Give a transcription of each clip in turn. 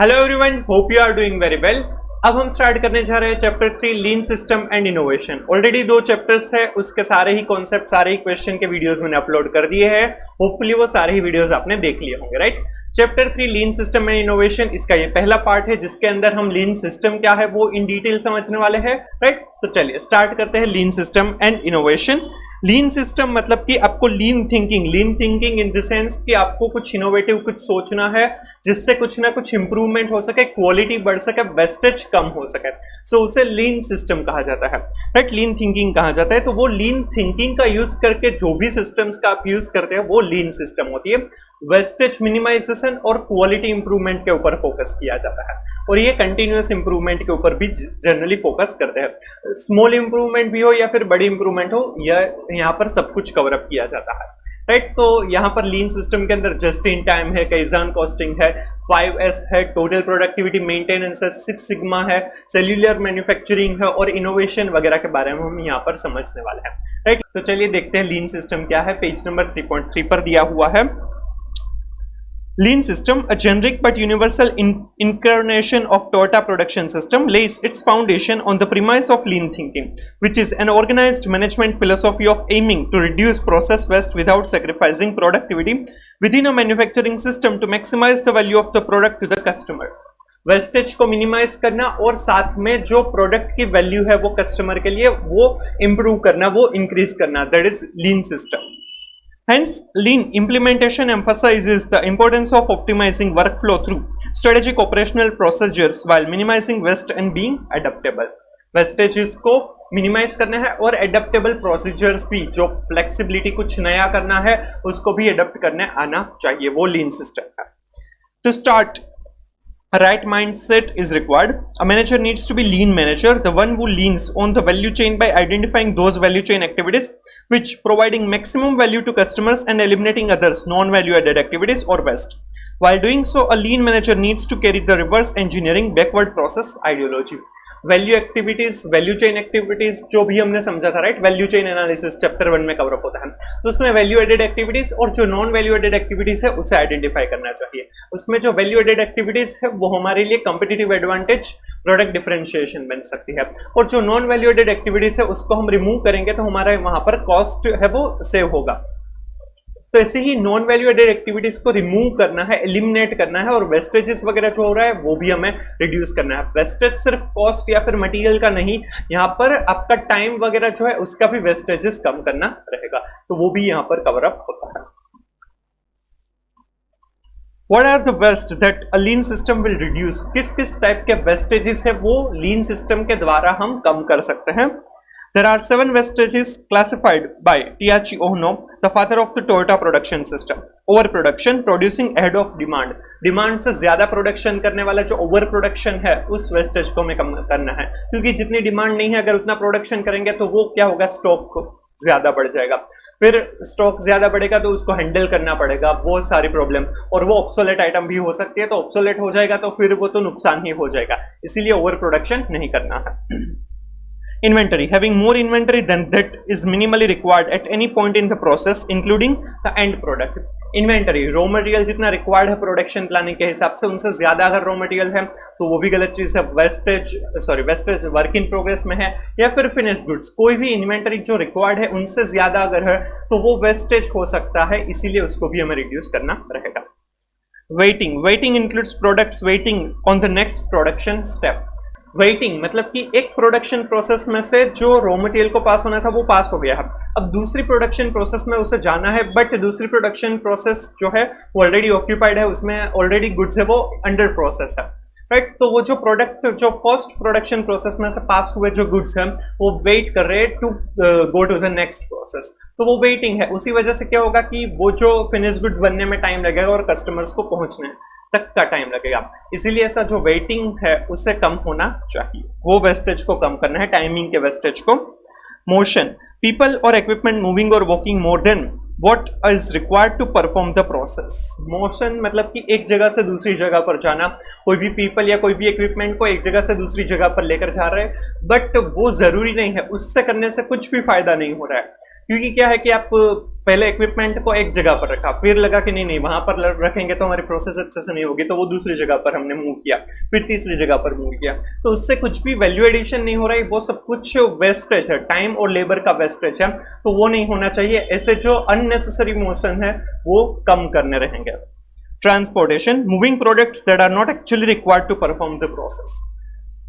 Hello everyone, hope you are doing very well. अब हम start करने जा रहे हैं chapter 3 lean system and innovation. Already 2 chapters है, उसके सारे ही कॉन्सेप्ट, सारे ही क्वेश्चन के वीडियोस मैंने अपलोड कर दिए हैं। होपफुली वो सारे ही वीडियोस आपने देख लिए होंगे, right. Chapter 3 lean system and innovation, इसका ये पहला पार्ट है जिसके अंदर हम लीन सिस्टम क्या है वो इन डिटेल समझने वाले हैं, राइट। तो चलिए स्टार्ट करते हैं lean system and innovation. Lean system मतलब कि आपको lean thinking in the sense कि आपको कुछ इनोवेटिव कुछ सोचना है जिससे कुछ ना कुछ इंप्रूवमेंट हो सके, क्वालिटी बढ़ सके, वेस्टेज कम हो सके। सो उसे लीन सिस्टम कहा जाता है, राइट। लीन थिंकिंग कहा जाता है। तो वो लीन थिंकिंग का यूज करके जो भी सिस्टम्स का आप यूज करते हैं वो लीन सिस्टम होती है। वेस्टेज मिनिमाइजेशन और क्वालिटी इंप्रूवमेंट के ऊपर फोकस किया जाता है और ये कंटिन्यूअस इंप्रूवमेंट के ऊपर भी जनरली फोकस करते हैं। स्मॉल इंप्रूवमेंट भी हो या फिर बड़ी इंप्रूवमेंट हो, यहाँ पर सब कुछ कवर अप किया जाता है, राइट। तो यहाँ पर लीन सिस्टम के अंदर जस्ट इन टाइम है, काइज़न कॉस्टिंग है, 5S है, टोटल प्रोडक्टिविटी मेंटेनेंस है, 6 सिग्मा है, सेल्यूलर मैन्युफैक्चरिंग है और इनोवेशन वगैरह के बारे में हम यहाँ पर समझने वाले हैं, राइट। तो चलिए देखते हैं लीन सिस्टम क्या है। पेज नंबर 3.3 पर दिया हुआ है। Lean system, a generic but universal incarnation of Toyota production system, lays its foundation on the premise of lean thinking, which is an organized management philosophy of aiming to reduce process waste without sacrificing productivity within a manufacturing system to maximize the value of the product to the customer. Wastage को minimise करना और साथ में जो product की value है वो customer के लिए वो इंप्रूव करना, वो इंक्रीज करना, that is lean system. Hence, lean implementation emphasizes the importance of optimizing workflow through strategic operational procedures while minimizing waste and being adaptable. Wastages को मिनिमाइज करना है और एडेप्टेबल प्रोसीजर्स भी, जो फ्लेक्सिबिलिटी कुछ नया करना है उसको भी एडेप्ट करने आना चाहिए, वो लीन सिस्टम है। To start, a right mindset is required. A manager needs to be lean manager, the one who leans on the value chain by identifying those value chain activities which providing maximum value to customers and eliminating others non-value added activities or waste. While doing so, a lean manager needs to carry the reverse engineering backward process ideology. Value activities, value chain activities जो भी हमने समझा था, right. Value chain analysis chapter 1 में cover up होता है, तो उसमें वैल्यू एडेड एक्टिविटीज और जो नॉन वैल्यू एडेड एक्टिविटीज है उसे आइडेंटिफाई करना चाहिए। उसमें जो वैल्यू एडेड एक्टिविटीज है वो हमारे लिए कंपिटिटिव एडवांटेज, प्रोडक्ट डिफरेंशिएशन बन सकती है, और जो नॉन वैल्यू एडेड एक्टिविटीज है उसको हम रिमूव करेंगे तो हमारा वहां पर कॉस्ट है वो सेव होगा। तो ऐसे ही नॉन वैल्यू एडेड एक्टिविटीज को रिमूव करना है, एलिमिनेट करना है, और वेस्टेजेस वगैरह जो हो रहा है वो भी हमें रिड्यूस करना है। वेस्टेज सिर्फ कॉस्ट या फिर मटेरियल का नहीं, यहाँ पर आपका टाइम वगैरह जो है उसका भी वेस्टेजेस कम करना रहेगा, तो वो भी यहाँ पर कवर अप होता है। What are the waste that a lean system will reduce? किस किस टाइप के वेस्टेजेस है वो लीन सिस्टम के द्वारा हम कम कर सकते हैं। There are 7 wastages classified by Taiichi Ohno, the father of the Toyota production system. Overproduction, producing ahead of demand. Demand से ज्यादा प्रोडक्शन करने वाला जो ओवर प्रोडक्शन है उस वेस्टेज को हमें कम करना है, क्योंकि जितनी डिमांड नहीं है अगर उतना प्रोडक्शन करेंगे तो वो क्या होगा, स्टॉक ज्यादा बढ़ जाएगा। फिर स्टॉक ज्यादा बढ़ेगा तो उसको हैंडल करना पड़ेगा, वो सारी प्रॉब्लम, और वो ऑब्सोलेट आइटम भी हो सकती है, तो ऑब्सोलेट हो जाएगा तो फिर वो तो नुकसान ही हो जाएगा, इसीलिए ओवर प्रोडक्शन नहीं करना है। Inventory, having more inventory than that is minimally required at any point in the process including the end product. Inventory, raw material जितना रिक्वायर्ड है प्रोडक्शन प्लानिंग के हिसाब से उनसे ज्यादा अगर रॉ मटेरियल है तो वो भी गलत चीज है। वेस्टेज वर्क इन प्रोग्रेस में है या फिर फिनिश गुड्स, कोई भी इन्वेंटरी जो रिक्वायर्ड है उनसे ज्यादा अगर है तो वो वेस्टेज हो सकता है, इसीलिए उसको भी हमें रिड्यूस करना रहेगा। Waiting includes products waiting on the next production step. Waiting मतलब कि एक प्रोडक्शन प्रोसेस में से जो रॉ मटेरियल को पास होना था वो पास हो गया है, अब दूसरी प्रोडक्शन प्रोसेस में उसे जाना है, बट दूसरी प्रोडक्शन प्रोसेस जो है वो ऑलरेडी ऑक्यूपाइड है, उसमें ऑलरेडी गुड्स है वो अंडर प्रोसेस है, राइट। तो वो जो प्रोडक्ट जो फर्स्ट प्रोडक्शन प्रोसेस में से पास हुए जो गुड्स हैं वो वेट कर रहे हैं to go to the next process, तो वो वेटिंग है। उसी वजह से क्या होगा कि वो जो फिनिश गुड्स बनने में टाइम लगेगा और कस्टमर्स को पहुंचने तक का टाइम लगेगा, इसीलिए ऐसा जो वेटिंग है उसे कम होना चाहिए, वो वेस्टेज को कम करना है, टाइमिंग के वेस्टेज को। मोशन, पीपल और इक्विपमेंट मूविंग और walking more than what is required to perform the process. Motion मतलब कि एक जगह से दूसरी जगह पर जाना, कोई भी पीपल या कोई भी इक्विपमेंट को एक जगह से दूसरी जगह पर लेकर जा रहे हैं, बट वो जरूरी नहीं है, उससे करने से कुछ भी फायदा नहीं हो रहा है। क्योंकि क्या है कि आप पहले इक्विपमेंट को एक जगह पर रखा, फिर लगा कि नहीं वहां पर रखेंगे तो हमारी प्रोसेस अच्छे से नहीं होगी, तो वो दूसरी जगह पर हमने मूव किया, फिर तीसरी जगह पर मूव किया, तो उससे कुछ भी वैल्यू एडिशन नहीं हो रहा है, वो सब कुछ वेस्टेज है, टाइम और लेबर का वेस्टेज है, तो वो नहीं होना चाहिए। ऐसे जो अननेसेसरी मोशन है वो कम करने रहेंगे। Transportation, moving products that are not actually required to perform the process.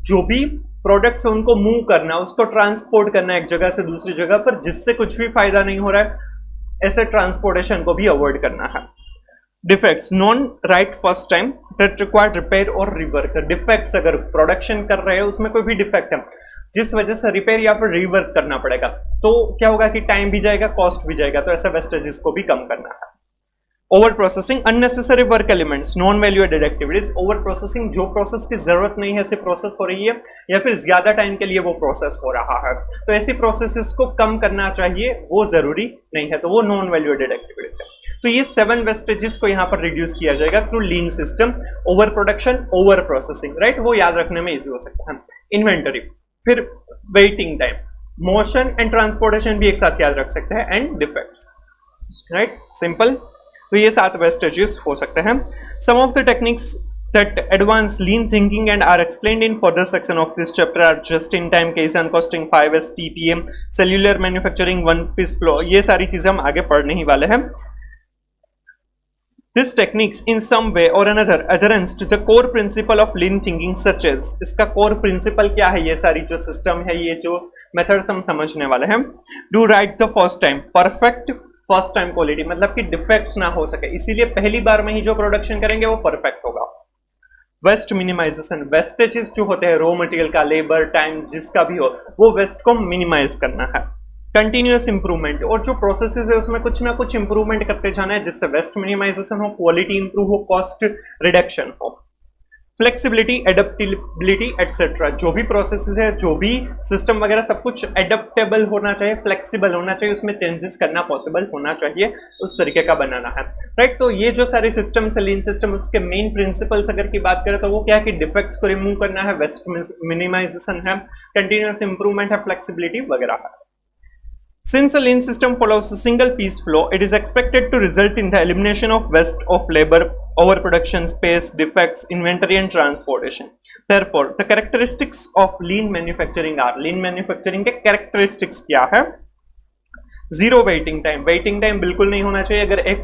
जो भी प्रोडक्ट्स है उनको मूव करना, उसको ट्रांसपोर्ट करना एक जगह से दूसरी जगह पर, जिससे कुछ भी फायदा नहीं हो रहा है, ऐसे ट्रांसपोर्टेशन को भी अवॉइड करना है। Defects, non right first time that required repair और रिवर्क। डिफेक्ट्स अगर प्रोडक्शन कर रहे हैं उसमें कोई भी डिफेक्ट है जिस वजह से रिपेयर या फिर रिवर्क करना पड़ेगा, तो क्या होगा कि टाइम भी जाएगा, कॉस्ट भी जाएगा, तो ऐसे वेस्टेजेस को भी कम करना है। Over processing, unnecessary work elements, non value added activities. Over processing, जो प्रोसेस की जरूरत नहीं है ऐसी प्रोसेस हो रही है या फिर ज्यादा टाइम के लिए वो प्रोसेस हो रहा है, तो ऐसी प्रोसेसेस को कम करना चाहिए, वो जरूरी नहीं है, तो वो नॉन वैल्यू एडेड एक्टिविटीज है। तो ये 7 वेस्टेजेस को यहाँ पर रिड्यूस किया जाएगा through lean system. Over production, over processing, right, वो याद रखने में इजी हो सकता है। इन्वेंटरी, फिर waiting time, motion and transportation भी एक साथ याद रख सकते हैं, एंड डिफेक्ट्स, राइट, सिंपल। तो ये 7 वेस्टेजेस हो सकते हैं। Some of the techniques that advance lean thinking and are explained in further section of this chapter are just in time, Kaizen costing, 5S, TPM, cellular manufacturing, one piece flow। ये सारी चीजें हम आगे पढ़ने ही वाले हैं। This techniques in some way or another adherence to the core principle of lean thinking such as, इसका core principle क्या है, ये सारी जो system है, ये जो methods हम समझने वाले हैं। Do right the first time, perfect first time quality, मतलब कि डिफेक्ट्स ना हो सके, इसीलिए पहली बार में ही जो प्रोडक्शन करेंगे वो परफेक्ट होगा। वेस्ट मिनिमाइजेशन, वेस्टेजेस जो होते हैं रॉ मटेरियल का, लेबर, टाइम, जिसका भी हो, वो वेस्ट को मिनिमाइज करना है। कंटिन्यूअस इंप्रूवमेंट, और जो प्रोसेसेस है उसमें कुछ ना कुछ इंप्रूवमेंट करते जाना है, जिससे वेस्ट मिनिमाइजेशन हो, क्वालिटी इंप्रूव हो, कॉस्ट रिडक्शन हो। फ्लेक्सिबिलिटी, एडेप्टेबिलिटी एटसेट्रा, जो भी प्रोसेसेस है, जो भी सिस्टम वगैरह, सब कुछ एडेप्टेबल होना चाहिए, फ्लेक्सिबल होना चाहिए, उसमें चेंजेस करना पॉसिबल होना चाहिए, उस तरीके का बनाना है, राइट। तो ये जो सारे सिस्टम्स है, लीन सिस्टम, उसके मेन प्रिंसिपल्स अगर की बात करें तो वो क्या है कि डिफेक्ट्स को रिमूव करना है, वेस्ट मिनिमाइजेशन है, कंटिन्यूअस इंप्रूवमेंट है, फ्लेक्सिबिलिटी वगैरह है। Since a lean system follows a single piece flow, it is expected to result in the elimination of waste of labor, overproduction, space, defects, inventory and transportation. Therefore, the characteristics of lean manufacturing are, lean manufacturing के characteristics क्या है? Zero waiting time, waiting time बिल्कुल नहीं होना चाहिए। अगर एक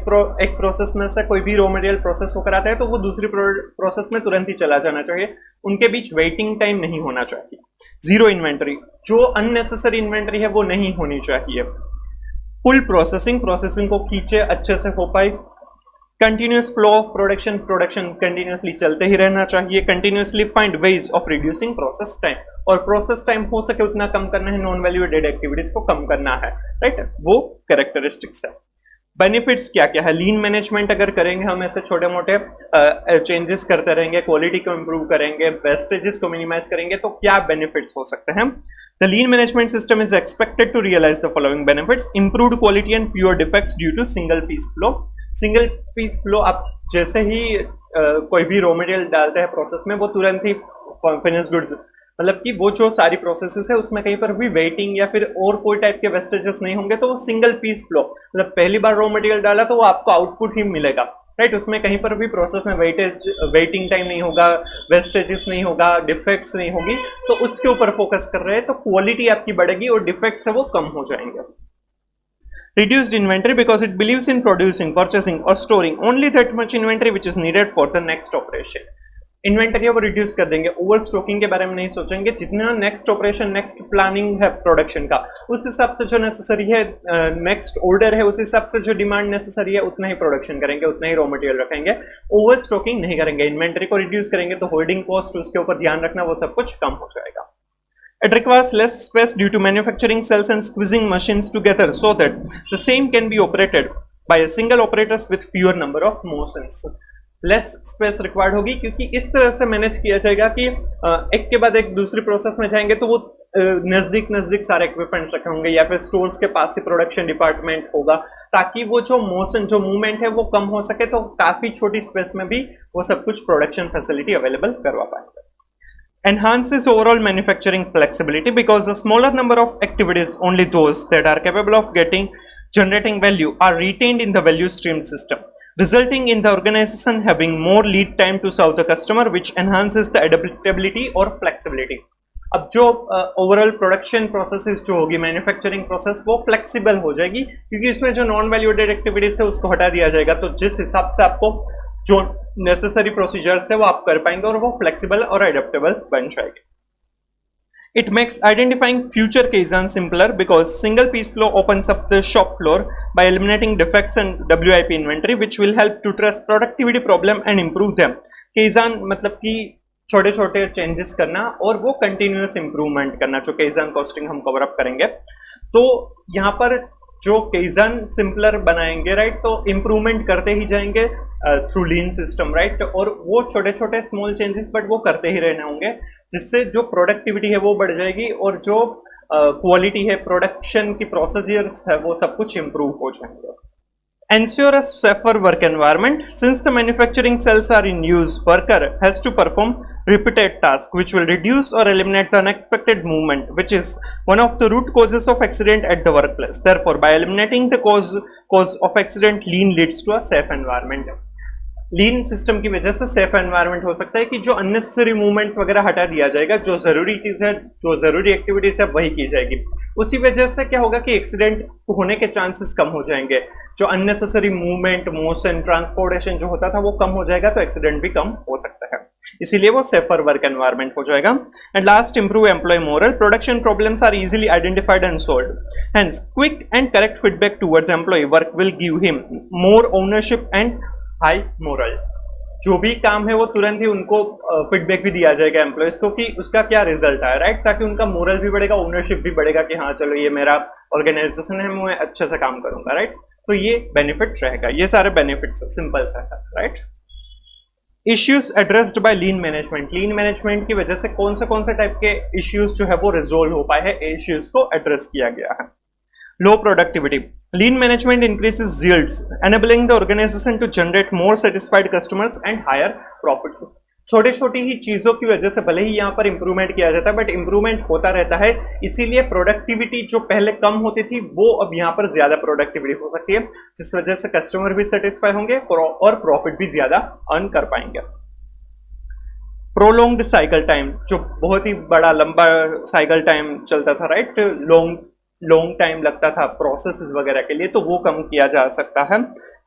process में से कोई भी रॉ मटेरियल प्रोसेस होकर आता है तो वो दूसरी प्रोसेस में तुरंत ही चला जाना चाहिए, उनके बीच वेटिंग टाइम नहीं होना चाहिए। जीरो इन्वेंटरी, जो अननेसेसरी इन्वेंटरी है वो नहीं होनी चाहिए। फुल प्रोसेसिंग, प्रोसेसिंग को खींचे अच्छे से हो पाए। Continuous flow of production, production continuously चलते ही रहना चाहिए। Continuously find ways of reducing process time, और प्रोसेस टाइम हो सके उतना कम करना है, नॉन वैल्यू एडेड एक्टिविटीज को कम करना है, राइट, वो कैरेक्टरिस्टिक्स है। बेनिफिट्स क्या क्या है? लीन मैनेजमेंट अगर करेंगे हम, ऐसे छोटे मोटे चेंजेस करते रहेंगे, क्वालिटी को इंप्रूव करेंगे, वेस्टेजेस को मिनिमाइज करेंगे, तो क्या बेनिफिट्स हो सकते हैं? The lean management system is expected to realize the following benefits: improved quality and fewer defects due to single piece flow। Single piece flow, आप जैसे ही कोई भी रॉ मटेरियल डालते हैं प्रोसेस में, वो तुरंत ही फिनिश गुड्स, मतलब कि वो जो सारी प्रोसेसेस है उसमें कहीं पर भी वेटिंग या फिर और कोई टाइप के वेस्टेजेस नहीं होंगे, तो वो सिंगल पीस फ्लो, मतलब पहली बार रॉ मटेरियल डाला तो वो आपको आउटपुट ही मिलेगा, राइट। उसमें कहीं पर भी प्रोसेस में वेटिंग टाइम नहीं होगा, वेस्टेजेस नहीं होगा, डिफेक्ट्स नहीं होगी, तो उसके ऊपर फोकस कर रहे हैं, तो क्वालिटी आपकी बढ़ेगी और डिफेक्ट्स है वो कम हो जाएंगे। Reduced inventory because it believes in producing, purchasing or storing only that much inventory which is needed for the next operation। Inventory वो रिड्यूस कर देंगे, ओवर स्टॉकिंग के बारे में नहीं सोचेंगे, जितना नेक्स्ट ऑपरेशन, नेक्स्ट प्लानिंग है प्रोडक्शन का, उस हिसाब से जो नेसेसरी है, नेक्स्ट ऑर्डर है, उस हिसाब से जो डिमांड नेसेसरी है उतना ही प्रोडक्शन करेंगे, उतना ही रॉ मटेरियल रखेंगे, ओवर स्टॉकिंग नहीं करेंगे। इन्वेंटरी को रिड्यूस करेंगे तो होल्डिंग कॉस्ट, उसके ऊपर ध्यान रखना, वो सब कुछ कम हो जाएगा। It requires less space due to manufacturing cells and squeezing machines together so that the same can be operated by a single operators with fewer number of motions। Less space required होगी क्योंकि इस तरह से manage किया जाएगा कि एक के बाद एक दूसरी प्रोसेस में जाएंगे तो वो नजदीक नजदीक सारे इक्विपमेंट रखे होंगे या फिर स्टोर्स के पास ही प्रोडक्शन डिपार्टमेंट होगा, ताकि वो जो मोशन, जो मूवमेंट है वो कम हो सके, तो काफी छोटी स्पेस में भी वो सब कुछ प्रोडक्शन फैसिलिटी अवेलेबल करवा पाएंगे। enhances overall manufacturing flexibility because a smaller number of activities, only those that are capable of generating value, are retained in the value stream system, resulting in the organization having more lead time to serve the customer, which enhances the adaptability or flexibility. अब जो overall production process जो होगी, manufacturing process, वो flexible हो जाएगी क्योंकि इसमें जो नॉन वैल्यूएडेड एक्टिविटीज है उसको हटा दिया जाएगा। तो जिस हिसाब से आपको जो नेसेसरी प्रोसीजर्स है वो आप कर पाएंगे और वो फ्लेक्सिबल और एडेप्टेबल बन जाएगी। It makes identifying future Kaizen simpler because single piece flow opens up the shop floor by eliminating defects and WIP inventory, which will help to trace productivity problem and improve them. Kaizen मतलब कि छोटे छोटे changes करना और वो continuous improvement करना, जो Kaizen costing हम कवर अप करेंगे। तो यहाँ पर जो Kaizen सिंपलर बनाएंगे, राइट, तो इंप्रूवमेंट करते ही जाएंगे थ्रू लीन सिस्टम, राइट, और वो छोटे छोटे स्मॉल चेंजेस बट वो करते ही रहने होंगे, जिससे जो प्रोडक्टिविटी है वो बढ़ जाएगी और जो क्वालिटी है, प्रोडक्शन की प्रोसीजर्स है, वो सब कुछ इंप्रूव हो जाएंगे। Ensure a safer work environment. Since the manufacturing cells are in use, worker has to perform repeated tasks which will reduce or eliminate the unexpected movement, which is one of the root causes of accident at the workplace. Therefore, by eliminating the cause of accident, lean leads to a safe environment. Lean system की वजह से safe environment हो सकता है कि जो unnecessary movements वगैरह हटा दिया जाएगा, जो जरूरी चीज है, जो जरूरी एक्टिविटीज है वही की जाएगी। उसी वजह से क्या होगा कि एक्सीडेंट होने के चांसेस कम हो जाएंगे। जो अननेसेसरी मूवमेंट, मोशन, ट्रांसपोर्टेशन जो होता था वो कम हो जाएगा, तो एक्सीडेंट भी कम हो सकता है, इसीलिए वो सेफर वर्क एनवायरनमेंट हो जाएगा। And last, improve employee morale. Production problems are easily identified and solved, hence quick and correct feedback towards employee work will give him more ownership and high morale. जो भी काम है वो तुरंत ही उनको feedback भी दिया जाएगा एम्प्लॉयज को कि उसका क्या रिजल्ट आया, राइट, ताकि उनका मोरल भी बढ़ेगा, ओनरशिप भी बढ़ेगा कि हाँ चलो ये मेरा ऑर्गेनाइजेशन है, मैं अच्छे से काम करूंगा, राइट। तो ये बेनिफिट रहेगा, ये सारे बेनिफिट्स सिंपल सा है, right. Issues addressed by lean management. Lean management की वजह से कौन से टाइप के इश्यूज जो है वो रिजोल्व हो पाए हैं, इश्यूज को एड्रेस किया गया है. Low productivity. Lean management increases yields, enabling the organization to generate more satisfied customers and higher profits. छोटी छोटी ही चीजों की वजह से भले ही यहाँ पर इंप्रूवमेंट किया जाता है, बट इंप्रूवमेंट होता रहता है, इसीलिए प्रोडक्टिविटी जो पहले कम होती थी वो अब यहाँ पर ज्यादा प्रोडक्टिविटी हो सकती है, जिस वजह से कस्टमर भी सेटिस्फाई होंगे और प्रॉफिट भी ज्यादा अर्न कर पाएंगे. प्रोलॉन्ग्ड साइकिल टाइम, जो बहुत ही बड़ा लंबा साइकिल टाइम चलता था, राइट, लॉन्ग टाइम लगता था प्रोसेसेस वगैरह के लिए, तो वो कम किया जा सकता है.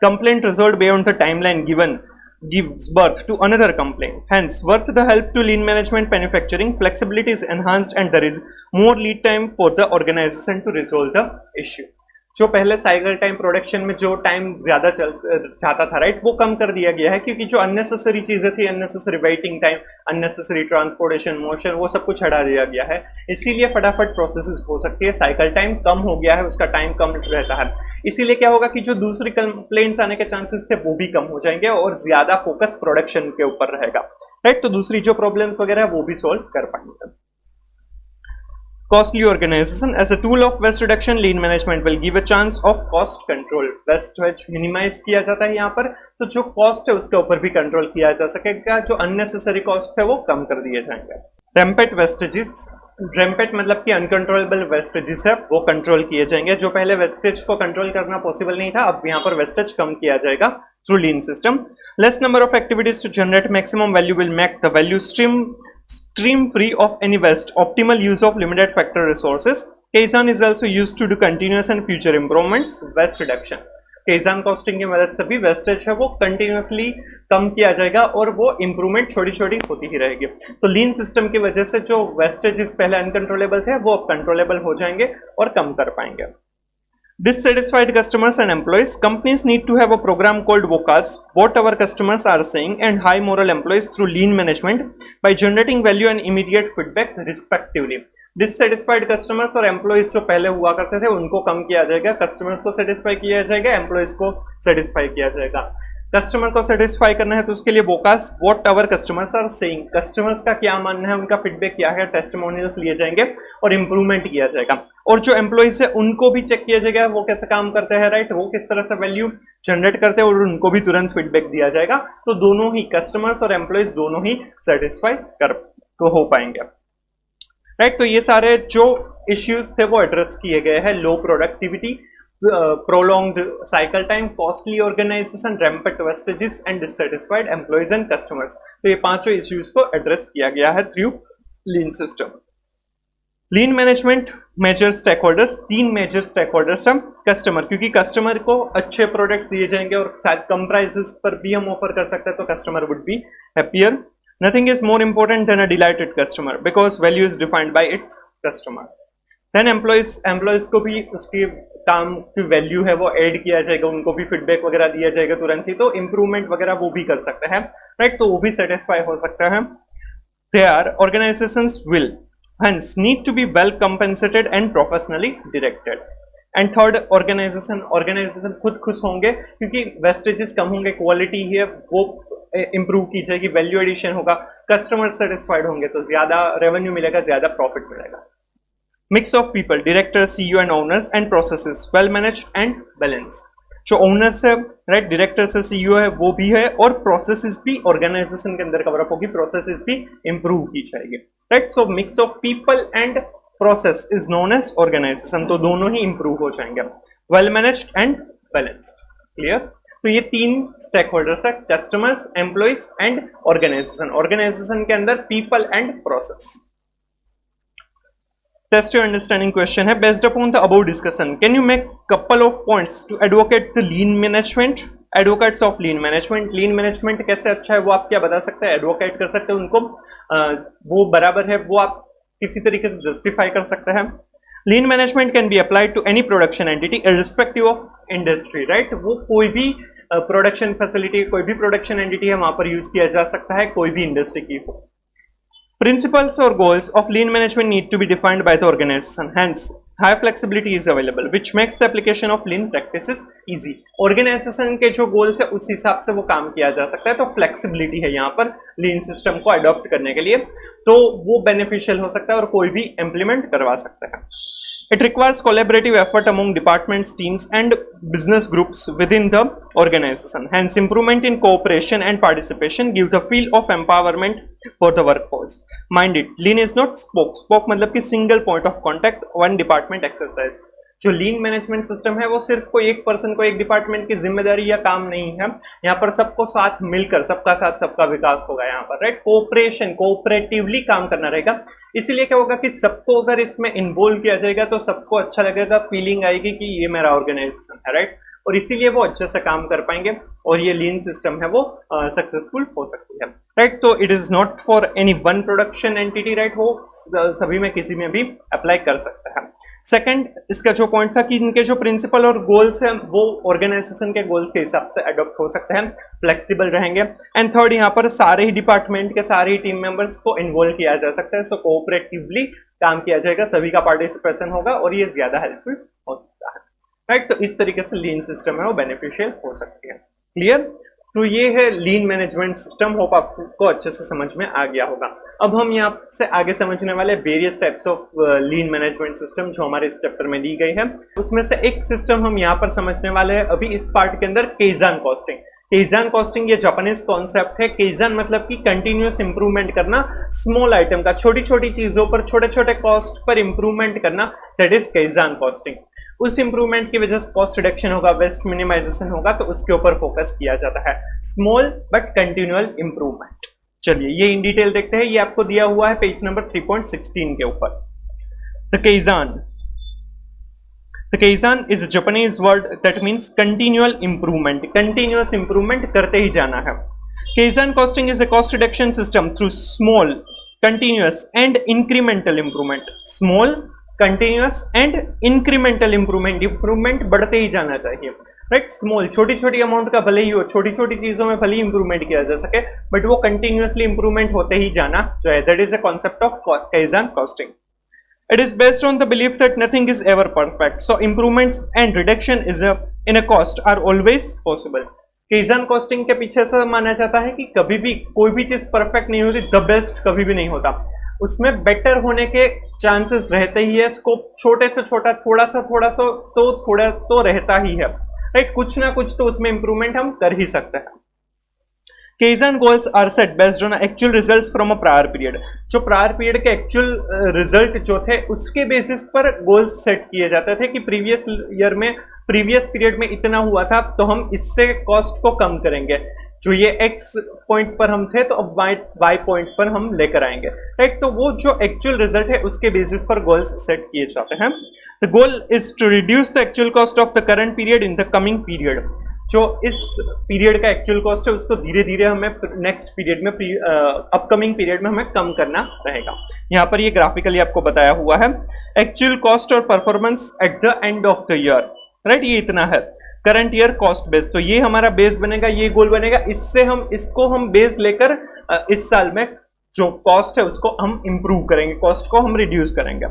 Complaint resolve beyond the timeline given gives birth to another complaint. Hence, worth the help to lean management manufacturing, flexibility is enhanced and there is more lead time for the organization to resolve the issue. जो पहले cycle time production में जो time ज्यादा चाहता था, right, वो कम कर दिया गया है, क्योंकि जो अननेसेसरी चीजें थी, unnecessary waiting time, unnecessary transportation, motion, वो सब कुछ हटा दिया गया है, इसीलिए फटाफट प्रोसेसेस हो सकती है. साइकिल टाइम कम हो गया है, उसका टाइम कम रहता है, इसीलिए क्या होगा कि जो दूसरी कंप्लेंट्स आने के चांसेस थे वो भी कम हो जाएंगे और ज्यादा फोकस प्रोडक्शन के ऊपर रहेगा, राइट. तो दूसरी जो प्रॉब्लम्स वगैरह है वो भी सोल्व कर पाएंगे. Costly organization. As a tool of waste reduction, lean management will give a chance of cost control. Wastage minimize किया जाता है यहाँ पर, तो जो कॉस्ट है उसके ऊपर भी कंट्रोल किया जा सकेगा, जो अननेसेसरी कॉस्ट है वो कम कर दिए जाएंगे. Rampant wastages. Rampant मतलब कि अनकंट्रोलेबल वेस्टेजेस है वो कंट्रोल किए जाएंगे. जो पहले वेस्टेज को कंट्रोल करना पॉसिबल नहीं था, अब यहाँ पर वेस्टेज कम किया जाएगा through lean system. Less number of activities to generate maximum value will make the value stream free of any waste. Optimal use of limited factor resources. Kaizen is also used to do continuous and future improvements. Waste reduction. Kaizen costing की मदद से भी wastage है वो continuously कम किया जाएगा और वो इंप्रूवमेंट छोटी छोटी होती ही रहेगी. तो लीन सिस्टम की वजह से जो वेस्टेजेस पहले अनकंट्रोलेबल थे वो अब कंट्रोलेबल हो जाएंगे और कम कर पाएंगे. Dissatisfied customers and employees. Companies need to have a program called VOCAS, what our customers are saying, and high moral employees through lean management by generating value and immediate feedback respectively. Dissatisfied customers और employees जो पहले हुआ करते थे उनको कम किया जाएगा, customers को satisfy किया जाएगा, employees को satisfy किया जाएगा. कस्टमर को सेटिस्फाई करना है तो उसके लिए VOCs, what our customers are saying, customers का क्या मानना है, उनका फीडबैक क्या है, टेस्टिमोनियल्स लिए जाएंगे और इंप्रूवमेंट किया जाएगा. और जो एम्प्लॉइज है उनको भी चेक किया जाएगा वो कैसे काम करते हैं, राइट, वो किस तरह से वैल्यू जनरेट करते हैं और उनको भी तुरंत फीडबैक दिया जाएगा. तो दोनों ही कस्टमर्स और एम्प्लॉइज दोनों ही सेटिस्फाई कर तो हो पाएंगे, राइट। तो ये सारे जो इश्यूज थे वो एड्रेस किए गए हैं, लो productivity, prolonged cycle time, costly organization, rampant wastages and dissatisfied employees and customers। तो ये पांचों इश्यूज को एड्रेस किया गया है through lean system. Lean management major stakeholders, 3 major stakeholders हैं। कस्टमर, क्योंकि कस्टमर को अच्छे प्रोडक्ट्स दिए जाएंगे और शायद कम प्राइसेस पर भी हम ऑफर कर सकते हैं, तो customer would be happier. Nothing is more important than a delighted customer because value is defined by its customer. Then employees को भी उसकी काम की वैल्यू है वो ऐड किया जाएगा, उनको भी फीडबैक वगैरह दिया जाएगा तुरंत ही, तो इंप्रूवमेंट वगैरह वो भी कर सकते हैं, राइट। तो वो भी सेटिस्फाई हो सकता है। There organisations will hence need to be well compensated and professionally directed। And third, organisation खुद खुश होंगे क्योंकि वेस्टेजेस कम होंगे, क्वालिटी है वो इंप्रूव की जाएगी, वैल्यू एडिशन होगा, कस्टमर सेटिस्फाइड होंगे तो ज्यादा रेवेन्यू मिलेगा, ज्यादा प्रॉफिट मिलेगा। Mix of people, director, CEO and owners and processes well managed and balance. जो ओनर्स है, राइट, डायरेक्टर से सीईओ है वो भी है, और प्रोसेसेस भी ऑर्गेनाइजेशन के अंदर कवर अप होगी, प्रोसेसेस भी इंप्रूव की जाएगी, right. So mix of people and process is known as organisation, तो दोनों ही इंप्रूव हो जाएंगे, well managed and balanced. Clear? तो ये 3 स्टेक होल्डर्स है, customers, employees and organisation. Organisation के अंदर people and process. Test your understanding question है, based upon the above discussion can you make couple of points to advocate the lean management? Advocates of lean management, lean management कैसे अच्छा है वो आप क्या बता सकते हैं, एडवोकेट कर सकते हैं उनको, वो बराबर है वो आप किसी तरीके से जस्टिफाई कर सकते हैं। Lean management can be applied to any production entity irrespective of industry, right. वो कोई भी प्रोडक्शन फैसिलिटी, कोई भी प्रोडक्शन एंटिटी है वहां पर यूज किया जा सकता है, कोई भी इंडस्ट्री की हो। Principles or goals of lean management need to be defined by the organization. Hence, high flexibility is available, which makes the application of lean practices easy. Organization के जो goals है उस हिसाब से वो काम किया जा सकता है, तो flexibility है यहाँ पर lean system को adopt करने के लिए, तो वो beneficial हो सकता है और कोई भी implement करवा सकता है। It requires collaborative effort among departments, teams, and business groups within the organization. Hence, improvement in cooperation and participation give the feel of empowerment for the workforce. Mind it, lean is not spoke. Spoke मतलब कि single point of contact, one department exercise. जो लीन management system है वो सिर्फ कोई एक person को, एक डिपार्टमेंट की जिम्मेदारी या काम नहीं है, यहाँ पर सबको साथ मिलकर, सबका साथ सबका विकास होगा यहाँ पर, राइट। कोऑपरेशन, कोऑपरेटिवली काम करना रहेगा, इसीलिए क्या होगा कि सबको अगर इसमें इन्वॉल्व किया जाएगा तो सबको अच्छा लगेगा, फीलिंग आएगी कि ये मेरा ऑर्गेनाइजेशन है, राइट, और इसीलिए वो अच्छे से काम कर पाएंगे और ये लीन सिस्टम है वो सक्सेसफुल हो सकती है, राइट। तो it is not for any one production entity, right, वो सभी में किसी में भी अप्लाई कर सकता है। सेकंड, इसका जो पॉइंट था कि इनके जो प्रिंसिपल और गोल्स हैं वो ऑर्गेनाइजेशन के गोल्स के हिसाब से अडॉप्ट हो सकते हैं, फ्लेक्सिबल रहेंगे। एंड थर्ड, यहाँ पर सारे ही डिपार्टमेंट के सारे ही टीम मेंबर्स को इन्वॉल्व किया जा सकता है, सो कोऑपरेटिवली काम किया जाएगा, सभी का पार्टिसिपेशन होगा और ये ज्यादा हेल्पफुल हो सकता है, राइट। तो इस तरीके से लीन सिस्टम है वो बेनिफिशियल हो सकती है। क्लियर? तो ये है लीन मैनेजमेंट सिस्टम, होप आपको अच्छे से समझ में आ गया होगा। अब हम यहाँ से आगे समझने वाले various types of lean management system जो हमारे इस चैप्टर में दी गई है, उसमें से एक सिस्टम हम यहाँ पर समझने वाले हैं अभी इस पार्ट के अंदर, केइजान कॉस्टिंग। केइजान कॉस्टिंग ये जापानीज कॉन्सेप्ट है। केइजान मतलब कि कंटिन्यूअस इंप्रूवमेंट करना, स्मॉल आइटम का, छोटी छोटी चीजों पर, छोटे छोटे कॉस्ट पर इंप्रूवमेंट करना, दैट इज केइजान कॉस्टिंग। उस इंप्रूवमेंट की वजह से कॉस्ट रिडक्शन होगा, वेस्ट मिनिमाइजेशन होगा, तो उसके ऊपर फोकस किया जाता है, स्मॉल बट कंटिन्यूअल इंप्रूवमेंट। चलिए ये इन डिटेल देखते हैं, ये आपको दिया हुआ है पेज नंबर 3.16 के ऊपर। The Kaizen is a Japanese word that means continual improvement, continuous improvement करते ही जाना है। Kaizen costing is a cost reduction system through small, continuous and incremental improvement. Small, continuous and incremental improvement, improvement बढ़ते ही जाना चाहिए, right. Small, छोटी छोटी अमाउंट का भले ही हो, छोटी छोटी चीजों में भले ही इंप्रूवमेंट किया जा सके, बट वो कंटिन्यूअसली इंप्रूवमेंट होते ही जाना चाहिए, that is a concept of Kaizen costing. It is based on the belief that nothing is ever perfect, so improvements and reduction in a cost are always possible. Kaizen costing के पीछे ऐसा माना जाता है कि कभी भी कोई भी चीज परफेक्ट नहीं होती, द बेस्ट कभी भी नहीं होता, उसमें बेटर होने के चांसेस रहते ही है, स्कोप छोटे से छोटा, थोड़ा सा तो रहता ही है, राइट। कुछ ना कुछ तो उसमें इंप्रूवमेंट हम कर ही सकते हैं। Kaizen goals are set based on actual results from a prior period. जो प्रायर पीरियड के एक्चुअल रिजल्ट जो थे उसके बेसिस पर गोल्स सेट किए जाते थे कि प्रीवियस ईयर में प्रीवियस पीरियड में इतना हुआ था तो हम इससे कॉस्ट को कम करेंगे, जो ये एक्स पॉइंट पर हम थे तो अब वाई पॉइंट पर हम लेकर आएंगे, राइट। तो वो जो एक्चुअल रिजल्ट है उसके बेसिस पर गोल्स सेट किए जाते हैं। The goal is to reduce the actual cost of the current period in the coming period. जो इस पीरियड का एक्चुअल कॉस्ट है उसको धीरे धीरे हमें नेक्स्ट पीरियड में अपकमिंग पीरियड में हमें कम करना रहेगा। यहाँ पर ये ग्राफिकली आपको बताया हुआ है एक्चुअल कॉस्ट और performance at the end of the year, right. ये इतना है करंट ईयर कॉस्ट बेस, तो ये हमारा बेस बनेगा, ये गोल बनेगा। इससे हम इसको हम बेस लेकर इस साल में जो कॉस्ट है उसको हम इंप्रूव करेंगे, कॉस्ट को हम रिड्यूस करेंगे।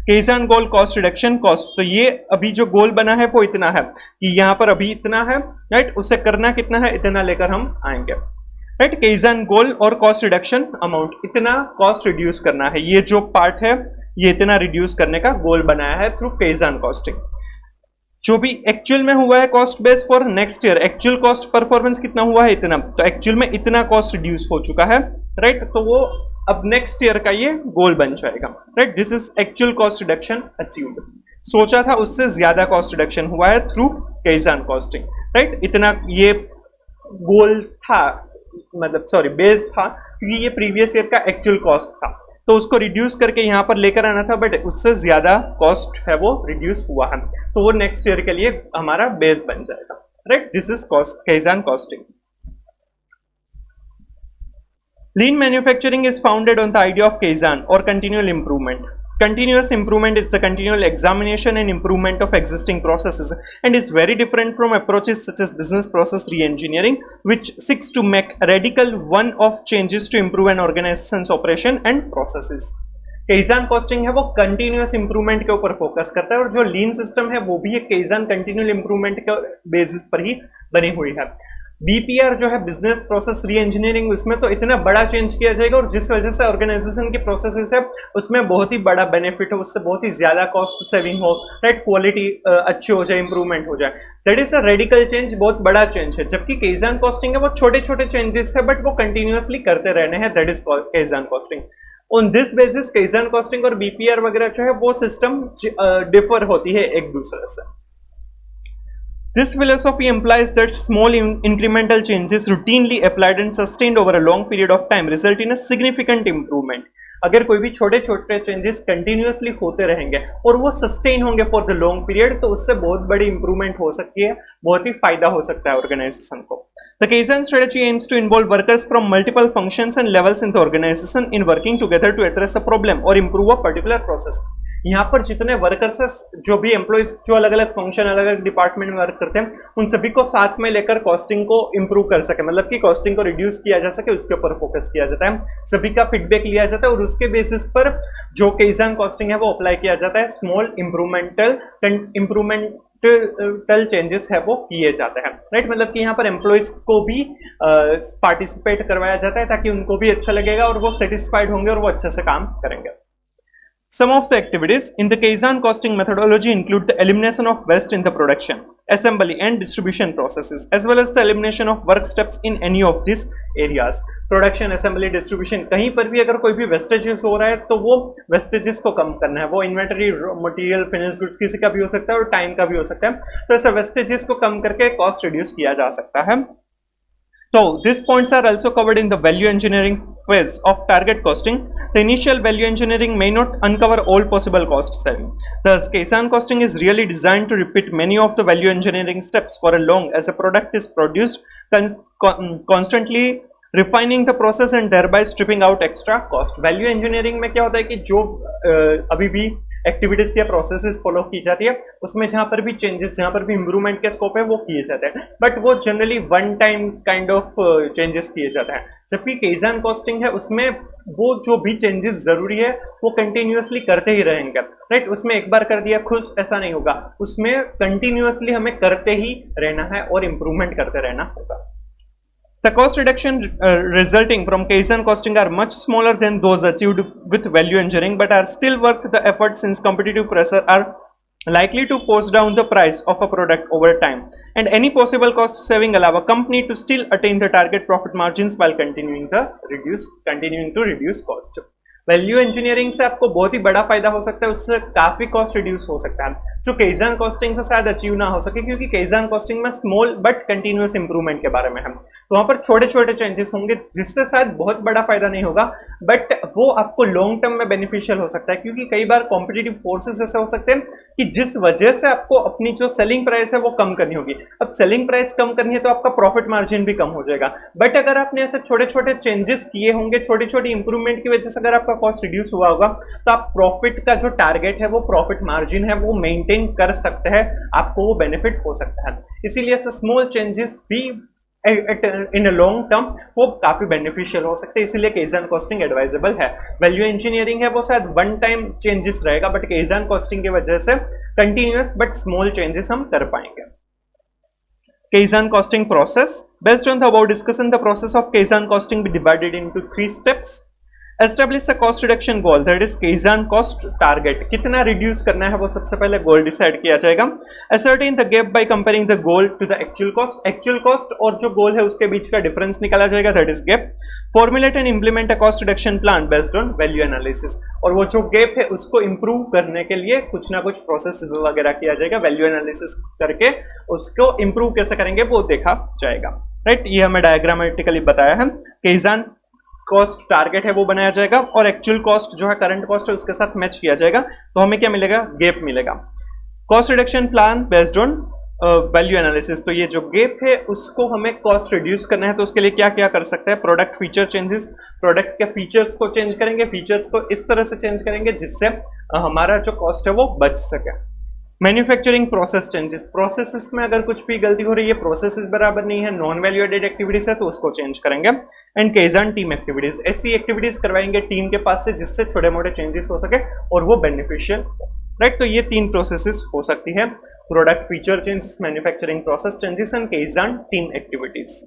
केज़न गोल कॉस्ट रिडक्शन कॉस्ट, तो ये अभी जो गोल बना है वो इतना है कि यहाँ पर अभी इतना है, राइट। उसे करना कितना है, इतना लेकर हम आएंगे, राइट। केज़न गोल और कॉस्ट रिडक्शन अमाउंट, इतना कॉस्ट रिड्यूस करना है। ये जो पार्ट है ये इतना रिड्यूस करने का गोल बनाया है थ्रू केज़न कॉस्टिंग। जो भी एक्चुअल में हुआ है cost base for next year, actual cost performance कितना हुआ है इतना, तो एक्चुअल में इतना कॉस्ट रिड्यूस हो चुका है, राइट। तो वो अब नेक्स्ट ईयर का ये गोल बन जाएगा, right. This is actual cost reduction achieved. सोचा था उससे ज्यादा कॉस्ट रिडक्शन हुआ है थ्रू केज़न कॉस्टिंग, राइट। इतना ये गोल था, मतलब सॉरी बेस था, क्योंकि ये प्रीवियस ईयर का एक्चुअल कॉस्ट था, तो उसको रिड्यूस करके यहाँ पर लेकर आना था, बट उससे ज्यादा कॉस्ट है वो रिड्यूस हुआ है, तो वो नेक्स्ट ईयर के लिए हमारा बेस बन जाएगा, right. This is Kaizen costing. Lean manufacturing is founded on the idea of Kaizen or continual improvement. Continuous improvement is the continual examination and improvement of existing processes and is very different from approaches such as business process re-engineering, which seeks to make radical one-off changes to improve an organization's operation and processes. Kaizen costing है वो continuous improvement के ऊपर focus करता है, और जो lean system है वो भी एक Kaizen continual improvement के बेसिस पर ही बनी हुई है। BPR जो है बिजनेस प्रोसेस री इंजीनियरिंग, उसमें तो इतना बड़ा चेंज किया जाएगा और जिस वजह से ऑर्गेनाइजेशन की प्रोसेसेस है उसमें बहुत ही बड़ा बेनिफिट हो, उससे बहुत ही ज्यादा कॉस्ट सेविंग हो, राइट, क्वालिटी अच्छी हो जाए, इंप्रूवमेंट हो जाए। That is a radical change, बहुत बड़ा चेंज है। जबकि केज़न कॉस्टिंग है वो छोटे छोटे चेंजेस है बट वो कंटिन्यूअसली करते रहने हैं, that is Kaizen costing. On this basis Kaizen costing और BPR वगैरह जो है वो सिस्टम डिफर होती है एक दूसरे से। This philosophy implies that small incremental changes routinely applied and sustained over a long period of time result in a significant improvement. अगर कोई भी छोटे छोटे चेंजेस कंटिन्यूअसली होते रहेंगे और वो सस्टेन होंगे फॉर द लॉन्ग पीरियड, तो उससे बहुत बड़ी इंप्रूवमेंट हो सकती है, बहुत ही फायदा हो सकता है ऑर्गेनाइजेशन को। The Kaizen strategy aims to involve workers from multiple functions and levels in the organization in working together to address a problem or improve a particular process. यहाँ पर जितने वर्कर्स हैं, जो भी एम्प्लॉइज जो अलग अलग फंक्शन अलग अलग डिपार्टमेंट में वर्क करते हैं, उन सभी को साथ में लेकर कॉस्टिंग को इंप्रूव कर सके, मतलब कि कॉस्टिंग को रिड्यूस किया जा सके, उसके ऊपर फोकस किया जाता है, सभी का फीडबैक लिया जाता है और उसके बेसिस पर जो केज़न कॉस्टिंग है वो अप्लाई किया जाता है। स्मॉल इम्प्रूवमेंटल चेंजेस है वो किए जाते हैं, राइट। मतलब कि यहाँ पर एम्प्लॉइज को भी पार्टिसिपेट करवाया जाता है ताकि उनको भी अच्छा लगेगा और वो सेटिस्फाइड होंगे और वो अच्छे से काम करेंगे। Some of the activities in the Kaizen costing methodology include the elimination of waste in the production, assembly and distribution processes, as well as the elimination of work steps in any of these areas. Production, assembly, distribution, कहीं पर भी अगर कोई भी vestiges हो रहा है तो वो वेस्टेजेस को कम करना है। वो इन्वेंटरी, मटेरियल, फिनिश्ड गुड्स किसी का भी हो सकता है और टाइम का भी हो सकता है, तो ऐसे वेस्टेजेस को कम करके कॉस्ट रिड्यूस किया जा सकता है। So these points are also covered in the value engineering phase of target costing. The initial value engineering may not uncover all possible cost saving. Thus, Kaizen costing is really designed to repeat many of the value engineering steps for as long as a product is produced, constantly refining the process and thereby stripping out extra cost. Value engineering में क्या होता है कि जो अभी भी activities या processes follow की जाती है उसमें जहां पर भी चेंजेस, जहां पर भी इंप्रूवमेंट के स्कोप है वो किए जाते हैं, बट वो generally one time kind of changes किए जाते हैं। जबकि केज़न कॉस्टिंग है उसमें वो जो भी चेंजेस जरूरी है वो कंटिन्यूअसली करते ही रहेंगे, राइट। उसमें एक बार कर दिया खुश ऐसा नहीं होगा, उसमें कंटिन्यूअसली हमें करते ही रहना है और इंप्रूवमेंट करते रहना होगा। The cost reduction resulting from Kaizen costing are much smaller than those achieved with value engineering, but are still worth the effort since competitive pressure are likely to force down the price of a product over time, and any possible cost saving allow a company to still attain the target profit margins while continuing to reduce cost. Value engineering से आपको बहुत ही बड़ा फायदा हो सकता है, उससे काफी कॉस्ट रिड्यूस हो सकता है, जो केजान कॉस्टिंग से शायद अचीव ना हो सके, क्योंकि केजान कॉस्टिंग में स्मॉल बट कंटिन्यूअस इंप्रूवमेंट के बारे में है, तो वहां पर छोटे छोटे चेंजेस होंगे जिससे शायद बहुत बड़ा फायदा नहीं होगा, बट वो आपको लॉन्ग टर्म में बेनिफिशियल हो सकता है, क्योंकि कई बार कॉम्पिटिटिव फोर्सेस ऐसे हो सकते हैं कि जिस वजह से आपको अपनी जो सेलिंग प्राइस है वो कम करनी होगी। अब सेलिंग प्राइस कम करनी है तो आपका प्रॉफिट मार्जिन भी कम हो जाएगा, बट अगर आपने ऐसे छोटे छोटे चेंजेस किए होंगे, छोटी छोटी इंप्रूवमेंट की वजह से अगर आपका कॉस्ट रिड्यूस हुआ होगा, तो आप प्रॉफिट का जो टारगेट है, वो प्रॉफिट मार्जिन है, वो मेंटेन कर सकते हैं, आपको वो बेनिफिट हो सकता है। इसीलिए ऐसे स्मॉल चेंजेस भी इन लॉन्ग टर्म वो काफी बेनिफिशियल हो सकते हैं, इसीलिए केजान कॉस्टिंग एडवाइजेबल है। वैल्यू इंजीनियरिंग है वो शायद वन टाइम चेंजेस रहेगा, बट केजान कॉस्टिंग की वजह से कंटिन्यूअस बट स्मॉल चेंजेस हम कर पाएंगे। Kaizen costing process. Based on the above discussion, the process of Kaizen costing be divided into 3 steps. Establish a cost reduction goal, that is Kaizen cost target. कितना reduce करना है वो सबसे पहले goal decide किया जाएगा। Ascertain the gap by comparing the goal to the actual cost. Actual cost और जो गोल है उसके बीच का डिफरेंस निकाला जाएगा, that is gap. Formulate and implement a cost reduction plan based on value analysis. और वो जो गैप है उसको इम्प्रूव करने के लिए कुछ ना कुछ प्रोसेस वगैरह किया जाएगा, वैल्यू एनालिसिस करके उसको इम्प्रूव कैसे करेंगे वो देखा जाएगा, राइट। ये हमें डायग्रामेटिकली बताया है। Kaizen कॉस्ट टारगेट है वो बनाया जाएगा और एक्चुअल कॉस्ट जो है, करंट कॉस्ट है, उसके साथ मैच किया जाएगा, तो हमें क्या मिलेगा, गैप मिलेगा। Cost reduction plan based on value analysis, तो ये जो गैप है उसको हमें कॉस्ट रिड्यूस करना है, तो उसके लिए क्या क्या कर सकते हैं, प्रोडक्ट फीचर चेंजेस, प्रोडक्ट के फीचर्स को चेंज करेंगे, फीचर्स को इस तरह से चेंज करेंगे जिससे हमारा जो कॉस्ट है वो बच सके। मैन्युफैक्चरिंग प्रोसेस चेंजेस, प्रोसेसेस में अगर कुछ भी गलती हो रही है, प्रोसेसेस बराबर नहीं है, नॉन वैल्यू एडेड एक्टिविटीज है, तो उसको चेंज करेंगे। एंड केजान टीम एक्टिविटीज, ऐसी एक्टिविटीज करवाएंगे टीम के पास से जिससे छोटे मोटे चेंजेस हो सके और वो बेनिफिशियल हो, राइट। तो ये 3 प्रोसेसेस हो सकती है, product feature changes, manufacturing process changes and Kaizen team activities.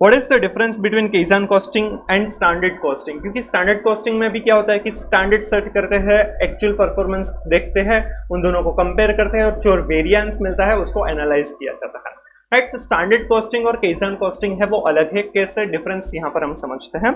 What is the difference between Kaizen costing and standard costing? क्योंकि स्टैंडर्ड कॉस्टिंग में भी क्या होता है कि स्टैंडर्ड सेट करते हैं, एक्चुअल परफॉर्मेंस देखते हैं, उन दोनों को कंपेयर करते हैं और जो वेरिएंस मिलता है उसको एनालाइज किया जाता है, राइट। तो स्टैंडर्ड कॉस्टिंग और Kaizen कॉस्टिंग है वो अलग है, कैसे डिफरेंस यहाँ पर हम समझते हैं।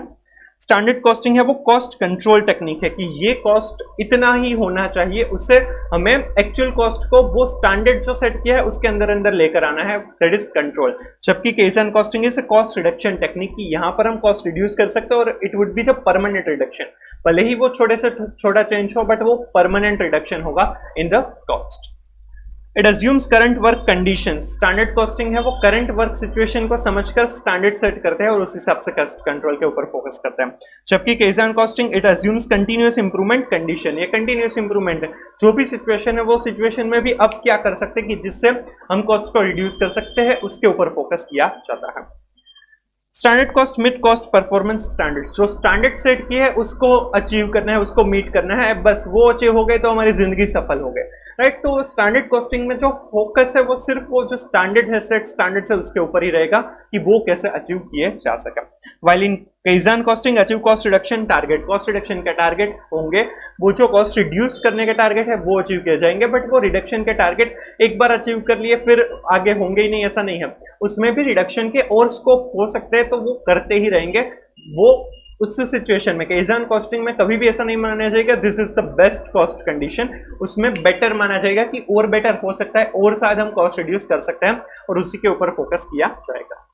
स्टैंडर्ड कॉस्टिंग है वो कॉस्ट कंट्रोल टेक्निक है कि ये कॉस्ट इतना ही होना चाहिए, उससे हमें एक्चुअल कॉस्ट को वो स्टैंडर्ड जो सेट किया है उसके अंदर लेकर आना है, दैट इज कंट्रोल। जबकि Kaizen costing is cost reduction technique की यहाँ पर हम कॉस्ट रिड्यूस कर सकते हैं और it would be the permanent reduction, भले ही वो छोटे से छोटा चेंज हो बट वो परमानेंट रिडक्शन होगा in the cost. It assumes current work conditions, standard costing है वो करंट वर्क सिचुएशन को समझकर स्टैंडर्ड सेट करते हैं और उस हिसाब से कॉस्ट कंट्रोल के ऊपर फोकस करते हैं। जबकि Kaizen costing it assumes continuous improvement condition, ये कंटिन्यूअस इंप्रूवमेंट है, जो भी सिचुएशन है वो सिचुएशन में भी अब क्या कर सकते हैं कि जिससे हम कॉस्ट को रिड्यूस कर सकते हैं, उसके ऊपर फोकस किया जाता है। Standard cost meet cost performance standards, जो स्टैंडर्ड सेट किए है उसको अचीव करना है, उसको मीट करना है, बस वो अचीव हो गए तो हमारी जिंदगी सफल हो गए, राइट। तो स्टैंडर्ड कॉस्टिंग में जो फोकस है वो सिर्फ वो जो स्टैंडर्ड है, सेट स्टैंडर्ड से उसके ऊपर ही रहेगा कि वो कैसे अचीव किए जा सके। While in Kaizen costing achieve cost reduction target, cost reduction के टारगेट होंगे, वो जो कॉस्ट रिड्यूस करने के टारगेट है वो अचीव किए जाएंगे, बट वो रिडक्शन के टारगेट एक बार अचीव कर लिए फिर आगे होंगे ही नहीं, ऐसा नहीं है, उसमें भी रिडक्शन के और स्कोप हो सकते हैं, तो वो करते ही रहेंगे। वो उस सिचुएशन में Kaizen कॉस्टिंग में कभी भी ऐसा नहीं माना जाएगा this is the best cost condition, उसमें बेटर माना जाएगा कि और बेटर हो सकता है और शायद हम कॉस्ट रिड्यूस कर सकते हैं और उसी के ऊपर फोकस किया जाएगा।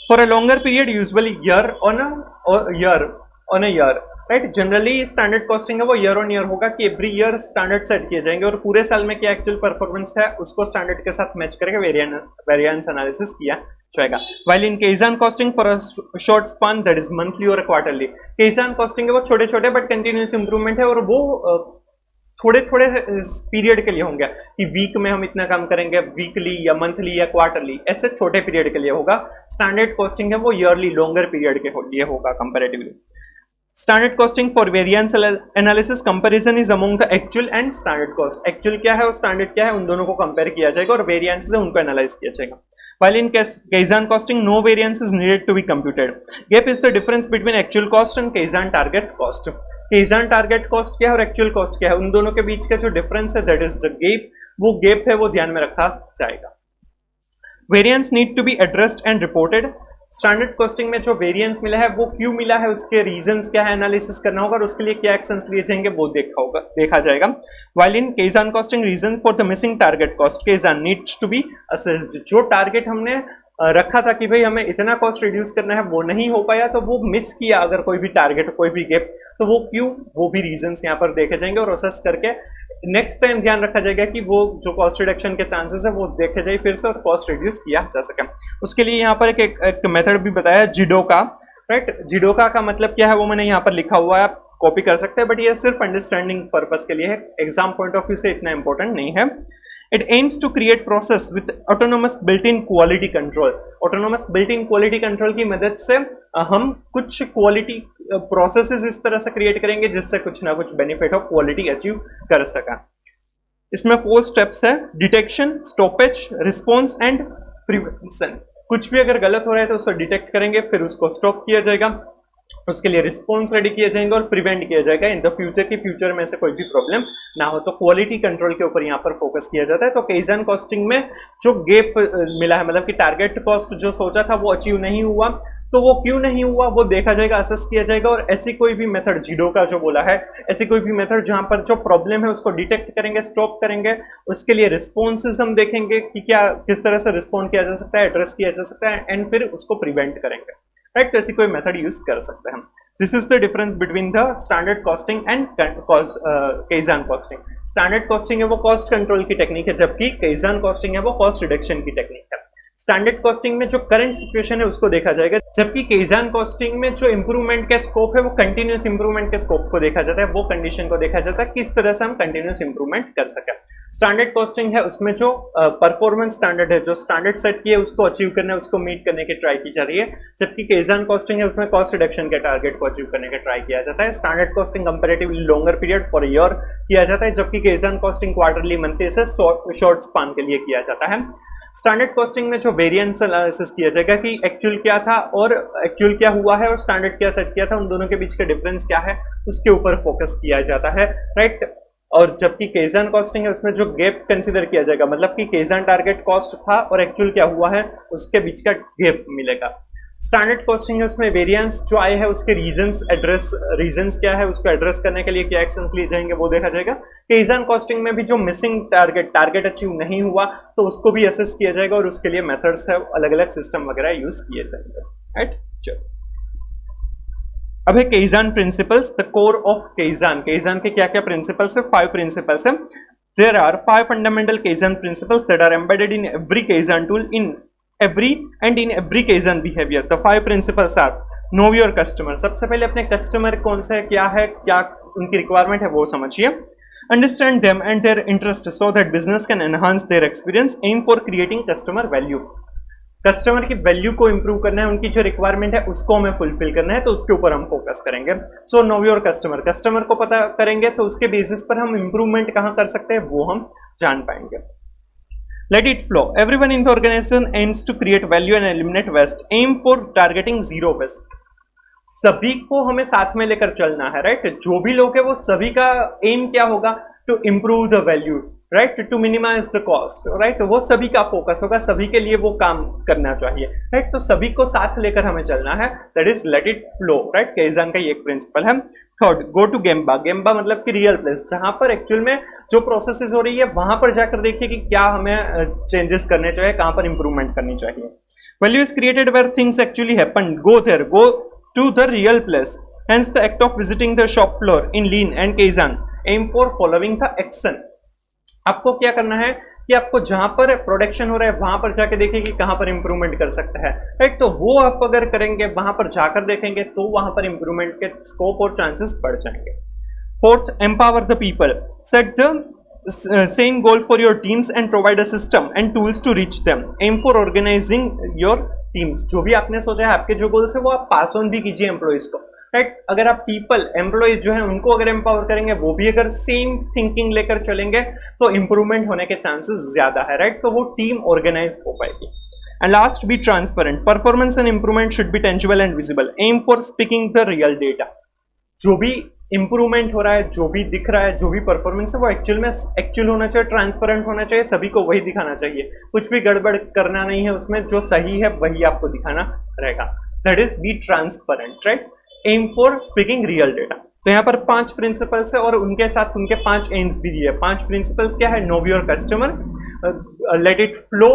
For a longer period usually year on a year, right. Generally standard costing है वो ईयर ऑन ईयर होगा कि एवरी ईयर स्टैंडर्ड सेट किए जाएंगे और पूरे साल में क्या एक्चुअल परफॉर्मेंस है उसको स्टैंडर्ड के साथ मैच करके वेरिएंस एनालिसिस किया जाएगा। While in Kaizen costing for a short span that is monthly और क्वार्टरली, Kaizen कॉस्टिंग है वो छोटे छोटे बट कंटिन्यूअस इंप्रूवमेंट है और वो थोड़े थोड़े पीरियड के लिए होंगे कि वीक में हम इतना काम करेंगे, वीकली या मंथली या क्वार्टरली, ऐसे छोटे पीरियड के लिए होगा। स्टैंडर्ड कॉस्टिंग है वो ईयरली लॉन्गर पीरियड के लिए होगा comparatively. Standard costing for variance analysis comparison is among the actual and standard cost, actual क्या है और स्टैंडर्ड क्या है उन दोनों को कंपेयर किया जाएगा और वेरिएंस से उनको एनालाइज किया जाएगा। While in Kaizen costing, no variance is needed to be computed. Gap is the difference between actual cost and Kaizen target cost. Kaizen target cost क्या है और एक्चुअल कॉस्ट क्या है, उन दोनों के बीच का जो डिफरेंस है दैट इज द गैप, वो गैप है वो ध्यान में रखा जाएगा। Variance need to be addressed and reported. Standard costing में जो वेरिएंस मिला है वो क्यों मिला है, उसके रीजंस क्या है एनालिसिस करना होगा और उसके लिए क्या एक्शंस लिए जाएंगे वो देखा जाएगा। While in Kaizen costing reason for the missing target cost Kaizen needs to be assessed. जो टारगेट हमने रखा था कि भाई हमें इतना कॉस्ट रिड्यूस करना है वो नहीं हो पाया, तो वो मिस किया अगर कोई भी टारगेट कोई भी गैप, तो वो क्यों, वो भी रीजंस यहाँ पर देखे जाएंगे और असेस करके नेक्स्ट टाइम ध्यान रखा जाएगा कि वो जो कॉस्ट रिडक्शन के चांसेस है वो देखे जाए फिर से और कॉस्ट रिड्यूस किया जा सके। उसके लिए यहाँ पर एक मेथड भी बताया जिडोका, राइट। जिडोका का मतलब क्या है वो मैंने यहाँ पर लिखा हुआ है, आप कॉपी कर सकते हैं, बट ये सिर्फ अंडरस्टैंडिंग पर्पस के लिए है, एग्जाम पॉइंट ऑफ व्यू से इतना इंपॉर्टेंट नहीं है। It aims to create process with autonomous built-in quality control. Autonomous built-in quality control की मदद से हम कुछ क्वालिटी प्रोसेसेस इस तरह से क्रिएट करेंगे जिससे कुछ ना कुछ बेनिफिट हो, क्वालिटी अचीव कर सका। इसमें 4 स्टेप्स है, detection, stoppage, response and prevention. कुछ भी अगर गलत हो रहा है तो उसको डिटेक्ट करेंगे, फिर उसको स्टॉप किया जाएगा, उसके लिए रिस्पॉन्स रेडी किए जाएंगे और प्रिवेंट किया जाएगा इन द फ्यूचर की फ्यूचर में से कोई भी प्रॉब्लम ना हो। तो क्वालिटी कंट्रोल के ऊपर यहाँ पर फोकस किया जाता है। तो केजान कॉस्टिंग में जो गैप मिला है, मतलब कि टारगेट कॉस्ट जो सोचा था वो अचीव नहीं हुआ, तो वो क्यों नहीं हुआ वो देखा जाएगा, असेस किया जाएगा और ऐसी कोई भी मेथड, जिडो का जो बोला है, ऐसी कोई भी मेथड जहां पर जो प्रॉब्लम है उसको डिटेक्ट करेंगे, स्टॉप करेंगे, उसके लिए रिस्पॉन्सेज हम देखेंगे कि क्या किस तरह से रिस्पॉन्ड किया जा सकता है, एड्रेस किया जा सकता है एंड फिर उसको प्रिवेंट करेंगे, राइट। तो ऐसी कोई मेथड यूज कर सकते हैं हम। This is the difference between the standard costing and Kaizen costing. Standard costing है वो कॉस्ट कंट्रोल की टेक्निक है, जबकि केजान कॉस्टिंग है वो कॉस्ट रिडक्शन की टेक्निक है। स्टैंडर्ड कॉस्टिंग में जो करंट सिचुएशन है उसको देखा जाएगा, जबकि केजान कॉस्टिंग में जो इंप्रूवमेंट का स्कोप है वो कंटिन्यूस इंप्रूवमेंट के स्कोप को देखा जाता है, वो कंडीशन को देखा जाता है किस तरह से हम कंटिन्यूस इंप्रूवमेंट कर सके। स्टैंडर्ड कॉस्टिंग है उसमें जो परफॉर्मेंस स्टैंडर्ड है, जो स्टैंडर्ड सेट किए उसको अचीव करना है, उसको मीट करने की ट्राई की जा रही है, जबकि केजान कॉस्टिंग है उसमें कॉस्ट रिडक्शन के टारगेट को अचीव करने का ट्राई किया जाता है। Standard costing comparatively longer period for year किया जाता है, जबकि केजान कॉस्टिंग क्वार्टरली, मंथली से शॉर्ट स्पान के लिए किया जाता है। स्टैंडर्ड कॉस्टिंग में जो वेरिएंस एनालिसिस किया जाएगा कि एक्चुअल क्या था और एक्चुअल क्या हुआ है और स्टैंडर्ड क्या सेट किया था, उन दोनों के बीच का डिफरेंस क्या है उसके ऊपर फोकस किया जाता है, राइट। और जबकि केजान कॉस्टिंग है उसमें जो गैप कंसीडर किया जाएगा, मतलब कि केजान टारगेट कॉस्ट था और एक्चुअल क्या हुआ है उसके बीच का गैप मिलेगा। स्टैंडर्ड कॉस्टिंग है उसमें वेरिएंस जो आए हैं उसके रीजंस क्या है उसको एड्रेस करने के लिए क्या एक्शन लिए जाएंगे वो देखा जाएगा। केजान कॉस्टिंग में भी जो मिसिंग टारगेट अचीव नहीं हुआ तो उसको भी असेस किया जाएगा और उसके लिए मेथड्स है अलग अलग सिस्टम वगैरह यूज किए जाएंगे, राइट। चलो अब है Kaizen principles, the core of Kaizen. Kaizen के क्या क्या प्रिंसिपल्स है, 5 प्रिंसिपल्स है। There are 5 fundamental Kaizen principles that are embedded in every Kaizen tool in every Kaizen behavior. The 5 principles are: know your customer. सबसे पहले अपने customer कौन सा है, क्या उनकी रिक्वायरमेंट है वो समझिए। Understand them and their interest so that business can enhance their experience. Aim for creating customer value. Customer की वैल्यू को इंप्रूव करना है, उनकी जो रिक्वायरमेंट है उसको हमें फुलफिल करना है, तो उसके ऊपर हम फोकस करेंगे। So no your customer, customer को पता करेंगे तो उसके बेसिस पर हम इंप्रूवमेंट कहाँ कर सकते हैं वो हम जान पाएंगे। Let it flow. Everyone in the organization aims to create value and eliminate waste. Aim for targeting zero waste. सभी को हमें साथ में लेकर चलना है, राइट। जो भी लोग है वो सभी का एम क्या होगा, to improve the value, right, to minimise the cost, right. वो सभी का फोकस होगा, सभी के लिए वो काम करना चाहिए, राइट। तो सभी को साथ लेकर हमें चलना है, that is let it flow, right. Kaizen का ये एक प्रिंसिपल है। Third, go to gemba. Gemba मतलब कि रियल प्लेस, जहां पर एक्चुअल में जो प्रोसेसेस हो रही है वहां पर जाकर देखिए कि क्या हमें चेंजेस करने चाहिए, कहां पर इंप्रूवमेंट करनी चाहिए। Value is created where things actually happen, go there, go to the real place. Hence the act of visiting the shop floor in Lean and Kaizen aim for following the action. आपको क्या करना है कि आपको जहां पर production हो रहा है वहां पर जाके देखिए कि कहां पर इंप्रूवमेंट कर सकता है, राइट। तो वो आप अगर करेंगे, वहां पर जाकर देखेंगे तो वहां पर इंप्रूवमेंट के स्कोप और चांसेस बढ़ जाएंगे। Fourth, empower the people. Set the same goal for your teams and provide a system and tools to reach them. Aim for organizing your teams. जो भी आपने सोचा है, आपके जो गोल्स है वो आप पास ऑन भी कीजिए एम्प्लॉइज को, राइट। अगर आप एम्प्लॉइज जो है उनको अगर एम्पावर करेंगे, वो भी अगर सेम थिंकिंग लेकर चलेंगे तो इंप्रूवमेंट होने के चांसेस ज्यादा है, राइट। तो वो टीम ऑर्गेनाइज हो पाएगी। And last, be transparent. Performance and improvement should be tangible and visible. Aim for speaking the real data. जो भी इंप्रूवमेंट हो रहा है, जो भी दिख रहा है, जो भी परफॉर्मेंस है वो एक्चुअल होना चाहिए, ट्रांसपेरेंट होना चाहिए, सभी को वही दिखाना चाहिए, कुछ भी गड़बड़ करना नहीं है उसमें, जो सही है वही आपको दिखाना रहेगा। That is be transparent, right. Aim for speaking real data. तो यहाँ पर 5 प्रिंसिपल्स है और उनके साथ उनके 5 एम्स भी दिए। 5 प्रिंसिपल्स क्या है? Know your customer, let it flow,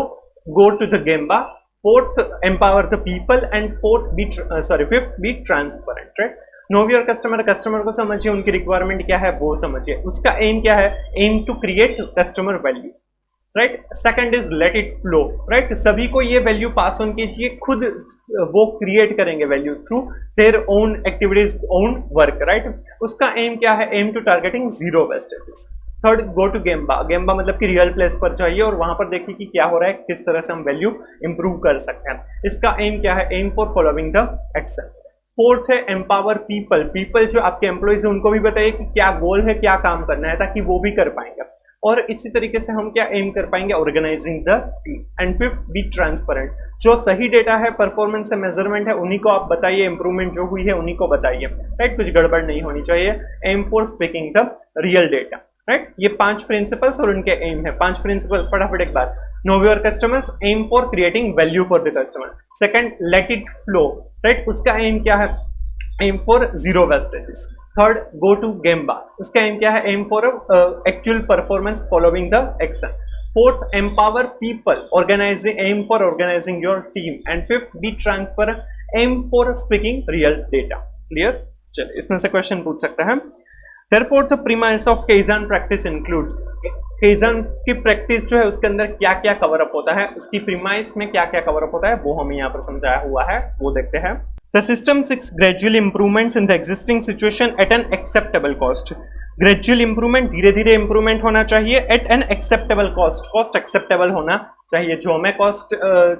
go to the gemba, fourth empower the people, and fifth be transparent, right. Know your customer, customer को समझिए, उनकी रिक्वायरमेंट क्या है वो समझिए, उसका एम क्या है? Aim to create customer value, right. Second is let it flow, right. सभी को ये वैल्यू पास ऑन कीजिए, खुद वो क्रिएट करेंगे value through their own activities, own work, right. उसका एम क्या है? Aim to targeting zero wastages. Third, go to gemba. Gemba मतलब कि रियल प्लेस पर जाइए और वहां पर देखिए कि क्या हो रहा है, किस तरह से हम वैल्यू इंप्रूव कर सकते हैं। इसका एम क्या है? Aim for following the action. Fourth है एम्पावर पीपल। पीपल जो आपके एम्प्लॉइज है उनको भी बताइए कि क्या गोल है, क्या काम करना है, ताकि वो भी कर पाएंगे। और इसी तरीके से हम क्या एम कर पाएंगे? Organising the team. And fifth, be transparent. जो सही डेटा है, परफॉर्मेंस है, मेजरमेंट है, उन्हीं को आप बताइए, इंप्रूवमेंट जो हुई है उन्हीं को बताइए, राइट। कुछ गड़बड़ नहीं होनी चाहिए। Aim for speaking the real data, right. ये 5 प्रिंसिपल्स और उनके एम है। 5 प्रिंसिपल्स फटाफट एक बार। Know your customers, aim for creating value for the customer. Second, let it flow, right. उसका एम क्या है? Aim for zero wastages. Third, go to gemba. उसका एम क्या है? Aim for actual performance following the action. Fourth, empower people, organizing, aim for organizing your team. And fifth, be transparent, aim for speaking real data. Clear? चलिए इसमें से question पूछ सकते हैं। Therefore, the premise of Kaizen practice includes, Kaizen की practice जो है उसके अंदर क्या क्या कवर अप होता है, उसकी प्रीमाइस में क्या क्या कवर अप होता है वो हमें यहाँ पर समझाया हुआ है, वो देखते हैं। The system seeks gradual improvements in the existing situation at an acceptable cost. Gradual improvement, धीरे धीरे इंप्रूवमेंट होना चाहिए, at an acceptable cost. Cost acceptable होना चाहिए, जो हमें कॉस्ट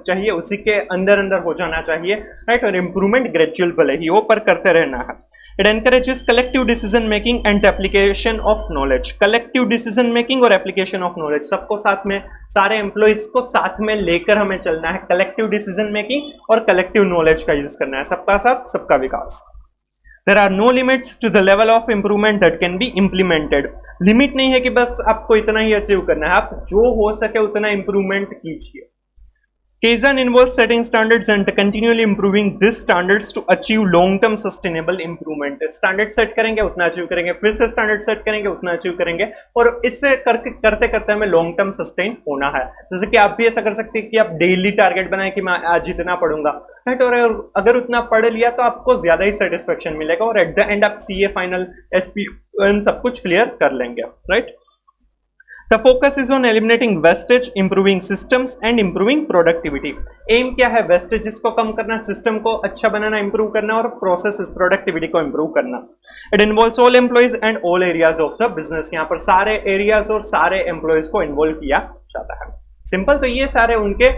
चाहिए उसी के अंदर अंदर हो जाना चाहिए, राइट। और इंप्रूवमेंट ग्रेजुअल भले ही हो पर करते रहना है। It encourages collective decision making and application of knowledge. Collective decision making और application of knowledge, सबको साथ में, सारे एम्प्लॉइज को साथ में लेकर हमें चलना है। collective decision making और collective knowledge का यूज करना है, सबका साथ सबका विकास। There are no limits to the level of improvement that can be implemented. Limit नहीं है कि बस आपको इतना ही अचीव करना है, आप जो हो सके उतना इंप्रूवमेंट कीजिए। Kaizen involves setting standards and continually improving these standards to achieve long-term sustainable improvement. Standard set करेंगे उतना अचीव करेंगे, फिर से स्टैंडर्ड सेट करेंगे उतना अचीव करेंगे, और इससे करते करते हमें लॉन्ग टर्म सस्टेन होना है। जैसे कि आप भी ऐसा कर सकते हैं कि आप डेली टारगेट बनाएं कि मैं आज इतना पढ़ूंगा, राइट। और अगर उतना पढ़ लिया तो आपको ज्यादा ही सेटिस्फेक्शन मिलेगा और एट द एंड आप सीए फाइनल, एसपी सब कुछ क्लियर कर लेंगे, right. The focus is on eliminating wastage, improving systems and improving productivity. Aim क्या है? वेस्टेजेस को कम करना, सिस्टम को अच्छा बनाना, इंप्रूव करना, और प्रोसेस प्रोडक्टिविटी को इंप्रूव करना। It involves all employees and all areas of the business. यहाँ पर सारे एरियाज और सारे एम्प्लॉइज को इन्वॉल्व किया जाता है। सिंपल, तो ये सारे उनके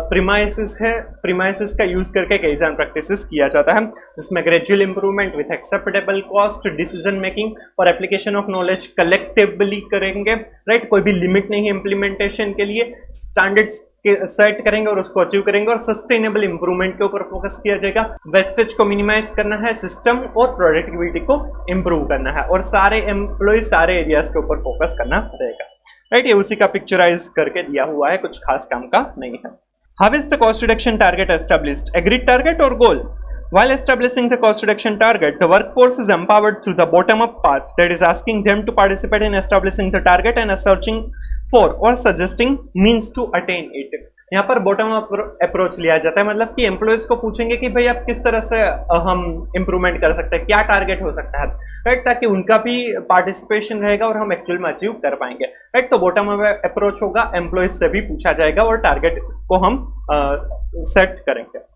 प्रीमाइसिस है, प्रीमाइसिस का यूज करके Kaizen प्रैक्टिसेस किया जाता है, जिसमें gradual improvement with acceptable cost, decision making और एप्लीकेशन ऑफ नॉलेज कलेक्टिवली करेंगे, राइट। कोई भी लिमिट नहीं है इंप्लीमेंटेशन के लिए, स्टैंडर्ड्स सेट करेंगे और उसको अचीव करेंगे, और सस्टेनेबल इंप्रूवमेंट के ऊपर फोकस किया जाएगा। वेस्टेज को मिनिमाइज करना है, सिस्टम और प्रोडक्टिविटी को इंप्रूव करना है, और सारे एम्प्लॉय सारे एरियाज के ऊपर फोकस करना रहेगा, राइट। ये उसी का पिक्चराइज करके दिया हुआ है, कुछ खास काम का नहीं है। How is the cost reduction target established? Agreed target और गोल? While establishing the cost reduction target, the workforce is empowered through the bottom-up path, that is asking them to participate in establishing the target and searching for or suggesting means to attain it. यहाँ पर bottom up approach लिया जाता है, मतलब कि employees को पूछेंगे कि भाई आप किस तरह से हम इंप्रूवमेंट कर सकते हैं, क्या टारगेट हो सकता है, राइट, ताकि उनका भी पार्टिसिपेशन रहेगा और हम एक्चुअल में अचीव कर पाएंगे, राइट। तो बॉटम अप अप्रोच होगा, एम्प्लॉयज से भी पूछा जाएगा और टारगेट को हम सेट करेंगे।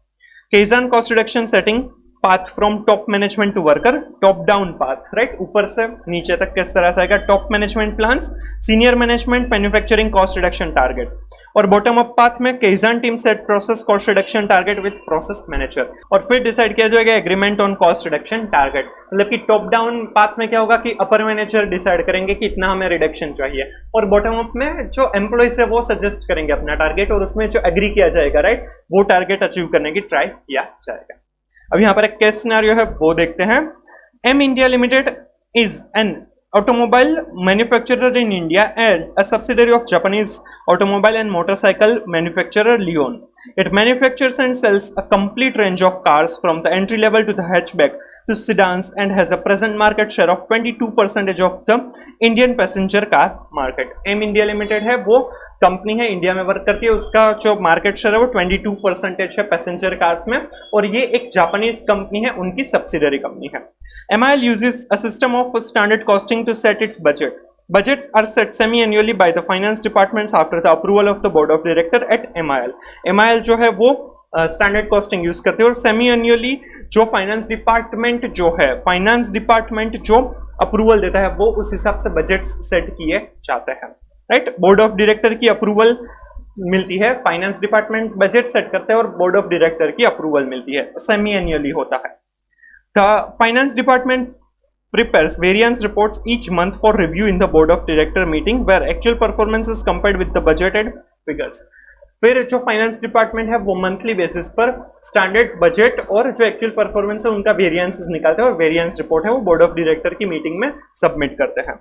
Kaizen cost reduction setting path from top management to worker, top down path, right, ऊपर से नीचे तक किस तरह से आएगा? Top management plans, senior management, manufacturing cost reduction target, और बॉटम अप पाथ में Kaizen team set process cost reduction target with process manager, और फिर डिसाइड किया जाएगा agreement on cost reduction target. मतलब कि टॉप डाउन पाथ में क्या होगा कि अपर मैनेजर डिसाइड करेंगे कि इतना हमें रिडक्शन चाहिए, और बॉटम अप में जो एम्प्लॉयज है वो सजेस्ट करेंगे अपना टारगेट, और उसमें जो एग्री किया जाएगा, राइट, वो टारगेट अचीव करने की ट्राई किया जाएगा। अब यहाँ पर एक केस सिनेरियो है, वो देखते हैं। M India Limited is an automobile manufacturer in India and a subsidiary of Japanese automobile and motorcycle manufacturer Leon. It manufactures and sells a complete range of cars from the entry level to the hatchback to sedans and has a present market share of 22% of the Indian passenger car market. M India Limited है वो company है, India में work करती है, उसका जो market share है वो 22% है पैसेंजर कार्स में, और ये एक जापानीज कंपनी है, उनकी सब्सिडरी कंपनी है. MIL uses a system of standard costing to set its budget. Budgets are set semi-annually by the finance departments after the approval of the board of director at MIL. MIL जो है वो standard costing use करते हैं, और semi annually जो finance department जो approval देता है वो उस हिसाब से बजट्स सेट किए जाते हैं. राइट, बोर्ड ऑफ डायरेक्टर की अप्रूवल मिलती है, फाइनेंस डिपार्टमेंट बजट सेट करते हैं और बोर्ड ऑफ डायरेक्टर की अप्रूवल मिलती है, सेमी एनुअली होता है. The finance department prepares variance reports each month for review in the board of director meeting where actual performance is compared with the budgeted figures. फिर जो finance department है वो monthly basis पर standard budget और जो actual performance है उनका variances निकालते हैं, और वेरिएंस रिपोर्ट है वो बोर्ड ऑफ डायरेक्टर की मीटिंग में सबमिट करते हैं.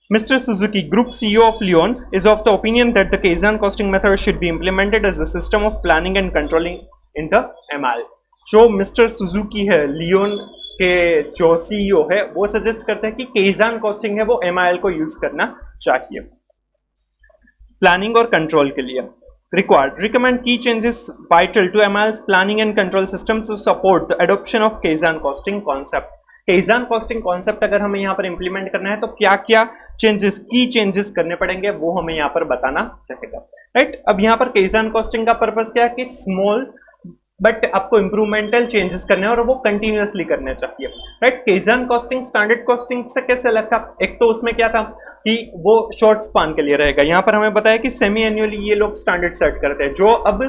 Mr. Suzuki, Group CEO of Leon, is of the opinion that the Kaizen costing method should be implemented as a system of planning and controlling in the MIL. जो mister Suzuki है, Leone के जो CEO है, वो suggest करते हैं कि केजान costing है वो MIL को यूज करना चाहिए प्लानिंग और कंट्रोल के लिए. Required recommend key changes vital to MIL's planning and control systems to support the adoption of Kaizen costing concept. Kaizen costing concept अगर हमें यहाँ पर इंप्लीमेंट करना है तो क्या क्या चेंजेस, की चेंजेस करने पड़ेंगे वो हमें यहाँ पर बताना रहेगा. राइट, अब यहाँ पर Kaizen costing का पर्पस क्या है कि स्मॉल बट आपको इंप्रूवमेंटल चेंजेस करने हैं और वो कंटिन्यूअसली करने चाहिए. Right, Kaizen costing standard costing से कैसे अलग था? एक तो उसमें क्या था कि वो शॉर्ट स्पान के लिए रहेगा. यहाँ पर हमें बताया कि सेमी एनुअली ये लोग स्टैंडर्ड सेट करते हैं, जो अब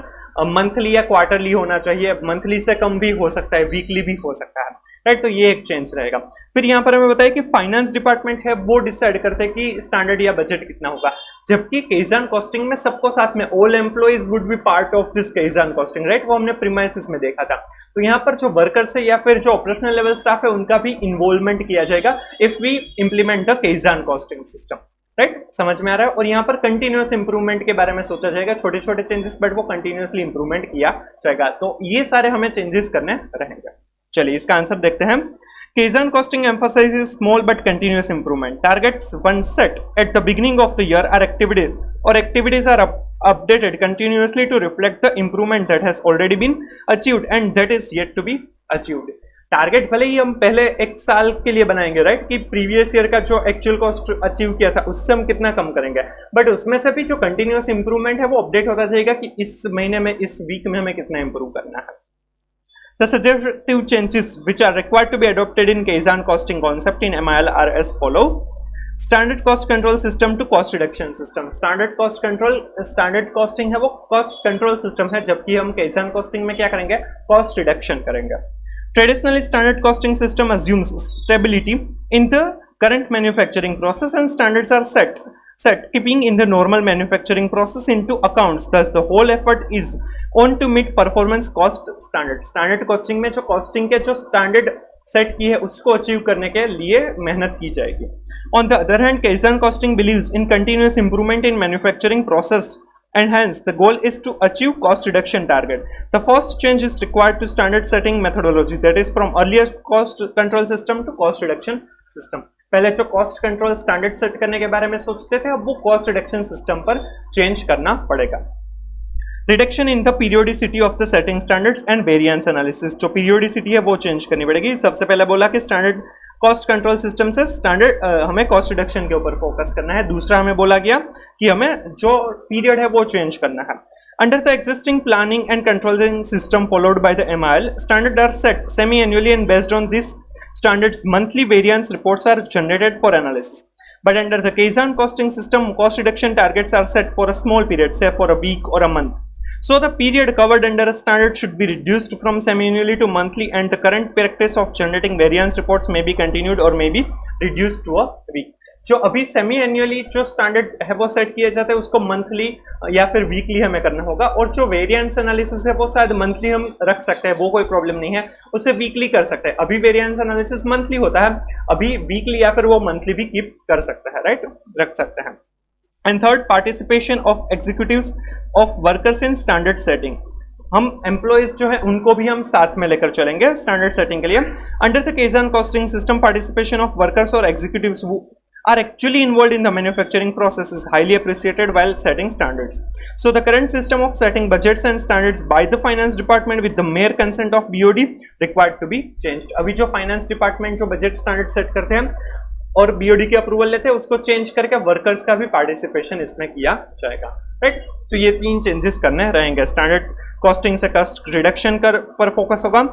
मंथली या क्वार्टरली होना चाहिए, मंथली से कम भी हो सकता है, वीकली भी हो सकता है. राइट, तो ये एक चेंज रहेगा. फिर यहाँ पर हमें बताया कि फाइनेंस डिपार्टमेंट है वो डिसाइड करते हैं कि स्टैंडर्ड या बजट कितना होगा, जबकि Kaizen कॉस्टिंग में सबको साथ में all employees would be part of this Kaizen costing. Right, वो हमने प्रीमाइसिस में देखा था. तो यहाँ पर जो वर्कर्स है या फिर जो ऑपरेशनल लेवल स्टाफ है उनका भी इन्वॉल्वमेंट किया जाएगा if we implement the Kaizen costing system. Right, समझ में आ रहा है. और यहाँ पर कंटिन्यूअस इंप्रूवमेंट के बारे में सोचा जाएगा, छोटे छोटे चेंजेस बट वो कंटिन्यूअसली इंप्रूवमेंट किया जाएगा. तो ये सारे हमें चेंजेस करने रहेंगे. चलिए इसका आंसर देखते हैं. Kaizen costing emphasizes small but continuous improvement. Targets once set at the beginning of the year are activities are updated continuously to reflect the improvement that has already been achieved and that is yet to be achieved. Target भले ही हम पहले एक साल के लिए बनाएंगे, right, कि previous year का जो एक्चुअल कॉस्ट अचीव किया था उससे हम कितना कम करेंगे, बट उसमें से भी जो कंटिन्यूअस इंप्रूवमेंट है वो अपडेट होता जाएगा कि इस महीने में, इस वीक में हमें कितना इंप्रूव करना है. The suggestive changes which are required to be adopted in Kaizen costing concept in MIL are as follow. Standard cost control system to cost reduction system. Standard costing है वो cost control system है, जबकि हम Kaizen costing में क्या करेंगे, cost reduction करेंगे. Traditionally, standard costing system assumes stability in the current manufacturing process and standards are set keeping in the normal manufacturing process into accounts. Thus, the whole effort is on to meet performance cost standard. Standard costing में जो costing के जो standard set की है उसको achieve करने के लिए मेहनत की जाएगी. On the other hand, Kaizen costing believes in continuous improvement in manufacturing process and hence the goal is to achieve cost reduction target. The first change is required to standard setting methodology, that is from earlier cost control system to cost reduction system. पहले जो cost control standard set करने के बारे में सोचते थे, अब वो कॉस्ट रिडक्शन सिस्टम पर चेंज करना पड़ेगा. Reduction in the periodicity of the setting standards and variance analysis. जो पीरियोडिसिटी है वो चेंज करनी पड़ेगी. सबसे पहले बोला कि स्टैंडर्ड कॉस्ट कंट्रोल सिस्टम से स्टैंडर्ड हमें कॉस्ट रिडक्शन के ऊपर फोकस करना है. दूसरा हमें बोला गया कि हमें जो पीरियड है वो चेंज करना है. Under the existing planning and controlling system followed by the MIL, standards are set semi-annually and based on this standards monthly variance reports are generated for analysis. But under the Kaizen costing system, cost reduction targets are set for a small period, say for a week or a month. So the period covered under a standard should be reduced from semi-annually to monthly and the current practice of generating variance reports may be continued or may be reduced to a week. जो अभी semi annually जो standard है वो set किया जाता है उसको monthly या फिर वीकली हमें करना होगा, और जो वेरिएंस एनालिसिस है वो शायद मंथली हम रख सकते हैं, वो कोई प्रॉब्लम नहीं है, उसे वीकली कर सकते हैं। अभी वेरिएंस एनालिसिस मंथली होता है, अभी वीकली या फिर वो मंथली भी कीप कर सकता है, राइट, रख सकते हैं। And third, participation of executives of workers in standard setting. हम एम्प्लॉयज जो है उनको भी हम साथ में लेकर चलेंगे स्टैंडर्ड सेटिंग के लिए। Under the Kaizen costing system, participation of workers और executives who are actually involved in the manufacturing process is highly appreciated while setting standards. So the current system of setting budgets and standards by the finance department with the mere consent of BOD required to be changed. अभी जो finance department जो budget standard set करते हैं और BOD की approval लेते हैं, उसको चेंज करके वर्कर्स का भी पार्टिसिपेशन इसमें किया जाएगा, राइट। तो ये 3 चेंजेस करने रहेंगे। स्टैंडर्ड कॉस्टिंग से कॉस्ट रिडक्शन पर फोकस होगा,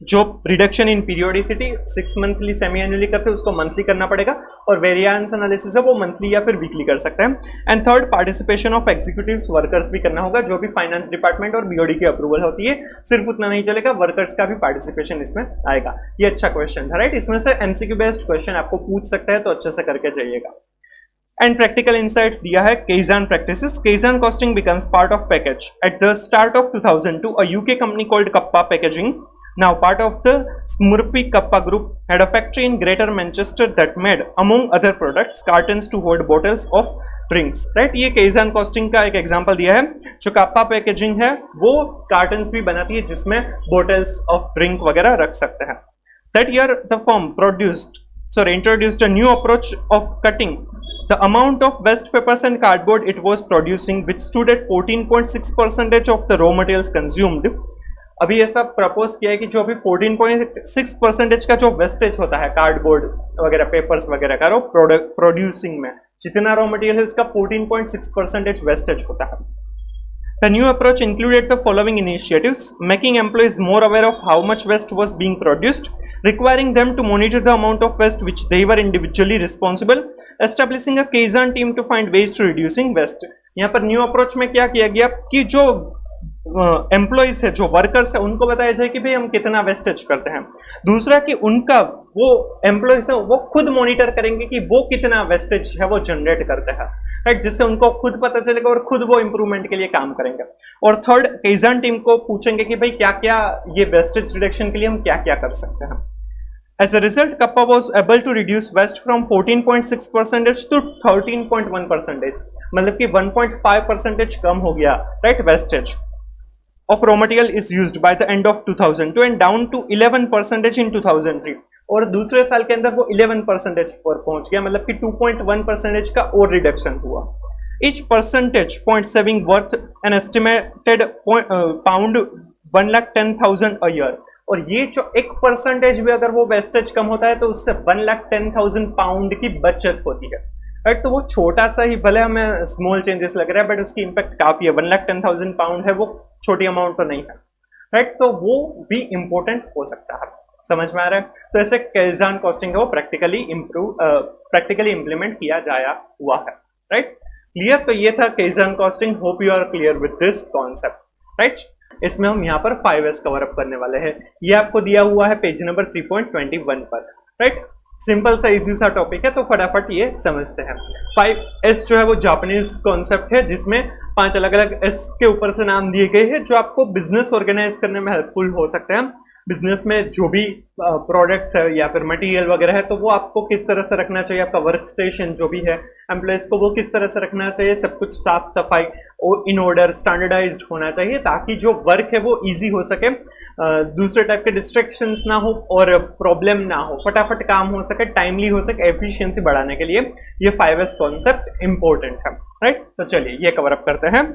जो reduction in periodicity 6 monthly semi annually करते हैं उसको मंथली करना पड़ेगा, और वेरिएंस एनालिसिस है वो मंथली या फिर वीकली कर सकते हैं। And third, participation of executives workers भी करना होगा, जो भी फाइनेंस डिपार्टमेंट और बीओडी की अप्रूवल होती है, सिर्फ उतना नहीं चलेगा, वर्कर्स का भी पार्टिसिपेशन इसमें आएगा। ये अच्छा क्वेश्चन था, राइट। इसमें से एमसीक्यू बेस्ड क्वेश्चन आपको पूछ सकता है, तो अच्छे से करके जाइएगा। एंड प्रैक्टिकल इंसाइट दिया है Kaizen practices. Kaizen costing becomes part of package at the start of 2002 a UK company called Kappa packaging, now part of the Smurfy Kappa group, had a factory in Greater Manchester that made among other products cartons to hold bottles of drinks, right। ये केजान costing का एक example दिया है। जो kappa packaging है वो cottons भी बनाती है जिसमें बोटल्स ऑफ ड्रिंक वगैरह रख सकते हैं। That year the firm introduced a new approach of cutting the amount of waste papers and cardboard it was producing, which stood at 14.6% of the raw materials consumed। अभी ऐसा propose किया है कि जो अभी 14.6% का जो वेस्टेज होता है कार्डबोर्ड वगैरह पेपर्स वगैरह का प्रोड्यूसिंग में जितना रॉ मटेरियल है उसका 14.6% वेस्टेज होता है। The new approach included the following initiatives: making employees more aware of how much waste was being produced, requiring them to monitor the amount of waste which they were individually responsible, establishing a Kaizen team to find ways to reducing waste। यहाँ पर new approach में क्या किया गया कि जो employees है, जो वर्कर्स है, उनको बताया जाए कि भाई हम कितना वेस्टेज करते हैं। दूसरा कि उनका वो एम्प्लॉइज है वो खुद मॉनिटर करेंगे कि वो कितना वेस्टेज है वो जनरेट करते हैं, राइट, जिससे उनको खुद पता चलेगा और खुद वो इंप्रूवमेंट के लिए काम करेंगे। और थर्ड, केजान टीम को पूछेंगे कि भाई क्या क्या ये वेस्टेज रिडक्शन के लिए हम क्या क्या कर सकते हैं। As a result, Kappa was able to reduce waste from 14.6% to 13.1%, मतलब कि 1.5% कम हो गया, right, wastage of raw material is used by the end of 2002 and down to 11% in 2003, और दूसरे साल के अंदर वो 11% पर पहुंच गया, मतलब कि 2.1% का और रिडक्शन हुआ। Each percentage point saving worth an estimated pound 1,10,000 a year, और ये जो 1% भी अगर वो वेस्टेज कम होता है तो उससे 1,10,000 पाउंड की बचत होती है, राइट। तो वो छोटा सा ही भले हमें स्मॉल चेंजेस लग रहा है, बट उसकी इंपैक्ट काफी है। 1,10,000 पाउंड है, वो छोटी अमाउंट तो नहीं है, राइट। तो वो भी इंपॉर्टेंट हो सकता है, समझ में आ रहा है। तो ऐसे केजान कॉस्टिंग है वो प्रैक्टिकली इंप्लीमेंट किया जाया हुआ है, राइट, क्लियर। तो ये था Kaizen costing. Hope you are clear with this concept, right. इसमें हम यहाँ पर 5S कवर अप करने वाले हैं। ये आपको दिया हुआ है पेज नंबर 3.21 पर, राइट। सिंपल सा इजी सा टॉपिक है, तो फटाफट ये समझते हैं। 5S जो है वो जापानीज कॉन्सेप्ट है, जिसमें 5 अलग अलग एस के ऊपर से नाम दिए गए हैं, जो आपको बिजनेस ऑर्गेनाइज करने में हेल्पफुल हो सकते हैं। बिजनेस में जो भी प्रोडक्ट्स है या फिर मटेरियल वगैरह है, तो वो आपको किस तरह से रखना चाहिए, आपका वर्क स्टेशन जो भी है, एम्प्लॉयज को वो किस तरह से रखना चाहिए, सब कुछ साफ सफाई और इन ऑर्डर स्टैंडर्डाइज्ड होना चाहिए, ताकि जो वर्क है वो इजी हो सके, दूसरे टाइप के डिस्ट्रैक्शंस ना हो और प्रॉब्लम ना हो, फटाफट काम हो सके, टाइमली हो सके, एफिशिएंसी बढ़ाने के लिए ये 5S कॉन्सेप्ट इंपॉर्टेंट है, राइट। तो चलिए ये कवर अप करते हैं।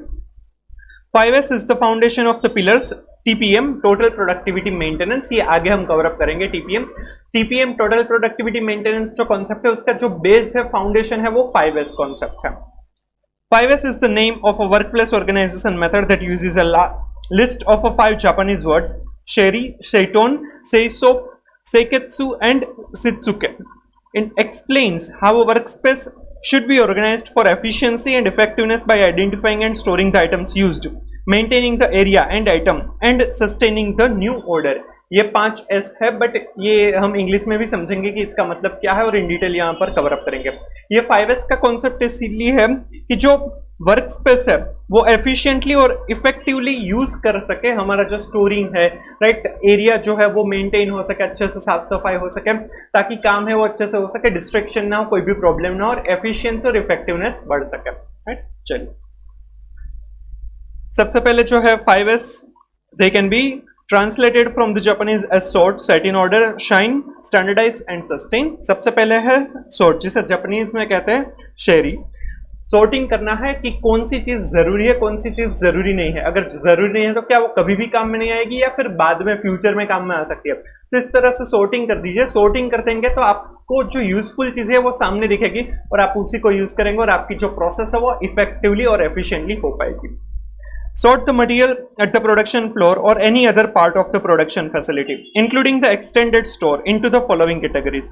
5S is the foundation of the pillars TPM, total productivity maintenance. ये आगे हम कवर अप करेंगे। TPM टोटल प्रोडक्टिविटी मेंटेनेंस जो कॉन्सेप्ट है उसका जो बेस है, फाउंडेशन है, वो 5S कॉन्सेप्ट है। 5S is the name of a workplace organization method that uses a list of 5 Japanese words: sheri, seiton, seiso, seiketsu, and shitsuke. It explains how a workspace should be organized for efficiency and effectiveness by identifying and storing the items used, maintaining the area and item, and sustaining the new order. ये 5 S है, but ये हम English में भी समझेंगे कि इसका मतलब क्या है और इन डिटेल यहाँ पर कवर अप करेंगे। ये 5S का कॉन्सेप्ट इसीलिए है कि जो वर्क स्पेस है वो एफिशिएंटली और इफेक्टिवली यूज कर सके, हमारा जो स्टोरिंग है, राइट, एरिया जो है वो मेंटेन हो सके, अच्छे से साफ सफाई हो सके, ताकि काम है वो अच्छे से हो सके, डिस्ट्रैक्शन ना हो, कोई भी प्रॉब्लम ना हो, और एफिशिएंसी और इफेक्टिवनेस बढ़ सके, राइट। चलिए, सबसे पहले जो है 5S, they can be translated from the Japanese as sort, set in order, shine, standardize and sustain। सबसे पहले है sort, जिसे जापानीज में कहते हैं शेरी। सॉर्टिंग करना है कि कौन सी चीज जरूरी है, कौन सी चीज जरूरी नहीं है। अगर जरूरी नहीं है तो क्या वो कभी भी काम में नहीं आएगी या फिर बाद में फ्यूचर में काम में आ सकती है। तो इस तरह से सॉर्टिंग कर दीजिए। सॉर्टिंग कर देंगे तो आपको जो यूजफुल चीज है वो सामने दिखेगी और आप उसी को यूज करेंगे और आपकी जो प्रोसेस है वो इफेक्टिवली और एफिशिएंटली हो पाएगी। Sort the material at the production floor or any other part of the production facility, including the extended store, into the following categories.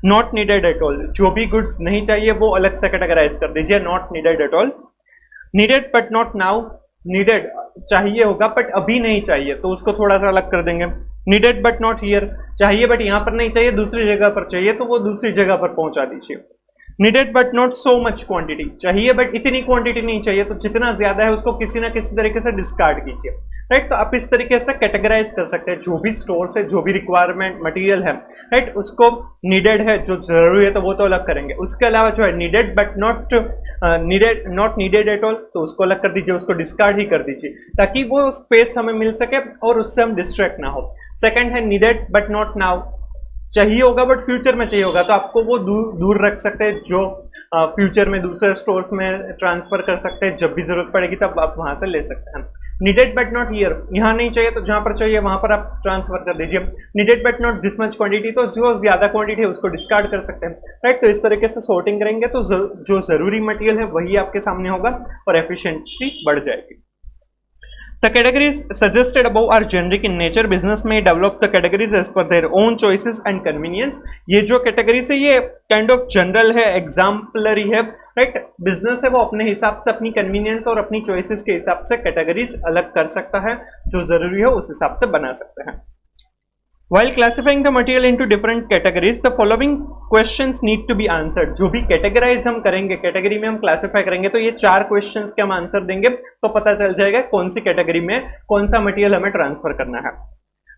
Not needed at all, जो भी goods नहीं चाहिए वो अलग से कैटेगराइज कर दीजिए। Not needed at all, needed but not now, needed चाहिए होगा बट अभी नहीं चाहिए तो उसको थोड़ा सा अलग कर देंगे। Needed but not here, चाहिए बट यहाँ पर नहीं चाहिए, दूसरी जगह पर चाहिए तो वो दूसरी जगह पर पहुंचा दीजिए। Needed but not so much quantity, चाहिए बट इतनी क्वांटिटी नहीं चाहिए तो जितना ज्यादा है उसको किसी ना किसी तरीके से डिस्कार्ड कीजिए, राइट। तो आप इस तरीके से कैटेगराइज कर सकते हैं जो भी स्टोर से जो भी रिक्वायरमेंट मटेरियल है, राइट, उसको नीडेड है, जो जरूरी है तो वो तो अलग करेंगे। उसके अलावा जो है needed but not needed at all, तो उसको अलग कर दीजिए, उसको डिस्कार्ड ही कर दीजिए ताकि वो स्पेस हमें मिल सके और उससे हम डिस्ट्रैक्ट ना हो। सेकेंड है नीडेड बट नॉट नाउ, चाहिए होगा बट फ्यूचर में चाहिए होगा तो आपको वो दूर रख सकते हैं, जो फ्यूचर में दूसरे स्टोर्स में ट्रांसफर कर सकते हैं, जब भी जरूरत पड़ेगी तब आप वहां से ले सकते हैं। नीडेड बट नॉट हियर, यहाँ नहीं चाहिए तो जहां पर चाहिए वहां पर आप ट्रांसफर कर दीजिए। Needed but not this much quantity, तो जो ज्यादा क्वांटिटी है उसको डिस्कार्ड कर सकते हैं, राइट। तो इस तरीके से सॉर्टिंग करेंगे तो जो जरूरी मटेरियल है वही आपके सामने होगा और एफिशिएंसी बढ़ जाएगी। The categories suggested above are generic in nature. Business may develop the categories as per their own choices and convenience. ये जो categories है ये kind of general है, exemplary है, right? Business है वो अपने हिसाब से, अपनी convenience और अपनी choices के हिसाब से categories अलग कर सकता है, जो जरूरी है उस हिसाब से बना सकते हैं। While classifying the material into different categories, the following questions need to be answered. जो भी categorize हम करेंगे, कैटेगरी में हम क्लासिफाई करेंगे तो ये 4 क्वेश्चंस के हम आंसर देंगे तो पता चल जाएगा कौन सी कैटेगरी में कौन सा मटेरियल हमें ट्रांसफर करना है।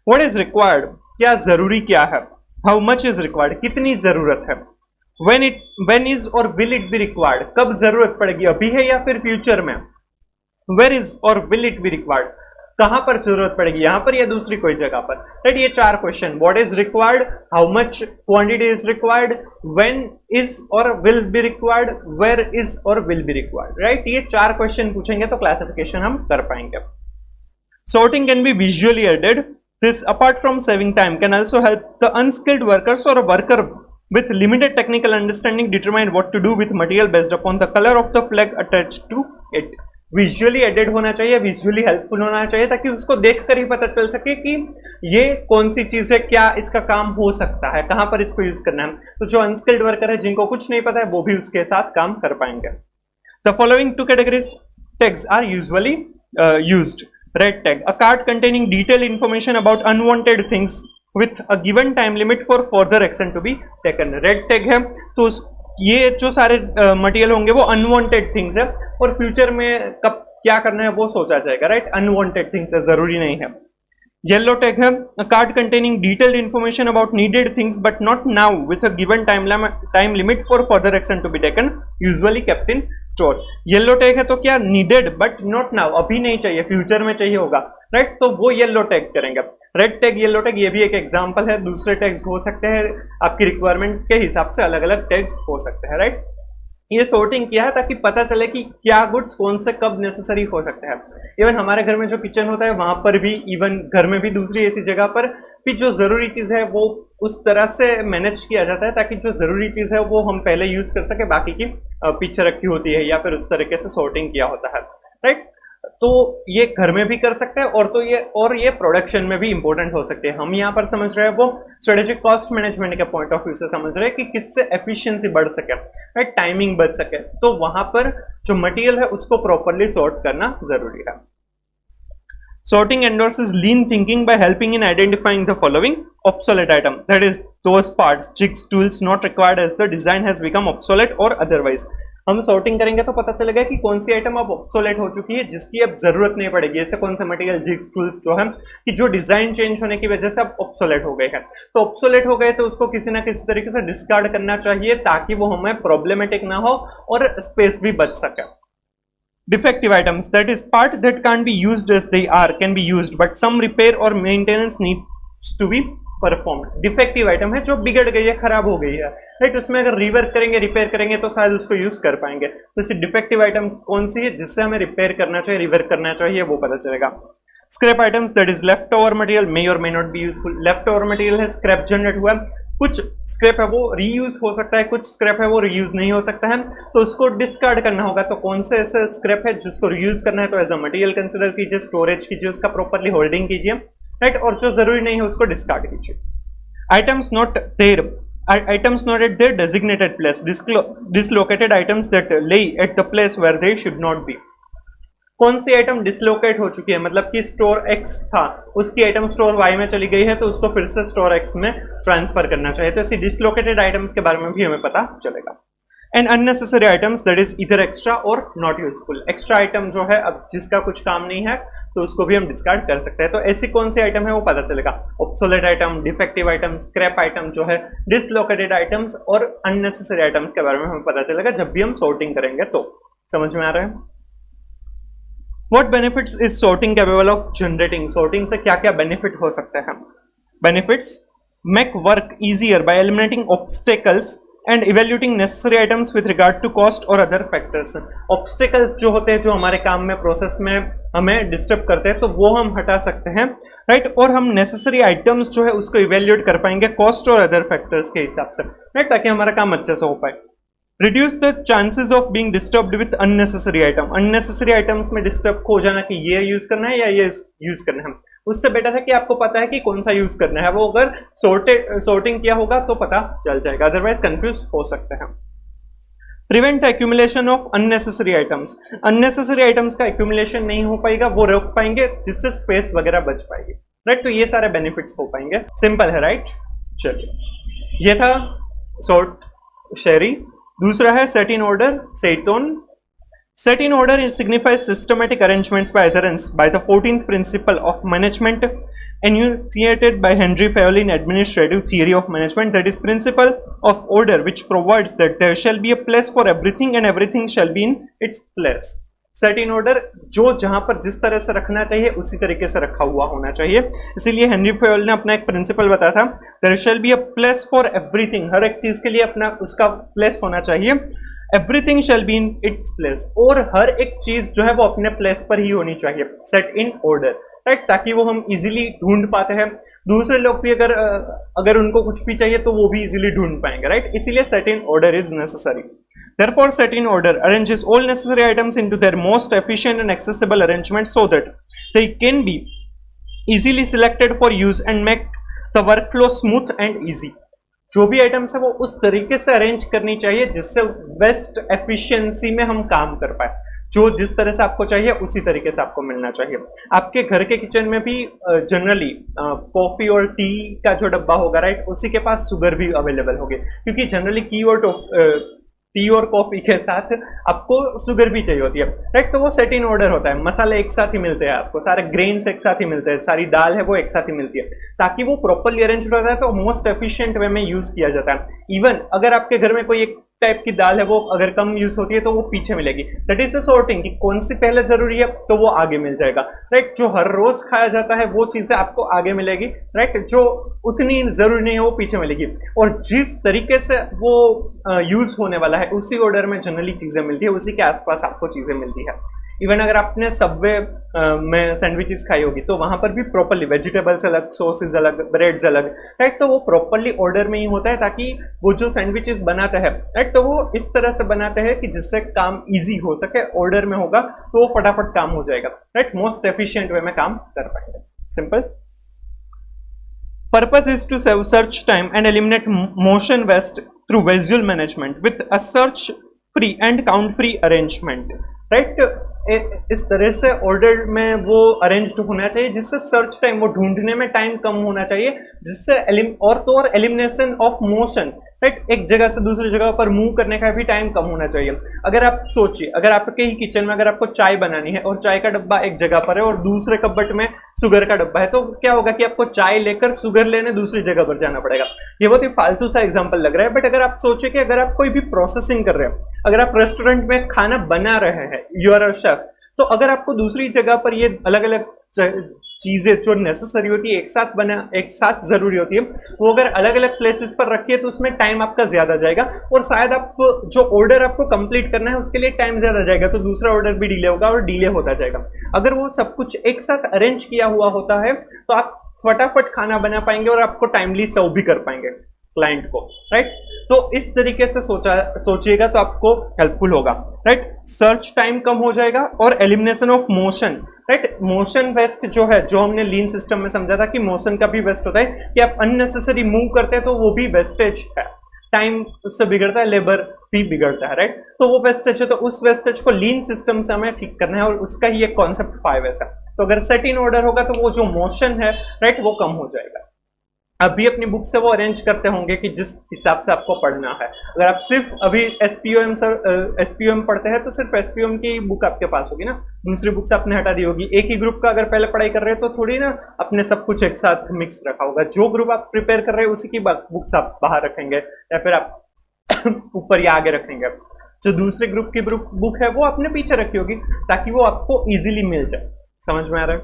What is required, क्या जरूरी क्या है। How much is required, कितनी जरूरत है। When is और will it be required, कब जरूरत पड़ेगी, अभी है या फिर फ्यूचर में। Where is और will it be required, कहां पर जरूरत पड़ेगी, यहां पर या दूसरी कोई जगह पर, राइट। ये 4 question, what is required, how much quantity is required, when is or will be required, where is or will be required, right. ये 4 क्वेश्चन पूछेंगे तो क्लासिफिकेशन हम कर पाएंगे। Sorting can be visually aided, this apart from saving time can also help the unskilled workers और worker with limited technical understanding determine what to do with material based upon the color of the flag attached to it। Visually added होना चाहिए, visually helpful होना चाहिए ताकि उसको देखकर ही पता चल सके कि ये कौन सी चीज है, क्या इसका काम हो सकता है, कहां पर इसको यूज करना है। तो जो अनस्किल्ड वर्कर है, जिनको कुछ नहीं पता है, वो भी उसके साथ काम कर पाएंगे। The following 2 categories tags are usually used. Red tag, a card containing detail information about unwanted things with a given time limit for further action to be taken। Red tag है तो ये जो सारे मटेरियल होंगे वो unwanted things है और future में कब क्या करना है वो सोचा जाएगा, राइट। अनवांटेड थिंग्स है, जरूरी नहीं है। येलो टैग है, a card containing detailed information about needed things but not now with a given time limit for further action to be taken, usually kept in store. Yellow tag है तो क्या, needed but not now, अभी नहीं चाहिए, future में चाहिए होगा, right, तो वो येलो टैग करेंगे। रेड टैग, येलो टैग, ये भी एक एग्जांपल है। दूसरे टैग्स हो सकते हैं, आपकी रिक्वायरमेंट के हिसाब से अलग अलग टैग्स हो सकते हैं, राइट। ये सॉर्टिंग किया है ताकि पता चले कि क्या गुड्स कौन से कब नेसेसरी हो सकते हैं। इवन हमारे घर में जो किचन होता है वहां पर भी, इवन घर में भी दूसरी ऐसी जगह पर भी जो जरूरी चीज है वो उस तरह से मैनेज किया जाता है ताकि जो जरूरी चीज है वो हम पहले यूज कर सके, बाकी की पीछे रखी होती है या फिर उस तरीके से सॉर्टिंग किया होता है, राइट। तो ये घर में भी कर सकते हैं और ये प्रोडक्शन में भी इंपॉर्टेंट हो सकते हैं। हम यहाँ पर समझ रहे हैं वो स्ट्रेटेजिक कॉस्ट मैनेजमेंट के पॉइंट ऑफ व्यू से समझ रहे हैं कि किससे एफिशिएंसी बढ़ सके, राइट, टाइमिंग बच सके। तो वहां पर जो मटेरियल है उसको प्रॉपरली सॉर्ट करना जरूरी है। Sorting endorses lean thinking by helping in identifying the following obsolete item, that is those parts, jigs, tools not required as the design has become obsolete or otherwise. हम sorting करेंगे तो पता चलेगा कि कौन सी आइटम अब obsolete हो चुकी है जिसकी अब जरूरत नहीं पड़ेगी, ऐसे कौन से मटेरियल, जिग्स, टूल्स जो है कि जो डिजाइन चेंज होने की वजह से अब obsolete हो गए हैं। तो obsolete हो गए तो उसको किसी ना किसी तरीके से डिस्कार्ड करना चाहिए ताकि वो हमें प्रॉब्लमेटिक ना हो और स्पेस भी बच सके। Defective items, that is part that can't be used as they are, can be used but some repair or maintenance needs to be performed. Defective item है जो बिगड़ गई है, खराब हो गई है, राइट, उसमें अगर रिवर्क करेंगे, रिपेयर करेंगे तो शायद उसको यूज कर पाएंगे। तो इसे डिफेक्टिव आइटम कौन सी है जिससे हमें रिपेयर करना चाहिए, रिवर्क करना चाहिए, वो पता चलेगा। Scrap items, that is left over material may or may not be useful. Left over material है, स्क्रैप जनरेट हुआ, कुछ स्क्रैप है वो रीयूज हो सकता है, कुछ स्क्रैप है वो रीयूज नहीं हो सकता है, तो उसको डिस्कार्ड करना होगा। तो कौन से ऐसे स्क्रैप है जिसको रीयूज करना है, तो एज अ मटेरियल कंसिडर कीजिए, स्टोरेज कीजिए, उसका प्रॉपरली होल्डिंग कीजिए, राइट, और जो जरूरी नहीं है उसको डिस्कार्ड कीजिए। Items not at their designated place, dislocated items that lay at the place where they should not be. कौन सी आइटम डिसलोकेट हो चुकी है, मतलब कि स्टोर X था, उसकी आइटम स्टोर Y में चली गई है, तो उसको फिर से स्टोर X में ट्रांसफर करना चाहिए। तो ऐसी डिसलोकेटेड आइटम्स के बारे में भी हमें पता चलेगा। And unnecessary items, that is इधर एक्स्ट्रा और नॉट यूजफुल। एक्स्ट्रा आइटम जो है अब जिसका कुछ काम नहीं है तो उसको भी हम डिस्कार्ड कर सकते हैं। तो ऐसी कौन सी आइटम है वो पता चलेगा। Obsolete item, defective item, scrap item जो है, डिसलोकेटेड आइटम्स और अननेसेसरी आइटम्स के बारे में हमें पता चलेगा जब भी हम सॉर्टिंग करेंगे। तो समझ में आ रहा है। What benefits is sorting capable of generating? Sorting से क्या क्या benefit हो सकते हैं? Benefits make work easier by eliminating obstacles and evaluating necessary items with regard to cost or other factors. Obstacles जो होते हैं, जो हमारे काम में, प्रोसेस में हमें डिस्टर्ब करते हैं, तो वो हम हटा सकते हैं, राइट, और हम नेसेसरी आइटम्स जो है उसको इवेल्युएट कर पाएंगे कॉस्ट और अदर फैक्टर्स के हिसाब से, राइट, ताकि हमारा काम अच्छे से हो पाए। Reduce the chances of being disturbed with unnecessary item. Unnecessary items में डिस्टर्ब हो जाना कि ये यूज करना है या ये यूज करना है, उससे बेटर है कि आपको पता है कि कौन सा यूज करना है। वो अगर सॉर्टिंग किया होगा तो पता चल जाएगा, अदरवाइज कंफ्यूज हो सकते हैं। Prevent accumulation of unnecessary items. Unnecessary items का एक्यूमुलेशन नहीं हो पाएगा, वो रोक पाएंगे जिससे स्पेस वगैरह बच पाएगी, राइट। तो ये सारे बेनिफिट्स हो पाएंगे। सिंपल है, राइट। चलिए, ये था सॉर्ट शेरी। दूसरा है set in order, seiton. Set in order signifies systematic arrangements by adherence by the 14th principle of management enunciated by Henry Fayol in Administrative Theory of Management, that is principle of order which provides that there shall be a place for everything and everything shall be in its place. Set in order जो जहां पर जिस तरह से रखना चाहिए उसी तरीके से रखा हुआ होना चाहिए। इसीलिए हेनरी फेयोल ने अपना एक प्रिंसिपल बताया था, there shall be a place for everything. हर एक चीज के लिए अपना उसका प्लेस होना चाहिए। Everything shall be in its place, और हर एक चीज जो है वो अपने प्लेस पर ही होनी चाहिए। सेट इन ऑर्डर, राइट, ताकि वो हम इजीली ढूंढ पाते हैं। दूसरे लोग भी अगर उनको कुछ भी चाहिए तो वो भी इजीली ढूंढ पाएंगे, राइट। इसीलिए set in order is necessary. Therefore, set in order arranges all necessary items into their most efficient and accessible arrangement so that they can be easily selected for use and make the workflow smooth and easy. जो भी items है वो उस तरीके से arrange करनी चाहिए जिससे बेस्ट एफिशिएंसी में हम काम कर पाए। जो जिस तरह से आपको चाहिए उसी तरीके से आपको मिलना चाहिए। आपके घर के किचन में भी जनरली कॉफी और टी का जो डब्बा होगा, राइट, उसी के पास शुगर भी अवेलेबल होगी, क्योंकि जनरली टी और कॉफी के साथ आपको शुगर भी चाहिए होती है, राइट। तो वो सेट इन ऑर्डर होता है। मसाले एक साथ ही मिलते हैं आपको, सारे ग्रेन्स एक साथ ही मिलते हैं, सारी दाल है वो एक साथ ही मिलती है, ताकि वो प्रॉपरली अरेंज होता है तो मोस्ट एफिशिएंट वे में यूज किया जाता है। इवन अगर आपके घर में कोई एक टाइप की दाल है वो अगर कम यूज होती है तो वो पीछे मिलेगी। दैट इज अ सॉर्टिंग, कि कौन सी पहले जरूरी है तो वो आगे मिल जाएगा, राइट। जो हर रोज खाया जाता है वो चीजें आपको आगे मिलेगी, राइट। जो उतनी जरूरी नहीं है वो पीछे मिलेगी, और जिस तरीके से वो यूज होने वाला है उसी ऑर्डर में जनरली चीजें मिलती है, उसी के आसपास आपको चीजें मिलती है। इवन अगर आपने सबवे में सैंडविचेस खाई होगी तो वहां पर भी प्रॉपरली वेजिटेबल्स अलग, सॉसेस अलग, ब्रेड्स अलग, राइट। तो वो प्रॉपरली ऑर्डर में ही होता है, ताकि वो जो सैंडविचेस बनाते हैं, राइट, तो वो इस तरह से बनाते हैं कि जिससे काम इजी हो सके। ऑर्डर में होगा तो वो फटाफट काम हो जाएगा, राइट। मोस्ट एफिशिएंट वे में काम कर पाएंगे। Simple. Purpose is to save search time and eliminate motion waste through visual management with a search free and count free arrangement, right. इस तरह से ऑर्डर में वो अरेंज्ड होना चाहिए जिससे सर्च टाइम, वो ढूंढने में टाइम कम होना चाहिए, जिससे और एलिमिनेशन ऑफ मोशन, राइट, एक जगह से दूसरी जगह पर मूव करने का भी टाइम कम होना चाहिए। अगर आप सोचिए, अगर आपके ही किचन में अगर आपको चाय बनानी है और चाय का डब्बा एक जगह पर है और दूसरे कपबोर्ड में शुगर का डब्बा है, तो क्या होगा कि आपको चाय लेकर शुगर लेने दूसरी जगह पर जाना पड़ेगा। ये बहुत ही फालतू सा एग्जांपल लग रहा है, बट अगर आप सोचिए कि अगर आप कोई भी प्रोसेसिंग कर रहे हो, अगर आप रेस्टोरेंट में खाना बना रहे हैं, यू आर अ शेफ, तो अगर आपको दूसरी जगह पर ये अलग अलग चीजें जो नेसेसरी होती है एक साथ जरूरी होती है, वो अगर अलग अलग प्लेसेस पर रखिए तो उसमें टाइम आपका ज्यादा जाएगा और शायद आपको जो ऑर्डर आपको कंप्लीट करना है उसके लिए टाइम ज्यादा जाएगा, तो दूसरा ऑर्डर भी डिले होगा और डिले होता जाएगा। अगर वो सब कुछ एक साथ अरेंज किया हुआ होता है तो आप फटाफट खाना बना पाएंगे और आपको टाइमली सर्व भी कर पाएंगे क्लाइंट को, राइट। तो इस तरीके से सोचिएगा तो आपको हेल्पफुल होगा, राइट। सर्च टाइम कम हो जाएगा और elimination of motion, right. Motion waste जो है, जो हमने लीन सिस्टम में समझा था कि मोशन का भी वेस्ट होता है, कि आप अननेसेसरी मूव करते हैं तो वो भी वेस्टेज है, टाइम उससे बिगड़ता है, लेबर भी बिगड़ता है, राइट। तो वो वेस्टेज है, तो उस वेस्टेज को लीन सिस्टम से हमें ठीक करना है और उसका ही एक कॉन्सेप्ट 5S है। तो अगर सेट इन ऑर्डर होगा तो वो जो मोशन है, राइट, वो कम हो जाएगा। अभी अपनी बुक से वो अरेंज करते होंगे कि जिस हिसाब से आपको पढ़ना है। अगर आप सिर्फ अभी एसपीओएम पढ़ते हैं तो सिर्फ एसपीओएम की बुक आपके पास होगी ना, दूसरी बुक्स आपने हटा दी होगी। एक ही ग्रुप का अगर पहले पढ़ाई कर रहे हैं तो थोड़ी ना अपने सब कुछ एक साथ मिक्स रखा होगा। जो ग्रुप आप प्रिपेयर कर रहे हैं उसी की बुक्स आप बाहर रखेंगे या फिर आप ऊपर या आगे रखेंगे। जो दूसरे ग्रुप की बुक है वो आपने पीछे रखी होगी ताकि वो आपको इजीली मिल जाए। समझ में आ रहा है?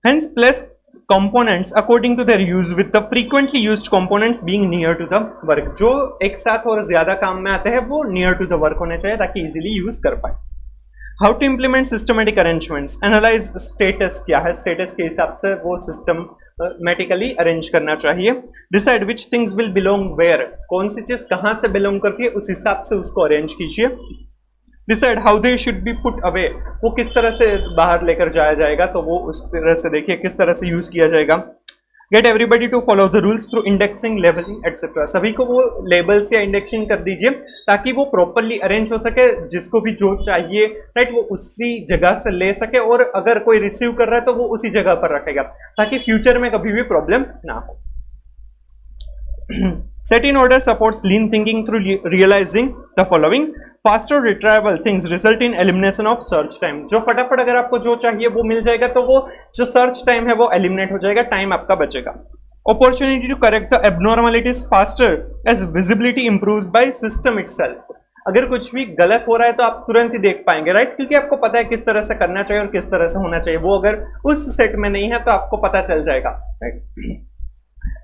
Hence place components according to their use with the frequently used components being near to the work। जो एक साथ और ज्यादा काम में आते हैं वो near to the work होने चाहिए ताकि easily use कर पाए। How to implement systematic arrangements? Analyze status क्या है, status के हिसाब से वो systematically arrange करना चाहिए। Decide which things will belong where, कौन सी चीज कहाँ से belong करती है उस हिसाब से उसको arrange कीजिए। Decide how they should be put away, वो किस तरह से बाहर लेकर जाया जाएगा तो वो उस तरह से देखिए किस तरह से यूज किया जाएगा। Get everybody to follow the rules through indexing, labeling, etc। सभी को वो लेबल्स या इंडेक्सिंग कर दीजिए ताकि वो प्रॉपरली अरेंज हो सके, जिसको भी जो चाहिए, राइट, वो उसी जगह से ले सके और अगर कोई रिसीव कर रहा है तो वो उसी जगह पर रखेगा ताकि फ्यूचर में कभी भी प्रॉब्लम ना हो। Set in order supports lean thinking through realizing the following: faster retrieval things result in elimination of search time। जो फटाफट अगर आपको जो चाहिए वो मिल जाएगा तो वो जो सर्च टाइम है वो एलिमिनेट हो जाएगा, टाइम आपका बचेगा। Opportunity to correct the abnormalities faster as visibility improves by system itself। अगर कुछ भी गलत हो रहा है तो आप तुरंत ही देख पाएंगे, राइट, क्योंकि आपको पता है किस तरह से करना चाहिए और किस तरह से होना चाहिए। वो अगर उस सेट में नहीं है तो आपको पता चल जाएगा, right.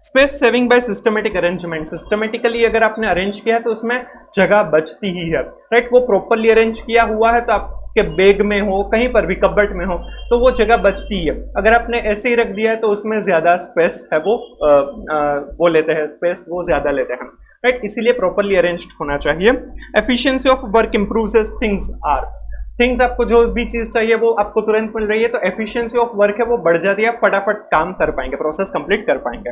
Space saving by systematic arrangement, systematically अगर आपने अरेंज किया है तो उसमें जगह बचती ही है, राइट। वो प्रॉपरली अरेंज किया हुआ है तो आपके बैग में हो, कहीं पर भी कबर्ड में हो तो वो जगह बचती है। अगर आपने ऐसे ही रख दिया है तो उसमें ज्यादा स्पेस है वो लेते हैं, स्पेस वो ज्यादा लेते हैं, राइट। इसीलिए प्रॉपरली अरेंज्ड होना चाहिए। Efficiency of work improves as things आपको जो भी चीज चाहिए वो आपको तुरंत मिल रही है तो एफिशिएंसी ऑफ वर्क है वो बढ़ जाती है, आप फटाफट काम कर पाएंगे, प्रोसेस कंप्लीट कर पाएंगे।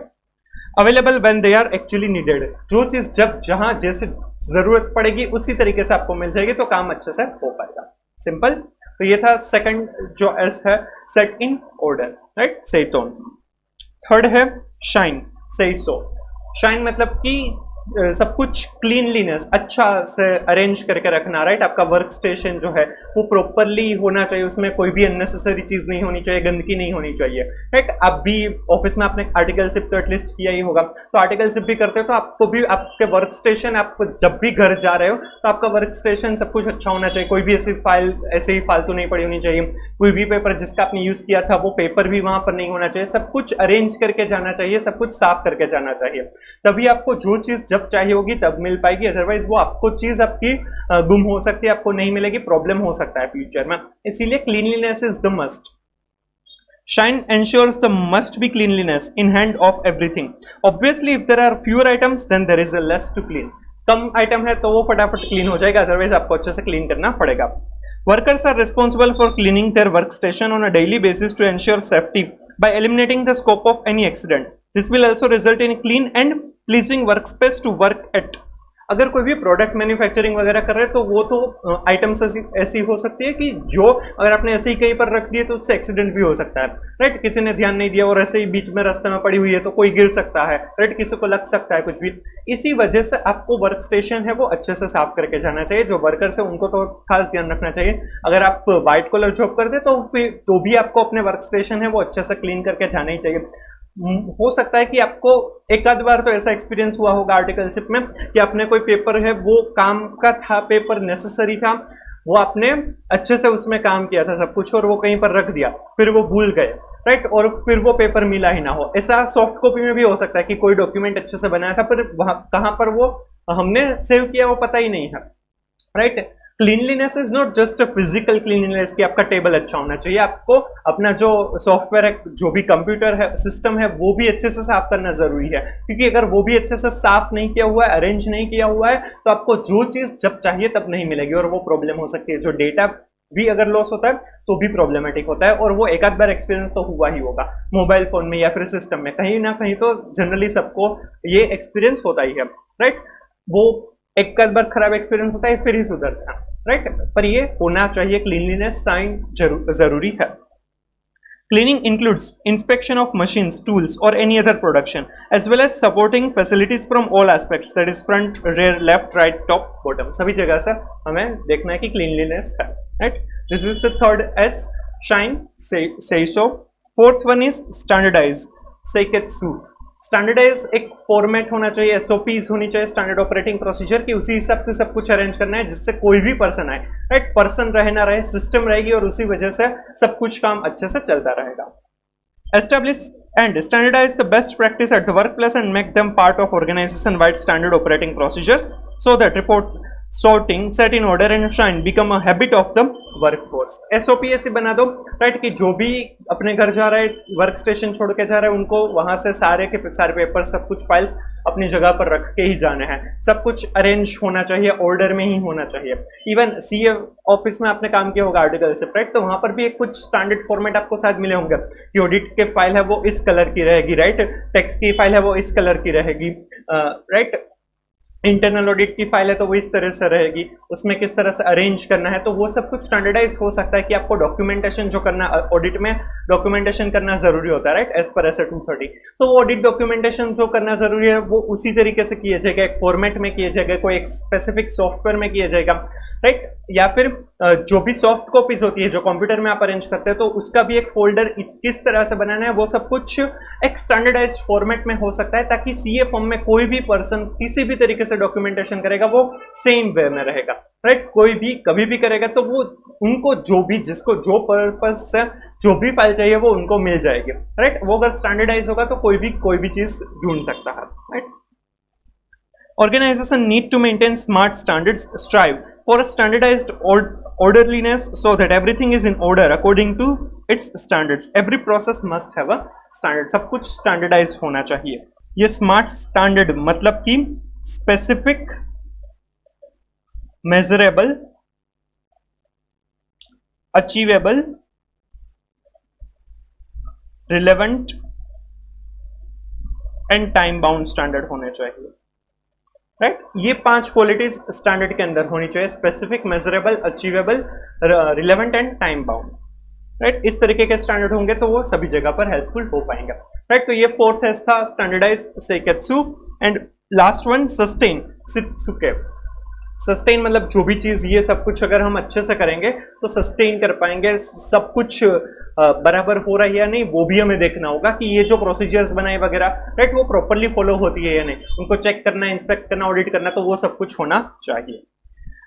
Available when they are actually needed, जो चीज जब जहां जैसे जरूरत पड़ेगी उसी तरीके से आपको मिल जाएगी तो काम अच्छे से हो पाएगा। सिंपल। तो ये था सेकंड जो एस है, सेट इन ऑर्डर, राइट, सही टोन। थर्ड है शाइन, सही सो। शाइन मतलब कि सब कुछ क्लीनलीनेस, अच्छा से अरेंज करके रखना, राइट। आपका वर्क स्टेशन जो है वो प्रॉपरली होना चाहिए, उसमें कोई भी अननेसेसरी चीज नहीं होनी चाहिए, गंदगी नहीं होनी चाहिए, राइट। आप भी ऑफिस में आपने आर्टिकलशिप तो एटलीस्ट किया ही होगा, तो आर्टिकलशिप भी करते हो तो आपको भी आपके वर्क स्टेशन, आप जब भी घर जा रहे हो तो आपका वर्क स्टेशन सब कुछ अच्छा होना चाहिए। कोई भी ऐसी फाइल ऐसे ही फालतू नहीं पड़ी होनी चाहिए, कोई भी पेपर जिसका आपने यूज किया था वो पेपर भी वहां पर नहीं होना चाहिए, सब कुछ अरेंज करके जाना चाहिए, सब कुछ साफ करके जाना चाहिए, तभी आपको जो चीज जब चाहिए होगी तब मिल पाएगी। अदरवाइज वो आपको चीज आपकी गुम हो सकती है, आपको नहीं मिलेगी, प्रॉब्लम हो सकता है फ्यूचर में। इसीलिए cleanliness is the must. Shine ensures the must be cleanliness in hand of everything. Obviously, if there are fewer items, then there is a less to clean. Come item है तो वो फटाफट clean हो जाएगा, otherwise आपको अच्छे से clean करना पड़ेगा। Workers are responsible for cleaning their workstation on a daily basis to ensure safety by eliminating the scope of any accident. This will also result in clean and pleasing workspace to work at. अगर कोई भी product manufacturing वगैरह कर रहे हैं तो वो तो आइटम्स ऐसी हो सकती है कि जो अगर आपने ऐसे ही कहीं पर रख दिए तो उससे एक्सीडेंट भी हो सकता है, राइट। किसी ने ध्यान नहीं दिया और ऐसे ही बीच में रास्ते में पड़ी हुई है तो कोई गिर सकता है, राइट, किसी को लग सकता है कुछ भी। इसी वजह से आपको वर्क स्टेशन है वो अच्छे से साफ करके जाना चाहिए। जो वर्कर्स है उनको तो खास ध्यान रखना चाहिए। अगर आप व्हाइट कॉलर जॉब करते तो भी आपको अपने वर्क स्टेशन है वो अच्छे से क्लीन करके जाना ही चाहिए। हो सकता है कि आपको एक आध बार तो ऐसा एक्सपीरियंस हुआ होगा आर्टिकलशिप में कि आपने कोई पेपर है वो काम का था, पेपर नेसेसरी था, वो आपने अच्छे से उसमें काम किया था सब कुछ और वो कहीं पर रख दिया, फिर वो भूल गए, राइट, और फिर वो पेपर मिला ही ना हो। ऐसा सॉफ्ट कॉपी में भी हो सकता है कि कोई डॉक्यूमेंट अच्छे से बनाया था पर कहां पर वो हमने सेव किया वो पता ही नहीं है, right. Cleanliness is not just a physical cleanliness कि आपका टेबल अच्छा होना चाहिए, आपको अपना जो सॉफ्टवेयर है, जो भी कंप्यूटर है, सिस्टम है, वो भी अच्छे से साफ करना जरूरी है। क्योंकि अगर वो भी अच्छे से साफ नहीं किया हुआ है, अरेंज नहीं किया हुआ है, तो आपको जो चीज जब चाहिए तब नहीं मिलेगी और वो प्रॉब्लम हो सकती है। जो डेटा भी अगर लॉस होता है तो भी प्रॉब्लमेटिक होता है और वो एक आध बार एक्सपीरियंस तो हुआ ही होगा मोबाइल फोन में या फिर सिस्टम में, कहीं ना कहीं तो जनरली सबको ये एक्सपीरियंस होता ही है, राइट। वो एक आध बार खराब एक्सपीरियंस होता है फिर ही सुधरता है, राइट, पर ये होना चाहिए। क्लीनलीनेस साइन जरूरी है। Cleaning includes inspection of machines, tools और any other production as well as supporting facilities from all aspects, that is front, rear, left, right, top, bottom, सभी जगह से हमें देखना है कि क्लीनलीनेस है, right. This is the third S, shine, seiso. Fourth one is standardize, seiketsu. Standardize एक format होना चाहिए, एसओपीज होनी चाहिए, स्टैंडर्ड ऑपरेटिंग प्रोसीजर की, उसी हिसाब से सब कुछ अरेंज करना है जिससे कोई भी पर्सन आए, राइट, पर्सन रहे ना रहे, सिस्टम रहेगी और उसी वजह से सब कुछ काम अच्छे से चलता रहेगा। Establish and standardize the best practice at the workplace and make them part of organization-wide standard operating procedures so that report sorting, set in order and shine become a habit of the workforce। SOP ऐसी बना दो, right, कि जो भी अपने घर जा रहे हैं, वर्क स्टेशन छोड़ के जा रहे हैं, उनको वहां से सारे के सारे पेपर, सब कुछ फाइल्स अपनी जगह पर रख के ही जाने हैं। सब कुछ अरेंज होना चाहिए, ऑर्डर में ही होना चाहिए। इवन सीए ऑफिस में आपने काम किया होगा आर्टिकलशिप, राइट, तो वहां पर भी एक कुछ स्टैंडर्ड फॉर्मेट आपको शायद मिले होंगे कि ऑडिट के फाइल है वो इस कलर की रहेगी, राइट, टैक्स की फाइल है वो इस कलर की रहेगी, राइट, इंटरनल ऑडिट की फाइल है तो वो इस तरह से रहेगी, उसमें किस तरह से अरेंज करना है, तो वो सब कुछ स्टैंडर्डाइज हो सकता है कि आपको डॉक्यूमेंटेशन जो करना, ऑडिट में डॉक्यूमेंटेशन करना जरूरी होता है, राइट, एज पर एस 230, तो वो ऑडिट डॉक्यूमेंटेशन जो करना जरूरी है वो उसी तरीके से किया जाएगा, एक फॉर्मेट में किया जाएगा, कोई एक स्पेसिफिक सॉफ्टवेयर में किया जाएगा, राइट, या फिर जो भी सॉफ्ट कॉपीज होती है जो कंप्यूटर में आप अरेंज करते हैं तो उसका भी एक फोल्डर किस तरह से बनाना है वो सब कुछ एक स्टैंडर्डाइज्ड फॉर्मेट में हो सकता है, ताकि सीए फॉर्म में कोई भी पर्सन किसी भी तरीके से डॉक्यूमेंटेशन करेगा वो सेम वे में रहेगा, राइट। कोई भी कभी भी करेगा तो वो उनको जो भी, जिसको जो पर्पस से जो भी फाइल चाहिए वो उनको मिल जाएगी, राइट। वो अगर स्टैंडर्डाइज होगा तो कोई भी चीज ढूंढ सकता है, right. Organization need to maintain smart standards, strive for a standardized orderliness so that everything is in order according to its standards. Every process must have a standard. सब कुछ standardized होना चाहिए। ये smart standard मतलब कि specific, measurable, achievable, relevant and time bound standard होने चाहिए, right. ये 5 क्वालिटीज स्टैंडर्ड के अंदर होनी चाहिए, specific, measurable, achievable, relevant and time bound, right. इस तरीके के स्टैंडर्ड होंगे तो वो सभी जगह पर हेल्पफुल हो पाएंगे, राइट। तो ये फोर्थ एस था, standardize, seiketsu. And last one, sustain, shitsuke. Sustain मतलब जो भी चीज, ये सब कुछ अगर हम अच्छे से करेंगे तो सस्टेन कर पाएंगे, सब कुछ बराबर हो रहा है या नहीं वो भी हमें देखना होगा कि ये जो प्रोसीजर्स बनाए वगैरह, राइट, वो प्रॉपरली फॉलो होती है या नहीं, उनको चेक करना, इंस्पेक्ट करना, ऑडिट करना, तो वो सब कुछ होना चाहिए।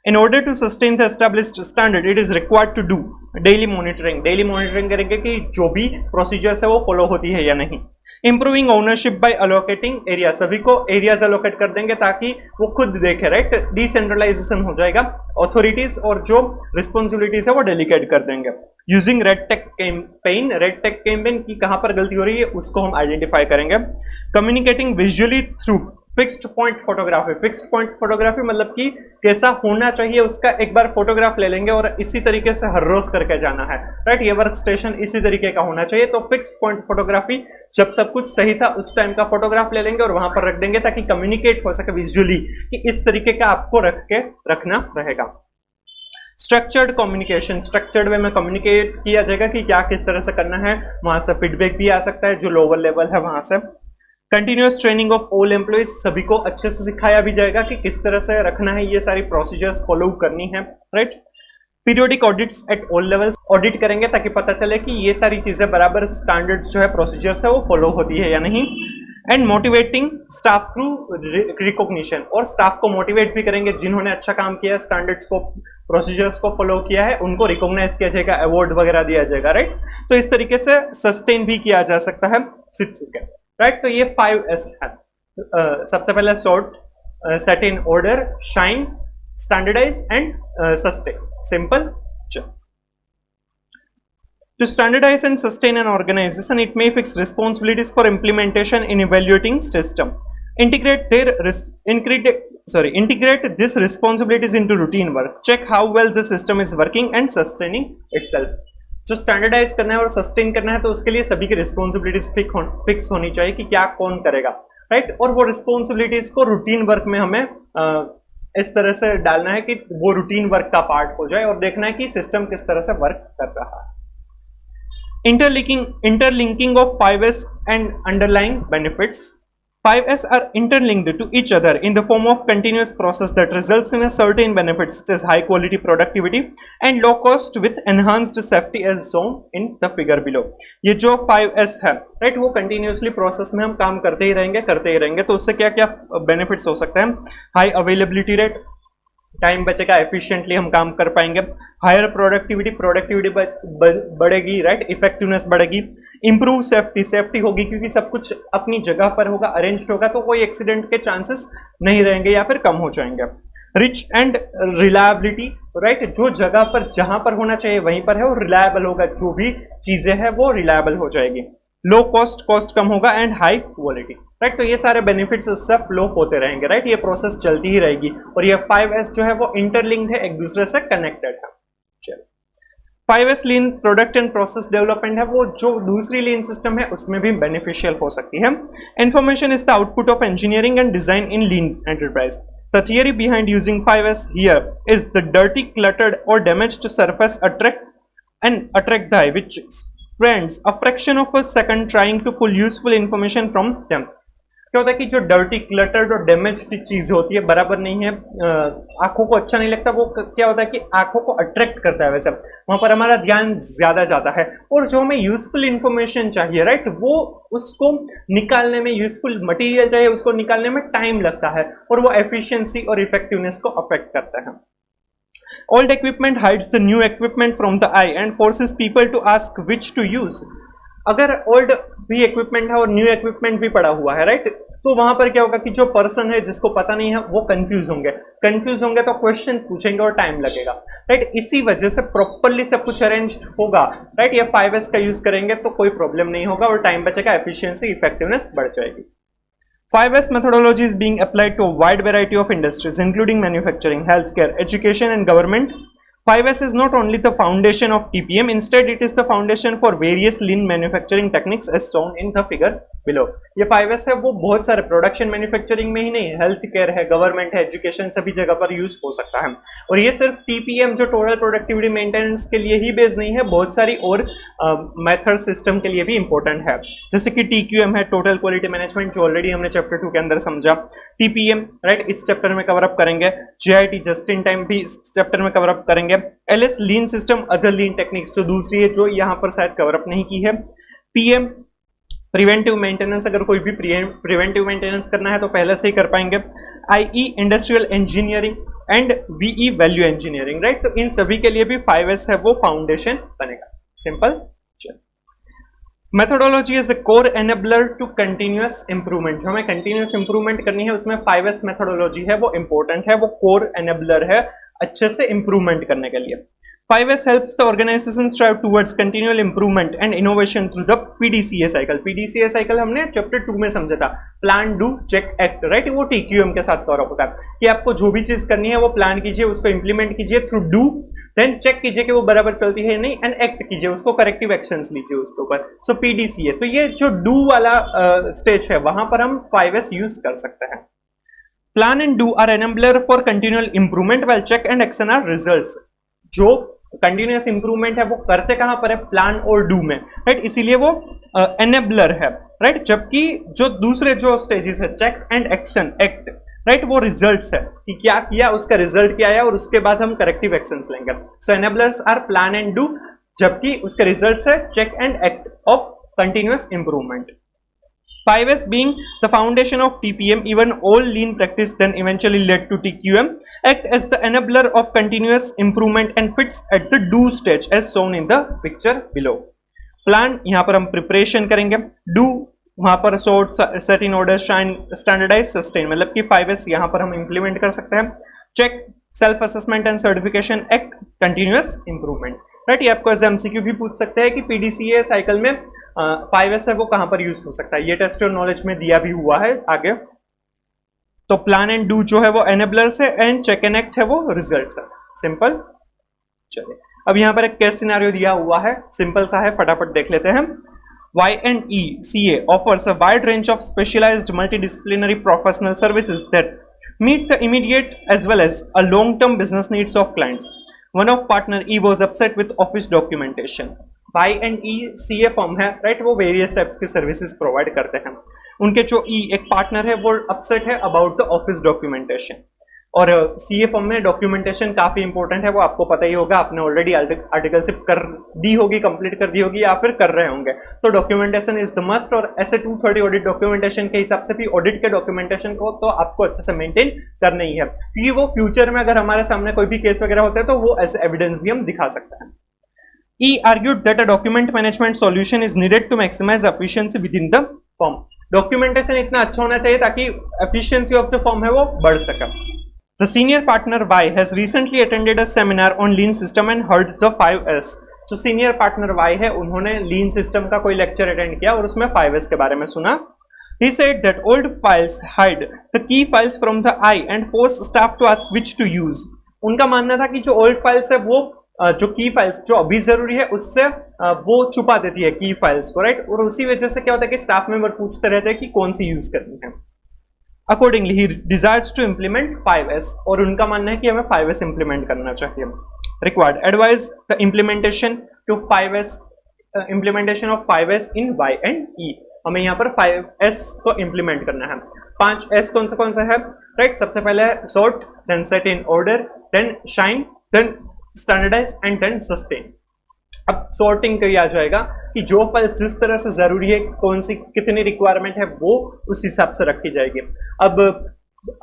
In order to sustain the established standard, it is required to do daily monitoring. Daily monitoring करेंगे कि जो भी प्रोसीजर्स है वो फॉलो होती है या नहीं। Improving ownership by allocating area, सभी को एरियाज अलोकेट कर देंगे ताकि वो खुद देखे, राइट, डिसेंट्रलाइजेशन हो जाएगा, अथॉरिटीज और जो रिस्पॉन्सिबिलिटीज है वो डेलीकेट कर देंगे। Using red tag campaign, red tag campaign की कहां पर गलती हो रही है उसको हम आइडेंटिफाई करेंगे। Communicating visually through fixed point photography, fixed point photography मतलब कि कैसा होना चाहिए उसका एक बार फोटोग्राफ ले लेंगे और इसी तरीके से हर रोज करके जाना है, राइट। ये वर्क स्टेशन इसी तरीके का होना चाहिए। तो फिक्स्ड पॉइंट फोटोग्राफी, जब सब कुछ सही था उस टाइम का फोटोग्राफ ले लेंगे और वहां पर रख देंगे ताकि कम्युनिकेट हो सके विजुअली कि इस तरीके का आपको रख के रखना रहेगा। स्ट्रक्चर्ड कम्युनिकेशन, स्ट्रक्चर्ड वे में कम्युनिकेट किया जाएगा कि क्या किस तरह से करना है, वहां से फीडबैक भी आ सकता है जो लोअर लेवल है वहां से। Continuous training of all employees, सभी को अच्छे से सिखाया भी जाएगा कि किस तरह से रखना है, ये सारी प्रोसीजर्स फॉलो करनी है, right. Periodic audits at all levels, audit करेंगे ताकि पता चले कि ये सारी चीजें बराबर स्टैंडर्ड्स जो है प्रोसीजर्स है वो फॉलो होती है या नहीं। And motivating staff through recognition, और स्टाफ को मोटिवेट भी करेंगे जिन्होंने अच्छा काम किया, स्टैंडर्ड्स को प्रोसीजर्स को फॉलो किया है, उनको रिकॉग्नाइज किया जाएगा, अवार्ड वगैरह दिया जाएगा, राइट। तो इस तरीके से सस्टेन भी किया जा सकता है शित्सुके, राइट। तो ये 5S है। सबसे पहले sort, set in order, shine, standardise and sustain. Simple. To standardize and sustain an organization, it may fix responsibilities for implementation in evaluating system. Integrate this responsibilities into routine work. Check how well the system is working and sustaining itself. जो standardise करना है और sustain करना है तो उसके लिए सभी की रिस्पॉन्सिबिलिटीज फिक्स होनी चाहिए कि क्या कौन करेगा, राइट। और वो रिस्पॉन्सिबिलिटीज को रूटीन वर्क में हमें इस तरह से डालना है कि वो रूटीन वर्क का पार्ट हो जाए और देखना है कि सिस्टम किस तरह से वर्क कर रहा है। Interlinking of 5S and underlying benefits. 5S are interlinked to each other in the form of continuous process that results in a certain benefits such as high quality productivity and low cost with enhanced safety as shown in the figure below. ये जो 5S है, right, वो continuously process में हम काम करते ही रहेंगे। तो उससे क्या क्या बेनिफिट्स हो सकते हैं? हाई अवेलेबिलिटी रेट, टाइम बचेगा, एफिशिएंटली हम काम कर पाएंगे। हायर प्रोडक्टिविटी बढ़ेगी, राइट, इफेक्टिवनेस बढ़ेगी। इंप्रूव सेफ्टी होगी क्योंकि सब कुछ अपनी जगह पर होगा, अरेंज्ड होगा, तो कोई एक्सीडेंट के चांसेस नहीं रहेंगे या फिर कम हो जाएंगे। रिच एंड रिलायबिलिटी, राइट, जो जगह पर जहां पर होना चाहिए वहीं पर है और रिलायबल होगा, जो भी चीजें हैं वो रिलायबल हो जाएगी। लो कॉस्ट कम होगा एंड हाई क्वालिटी, राइट। तो ये सारे बेनिफिट्स उससे फ्लो होते रहेंगे, राइट। ये प्रोसेस चलती ही रहेगी और ये 5S जो है वो इंटरलिंक्ड है, एक दूसरे से कनेक्टेड है। चलो, 5S lean product and process development है, वो जो दूसरी लीन सिस्टम है उसमें भी बेनिफिशियल हो सकती है। Information is the output of engineering and design in lean enterprise. The theory behind using 5S here is the dirty, cluttered or damaged surface attract the eye, which spends a fraction of a second trying to pull useful information from them. क्या होता है कि जो dirty, cluttered और damaged चीज होती है बराबर नहीं है, आंखों को अच्छा नहीं लगता, वो क्या होता है कि आंखों को अट्रैक्ट करता है, वैसे वहां पर हमारा ध्यान ज्यादा जाता है। और जो हमें यूजफुल इंफॉर्मेशन चाहिए, राइट, वो उसको निकालने में, यूजफुल मटेरियल चाहिए उसको निकालने में टाइम लगता है और वो एफिशिएंसी और इफेक्टिवनेस को अफेक्ट करता है। Old equipment hides the new equipment from the eye and forces people to ask which to use. अगर ओल्ड भी इक्विपमेंट है और न्यू इक्विपमेंट भी पड़ा हुआ है, राइट, तो वहां पर क्या होगा कि जो पर्सन है जिसको पता नहीं है वो कंफ्यूज होंगे तो क्वेश्चंस पूछेंगे और टाइम लगेगा, राइट। इसी वजह से प्रॉपरली सब कुछ अरेंज होगा, राइट। ये 5S का यूज करेंगे तो कोई प्रॉब्लम नहीं होगा और टाइम बचेगा, एफिशिएंसी, इफेक्टिवनेस बढ़ जाएगी। 5S methodology is being applied to a wide variety of industries, including manufacturing, healthcare, education, and government. 5S is not only the foundation of TPM, instead it is the foundation for various lean manufacturing techniques as shown in the figure below. ये 5S है वो बहुत सारे production manufacturing में ही नहीं, health care है, government है, education, सभी जगह पर यूज हो सकता है। और ये सिर्फ TPM जो टोटल प्रोडक्टिविटी मेंटेनेंस के लिए ही बेस नहीं है, बहुत सारी और मेथड सिस्टम के लिए भी इंपॉर्टेंट है, जैसे कि TQM है, टोटल क्वालिटी मैनेजमेंट, जो ऑलरेडी हमने चैप्टर 2 के अंदर समझा। TPM, राइट, इस चैप्टर में कवर अप करेंगे। JIT, जस्ट इन टाइम, भी इस चैप्टर में कवर अप करेंगे। LS, लीन सिस्टम, अदर लीन टेक्निक्स, जो दूसरी है जो यहाँ पर शायद कवर अप नहीं की है। PM, प्रिवेंटिव मेंटेनेंस, अगर कोई भी प्रिवेंटिव मेंटेनेंस करना है तो पहले से ही कर पाएंगे। IE, industrial engineering and VE, value engineering, right. तो इन सभी के लिए भी 5S है वो फाउंडेशन बनेगा। Simple. Methodology is a core enabler to continuous improvement, जो हमें कंटिन्यूअस इंप्रूवमेंट करनी है उसमें 5S मेथोडोलॉजी है वो इंपॉर्टेंट है, वो कोर एनेबलर है अच्छे से इंप्रूवमेंट करने के लिए। 5S helps the organization strive towards continual improvement and innovation through the PDCA cycle. PDCA cycle हमने चैप्टर 2 में समझा था, plan, do, check, act, right. वो TQM के साथ कवर अप होता है कि आपको जो भी चीज करनी है वो प्लान कीजिए, उसको इंप्लीमेंट कीजिए थ्रू डू, देन चेक कीजिए कि वो बराबर चलती है नहीं, एंड एक्ट कीजिए, उसको करेक्टिव एक्शंस लीजिए उसके ऊपर। सो PDCA, तो ये जो डू वाला स्टेज है वहां पर हम 5S यूज कर सकते हैं। Plan and do are enabler for continual improvement, while check and action are results. जो कंटिन्यूअस इंप्रूवमेंट है वो करते कहां पर है, प्लान और डू में, राइट। इसीलिए वो एनेबलर है, राइट। जबकि जो दूसरे जो स्टेजेस है, check and action, act, right, वो रिजल्ट्स है कि क्या किया, उसका रिजल्ट क्या आया, और उसके बाद हम करेक्टिव एक्शंस लेंगे। So enablers are plan and do, जबकि उसके रिजल्ट्स है check and act of continuous improvement. 5S being the foundation of TPM, even all lean practice then eventually led to TQM, act as the enabler of continuous improvement and fits at the do stage as shown in the picture below. Plan, यहाँ पर हम preparation करेंगे, do वहाँ पर sort, set in order, shine, standardize, sustain, मतलब कि 5S यहाँ पर हम implement कर सकते हैं। check, self assessment and certification, act, continuous improvement, right. ये आपको एज MCQ भी पूछ सकते हैं कि PDCA साइकिल में 5S है वो कहां पर यूज हो सकता है। ये टेस्ट और नॉलेज में दिया भी हुआ है आगे। तो प्लान एंड डू जो है वो एनेबलर्स है, एंड चेक एंड एक्ट है वो रिजल्ट्स है। सिंपल। चलिए अब यहां पर एक केस सिनेरियो दिया हुआ है, सिंपल सा है, फटाफट देख लेते हैं। Y&E CA offers a wide range of specialized multidisciplinary professional services that meet the immediate as well as a long-term business needs of clients. One of partner E was upset with office documentation. Y&E CA form है, right, वो various types की services provide करते हैं। उनके जो E एक partner है वो अपसेट है अबाउट द ऑफिस डॉक्यूमेंटेशन, और CA फॉर्म में डॉक्यूमेंटेशन काफी इंपॉर्टेंट है, वो आपको पता ही होगा, आपने ऑलरेडी आर्टिकलशिप कर दी होगी, कंप्लीट कर दी होगी या फिर कर रहे होंगे। तो डॉक्यूमेंटेशन इज द मस्ट, और ऐसे 230 ऑडिट डॉक्यूमेंटेशन के हिसाब से भी ऑडिट के डॉक्यूमेंटेशन को तो आपको अच्छे से मेंटेन करना ही है, क्योंकि वो फ्यूचर में अगर हमारे सामने कोई भी केस वगैरह होता है तो वो ऐसे एविडेंस भी हम दिखा सकते हैं। E argued that a document management solution is needed to maximize efficiency within the firm. Documentation इतना अच्छा होना चाहिए ताकि efficiency of the firm है वो बढ़ सके। The senior partner Y has recently attended a seminar on lean system and heard the 5S. जो senior partner Y है उन्होंने lean system का कोई लेक्चर अटेंड किया और उसमें 5S के बारे में सुना। He said that old files hide the key files from the eye and force staff to ask which to use. उनका मानना था कि जो old files है वो जो की फाइल्स जो अभी जरूरी है उससे वो छुपा देती है की फाइल्स को, राइट, और उसी वजह से क्या होता है कि स्टाफ मेंबर पूछते रहते हैं कि कौन सी यूज करनी है। अकॉर्डिंगली ही डिजायर्स टू इंप्लीमेंट 5S, और उनका मानना है कि हमें 5S इंप्लीमेंट करना चाहिए। Required advice the implementation to 5S, implementation of 5S in Y&E। हमें यहाँ पर 5S को इंप्लीमेंट करना है। 5S कौन सा है, राइट। सबसे पहले है sort, then set in order, then shine, then standardise and then sustain. अब सॉर्टिंग किया जाएगा कि जो फाइल्स जिस तरह से जरूरी है, कौन सी कितनी रिक्वायरमेंट है, वो उस हिसाब से रखी जाएगी। अब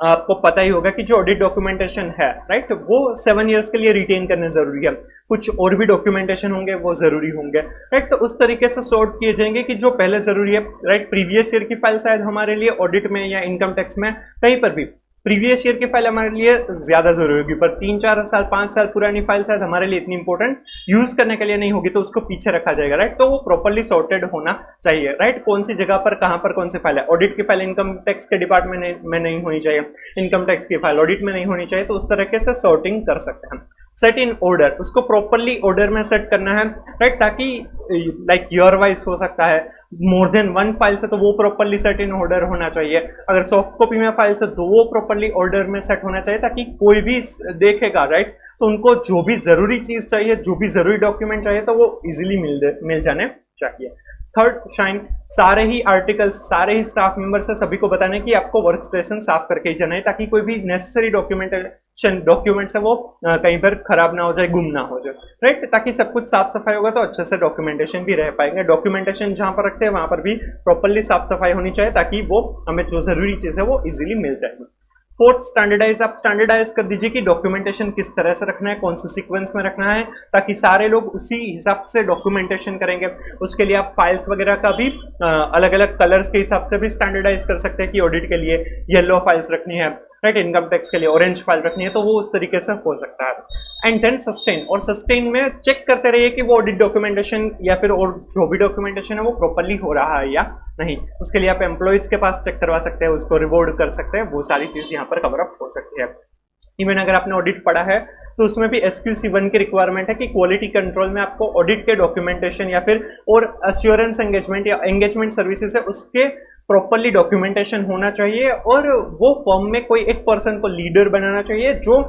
आपको पता ही होगा कि जो ऑडिट डॉक्यूमेंटेशन है, राइट, वो 7 इयर्स के लिए रिटेन करने जरूरी है। कुछ और भी डॉक्यूमेंटेशन होंगे वो जरूरी होंगे, राइट। तो उस तरीके से सॉर्ट किए जाएंगे कि जो पहले जरूरी है, राइट, प्रीवियस ईयर की फाइल शायद हमारे लिए ऑडिट में या इनकम टैक्स में कहीं पर भी प्रीवियस ईयर की फाइल हमारे लिए ज्यादा जरूरी होगी, पर 3-4 साल 5 साल पुरानी फाइल शायद हमारे लिए इतनी इंपॉर्टेंट यूज करने के लिए नहीं होगी, तो उसको पीछे रखा जाएगा, राइट। तो वो प्रॉपर्ली सॉर्टेड होना चाहिए, राइट। कौन सी जगह पर कहां पर कौन सी फाइल है, ऑडिट की फाइल इनकम टैक्स के डिपार्टमेंट में नहीं होनी चाहिए, इनकम टैक्स की फाइल ऑडिट में नहीं होनी चाहिए, तो उस तरीके से सॉर्टिंग कर सकते हैं। सेट इन ऑर्डर, उसको प्रॉपर्ली ऑर्डर में सेट करना है, राइट, ताकि लाइक ईयर वाइज हो सकता है, मोर देन 1 फाइल से तो वो प्रॉपर्ली सेट इन ऑर्डर होना चाहिए। अगर सॉफ्ट कॉपी में फाइल से तो वो प्रॉपर्ली ऑर्डर में सेट होना चाहिए, ताकि कोई भी देखेगा, राइट, तो उनको जो भी जरूरी चीज चाहिए, जो भी जरूरी डॉक्यूमेंट चाहिए, तो वो इजीली मिल जाने चाहिए। थर्ड, शाइन, सारे ही आर्टिकल्स, सारे ही स्टाफ मेंबर से सभी को बताने की आपको वर्क स्टेशन साफ करके ही जाना है, ताकि कोई भी नेसेसरी डॉक्यूमेंट्स है वो कहीं पर खराब ना हो जाए, गुम ना हो जाए, राइट। ताकि सब कुछ साफ सफाई होगा तो अच्छे से डॉक्यूमेंटेशन भी रह पाएंगे। डॉक्यूमेंटेशन जहां पर रखते हैं वहां पर भी प्रॉपर्ली साफ सफाई होनी चाहिए, ताकि वो हमें जो जरूरी चीज है वो इजीली मिल जाएगी। फोर्थ, स्टैंडर्डाइज, आप स्टैंडर्डाइज कर दीजिए कि डॉक्यूमेंटेशन किस तरह से रखना है, कौन से सीक्वेंस में रखना है, ताकि सारे लोग उसी हिसाब से डॉक्यूमेंटेशन करेंगे। उसके लिए आप फाइल्स वगैरह का भी अलग अलग कलर्स के हिसाब से भी स्टैंडर्डाइज कर सकते हैं कि ऑडिट के लिए येलो फाइल्स रखनी है, राइट, इनकम टैक्स के लिए ऑरेंज फाइल रखनी है तो वो उस तरीके से हो सकता है। एंड देन सस्टेन, और सस्टेन में चेक करते रहिए कि वो ऑडिट डॉक्यूमेंटेशन या फिर और जो भी डॉक्यूमेंटेशन है वो प्रॉपरली हो रहा है या नहीं। उसके लिए आप एम्प्लॉइज के पास चेक करवा सकते हैं, उसको रिवॉर्ड कर सकते हैं, वो सारी चीज यहाँ पर कवर अप हो सकती है। इवन अगर आपने ऑडिट पढ़ा है तो उसमें भी SQC1 की रिक्वायरमेंट है कि क्वालिटी कंट्रोल में आपको ऑडिट के डॉक्यूमेंटेशन या फिर और अश्योरेंस एंगेजमेंट या एंगेजमेंट सर्विसेज है उसके प्रॉपरली डॉक्यूमेंटेशन होना चाहिए, और वो फर्म में कोई एक पर्सन को लीडर बनाना चाहिए जो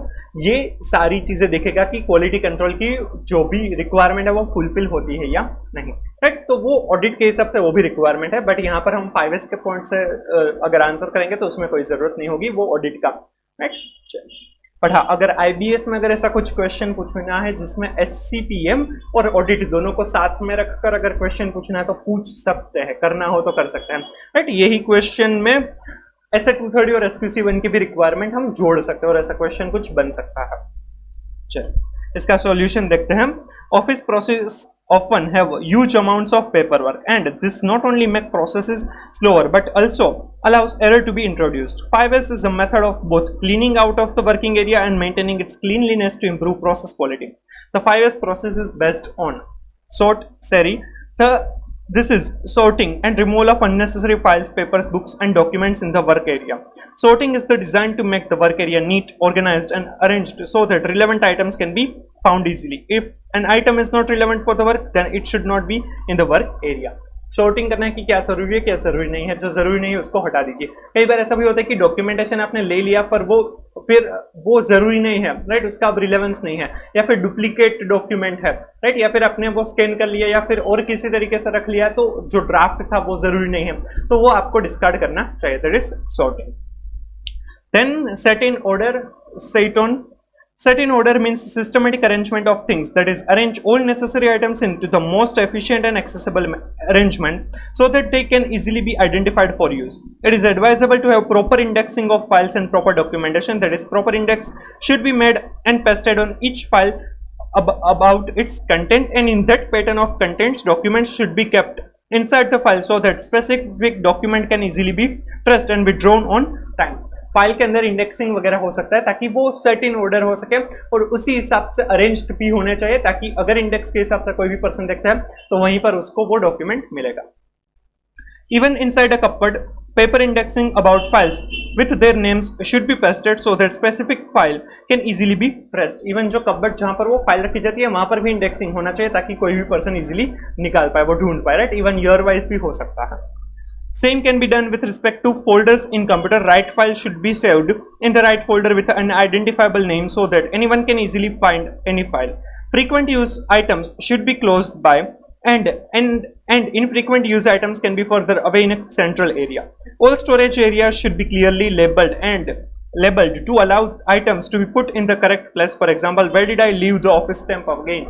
ये सारी चीजें देखेगा कि क्वालिटी कंट्रोल की जो भी रिक्वायरमेंट है वो फुलफिल होती है या नहीं, राइट। तो वो ऑडिट के हिसाब से वो भी रिक्वायरमेंट है, बट यहाँ पर हम 5S के पॉइंट से अगर आंसर करेंगे तो उसमें कोई जरूरत नहीं होगी वो ऑडिट का, राइट। बट हाँ, अगर IBS में अगर ऐसा कुछ क्वेश्चन पूछना है जिसमें SCPM और ऑडिट दोनों को साथ में रखकर अगर क्वेश्चन पूछना है तो पूछ सकते हैं, करना हो तो कर सकते हैं, राइट। यही क्वेश्चन में ऐसे 230 और SQC1 की भी रिक्वायरमेंट हम जोड़ सकते हैं और ऐसा क्वेश्चन कुछ बन सकता है। चलिए इसका सॉल्यूशन देखते हैं। Office process often have huge amounts of paperwork, and this not only make processes slower but also allows error to be introduced. 5S is a method of both cleaning out of the working area and maintaining its cleanliness to improve process quality. The 5S process is based on sort, seri. This is sorting and removal of unnecessary files, papers, books and documents in the work area. Sorting is the design to make the work area neat, organized and arranged so that relevant items can be found easily. If an item is not relevant for the work, then it should not be in the work area. Sorting करना है कि क्या जरूरी है क्या जरूरी नहीं है, जो जरूरी नहीं है उसको हटा दीजिए। कई बार ऐसा भी होता है कि डॉक्यूमेंटेशन आपने ले लिया पर वो जरूरी नहीं है, राइट, उसका अब रिलेवेंस नहीं है, या फिर डुप्लीकेट डॉक्यूमेंट है, राइट, या फिर आपने वो स्कैन कर लिया या फिर और किसी तरीके से रख लिया तो जो ड्राफ्ट था वो जरूरी नहीं है, तो वो आपको डिस्कार्ड करना चाहिए, that is sorting. Then set in order, Set in order means systematic arrangement of things, that is, arrange all necessary items into the most efficient and accessible arrangement so that they can easily be identified for use. It is advisable to have proper indexing of files and proper documentation, that is, proper index should be made and pasted on each file about its content, and in that pattern of contents, documents should be kept inside the file so that specific document can easily be traced and withdrawn on time. File के अंदर indexing वगैरह हो सकता है ताकि वो set in order हो सके और उसी हिसाब से अरेंज्ड भी होने चाहिए, ताकि अगर इंडेक्स के हिसाब से कोई भी पर्सन देखता है तो वहीं पर उसको वो डॉक्यूमेंट मिलेगा। Even inside a cupboard, paper indexing about files with their names should be pasted so that specific file can easily be traced. Even जो कपबोर्ड जहां पर वो फाइल रखी जाती है वहां पर भी इंडेक्सिंग होना चाहिए ताकि कोई भी पर्सन इजीली निकाल पाए, वो ढूंढ पाए, राइट। इवन ईयर वाइज भी हो सकता है। Same can be done with respect to folders in computer. Right file should be saved in the right folder with an identifiable name so that anyone can easily find any file. Frequent use items should be closed by and infrequent use items can be further away in a central area. All storage areas should be clearly labeled to allow items to be put in the correct place. For example, where did I leave the office stamp again?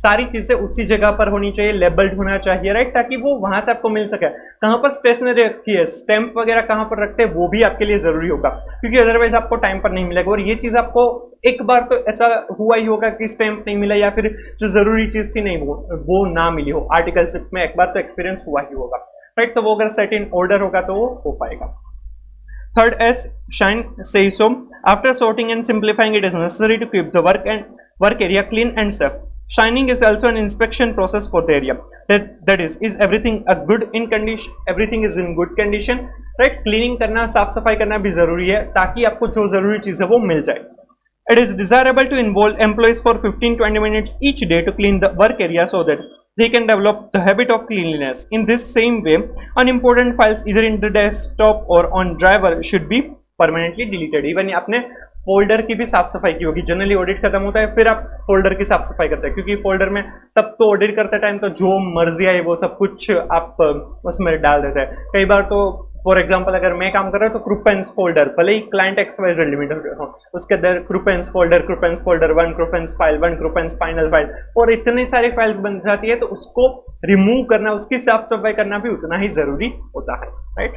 सारी चीजें उसी जगह पर होनी चाहिए, labelled होना चाहिए, right, ताकि वो वहां से आपको मिल सके। कहां पर स्टेशनरी रखी है, स्टैंप वगैरह कहां पर रखते हैं वो भी आपके लिए जरूरी होगा, क्योंकि अदरवाइज आपको टाइम पर नहीं मिलेगा। और ये चीज आपको एक बार तो ऐसा हुआ ही होगा कि स्टैंप नहीं मिला या फिर जो जरूरी चीज थी नहीं वो ना मिली हो, आर्टिकलशिप में एक बार तो एक्सपीरियंस हुआ ही होगा, राइट। तो वो अगर सेट इन ऑर्डर होगा तो वो हो पाएगा। Third S, shine, say so. After sorting and simplifying, it is necessary to keep the work area clean and safe. Shining is also an inspection process for the area. That is everything a good in condition? Everything is in good condition, right? Cleaning करना, साफ सफाई करना भी जरूरी है ताकि आपको जो जरूरी चीज है वो मिल जाए। It is desirable to involve employees for 15-20 minutes each day to clean the work area so that they can develop the habit of cleanliness. In this same way, unimportant files either in the desktop or on drive should be permanently deleted. Even आपने folder की भी साफ सफाई की होगी। Generally audit खत्म होता है फिर आप फोल्डर की साफ सफाई करते हैं, क्योंकि फोल्डर में तब तो ऑडिट करते टाइम तो जो मर्जी आई वो सब कुछ आप उसमें डाल देते हैं। कई बार तो फॉर एग्जांपल अगर मैं काम कर रहा हूँ तो क्रूपेंस फोल्डर, भले ही क्लाइंट XYZ लिमिटेड हो, उसके अंदर क्रूपेंस फोल्डर 1, क्रूपेंस फाइल 1, क्रूपेंस फाइनल फाइल, और इतनी सारी फाइल्स बन जाती है तो उसको रिमूव करना, उसकी साफ सफाई करना भी उतना ही जरूरी होता है, right.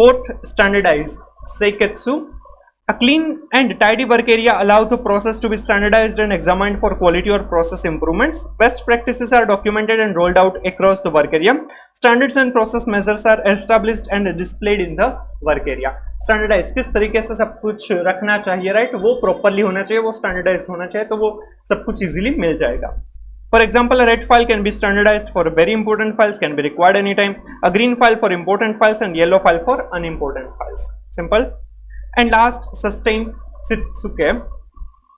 Fourth, standardise, seiketsu. A clean and tidy work area allows the process to be standardized and examined for quality or process improvements. Best practices are documented and rolled out across the work area. Standards and process measures are established and displayed in the work area. Standardized किस तरीके से सब कुछ रखना चाहिए, right, वो properly होना चाहिए, वो स्टैंडर्डाइज्ड होना चाहिए, तो वो सब कुछ इजीली मिल जाएगा. For example, a red file can be standardized for very important files, can be required anytime. A green file for important files and yellow file for unimportant files. Simple. And last, sustain Sitsuke.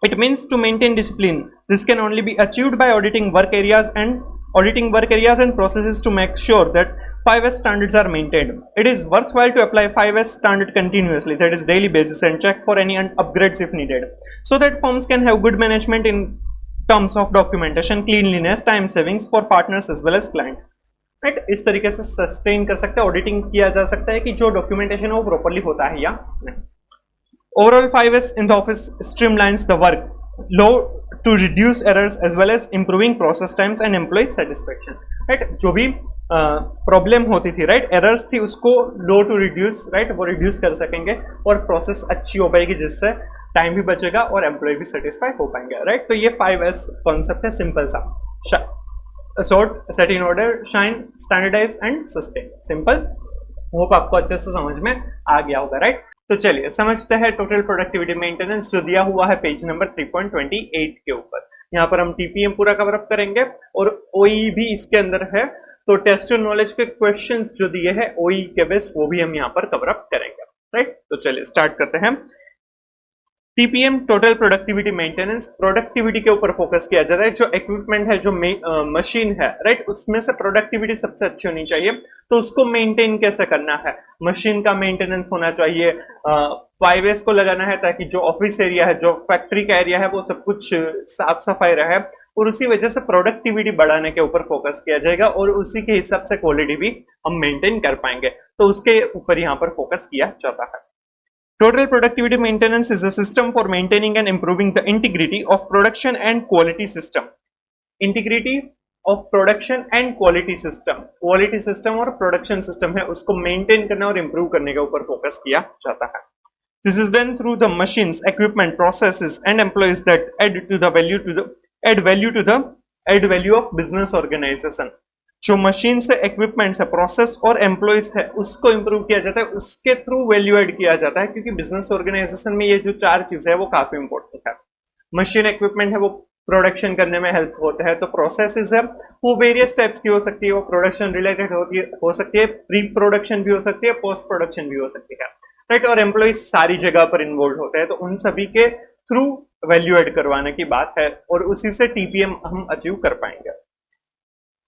It means to maintain discipline. This can only be achieved by auditing work areas and processes to make sure that 5S standards are maintained. It is worthwhile to apply 5S standard continuously, that is daily basis, and check for any upgrades if needed, so that firms can have good management in terms of documentation, cleanliness, time savings for partners as well as client. Right, इस तरीके से sustain कर सकते हैं, auditing किया जा सकता है कि जो डॉक्यूमेंटेशन है वो प्रॉपरली होता है या नहीं. Overall, 5S in the office streamlines the work low to reduce errors as well as improving process times and employee satisfaction. Right, जो भी प्रॉब्लम होती थी, राइट, एरर्स थी, उसको लो टू रिड्यूस, राइट, वो रिड्यूस कर सकेंगे और प्रोसेस अच्छी हो पाएगी, जिससे टाइम भी बचेगा और एम्प्लॉय भी सेटिस्फाई हो पाएंगे, राइट. तो ये 5S कॉन्सेप्ट है, सिंपल सा. Sort, set in order, shine, standardise and sustain. Simple. Hope आपको अच्छे से समझ में आ गया होगा, राइट. तो चलिए समझते हैं टोटल प्रोडक्टिविटी मेंटेनेंस जो दिया हुआ है पेज नंबर 3.28 के ऊपर. यहाँ पर हम टीपीएम पूरा कवर अप करेंगे और ओई भी इसके अंदर है, तो टेस्ट नॉलेज के क्वेश्चंस जो दिए हैं ओई के बेस वो भी हम यहाँ पर कवर अप करेंगे, राइट. तो चलिए स्टार्ट करते हैं. TPM total productivity maintenance, productivity के ऊपर फोकस किया जाता है. जो इक्विपमेंट है, जो मशीन है, राइट, उसमें से प्रोडक्टिविटी सबसे अच्छी होनी चाहिए, तो उसको मेंटेन कैसे करना है. मशीन का मेंटेनेंस होना चाहिए, 5S को लगाना है ताकि जो ऑफिस एरिया है, जो फैक्ट्री का एरिया है, वो सब कुछ साफ सफाई रहे, और उसी वजह से प्रोडक्टिविटी बढ़ाने के ऊपर फोकस किया जाएगा और उसी के हिसाब से क्वालिटी भी हम मेंटेन कर पाएंगे, तो उसके ऊपर यहाँ पर फोकस किया जाता है. Total productivity maintenance is a system for maintaining and improving the integrity of production and quality system. Integrity of production and quality system. Quality system और production system है, उसको maintain करना और improve करने के ऊपर focus किया जाता है. This is done through the machines, equipment, processes, and employees that add value of business organization. जो मशीन से, इक्विपमेंट से, प्रोसेस और एम्प्लॉइज है, उसको इंप्रूव किया जाता है, उसके थ्रू वैल्यू एड किया जाता है, क्योंकि बिजनेस ऑर्गेनाइजेशन में ये जो चार चीजें है वो काफी इंपॉर्टेंट है. मशीन, इक्विपमेंट है, वो प्रोडक्शन करने में हेल्प होता है, तो प्रोसेसेस है वो वेरियस टाइप्स की हो सकती है, वो प्रोडक्शन रिलेटेड हो सकती है, प्री प्रोडक्शन भी हो सकती है, पोस्ट प्रोडक्शन भी हो सकती है, राइट. और एम्प्लॉइज सारी जगह पर इन्वॉल्व होते हैं, तो उन सभी के थ्रू वैल्यू एड करवाने की बात है और उसी से टीपीएम हम अचीव कर पाएंगे.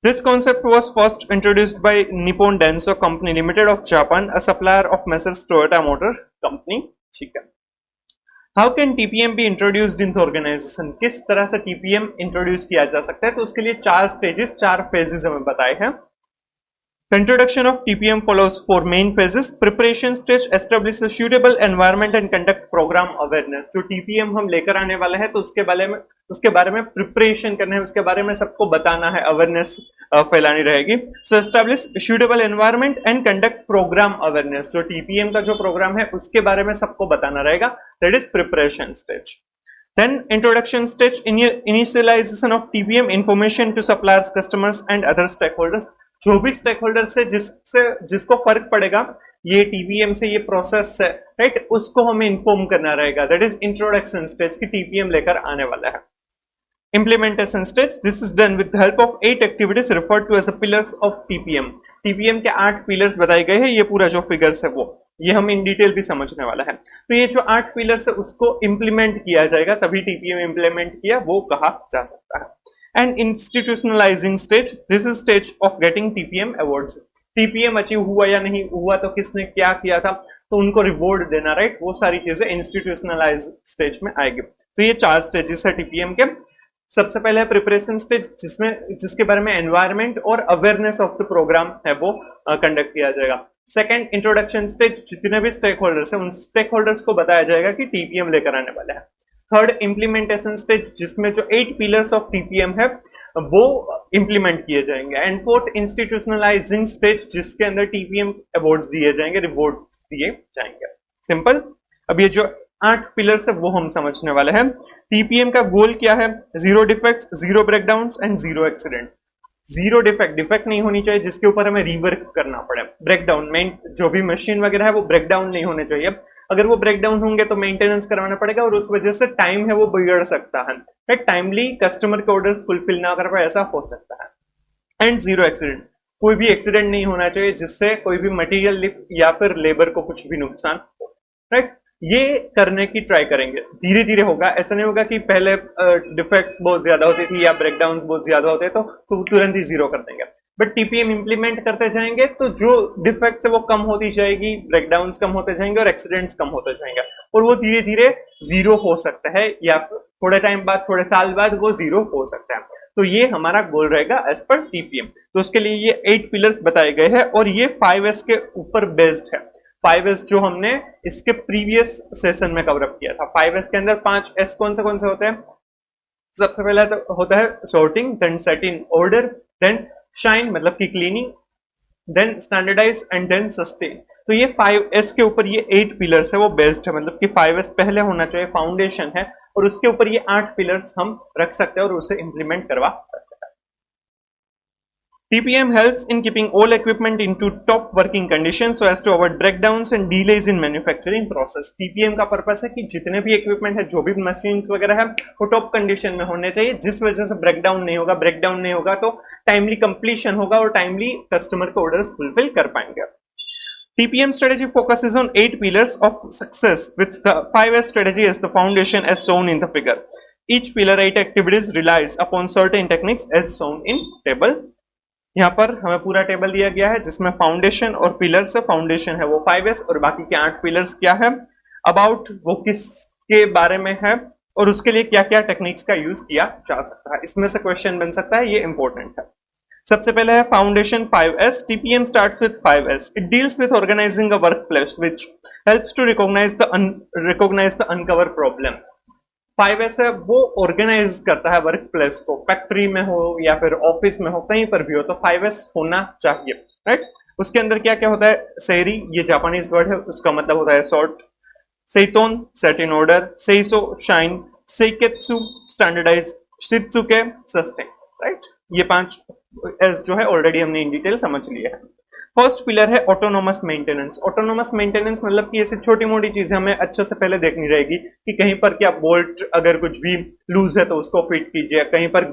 This concept was first introduced by Nippon Denso Company Limited of Japan, a supplier of Messrs Toyota Motor Company. ठीक है. How can TPM be introduced in the organization? किस तरह से TPM इंट्रोड्यूस किया जा सकता है, तो उसके लिए 4 स्टेजेस, 4 फेजेस हमें बताए हैं. The introduction of TPM follows 4 main phases. Preparation stage establishes suitable environment and conduct program awareness. जो TPM हम लेकर आने वाले हैं, तो उसके बारे में प्रिपरेशन करना है, उसके बारे में सबको बताना है, अवेयरनेस फैलानी रहेगी. So establish suitable environment and conduct program awareness. जो TPM का जो प्रोग्राम है उसके बारे में सबको बताना रहेगा. That is preparation stage. Then introduction stage, initialization of TPM information to suppliers, customers and other stakeholders. जो भी स्टेक होल्डर से जिसको फर्क पड़ेगा ये टीपीएम से, ये प्रोसेस से, राइट, उसको हमें इन्फॉर्म करना रहेगा. दैट इज इंट्रोडक्शन स्टेज की टीपीएम लेकर आने वाला है. Implementation stage, this is done with the help of 8 activities referred to as a pillars of TPM. TPM के 8 पिलर्स बताए गए हैं, ये पूरा जो फिगर्स है वो ये हम इन डिटेल भी समझने वाला है. तो ये जो 8 पिलर्स है उसको इंप्लीमेंट किया जाएगा, तभी टीपीएम इंप्लीमेंट किया वो कहा जा सकता है. And institutionalizing stage, this is stage of getting TPM awards. TPM achieve हुआ या नहीं हुआ, तो किसने क्या किया था, तो उनको रिवॉर्ड देना, राइट, वो सारी चीजें इंस्टीट्यूशनलाइज स्टेज में आएगी. तो ये 4 स्टेजेस है टीपीएम के. सबसे पहले है प्रिपरेशन स्टेज, जिसके बारे में एनवायरमेंट और अवेयरनेस ऑफ द प्रोग्राम है वो कंडक्ट किया जाएगा. सेकंड, इंट्रोडक्शन स्टेज, जितने भी स्टेक होल्डर्स हैं उन स्टेक होल्डर्स को बताया जाएगा कि टीपीएम लेकर आने वाले हैं. थर्ड, इम्प्लीमेंटेशन स्टेज, जिसमें जो 8 पिलर्स ऑफ टीपीएम है वो इंप्लीमेंट किए जाएंगे. एंड फोर्थ, इंस्टीट्यूशनलाइजिंग स्टेज, जिसके अंदर टीपीएम अवार्ड्स दिए जाएंगे, रिवॉर्ड दिए जाएंगे. सिंपल. अब ये जो 8 पिलर्स है वो हम समझने वाले हैं। टीपीएम का गोल क्या है? Zero defects, zero breakdowns and zero accident. Zero defect, defect नहीं होनी चाहिए जिसके ऊपर हमें रीवर्क करना पड़े। ब्रेकडाउन, जो भी मशीन वगैरह है वो ब्रेकडाउन नहीं होने चाहिए। अगर वो ब्रेकडाउन होंगे तो मेंटेनेंस करवाना पड़ेगा और उस वजह से टाइम है वो बिगड़ सकता है। टाइमली कस्टमर के ऑर्डर्स फुलफिल ना कर पाए, ऐसा हो सकता है। एंड जीरो एक्सीडेंट, कोई भी एक्सीडेंट नहीं होना चाहिए जिससे कोई भी मटेरियल या फिर लेबर को कुछ भी नुकसान हो। राइट, ये करने की ट्राई करेंगे। धीरे धीरे होगा, ऐसा नहीं होगा कि पहले डिफेक्ट्स बहुत ज्यादा होती थी या ब्रेकडाउन बहुत ज्यादा होते तो तुरंत ही जीरो कर देंगे। बट टीपीएम इंप्लीमेंट करते जाएंगे तो जो डिफेक्ट्स है वो कम होती जाएगी, ब्रेकडाउन्स कम होते जाएंगे और एक्सीडेंट्स कम होते जाएंगे और वो धीरे धीरे जीरो हो सकता है या थोड़े टाइम बाद, थोड़े साल बाद वो जीरो हो सकता है। तो ये हमारा गोल रहेगा एज पर टीपीएम। तो उसके लिए ये 8 पिलर्स बताए गए हैं और ये 5S के ऊपर बेस्ड है। 5S जो हमने इसके प्रीवियस सेशन में कवर अप किया था। 5S के अंदर 5S कौन से होते हैं? सबसे पहला तो होता है sorting, then set in order, then shine मतलब की cleaning, then standardise and then sustain. तो ये 5S के ऊपर ये 8 पिलर्स है वो बेस्ड है, मतलब कि 5S पहले होना चाहिए, फाउंडेशन है और उसके ऊपर ये 8 पिलर्स हम रख सकते हैं और उसे इंप्लीमेंट करवा सकते हैं। TPM helps in keeping all equipment into top working conditions so as to avoid breakdowns and delays in manufacturing process. TPM का पर्पस है कि जितने भी इक्विपमेंट है, जो भी मशीन वगैरह है, वो टॉप कंडीशन में होने चाहिए, जिस वजह से ब्रेकडाउन नहीं होगा तो टाइमली कंप्लीशन होगा और टाइमली कस्टमर के ऑर्डर्स फुलफिल कर पाएंगे। TPM strategy focuses on 8 pillars of success with the 5S strategy as the foundation as shown in the figure. Each pillar 8 activities relies upon certain techniques as shown in table. यहाँ पर हमें पूरा table दिया गया है जिसमें foundation और pillars है। फाउंडेशन है वो 5S और बाकी के 8 पिलर्स क्या है, अबाउट वो किसके बारे में है और उसके लिए क्या क्या टेक्निक्स का यूज किया जा सकता है। इसमें से क्वेश्चन बन सकता है, ये इंपॉर्टेंट है। सबसे पहले है foundation 5S। TPM starts with 5S. It deals with organizing a workplace which helps to recognize the uncover problem. 5S है वो ऑर्गेनाइज करता है वर्क प्लेस को, फैक्ट्री में हो या फिर ऑफिस में हो, कहीं पर भी हो तो 5S होना चाहिए। राइट, उसके अंदर क्या क्या होता है? सेरी, ये जापानीज वर्ड है, उसका मतलब होता है sort, seiton set in order, seiso shine, seiketsu standardise, shitsuke sustain. Right, ये 5 S जो है ऑलरेडी हमने इन डिटेल समझ लिया है। फर्स्ट पिलर है ऑटोनोमस मेंटेनेंस। ऑटोनोमस मेंटेनेंस मतलब कि ऐसी छोटी मोटी चीजें हमें अच्छे से पहले देखनी रहेगी कि कहीं पर क्या बोल्ट अगर कुछ भी लूज है तो उसको फिट कीजिए, कहीं पर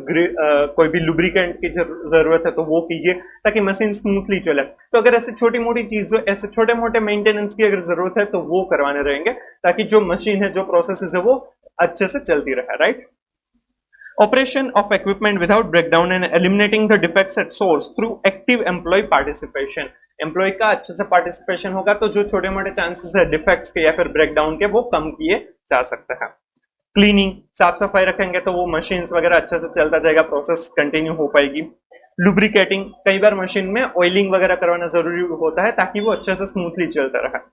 कोई भी लुब्रिकेंट की जरूरत है तो वो कीजिए ताकि मशीन स्मूथली चले। तो अगर ऐसे छोटी मोटी चीज, ऐसे छोटे मोटे मेंटेनेंस की अगर जरूरत है तो वो करवाने रहेंगे ताकि जो मशीन है, जो प्रोसेस है वो अच्छे से चलती रहे। Right, Operation of equipment without breakdown and eliminating the defects at source through active employee participation. Employee का अच्छे से पार्टिसिपेशन होगा तो जो छोटे मोटे चांसेस है डिफेक्ट्स के या फिर ब्रेकडाउन के वो कम किए जा सकते हैं। क्लीनिंग, साफ सफाई रखेंगे तो वो मशीन्स वगैरह अच्छे से चलता जाएगा, प्रोसेस कंटिन्यू हो पाएगी। लुब्रिकेटिंग, कई बार मशीन में ऑयलिंग वगैरह करवाना जरूरी होता है ताकि वो अच्छे से स्मूथली चलता रहे।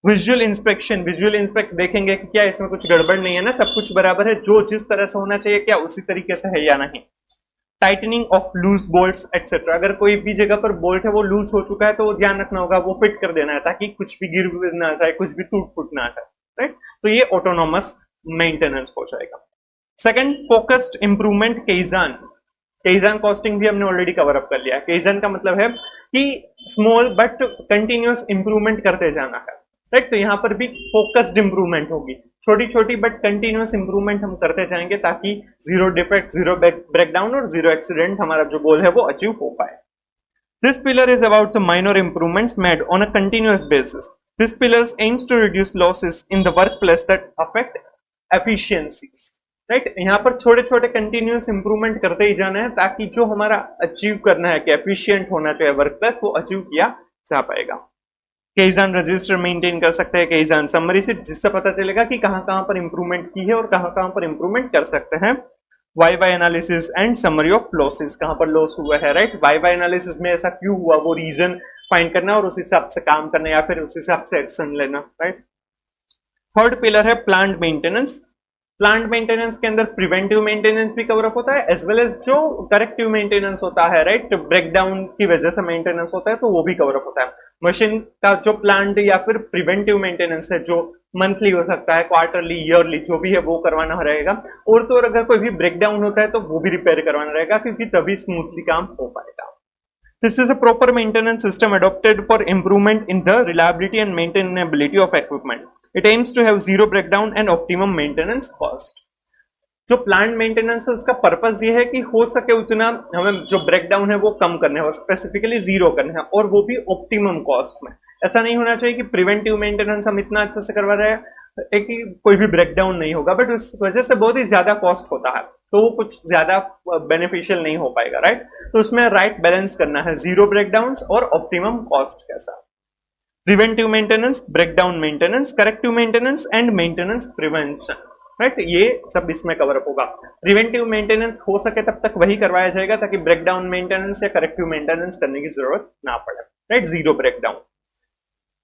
विजुअल इंस्पेक्शन, विजुअल इंस्पेक्ट देखेंगे कि क्या इसमें कुछ गड़बड़ नहीं है ना, सब कुछ बराबर है, जो जिस तरह से होना चाहिए क्या उसी तरीके से है या नहीं। Tightening of loose bolts etcetera, अगर कोई भी जगह पर बोल्ट है वो लूज हो चुका है तो वो ध्यान रखना होगा, वो फिट कर देना है ताकि कुछ भी गिर ना जाए, कुछ भी टूट फूट ना जाए। राइट, तो ये ऑटोनोमस मेंटेनेंस हो जाएगा। Second, focused improvement kaizen. Kaizen costing भी हमने ऑलरेडी कवर अप कर लिया है। केइजान का मतलब है कि स्मॉल बट कंटिन्यूअस इंप्रूवमेंट करते जाना है। राइट, तो यहाँ पर भी फोकस्ड इंप्रूवमेंट होगी, छोटी छोटी बट कंटिन्यूअस इंप्रूवमेंट हम करते जाएंगे ताकि जीरो डिफेक्ट, जीरो ब्रेकडाउन और जीरो एक्सीडेंट हमारा जो गोल है वो अचीव हो पाए। This pillar is about the minor improvements made on a continuous basis. This pillar aims to reduce losses in the workplace that affect efficiencies. Right, यहाँ पर छोटे छोटे कंटिन्यूअस इंप्रूवमेंट करते ही जाना है ताकि जो हमारा अचीव करना है कि एफिशिएंट होना चाहिए वर्क प्लेस वो अचीव किया जा पाएगा। केइजान रजिस्टर मेंटेन कर सकते हैं, केइजान समरी से, जिससे पता चलेगा कि कहां कहां पर इंप्रूवमेंट की है और कहां कहां पर इंप्रूवमेंट कर सकते हैं। Y analysis and summary of losses, कहां पर लॉस हुआ है। राइट, वाई एनालिसिस में ऐसा क्यों हुआ वो रीजन फाइंड करना और उस हिसाब से काम करना या फिर उस हिसाब से एक्शन लेना। राइट, थर्ड पिलर है प्लांट मेंटेनेंस। प्लांट मेंटेनेंस के अंदर प्रिवेंटिव मेंटेनेंस भी कवर अप होता है एज वेल एज जो करेक्टिव मेंटेनेंस होता है, राइट, ब्रेकडाउन की वजह से मेंटेनेंस होता है तो वो भी कवर अप होता है। मशीन का जो प्लांट या फिर प्रिवेंटिव मेंटेनेंस है जो मंथली हो सकता है, क्वार्टरली, ईयरली, जो भी है वो करवाना रहेगा। और तो और अगर कोई भी ब्रेकडाउन होता है तो वो भी रिपेयर करवाना रहेगा, क्योंकि तभी स्मूथली काम हो पाएगा। This is a proper maintenance system adopted for improvement in the reliability and maintainability of equipment. It aims to have zero breakdown and optimum maintenance cost. जो प्लांट मेंटेनेंस है उसका पर्पस ये है कि हो सके उतना हमें जो ब्रेकडाउन है वो कम करने हैं, स्पेसिफिकली जीरो करने हैं, और वो भी ऑप्टिमम कॉस्ट में। ऐसा नहीं होना चाहिए कि प्रिवेंटिव मेंटेनेंस हम इतना अच्छे से करवा रहे हैं कि कोई भी ब्रेकडाउन नहीं होगा, बट उस वजह से बहुत ही ज्यादा कॉस्ट होता है तो वो कुछ ज्यादा बेनिफिशियल नहीं हो पाएगा, राइट। तो उसमें राइट बैलेंस करना है, जीरो ब्रेकडाउन्स और ऑप्टिमम कॉस्ट कैसा। Preventive maintenance, breakdown maintenance, corrective maintenance and maintenance prevention, right, ये सब इसमें कवर अप होगा। प्रिवेंटिव मेंटेनेंस हो सके तब तक वही करवाया जाएगा ताकि ब्रेकडाउन मेंटेनेंस या करेक्टिव मेंटेनेंस करने की जरूरत ना पड़े, right, zero breakdown.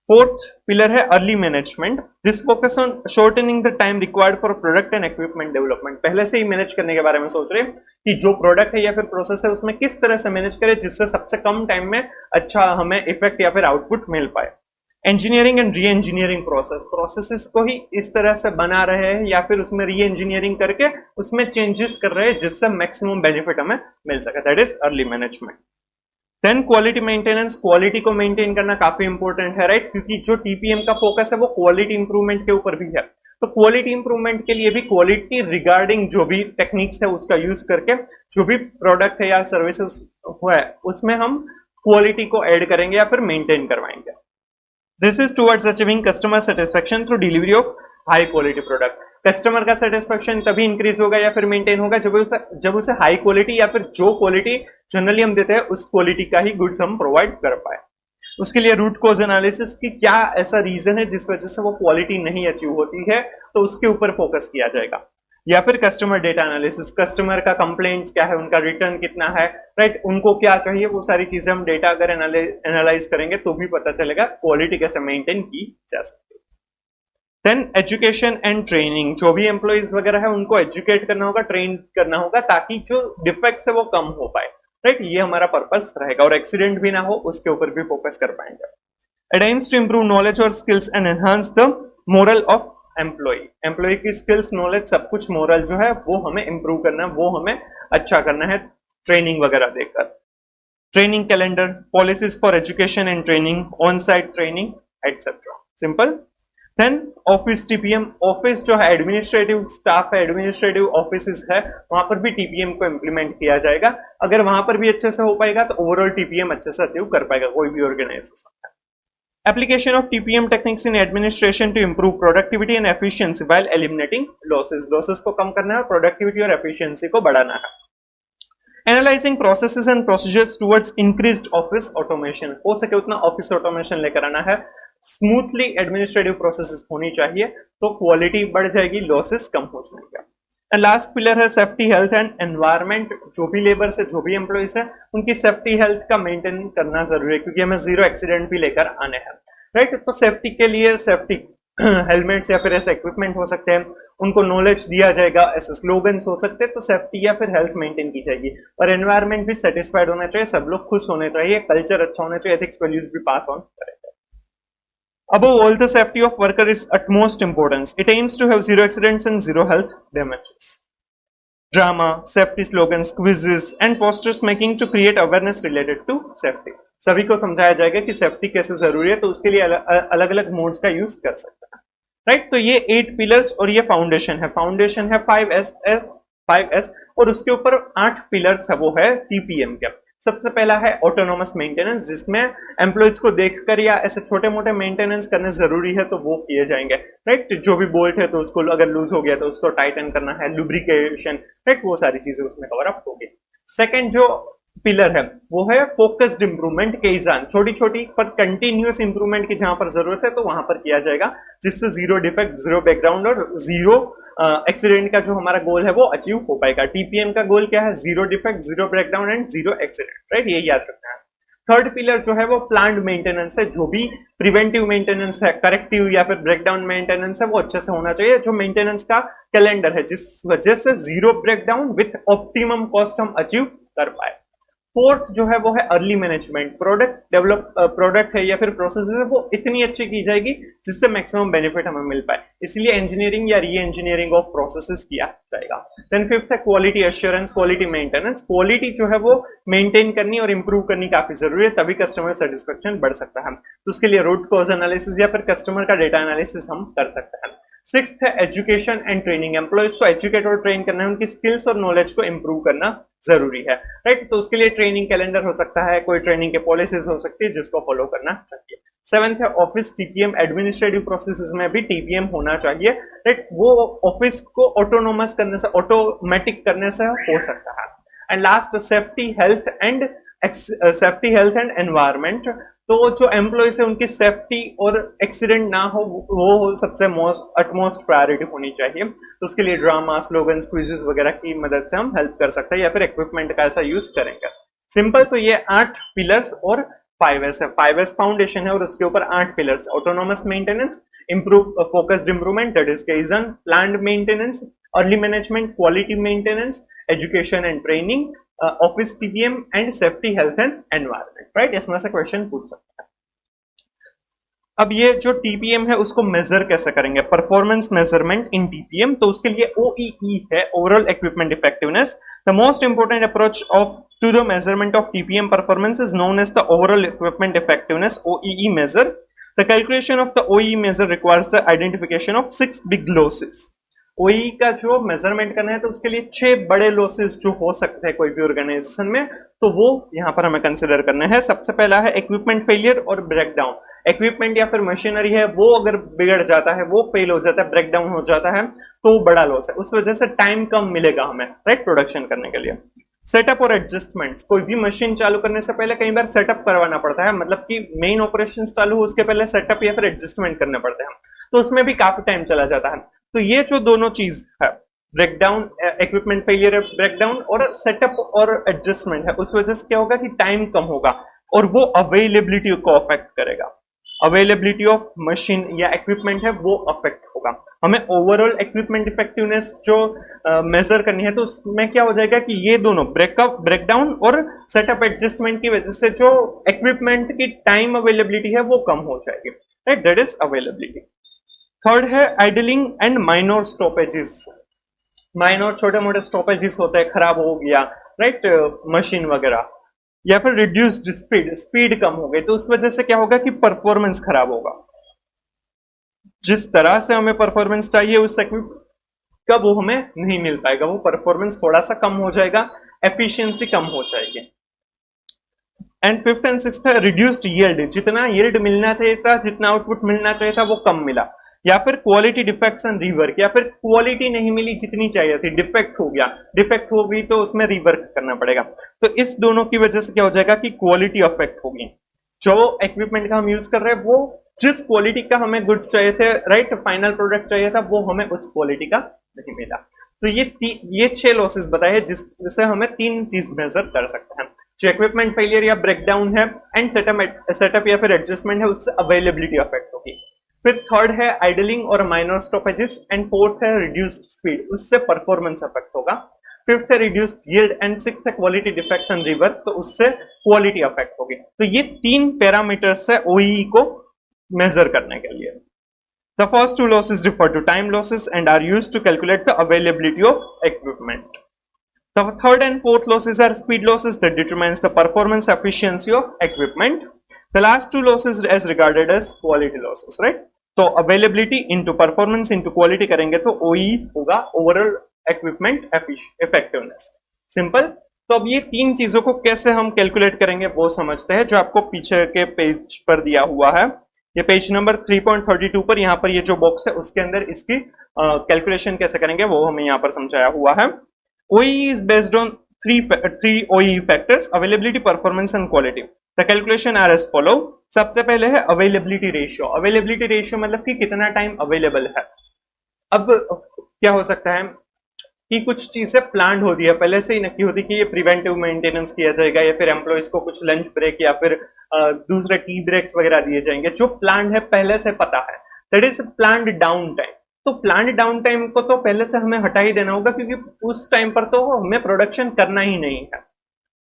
Fourth pillar है early management. This focus on shortening the time required for product and equipment development. पहले से ही मैनेज करने के बारे में सोच रहे हैं कि जो प्रोडक्ट है या फिर प्रोसेस है उसमें किस तरह से मैनेज करें जिससे सबसे कम टाइम में अच्छा हमें इफेक्ट या फिर आउटपुट मिल पाए। Engineering and re engineering processes को ही इस तरह से बना रहे हैं या फिर उसमें री इंजीनियरिंग करके उसमें चेंजेस कर रहे हैं जिससे मैक्सिमम बेनिफिट हमें मिल सके, that is early management. Then quality maintenance, quality को मेंटेन करना काफी इंपॉर्टेंट है, राइट, क्योंकि जो टीपीएम का फोकस है वो क्वालिटी इंप्रूवमेंट के ऊपर भी है। तो क्वालिटी इंप्रूवमेंट के लिए भी क्वालिटी रिगार्डिंग जो भी टेक्निक्स है उसका यूज करके जो भी प्रोडक्ट है या सर्विसेज है उसमें हम क्वालिटी को ऐड करेंगे या फिर मेंटेन करवाएंगे। This is towards achieving customer satisfaction through delivery of high quality product. Customer का सेटिस्फेक्शन तभी इंक्रीज होगा या फिर मेंटेन होगा जब उसे हाई क्वालिटी या फिर जो क्वालिटी जनरली हम देते हैं उस क्वालिटी का ही गुड्स हम प्रोवाइड कर पाए। उसके लिए रूट कॉज एनालिसिस की क्या ऐसा रीजन है जिस वजह से वो क्वालिटी नहीं अचीव होती है तो उसके ऊपर फोकस किया जाएगा। या फिर कस्टमर डेटा एनालिसिस, कस्टमर का कंप्लेंट्स क्या है, उनका रिटर्न कितना है, राइट, उनको क्या चाहिए, वो सारी चीजें हम डेटा अगर एनालाइज करेंगे तो भी पता चलेगा क्वालिटी कैसे मेंटेन की जा सकती है। देन एजुकेशन एंड ट्रेनिंग, जो भी एम्प्लॉइज वगैरह है उनको एजुकेट करना होगा, ट्रेन करना होगा ताकि जो डिफेक्ट्स है वो कम हो पाए, राइट, ये हमारा पर्पस रहेगा। और एक्सीडेंट भी ना हो उसके ऊपर भी फोकस कर पाएंगे। It aims to improve knowledge और skills and enhance the moral of employ की स्किल्स, नॉलेज, सब कुछ, मोरल जो है वो हमें इंप्रूव करना है, वो हमें अच्छा करना है ट्रेनिंग वगैरह देकर। Training calendar, policies for education and training, on site training etcetera, simple. Then office TPM, office जो है एडमिनिस्ट्रेटिव स्टाफ है, एडमिनिस्ट्रेटिव ऑफिस है, वहां पर भी टीपीएम को इंप्लीमेंट किया जाएगा। अगर वहां पर भी अच्छे से हो पाएगा तो ओवरऑल टीपीएम अच्छे से अचीव कर पाएगा कोई भी organisation. Application of TPM techniques in administration to improve productivity and efficiency while eliminating losses को कम करना है, प्रोडक्टिविटी और एफिशिएंसी को बढ़ाना है। Analysing processes and procedures towards increased office automation, हो सके उतना ऑफिस ऑटोमेशन लेकर आना है। स्मूथली एडमिनिस्ट्रेटिव प्रोसेसेस होनी चाहिए तो क्वालिटी बढ़ जाएगी, लॉसेस कम हो जाएंगे। एंड लास्ट पिलर है सेफ्टी, हेल्थ एंड एनवायरमेंट। जो भी लेबर्स है, जो भी एम्प्लॉइज है, उनकी सेफ्टी हेल्थ का मेंटेन करना जरूरी है क्योंकि हमें जीरो एक्सीडेंट भी लेकर आने हैं, राइट। तो सेफ्टी के लिए सेफ्टी हेलमेट्स या फिर ऐसे इक्विपमेंट हो सकते हैं, उनको नॉलेज दिया जाएगा, ऐसे स्लोगन्स हो सकते हैं, तो सेफ्टी या फिर हेल्थ मेंटेन की जाएगी। और एनवायरमेंट भी सेटिस्फाइड होना चाहिए, सब लोग खुश होने चाहिए, कल्चर अच्छा होना चाहिए, एथिक्स वैल्यूज भी पास ऑन करेंगे। Above all, the safety of worker is utmost importance. It aims to have zero accidents and zero health damages. Drama, safety slogans, quizzes, and posters making to create awareness related to safety. सभी को समझाया जाएगा कि safety कैसे जरूरी है, तो उसके लिए अलग अलग मोड्स का यूज कर सकते हैं, राइट। तो ये 8 पिलर्स और ये फाउंडेशन है 5S और उसके ऊपर 8 पिलर्स है, वो है टीपीएम के। सबसे पहला है ऑटोनोमस मेंटेनेंस, जिसमें एम्प्लॉइज को देखकर या ऐसे छोटे मोटे मेंटेनेंस करने जरूरी है तो वो किए जाएंगे, राइट। जो भी बोल्ट है तो उसको अगर लूज हो गया तो उसको टाइटन करना है, लुब्रिकेशन, राइट, वो सारी चीजें उसमें कवर अप होगी। सेकंड जो पिलर है वो है फोकस्ड इंप्रूवमेंट के ईजान, छोटी छोटी पर कंटिन्यूअस इंप्रूवमेंट की जहां पर जरूरत है तो वहां पर किया जाएगा, जिससे जीरो डिफेक्ट, जीरो बैकग्राउंड और जीरो एक्सीडेंट का जो हमारा गोल है वो अचीव हो पाएगा। टीपीएम का गोल क्या है? Zero defect, zero breakdown and zero accident, right, ये याद रखना है। थर्ड पिलर जो है वो प्लांट मेंटेनेंस है, जो भी प्रिवेंटिव मेंटेनेंस है, करेक्टिव या फिर ब्रेकडाउन मेंटेनेंस है, वो अच्छे से होना चाहिए। जो मेंटेनेंस का कैलेंडर है जिस वजह से zero breakdown with optimum cost हम अचीव कर पाए। फोर्थ जो है वो है अर्ली मैनेजमेंट। प्रोडक्ट है या फिर प्रोसेस है वो इतनी अच्छी की जाएगी जिससे मैक्सिमम बेनिफिट हमें मिल पाए, इसलिए इंजीनियरिंग या री इंजीनियरिंग ऑफ प्रोसेसेस किया जाएगा। देन फिफ्थ है quality assurance, quality maintenance. Quality जो है वो मेंटेन करनी और इंप्रूव करनी काफी जरूरी है, तभी कस्टमर सेटिस्फेक्शन बढ़ सकता है। तो उसके लिए रूट कॉज एनालिसिस या फिर कस्टमर का डेटा एनालिसिस हम कर सकते हैं। सिक्स्थ है एजुकेशन एंड ट्रेनिंग। एम्प्लॉयज को एजुकेट और ट्रेन करना है, उनकी स्किल्स और नॉलेज को इंप्रूव करना जरूरी है, राइट। तो उसके लिए ट्रेनिंग कैलेंडर हो सकता है, कोई ट्रेनिंग के पॉलिसीज हो सकती है जिसको फॉलो करना चाहिए। सेवेंथ है ऑफिस टीपीएम। एडमिनिस्ट्रेटिव प्रोसेसेस में भी टीपीएम होना चाहिए, राइट। वो ऑफिस को ऑटोनोमस करने से, ऑटोमेटिक करने से हो सकता है। And last safety health and environment. तो जो एम्प्लॉयज है उनकी सेफ्टी और एक्सीडेंट ना हो वो सबसे अटमोस्ट प्रायोरिटी होनी चाहिए। तो उसके लिए ड्रामा, स्लोगन्स, क्विजेस वगैरह की मदद से हम हेल्प कर सकते हैं या फिर इक्विपमेंट का ऐसा यूज करेंगे। सिंपल तो ये 8 पिलर्स और 5S है। 5S फाउंडेशन है और उसके ऊपर 8 pillars: autonomous maintenance, focused improvement, that is केजन, plant maintenance, early management, quality maintenance, education and training, office TPM and safety health and environment, right. इसमें से क्वेश्चन पूछ सकता है। अब ये जो टीपीएम है उसको मेजर कैसे करेंगे, परफॉर्मेंस मेजरमेंट इन टीपीएम। तो उसके लिए OEE है, overall equipment effectiveness. The most important approach to the measurement of TPM performance is known as the overall equipment effectiveness, OEE measure. The calculation of the OEE measure requires the identification of 6 big losses. OEE का जो measurement करना है तो उसके लिए 6 बड़े losses जो हो सकते हैं कोई भी ऑर्गेनाइजेशन में, तो वो यहाँ पर हमें कंसिडर करना है। सबसे पहला है इक्विपमेंट फेलियर और ब्रेकडाउन। इक्विपमेंट या फिर मशीनरी है वो अगर बिगड़ जाता है, वो फेल हो जाता है, ब्रेकडाउन हो जाता है, तो वो बड़ा लॉस है। उस वजह से टाइम कम मिलेगा हमें, राइट, प्रोडक्शन करने के लिए। सेटअप और एडजस्टमेंट्स। कोई भी मशीन चालू करने से पहले कई बार सेटअप करवाना पड़ता है, मतलब कि मेन ऑपरेशन चालू हो उसके पहले सेटअप या फिर एडजस्टमेंट करने पड़ते हैं, तो उसमें भी काफी टाइम चला जाता है। तो ये जो दोनों चीज है, ब्रेकडाउन, इक्विपमेंट फेलियर, ब्रेकडाउन और सेटअप और एडजस्टमेंट है, उस वजह से क्या होगा कि टाइम कम होगा और वो अवेलेबिलिटी को अफेक्ट करेगा। अवेलेबिलिटी ऑफ मशीन या इक्विपमेंट है वो अफेक्ट होगा। हमें ओवरऑल इक्विपमेंट इफेक्टिवनेस जो मेजर करनी है, तो उसमें क्या हो जाएगा कि ये दोनों ब्रेकडाउन और सेटअप एडजस्टमेंट की वजह से जो इक्विपमेंट की टाइम अवेलेबिलिटी है वो कम हो जाएगी, right, that is availability. Third है idling and minor stoppages. Minor छोटे मोटे स्टॉपेजेस होते हैं, खराब हो गया, राइट, मशीन वगैरह, या फिर रिड्यूस्ड स्पीड कम हो गई, तो उस वजह से क्या होगा कि परफॉर्मेंस खराब होगा। जिस तरह से हमें परफॉर्मेंस चाहिए उस इक्विपमेंट का वो हमें नहीं मिल पाएगा, वो परफॉर्मेंस थोड़ा सा कम हो जाएगा, एफिशिएंसी कम हो जाएगी। एंड फिफ्थ एंड सिक्स्थ है रिड्यूस्ड यील्ड। जितना यील्ड मिलना चाहिए था, जितना आउटपुट मिलना चाहिए था, वो कम मिला। या फिर क्वालिटी डिफेक्ट्स एंड रीवर्क, या फिर क्वालिटी नहीं मिली जितनी चाहिए थी, डिफेक्ट हो गया, डिफेक्ट हो गई तो उसमें रीवर्क करना पड़ेगा। तो इस दोनों की वजह से क्या हो जाएगा कि क्वालिटी अफेक्ट होगी। जो इक्विपमेंट का हम यूज कर रहे हैं वो जिस क्वालिटी का हमें गुड्स चाहिए थे, राइट, फाइनल प्रोडक्ट चाहिए था, वो हमें उस क्वालिटी का नहीं मिला। तो ये 6 लॉसेस बताए जिससे हमें 3 चीज मेजर कर सकते हैं। जो इक्विपमेंट फेलियर या ब्रेकडाउन है एंड सेटअप या फिर एडजस्टमेंट है, उससे अवेलेबिलिटी अफेक्ट होगी। फिर थर्ड है आइडलिंग और माइनर स्टॉपेजेस एंड फोर्थ है रिड्यूस्ड स्पीड, उससे परफॉर्मेंस अफेक्ट होगा। फिफ्थ है रिड्यूस्ड यील्ड एंड सिक्स्थ है क्वालिटी डिफेक्ट्स एंड रिवर्क, तो उससे क्वालिटी अफेक्ट होगी। तो ये 3 पैरामीटर्स है OEE को मेजर करने के लिए। The first 2 losses refer to time losses and are used to calculate the availability of equipment. The third and fourth losses are speed losses that determines the performance efficiency of equipment. The last 2 losses as regarded as quality losses, right? तो availability into performance into quality करेंगे तो OEE होगा, overall equipment effectiveness. Simple. तो अब ये 3 चीजों को कैसे हम कैलकुलेट करेंगे वो समझते हैं, जो आपको पीछे के पेज पर दिया हुआ है। ये पेज नंबर 3.32 पर, यहाँ पर ये जो बॉक्स है उसके अंदर इसकी कैलकुलेशन कैसे करेंगे वो हमें यहाँ पर समझाया हुआ है। OEE is based on three OEE factors: availability, performance and quality. The calculation are as follow. सबसे पहले है अवेलेबिलिटी रेशियो। अवेलेबिलिटी रेशियो मतलब कि कितना टाइम अवेलेबल है। अब क्या हो सकता है, कि कुछ चीजें प्लान होती है, पहले से ही नक्की होती कि ये प्रिवेंटिव मेंटेनेंस किया जाएगा, या फिर एम्प्लॉयज को कुछ लंच ब्रेक या फिर दूसरे टी ब्रेक्स वगैरह दिए जाएंगे, जो प्लान है पहले से पता है, that is planned down time. तो प्लान्ड डाउन टाइम को तो पहले से हमें हटा ही देना होगा, क्योंकि उस टाइम पर तो हमें प्रोडक्शन करना ही नहीं है।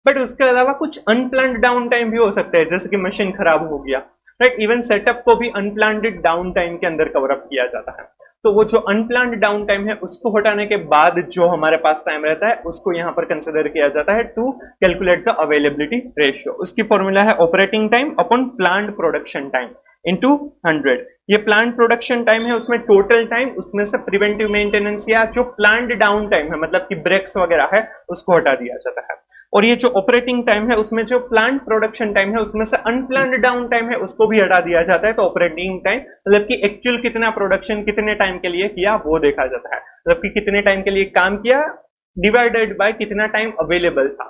बट उसके अलावा कुछ अनप्लान्ड डाउन टाइम भी हो सकते हैं, जैसे कि मशीन खराब हो गया, राइट। इवन सेटअप को भी अनप्लान्ड डाउन टाइम के अंदर कवर अप किया जाता है। तो वो जो अनप्लान्ड डाउन टाइम है उसको हटाने के बाद जो हमारे पास टाइम रहता है उसको यहां पर कंसिडर किया जाता है to calculate the availability ratio. उसकी फॉर्मूला है operating time upon planned production time into 100। ये प्लान्ड प्रोडक्शन टाइम है, उसमें टोटल टाइम, उसमें से प्रिवेंटिव मेंटेनेंस या जो प्लान्ड डाउन टाइम है मतलब कि ब्रेक्स वगैरह है उसको हटा दिया जाता है। और ये जो ऑपरेटिंग टाइम है उसमें जो प्लान्ड प्रोडक्शन टाइम है उसमें से अनप्लान्ड डाउन टाइम है उसको भी हटा दिया जाता है। तो ऑपरेटिंग टाइम मतलब कि एक्चुअल कितना प्रोडक्शन कितने टाइम के लिए किया वो देखा जाता है, मतलब कि कितने टाइम के लिए काम किया डिवाइडेड बाय कितना टाइम अवेलेबल था।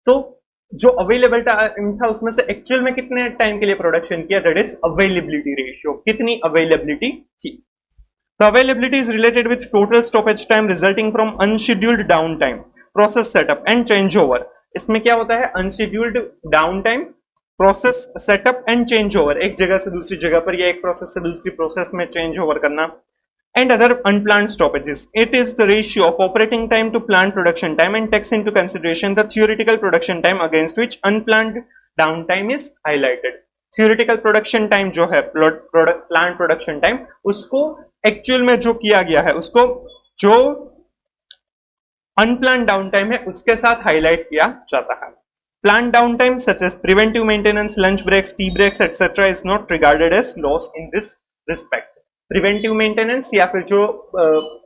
तो जो अवेलेबल टाइम था उसमें से एक्चुअल में कितने टाइम के लिए प्रोडक्शन किया, दैट इज अवेलेबिलिटी रेशियो, कितनी अवेलेबिलिटी थी। The availability is related with total stoppage time resulting from unscheduled downtime, process setup and changeover। इसमें क्या होता है, unscheduled down time, process setup and change over, एक जगह से दूसरी जगह पर या एक प्रोसेस से दूसरी प्रोसेस में चेंज ओवर करना, and other unplanned stoppages. It is the ratio of operating time to planned production time and takes into consideration the theoretical production time against which unplanned down time is highlighted. Theoretical production time जो है planned production time, उसको actual में जो किया गया है उसको जो अनप्लान डाउन टाइम है उसके साथ हाईलाइट किया जाता है। Plan down time such as preventive maintenance, lunch breaks, tea breaks etcetera is not regarded as loss in this respect. Preventive maintenance या फिर जो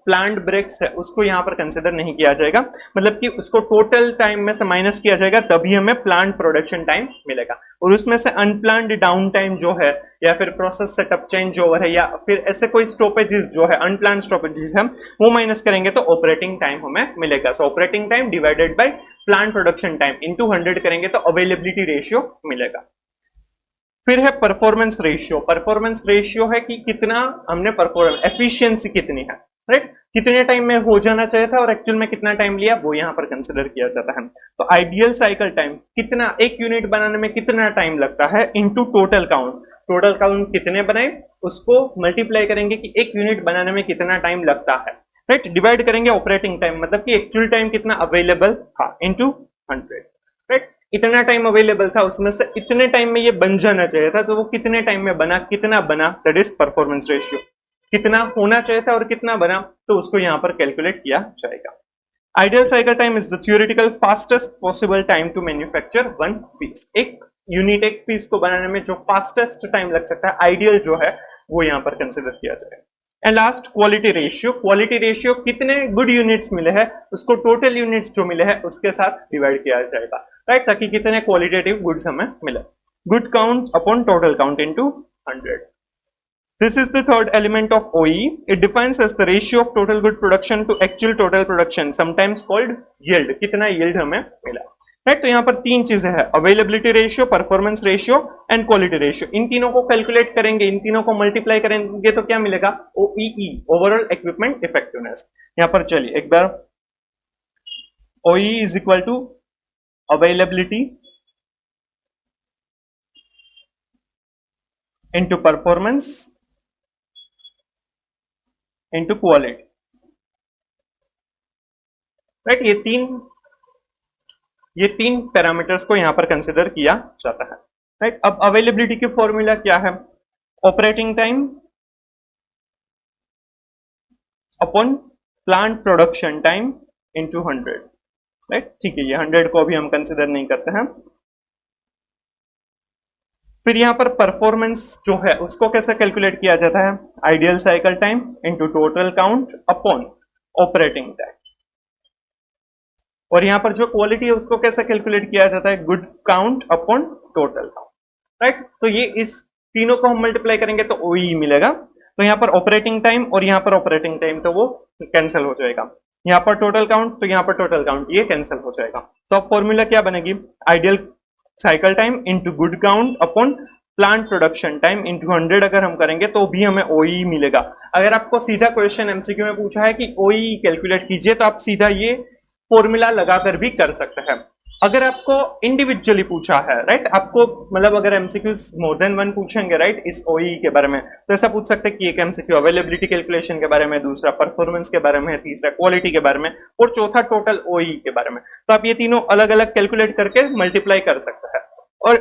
प्लान्ड ब्रेक्स है उसको यहां पर कंसिडर नहीं किया जाएगा, मतलब कि उसको टोटल टाइम में से माइनस किया जाएगा तभी हमें प्लान्ड प्रोडक्शन टाइम मिलेगा। और उसमें से अनप्लान्ड डाउन टाइम जो है या फिर प्रोसेस सेटअप चेंज ओवर है या फिर ऐसे कोई स्टॉपेजेस जो है अनप्लान्ड स्टॉपेजेस है वो माइनस करेंगे तो ऑपरेटिंग टाइम हमें मिलेगा। सो operating time divided by planned production time into 100 करेंगे तो अवेलेबिलिटी रेशियो मिलेगा। फिर है परफॉर्मेंस रेशियो। परफॉर्मेंस रेशियो है कि कितना हमने परफॉर्म, एफिशिएंसी कितनी है, राइट, कितने टाइम में हो जाना चाहिए था और एक्चुअल में कितना टाइम लिया वो यहां पर कंसिडर किया जाता है। तो आइडियल साइकिल टाइम कितना, एक यूनिट बनाने में कितना टाइम लगता है into total count. Total count कितने बनाए उसको मल्टीप्लाई करेंगे कि एक यूनिट बनाने में कितना टाइम लगता है, राइट, डिवाइड करेंगे ऑपरेटिंग टाइम मतलब कि एक्चुअल टाइम कितना अवेलेबल था इनटू 100, राइट। इतना टाइम अवेलेबल था उसमें से इतने टाइम में ये बन जाना चाहिए था, तो वो कितने टाइम में बना, कितना बना, दैट इज परफॉर्मेंस रेशियो। कितना होना चाहिए था और कितना बना तो उसको यहां पर कैलकुलेट किया जाएगा। Ideal cycle time is the theoretical fastest possible time to manufacture one piece. एक यूनिट, एक पीस को बनाने में जो फास्टेस्ट टाइम लग सकता है आइडियल जो है वो यहां पर कंसिडर किया जाएगा। And last quality ratio. Quality ratio कितने गुड यूनिट्स मिले हैं उसको टोटल यूनिट्स जो मिले हैं उसके साथ डिवाइड किया जाएगा, राइट, ताकि कितने क्वालिटेटिव गुड्स हमें मिले। Good count upon total count into 100। This is the third element of OEE. It defines as the ratio of total good production to actual total production, sometimes called yield. कितना yield हमें मिला, right. तो यहाँ पर तीन चीजें हैं, availability ratio, performance ratio and quality ratio. इन तीनों को कैलकुलेट करेंगे, इन तीनों को मल्टीप्लाई करेंगे तो क्या मिलेगा, OEE, ओवरऑल इक्विपमेंट इफेक्टिवनेस। यहाँ पर चलिए एक बार, OEE is equal to availability into performance into quality, right. ये तीन पैरामीटर्स को यहां पर कंसिडर किया जाता है, राइट। अब अवेलेबिलिटी की फॉर्मूला क्या है, operating time upon plant production time into 100, right, ठीक है। ये 100 को अभी हम कंसिडर नहीं करते हैं। फिर यहां पर परफॉर्मेंस जो है उसको कैसे कैलकुलेट किया जाता है, ideal cycle time into total count upon operating time. और यहां पर जो क्वालिटी है उसको कैसे कैलकुलेट किया जाता है, good count upon total count, right. तो ये इस तीनों को हम मल्टीप्लाई करेंगे तो OEE मिलेगा। तो यहां पर ऑपरेटिंग टाइम और यहां पर ऑपरेटिंग टाइम तो वो कैंसिल हो जाएगा, यहां पर टोटल काउंट तो यहां पर टोटल काउंट ये कैंसिल हो जाएगा। तो अब फॉर्मूला क्या बनेगी, ideal cycle time into good count upon plant production time into 100 अगर हम करेंगे तो भी हमें ओई मिलेगा। अगर आपको सीधा क्वेश्चन एमसीक्यू में पूछा है कि ओई कैलकुलेट कीजिए तो आप सीधा ये फॉर्मूला लगाकर भी कर सकते हैं। अगर आपको इंडिविजुअली पूछा है, राइट, आपको मतलब अगर एमसीक्यू मोर देन वन पूछेंगे, राइट, इस ओई के बारे में, तो ऐसा पूछ सकते हैं कि एक एमसीक्यू अवेलेबिलिटी कैलकुलेशन के बारे में, दूसरा परफॉर्मेंस के बारे में, तीसरा क्वालिटी के बारे में और चौथा टोटल ओई के बारे में। तो आप ये तीनों अलग अलग कैलकुलेट करके मल्टीप्लाई कर सकते हैं। और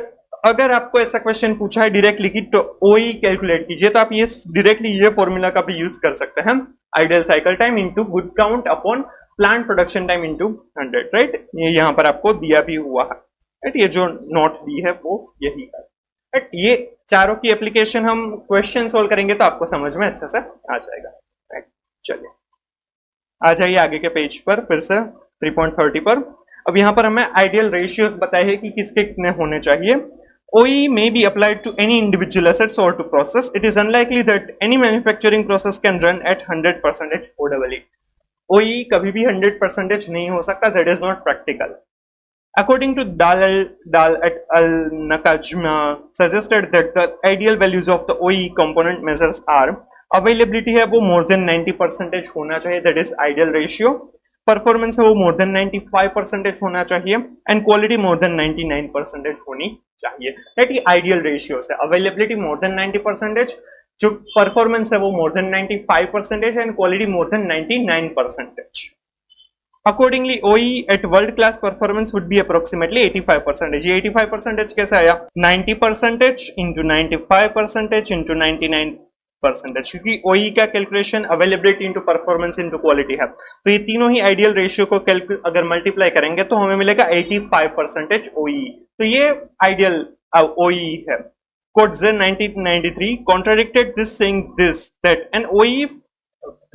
अगर आपको ऐसा क्वेश्चन पूछा है डायरेक्टली कि तो ओई कैलकुलेट कीजिए, तो आप ये डायरेक्टली ये फॉर्मूला का भी यूज कर सकते हैं, ideal cycle time into good count upon plant production time into 100, right. ये यहाँ पर आपको दिया भी हुआ है, राइट, ये जो नोट दी है वो यही है, राइट। ये चारों की एप्लीकेशन हम क्वेश्चन सोल्व करेंगे तो आपको समझ में अच्छे से आ जाएगा, राइट। चलिए आ जाइए आगे के पेज पर फिर से 3.30 पर। अब यहाँ पर हमें आइडियल रेशियोज बताए हैं कि किसके कितने होने चाहिए। OE may be applied to any individual assets or to process. It is unlikely that any manufacturing process can run at 100% OEE. OE कभी भी 100% नहीं हो सकता, that is not practical. According to Dahl et al. Nakajima suggested that the ideal values of the OE component measures are availability है वो more than 90% होना चाहिए, that is ideal ratio. Performance है वो मोर देन 95% होना चाहिए and quality more than 99% होनी चाहिए, राइट। ये आइडियल रेशियो है। अवेलेबिलिटी मोर देन 90%, जो परफॉर्मेंस है वो more than 95% and quality more than 99%। Accordingly OE at world class performance would be approximately 85%। ये 85% कैसे आया? 90% इंटू 95% इंटू 99%, क्योंकि OE का calculation availability into performance into quality है। तो ये तीनों ही आइडियल रेशियो को अगर मल्टीप्लाई करेंगे तो हमें मिलेगा 85% OE। तो ये आइडियल OE है। Coetzee 1993 contradicted this, saying this that an OE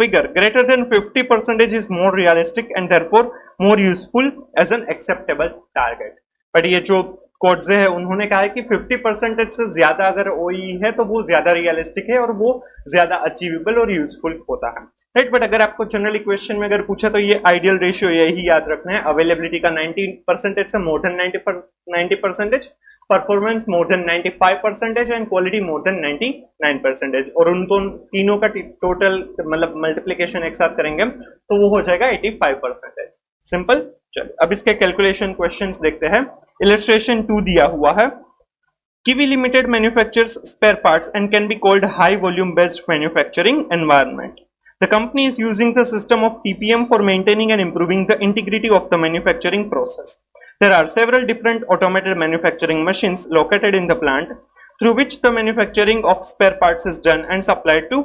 figure greater than 50% is more realistic and therefore more useful as an acceptable target। But ये जो कोट्जे है उन्होंने कहा है कि 50% से ज्यादा अगर OE है तो वो ज्यादा रियलिस्टिक है और वो ज्यादा अचीवेबल और यूजफुल होता है, राइट। बट अगर आपको जनरल इक्वेशन में अगर पूछा तो ये आइडियल रेशियो यही याद रखना है, अवेलेबिलिटी का 90% से मोर than 90%, performance more than 95% and quality more than 99%। और उन तीनों का टोटल मतलब मल्टीप्लीकेशन एक साथ करेंगे तो वो हो जाएगा 85%। सिंपल। चलिए अब इसके कैलकुलेशन क्वेश्चंस देखते हैं। इलस्ट्रेशन 2 दिया हुआ है। Kiwi Limited manufactures spare parts and can be called high volume based manufacturing environment. The company is using the system of TPM for maintaining and improving the integrity of the manufacturing process. There are several different automated manufacturing machines located in the plant through which the manufacturing of spare parts is done and supplied to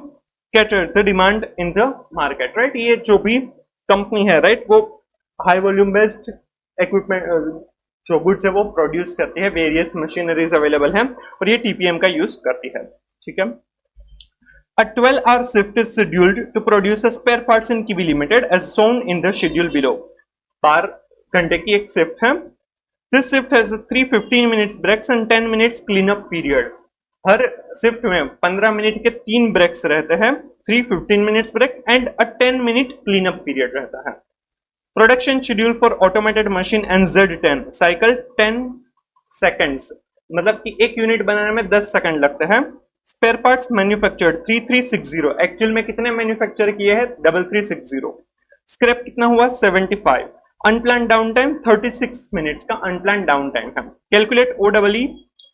cater the demand in the market, right? ये जो भी company है, right, वो high volume based equipment जो goods है वो produce करती है, वेरियस मशीनरीज अवेलेबल हैं और ये टीपीएम का यूज करती है, ठीक है। A 12-hour shift is scheduled to produce a spare parts in Kiwi Limited as shown in the schedule below. 12 घंटे की एक शिफ्ट है। This shift has 3 15 minutes breaks and 10 minutes cleanup period. Her shift में 15 minute के 3 breaks रहते हैं, 3 15 minutes break and a 10 minute cleanup period रहता है। Production schedule for automated machine NZ10 cycle 10 seconds, मतलब कि एक यूनिट बनाने में 10 सेकंड लगते हैं। स्पेयर पार्ट्स मैन्युफैक्चर्ड 3360, एक्चुअल में कितने मैन्युफैक्चर किए हैं? 3360। स्क्रैप कितना हुआ? 75। अनप्लान डाउन टाइम 36 मिनट्स का अनप्लान डाउन टाइम है। Calculate OEE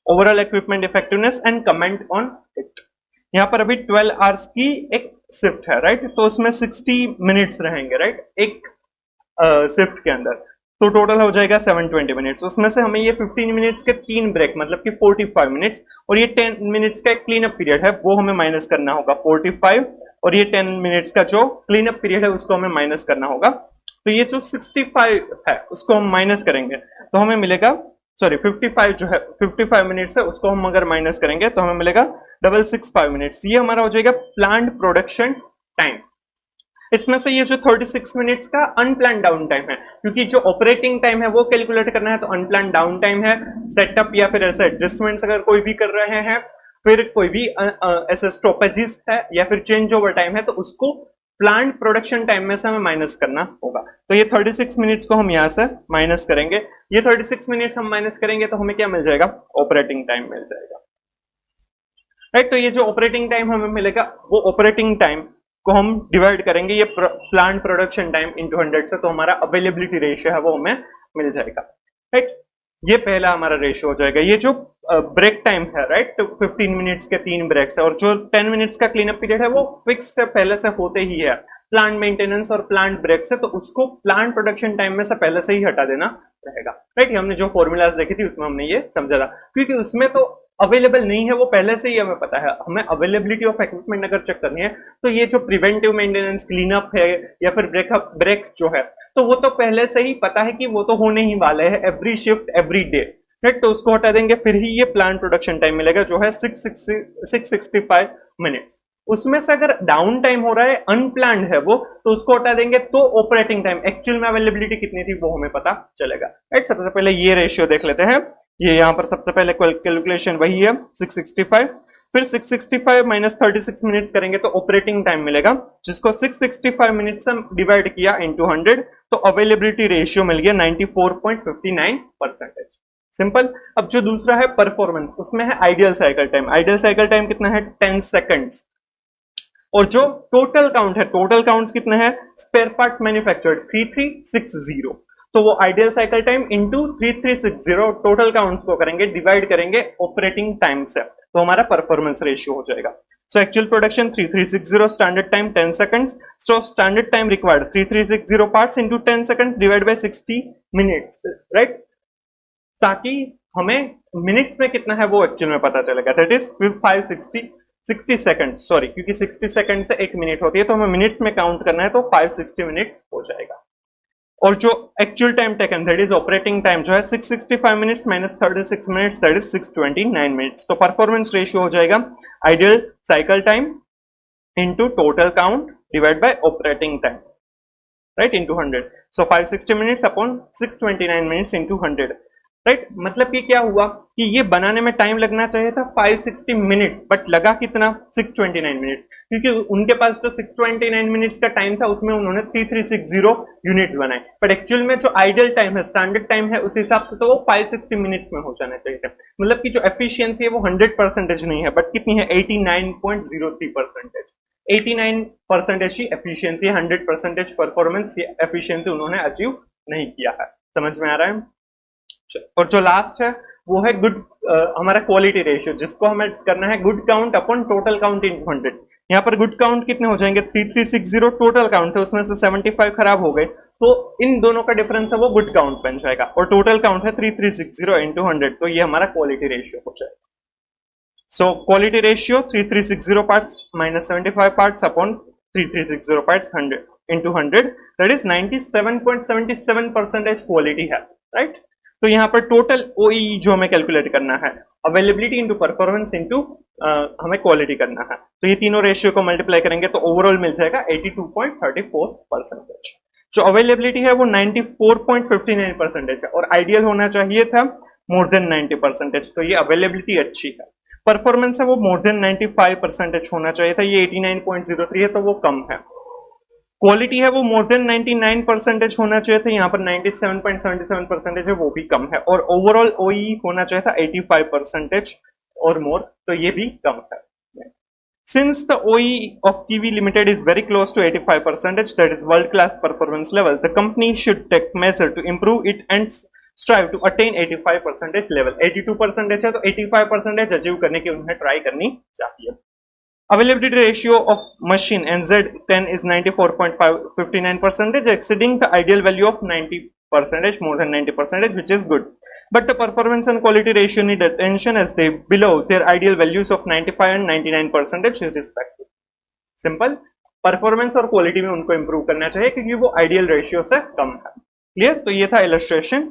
overall equipment effectiveness and comment on it. यहाँ पर अभी 12 आवर्स की एक शिफ्ट है, राइट, तो उसमें 60 मिनट्स रहेंगे, राइट, एक शिफ्ट के अंदर, तो टोटल हो जाएगा 720 मिनट्स। उसमें से हमें ये 15 मिनट्स के 3 ब्रेक मतलब कि 45 मिनट्स और ये 10 मिनट्स का एक क्लीन अप पीरियड है वो हमें माइनस करना होगा 45, और ये 10 मिनट्स का जो क्लीन अप पीरियड है उसको हमें माइनस करना होगा। तो ये जो 65 है उसको हम माइनस करेंगे तो हमें मिलेगा, सॉरी 55 जो है 55 मिनट्स है उसको हम अगर माइनस करेंगे तो हमें मिलेगा 665 मिनट्स। ये हमारा हो जाएगा प्लांट प्रोडक्शन टाइम। इसमें से ये जो 36 मिनट्स का अनप्लान डाउन टाइम है, क्योंकि जो ऑपरेटिंग टाइम है वो कैलकुलेट करना है तो अनप्लान डाउन टाइम है। सेटअप या फिर ऐसे एडजस्टमेंट्स अगर कोई भी कर रहे हैं, फिर कोई भी ऐसे स्टॉपेजेस है या फिर चेंज ओवर टाइम है तो उसको प्लांट प्रोडक्शन टाइम में से हमें माइनस करना होगा। तो ये 36 मिनट्स को हम यहाँ से माइनस करेंगे। ये 36 मिनट्स हम माइनस करेंगे तो हमें क्या मिल जाएगा? ऑपरेटिंग टाइम मिल जाएगा। राइट। तो ये जो ऑपरेटिंग टाइम हमें मिलेगा वो ऑपरेटिंग टाइम को हम डिवाइड करेंगे ये प्लांट प्रोडक्शन टाइम इंटू 100 से, तो हमारा अवेलेबिलिटी रेशियो है वो हमें मिल जाएगा। राइट, ये पहला हमारा रेशियो हो जाएगा। ये जो ब्रेक टाइम है, राइट, तो 15 मिनट्स के 3 ब्रेक्स है, और जो 10 मिनट्स का क्लीन अप पीरियड है वो फिक्स से पहले से होते ही है। प्लांट मेंटेनेंस और प्लांट ब्रेक्स है तो उसको प्लांट प्रोडक्शन टाइम में से पहले से ही हटा देना रहेगा। राइट, हमने जो फॉर्मूलाज देखी थी उसमें हमने ये समझा था, क्योंकि उसमें तो अवेलेबल नहीं है वो पहले से ही हमें पता है। हमें अवेलेबिलिटी ऑफ इक्विपमेंट अगर चेक करनी है तो ये जो प्रिवेंटिव मेंटेनेंस, क्लीन अप है या फिर ब्रेकअप ब्रेक्स जो है, तो वो तो पहले से ही पता है कि वो तो होने ही वाले हैं every shift every day. Right, तो उसको हटा देंगे, फिर ही ये प्लांट प्रोडक्शन टाइम मिलेगा जो है 665 मिनट्स। उसमें से अगर डाउन टाइम हो रहा है, अनप्लान्ड है वो, तो उसको हटा देंगे, तो ऑपरेटिंग टाइम एक्चुअल में अवेलेबिलिटी कितनी थी वो हमें पता चलेगा। राइट, सबसे पहले ये रेशियो देख लेते हैं। ये यहाँ पर सबसे पहले कैलकुलेशन वही है 665, फिर 665 माइनस 36 मिनट्स करेंगे तो ऑपरेटिंग टाइम मिलेगा, जिसको 665 मिनट्स से डिवाइड किया इंटू 100, तो अवेलेबिलिटी रेशियो मिल गया 94.59%। सिंपल। अब जो दूसरा है परफॉर्मेंस, उसमें है ideal cycle time. Ideal cycle time कितना है? 10 सेकंड्स। और जो टोटल काउंट है, टोटल काउंट्स कितने हैं? स्पेयर पार्ट्स मैन्युफैक्चर्ड 3360, तो वो ideal cycle time into 3360 total counts को करेंगे, डिवाइड करेंगे ऑपरेटिंग टाइम से, तो हमारा परफॉर्मेंस रेशियो हो जाएगा। So actual production 3360, standard time 10 seconds, so standard time required 3360 parts into 10 second divide by 60 minutes. Right, ताकि हमें मिनट्स में कितना है वो एक्चुअल में पता चलेगा। दैट इज 60 सेकंड, सॉरी, क्योंकि 60 सेकंड से 1 मिनट होती है, तो हमें मिनट्स में काउंट करना है, तो 560 मिनट हो जाएगा। और जो actual time taken, that is operating time, जो है 665 minutes minus 36 minutes, that is 629 minutes. तो परफॉर्मेंस रेशियो हो जाएगा ideal cycle time into total count divide by operating time, right, into 100। So 560 minutes upon 629 minutes into 100। Right, मतलब कि क्या हुआ कि ये बनाने में टाइम लगना चाहिए था 560 मिनट्स, बट लगा कितना? 629 मिनट्स, क्योंकि उनके पास जो 629 मिनट्स का टाइम था उसमें उन्होंने 3360 यूनिट बनाए, बट एक्चुअल में जो आइडियल टाइम है, स्टैंडर्ड टाइम है, उस हिसाब से तो वो 560 मिनट्स में हो जाना चाहिए था। मतलब कि जो एफिशिएंसी है वो 100% नहीं है, बट कितनी है? 89.03%। 89% ही एफिशिएंसी, 100% परफॉर्मेंस एफिशिएंसी उन्होंने अचीव नहीं किया है। समझ में आ रहा है? और जो लास्ट है वो है गुड, हमारा क्वालिटी रेशियो, जिसको हमें करना है good count upon total count in 100। यहाँ पर गुड काउंट कितने हो जाएंगे? 3360 टोटल काउंट है, उसमें से 75 खराब हो गए, तो इन दोनों का डिफरेंस है वो गुड काउंट बन जाएगा, और टोटल काउंट है 3360 इंटू 100, तो ये हमारा क्वालिटी रेशियो हो जाएगा। So quality ratio 3360 parts minus 75 parts upon 3360 parts 100 into 100, that is 97.77% quality है। राइट, तो यहाँ पर टोटल OEE जो हमें कैलकुलेट करना है, अवेलेबिलिटी इंटू परफॉर्मेंस इंटू हमें क्वालिटी करना है, तो ये तीनों रेशियो को मल्टीप्लाई करेंगे तो ओवरऑल मिल जाएगा 82.34%। जो अवेलेबिलिटी है वो 94.59% है, और आइडियल होना चाहिए था मोर देन 90%, तो ये अवेलेबिलिटी अच्छी है। परफॉर्मेंस है वो मोर देन 95% होना चाहिए था, ये 89.03 है, तो वो कम है। क्वालिटी है वो मोर देन 99% होना चाहिए था, यहाँ पर 97.77% है, वो भी कम है। और ओवरऑल OEE होना चाहिए था 85% और मोर, तो ये भी कम है। Since the OEE of Kiwi Limited is very close to 85%, that is world-class performance level, the company should take measure to improve it and strive to attain 85% level. 82% है तो 85% अचीव करने की उन्हें ट्राई करनी चाहिए। Availability ratio of machine NZ10 is 94.59%, exceeding the ideal value of 90%, more than 90%, which is good. But the performance and quality ratio need attention as they below their ideal values of 95 and 99% respectively. Simple. Performance और quality में उनको improve करना चाहिए क्योंकि वो ideal ratio से कम है। Clear? तो ये था इलस्ट्रेशन।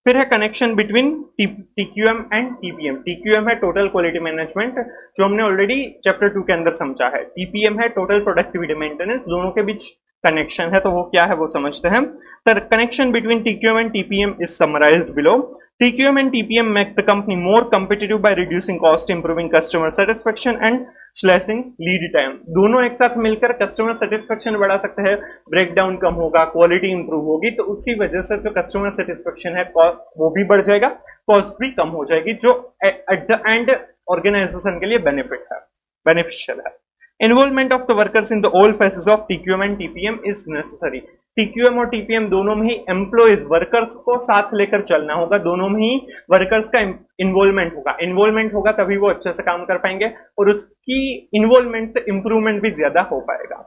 फिर है connection between TQM and TPM। TQM है टोटल क्वालिटी मैनेजमेंट, जो हमने ऑलरेडी चैप्टर 2 के अंदर समझा है। TPM है टोटल प्रोडक्टिविटी मेंटेनेंस, दोनों के बीच कनेक्शन है, तो वो क्या है वो समझते हैं। The connection between TQM and TPM is summarized below. TQM and TPM make the company more competitive by reducing cost, improving customer satisfaction and slashing lead time. दोनों एक साथ मिलकर कस्टमर सेटिस्फेक्शन बढ़ा सकते हैं, ब्रेकडाउन कम होगा, क्वालिटी इंप्रूव होगी, तो उसी वजह से जो कस्टमर सेटिस्फेक्शन है वो भी बढ़ जाएगा, कॉस्ट भी कम हो जाएगी, जो एट द एंड ऑर्गेनाइजेशन के लिए बेनिफिशियल है। Involvement of the workers in the all faces of TQM and TPM is necessary. TQM और टीपीएम दोनों में ही एम्प्लॉयज वर्कर्स को साथ लेकर चलना होगा, दोनों में ही वर्कर्स का इन्वॉल्वमेंट होगा तभी वो अच्छे से काम कर पाएंगे और उसकी इन्वॉल्वमेंट से इंप्रूवमेंट भी ज्यादा हो पाएगा।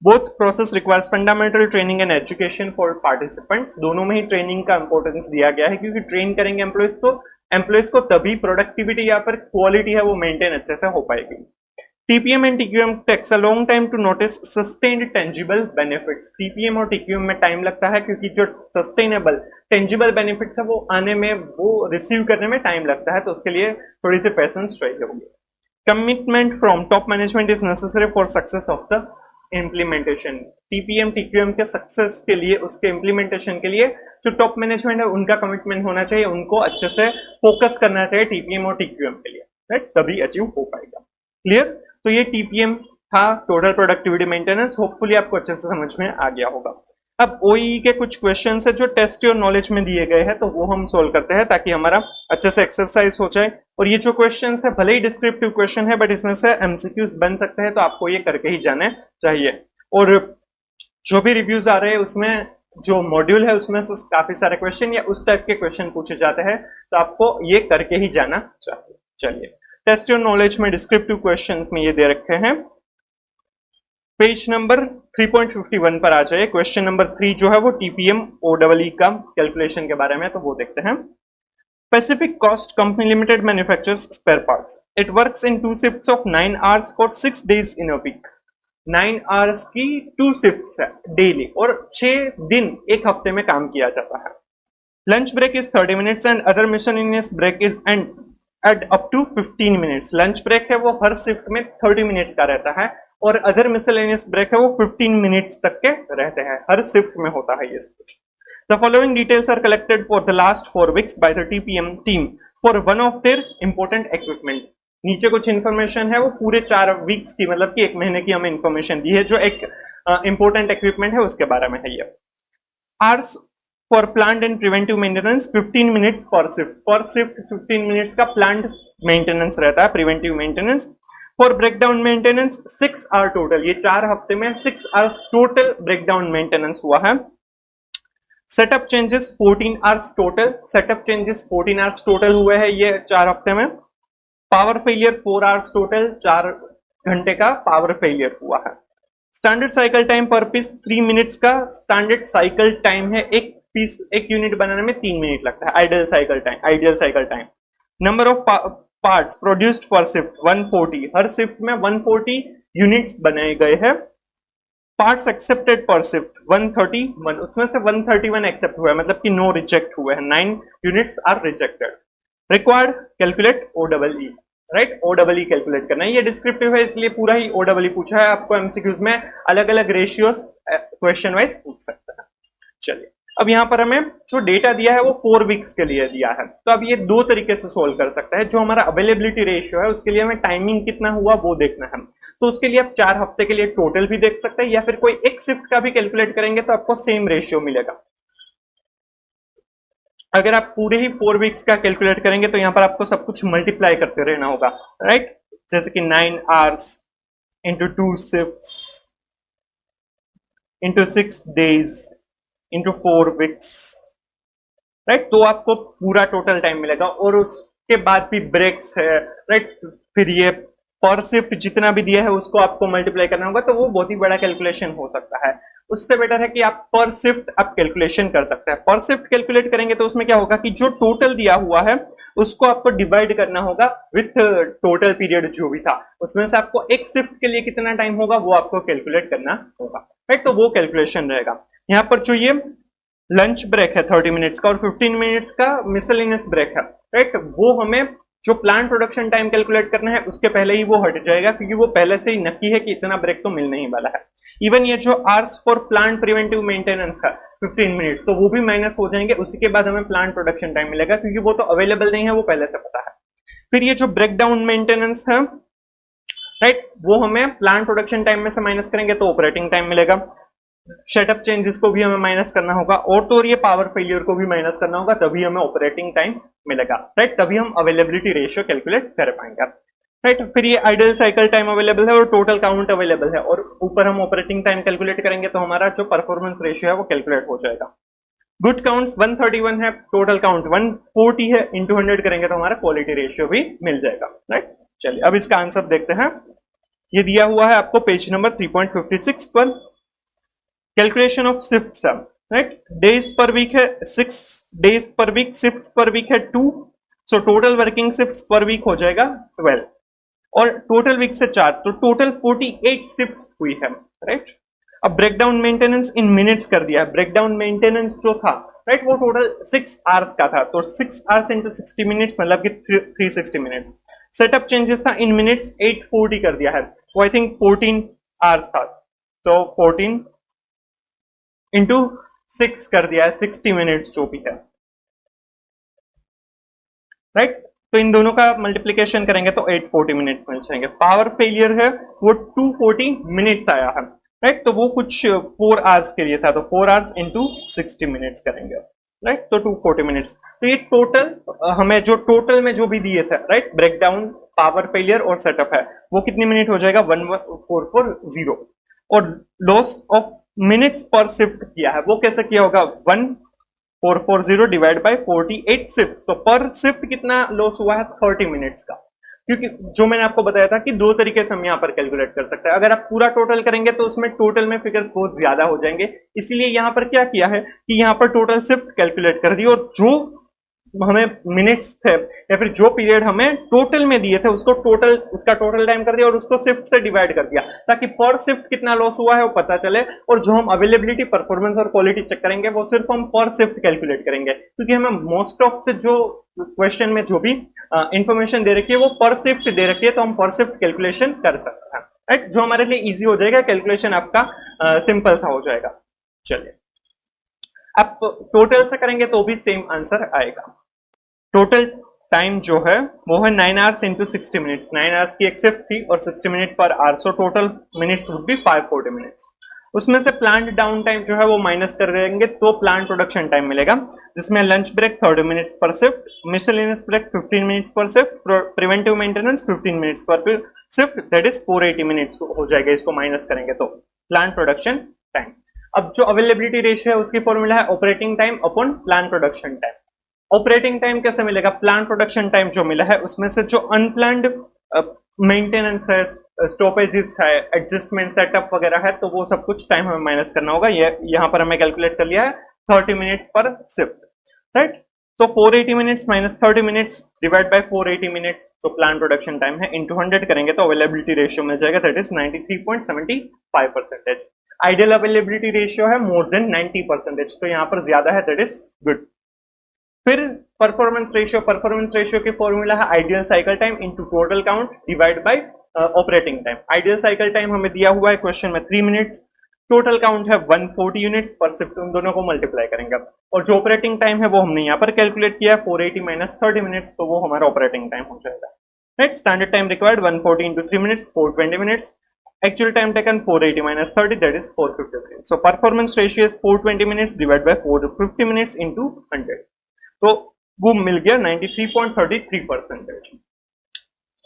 Both process requires fundamental training and education for participants. दोनों में ही ट्रेनिंग का इंपॉर्टेंस दिया गया है क्योंकि ट्रेन करेंगे एम्प्लॉयज को तभी प्रोडक्टिविटी या फिर क्वालिटी है वो मेंटेन अच्छे से हो पाएगी। TPM and TQM takes a long time to notice sustained tangible benefits। TPM और TQM में टाइम लगता है क्योंकि जो सस्टेनेबल टेंजिबल बेनिफिट्स है वो आने में, वो रिसीव करने में टाइम लगता है, तो उसके लिए थोड़ी सी पेशेंस चाहिए होगी। Commitment from top management is necessary for success of the implementation. TPM TQM के सक्सेस के लिए, उसके इम्प्लीमेंटेशन के लिए जो टॉप मैनेजमेंट है उनका कमिटमेंट होना चाहिए, उनको अच्छे से फोकस करना चाहिए TPM और TQM के लिए, राइट, तभी अचीव हो पाएगा। क्लियर? तो ये TPM था, टोटल प्रोडक्टिविटी मेंटेनेंस। होपफुली आपको अच्छे से समझ में आ गया होगा। अब OEE के कुछ क्वेश्चन है जो टेस्ट योर नॉलेज में दिए गए हैं, तो वो हम सोल्व करते हैं ताकि हमारा अच्छे से एक्सरसाइज हो जाए। और ये जो क्वेश्चन है भले ही डिस्क्रिप्टिव क्वेश्चन है बट इसमें से MCQs बन सकते हैं, तो आपको ये करके ही जाने चाहिए। और जो भी रिव्यूज आ रहे हैं उसमें जो मॉड्यूल है उसमें से काफी सारे क्वेश्चन या उस टाइप के क्वेश्चन पूछे जाते हैं, तो आपको ये करके ही जाना चाहिए। चलिए, टेस्ट योर नॉलेज में डिस्क्रिप्टिव क्वेश्चंस में ये दे रखे हैं। पेज नंबर 3.51 पर आ जाए। क्वेश्चन नंबर 3 जो है वो TPM OEE का कैलकुलेशन के बारे में, तो वो देखते हैं। Pacific Coast Company Limited manufactures spare parts. It works in 2 shifts of 9 hours for 6 days in a week. 9 hours की 2 शिफ्ट्स है डेली और 6 दिन एक हफ्ते में काम किया जाता है। Lunch break is 30 minutes and other miscellaneous break is add up to 15 minutes. Lunch break है वो हर शिफ्ट में 30 मिनट्स का रहता है और अदर मिसलेनियस ब्रेक है वो 15 मिनट्स तक के रहते हैं, हर शिफ्ट में होता है ये सब कुछ। The following details are collected for the last 4 weeks by the TPM team for one of their important equipment। नीचे कुछ इंफॉर्मेशन है वो पूरे 4 वीक्स की, मतलब कि 1 महीने की हमें इंफॉर्मेशन दी है जो एक इंपॉर्टेंट इक्विपमेंट है उसके बारे में है ये। Hours for plant and preventive maintenance 15 minutes per shift 15 minutes का प्लांट मेंटेनेंस रहता है, preventive maintenance. For breakdown maintenance 6 hour total, ये 4 हफ्ते में 6 आवर्स टोटल ब्रेकडाउन मेंटेनेंस हुआ है। Setup changes 14 hours total, setup changes 14 hours total हुए हैं ये 4 हफ्ते में। पावर फेलियर 4 आवर्स टोटल, 4 घंटे का पावर फेलियर हुआ है। स्टैंडर्ड साइकिल टाइम पर पीस 3 मिनट्स का स्टैंडर्ड साइकिल टाइम है, एक पीस एक यूनिट बनाने में 3 मिनट लगता है, ideal cycle time. Number of parts produced पर शिफ्ट 140, हर शिफ्ट में 140 यूनिट्स बनाए गए हैं। पार्ट्स एक्सेप्टेड पर शिफ्ट 131, उसमें से 131 एक्सेप्ट हुआ है, मतलब कि नो रिजेक्ट हुए हैं, 9 units are rejected. Required calculate OEE, right, OEE calculate करना है। ये डिस्क्रिप्टिव है इसलिए पूरा ही OEE पूछा है, आपको MCQs में अलग अलग रेशियोस क्वेश्चन वाइज पूछ सकता है। चलिए, अब यहाँ पर हमें जो डेटा दिया है वो 4 वीक्स के लिए दिया है, तो अब ये 2 तरीके से सोल्व कर सकता है। जो हमारा अवेलेबिलिटी रेशियो है उसके लिए हमें टाइमिंग कितना हुआ वो देखना है, तो उसके लिए आप 4 हफ्ते के लिए टोटल भी देख सकते हैं या फिर कोई एक शिफ्ट का भी कैलकुलेट करेंगे तो आपको सेम रेशियो मिलेगा। अगर आप पूरे ही 4 वीक्स का कैलकुलेट करेंगे तो यहाँ पर आपको सब कुछ मल्टीप्लाई करते रहना होगा, राइट, जैसे कि 9 hours into 2 shifts into 6 days into 4 weeks, right, तो आपको पूरा टोटल टाइम मिलेगा। और उसके बाद भी ब्रेक्स है, राइट, फिर ये पर शिफ्ट जितना भी दिया है उसको आपको मल्टीप्लाई करना होगा, तो वो बहुत ही बड़ा कैलकुलेशन हो सकता है। उससे बेटर है कि आप पर शिफ्ट आप कैलकुलेशन कर सकते हैं। पर शिफ्ट कैलकुलेट करेंगे तो उसमें क्या होगा कि जो टोटल दिया हुआ है उसको आपको डिवाइड करना होगा विथ टोटल पीरियड जो भी था, उसमें से आपको एक शिफ्ट के लिए कितना टाइम होगा वो आपको कैलकुलेट करना होगा, राइट, तो वो कैलकुलेशन रहेगा। यहाँ पर जो ये लंच ब्रेक है 30 मिनट्स का और 15 मिनट्स का मिसलेनियस ब्रेक है, राइट, वो हमें जो प्लांट प्रोडक्शन टाइम कैलकुलेट करना है उसके पहले ही वो हट जाएगा क्योंकि वो पहले से ही नक्की है कि इतना ब्रेक तो मिलने ही वाला है। इवन ये जो hours for plant preventive maintenance का 15 मिनट्स, तो वो भी माइनस हो जाएंगे, उसी के बाद हमें प्लांट प्रोडक्शन टाइम मिलेगा क्योंकि वो तो अवेलेबल नहीं है, वो पहले से पता है। फिर ये जो ब्रेकडाउन मेंटेनेंस है, राइट, वो हमें प्लांट प्रोडक्शन टाइम में से माइनस करेंगे तो ऑपरेटिंग टाइम मिलेगा। सेटअप चेंजेस को भी हमें माइनस करना होगा, और ये पावर फेलियर को भी माइनस करना होगा, तभी हमें ऑपरेटिंग टाइम मिलेगा, राइट। तभी हम अवेलेबिलिटी रेशियो कैलकुलेट कर पाएंगे, राइट। फिर ये आइडल साइकिल टाइम अवेलेबल है और टोटल काउंट अवेलेबल है, और ऊपर हम ऑपरेटिंग टाइम कैलकुलेट करेंगे तो हमारा जो परफॉर्मेंस रेशियो है वो कैलकुलेट हो जाएगा। गुड काउंट्स 131 है, टोटल काउंट 140 है, इंटू 100 करेंगे तो हमारा क्वालिटी रेशियो भी मिल जाएगा, राइट। चलिए अब इसका आंसर देखते हैं। ये दिया हुआ है आपको पेज नंबर 3.56 पर, calculation of shift sum, right. Days per week है 6 days per week, shift per week है 2, so total working shift per week हो जाएगा 12, और टोटल वीक से 4, तो टोटल 48 शिफ्ट हुई है, राइट। अब ब्रेकडाउन मेंटेनेंस इन मिनट्स कर दिया है, ब्रेकडाउन मेंटेनेंस जो था, राइट, वो टोटल 6 आवर्स का था, तो 6 आवर्स इंटू 60 मिनट्स मतलब कि 360 मिनट्स। सेटअप चेंजेस था इन मिनट्स 840 कर दिया है, वो आई थिंक 14 आवर्स था, तो 14 इंटू 6 कर दिया है 60 मिनट्स जो भी है, राइट। तो इन दोनों का मल्टीप्लीकेशन करेंगे तो 840 मिनट्स मिल जाएंगे। पावर फेलियर है वो 240 मिनट्स आया है, राइट, तो वो कुछ 4 आवर्स के लिए था, तो 4 आवर्स इंटू 60 मिनट्स करेंगे, राइट, तो 240 मिनट्स। तो ये टोटल हमें जो टोटल में जो भी दिए थे, राइट, ब्रेकडाउन, पावर फेलियर और सेटअप है, वो कितने मिनट हो जाएगा 1440, और loss of minutes per shift किया है, वो कैसे किया होगा 1440 डिवाइड बाय 48 शिफ्ट, तो पर शिफ्ट कितना लॉस हुआ है 30 मिनट्स का, क्योंकि जो मैंने आपको बताया था कि दो तरीके से हम यहाँ पर कैलकुलेट कर सकते हैं। अगर आप पूरा टोटल करेंगे तो उसमें टोटल में फिगर्स बहुत ज्यादा हो जाएंगे, इसीलिए यहाँ पर क्या किया है कि यहाँ पर टोटल शिफ्ट कैलकुलेट कर दी, और जो हमें मिनट्स थे या फिर जो पीरियड हमें टोटल में दिए थे उसको उसका टोटल टाइम कर दिया और उसको शिफ्ट से डिवाइड कर दिया, ताकि पर शिफ्ट कितना लॉस हुआ है वो पता चले, और जो हम अवेलेबिलिटी, परफॉर्मेंस और क्वालिटी चेक करेंगे वो सिर्फ हम पर शिफ्ट कैलकुलेट करेंगे, क्योंकि हमें मोस्ट ऑफ द जो क्वेश्चन में जो भी इंफॉर्मेशन दे रखी है वो पर शिफ्ट दे रखी है, तो हम पर शिफ्ट कैलकुलेशन कर सकते हैं, राइट, जो हमारे लिए इजी हो जाएगा, कैलकुलेशन आपका सिंपल सा हो जाएगा। चलिए आप टोटल से करेंगे तो भी सेम आंसर आएगा। टोटल टाइम जो है वो है 9 आवर्स इंटू 60 मिनट, 9 आवर्स की एक शिफ्ट थी और 60 minute per hour, so total minutes would be 540 minutes. उसमें से प्लांट डाउन टाइम जो है वो माइनस कर देंगे तो प्लांट प्रोडक्शन टाइम मिलेगा, जिसमें lunch break 30 minutes per shift, miscellaneous break 15 minutes per shift, preventive maintenance 15 minutes per shift, that is 480 minutes हो जाएगा, इसको माइनस करेंगे तो प्लांट प्रोडक्शन टाइम। अब जो अवेलेबिलिटी रेशियो है उसकी फॉर्मूला है operating time upon plant production time. Operating time कैसे मिलेगा, प्लांट प्रोडक्शन टाइम जो मिला है उसमें से जो अनप्लान्ड मेंटेनेंस है, स्टॉपेजेस है, एडजस्टमेंट, सेटअप वगैरह है, तो वो सब कुछ टाइम हमें माइनस करना होगा। ये यहाँ पर हमें कैलकुलेट कर लिया है 30 मिनट्स पर शिफ्ट, राइट। तो 480 minutes minus 30 minutes divide by 480 minutes जो प्लांट प्रोडक्शन टाइम है इंटू 100 करेंगे तो अवेलेबिलिटी रेशियो मिल जाएगा, that is 93.75%। Ideal availability ratio है मोर देन 90%, तो यहाँ पर ज्यादा है, दैट इज गुड। फिर परफॉर्मेंस रेशियो की फॉर्मूला है ideal cycle time into total count divide by operating time. Ideal cycle time हमें दिया हुआ है क्वेश्चन में 3 मिनट्स, टोटल काउंट है 140 यूनिट्स पर शिफ्ट, उन दोनों को मल्टीप्लाई करेंगे, और जो ऑपरेटिंग टाइम है वो हमने यहाँ पर कैलकुलेट किया है 480 माइनस 30 मिनट्स, तो वो हमारा ऑपरेटिंग टाइम हो जाएगा, right. Standard time required 140 into 3 minutes 420 minutes, actual time taken 480 minus 30, that is 450 minutes. So performance ratio is 420 minutes divided by 450 minutes into 100, तो वो मिल गया 93.33%।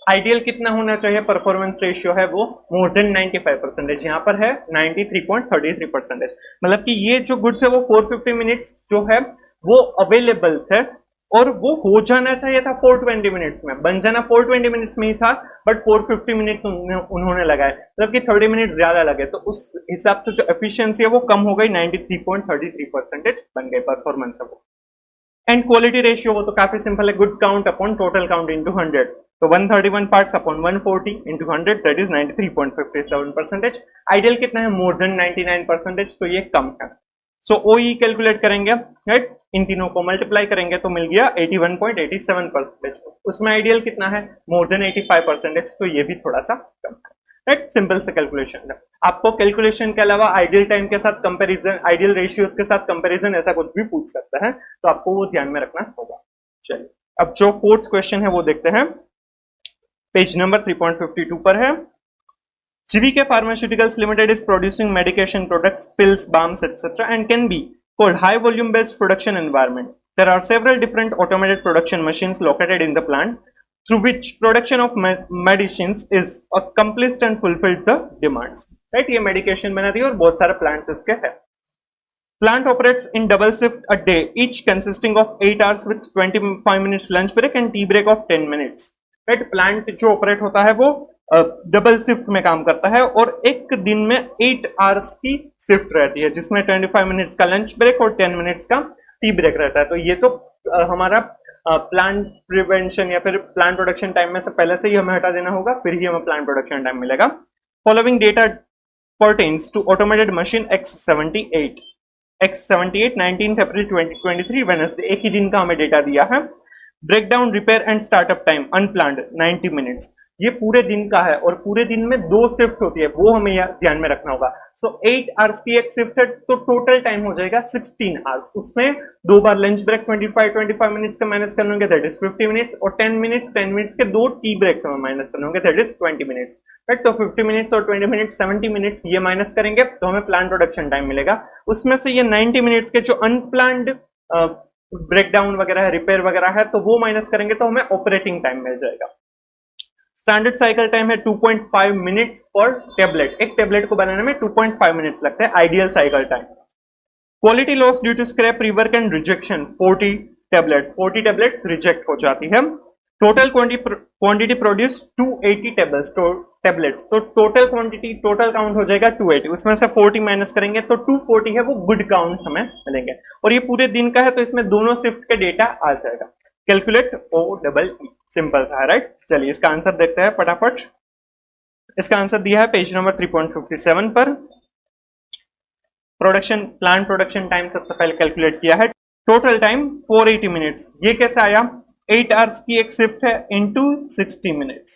आइडियल कितना होना चाहिए परफॉर्मेंस रेशियो है वो मोर देन 95%, यहाँ पर है 93.33%, मतलब कि ये जो गुड्स है वो 450 मिनट्स जो है वो अवेलेबल थे, और वो हो जाना चाहिए था 420 मिनट्स में, बन जाना 420 मिनट्स में ही था, बट 450 मिनट्स उन्होंने लगाए, मतलब कि 30 मिनट ज्यादा लगे, तो उस हिसाब से जो एफिशिएंसी है वो कम हो गई, 93.33% बन गई परफॉर्मेंस है वो। एंड क्वालिटी रेशियो वो तो काफी सिंपल है, good count upon total count into 100, तो 131 parts upon 140 into 100, that is 93.57%। Ideal कितना है मोर देन 99%, तो ये कम है। सो OE कैलकुलेट करेंगे, राइट, इन तीनों को मल्टीप्लाई करेंगे तो मिल गया 81.87%। उसमें आइडियल कितना है मोर देन 85%, तो ये भी थोड़ा सा कम है, राइट। सिंपल से कैलकुलेशन है। आपको कैलकुलेशन के अलावा आइडियल टाइम के साथ कंपैरिजन, आइडियल रेशियोज के साथ कंपैरिजन ऐसा कुछ भी पूछ सकता है, तो आपको वो ध्यान में रखना होगा। चलिए अब जो फोर्थ क्वेश्चन है वो देखते हैं, पेज नंबर 3.52 पर है। GVK Pharmaceuticals Limited is producing medication products, pills, balms, etc. and can be called high volume based production environment. There are several different automated production machines located in the plant through which production of medicines is accomplished and fulfilled the demands. Right? ये medication बनाती है और बहुत सारे plants इसके हैं. Plant operates in double shift a day, each consisting of 8 hours with 25 minutes lunch break and tea break of 10 minutes. Right? Plant जो operate होता है वो डबल शिफ्ट में काम करता है और एक दिन में 8 आवर्स की शिफ्ट रहती है जिसमें 25 मिनट्स का लंच ब्रेक और 10 मिनट्स का टी ब्रेक रहता है. तो ये तो हमारा प्लांट प्रिवेंशन या फिर प्लांट प्रोडक्शन टाइम में से पहले से ही हमें हटा देना होगा, फिर ही हमें प्लांट प्रोडक्शन टाइम मिलेगा. Following data pertains to automated machine X78 19 April 2023 Wednesday. एक ही दिन का हमें डेटा दिया है. Breakdown repair and startup time unplanned 90 minutes. ये पूरे दिन का है और पूरे दिन में 2 शिफ्ट होती है, वो हमें ध्यान में रखना होगा. सो 8 आवर्स की एक शिफ्ट है तो टोटल टाइम हो जाएगा 16 आवर्स. उसमें 2 बार लंच ब्रेक 25 मिनट्स का माइनस करने होंगे, दैट इज 50 मिनट्स, और 10 मिनट्स के 2 टी ब्रेक्स हमें माइनस करने होंगे, दैट इज 20 मिनट्स. राइट? तो 50 मिनट्स और 20 मिनट्स 70 मिनट्स ये माइनस करेंगे तो हमें प्लांट प्रोडक्शन टाइम मिलेगा. उसमें से ये 90 मिनट्स के जो अनप्लान्ड ब्रेकडाउन वगैरह है, रिपेयर वगैरह है, तो वो माइनस करेंगे तो हमें ऑपरेटिंग टाइम मिल जाएगा. स्टैंडर्ड साइकिल टाइम है 2.5 मिनट्स पर टेबलेट. एक टेबलेट को बनाने में 2.5 मिनट्स लगते हैं. Ideal cycle time. Quality loss due to scrap, rework and rejection 40 tablets reject हो जाती है. Total quantity produce 280 tablets. तो टोटल क्वांटिटी, टोटल काउंट हो जाएगा 280. उसमें से 40 माइनस करेंगे तो 240 है, वो गुड काउंट हमें मिलेंगे. और ये पूरे दिन का है तो इसमें दोनों शिफ्ट के डेटा आ जाएगा. Calculate OEE. सिंपल सा है. राइट? चलिए इसका आंसर देखते हैं फटाफट. इसका आंसर दिया है पेज नंबर 3.57 पर. प्लांट प्रोडक्शन टाइम सबसे पहले कैलकुलेट किया है. Total time 480 minutes. ये कैसे आया? 8 आवर्स की एक शिफ्ट है इंटू 60 मिनट्स.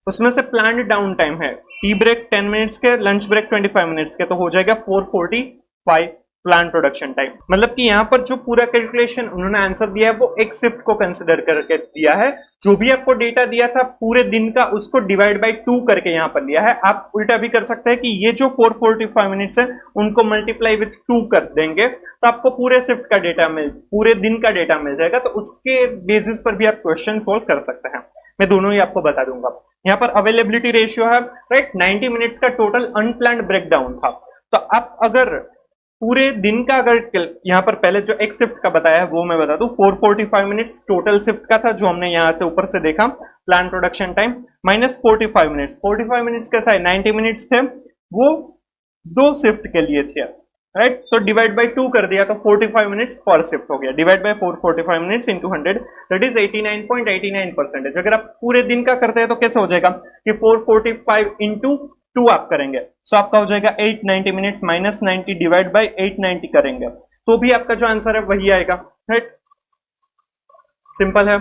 उसमें से प्लांट डाउन टाइम है टी ब्रेक 10 मिनट्स के, लंच ब्रेक 25 मिनट्स के, तो हो जाएगा 445 प्लांट प्रोडक्शन टाइम. मतलब कि यहाँ पर जो पूरा कैलकुलेशन उन्होंने आंसर दिया है वो एक शिफ्ट को कंसिडर करके दिया है. जो भी आपको डेटा दिया था पूरे दिन का, उसको डिवाइड बाय 2 करके यहाँ पर लिया है. आप उल्टा भी कर सकते हैं कि ये जो 445 मिनट्स है उनको मल्टीप्लाई विथ 2 कर देंगे तो आपको पूरे शिफ्ट का डेटा पूरे दिन का डेटा मिल जाएगा. तो उसके बेसिस पर भी आप क्वेश्चन सोल्व कर सकते हैं. मैं दोनों ही आपको बता दूंगा. यहाँ पर अवेलेबिलिटी रेशियो है. राइट? 90 मिनट्स का टोटल अनप्लान्ड ब्रेकडाउन था. तो आप अगर पूरे दिन का, अगर यहाँ पर पहले जो एक शिफ्ट का बताया है वो मैं बता दूं, 445 मिनट्स टोटल शिफ्ट का था जो हमने यहाँ से ऊपर से देखा. Plant production time minus 45 minutes. 45 minutes कैसा है? 90 मिनट्स थे, वो 2 शिफ्ट के लिए थे. राइट? तो डिवाइड बाय 2 कर दिया तो 45 मिनट्स पर शिफ्ट हो गया. Divide by 445 minutes into 100, that is 89.89%. अगर आप पूरे दिन का करते हैं तो कैसे हो जाएगा कि 445 इंटू 2 आप करेंगे, सो आपका हो जाएगा 890 मिनट्स माइनस 90 डिवाइड बाय 890 करेंगे तो भी आपका जो आंसर है वही आएगा. राइट? सिंपल है.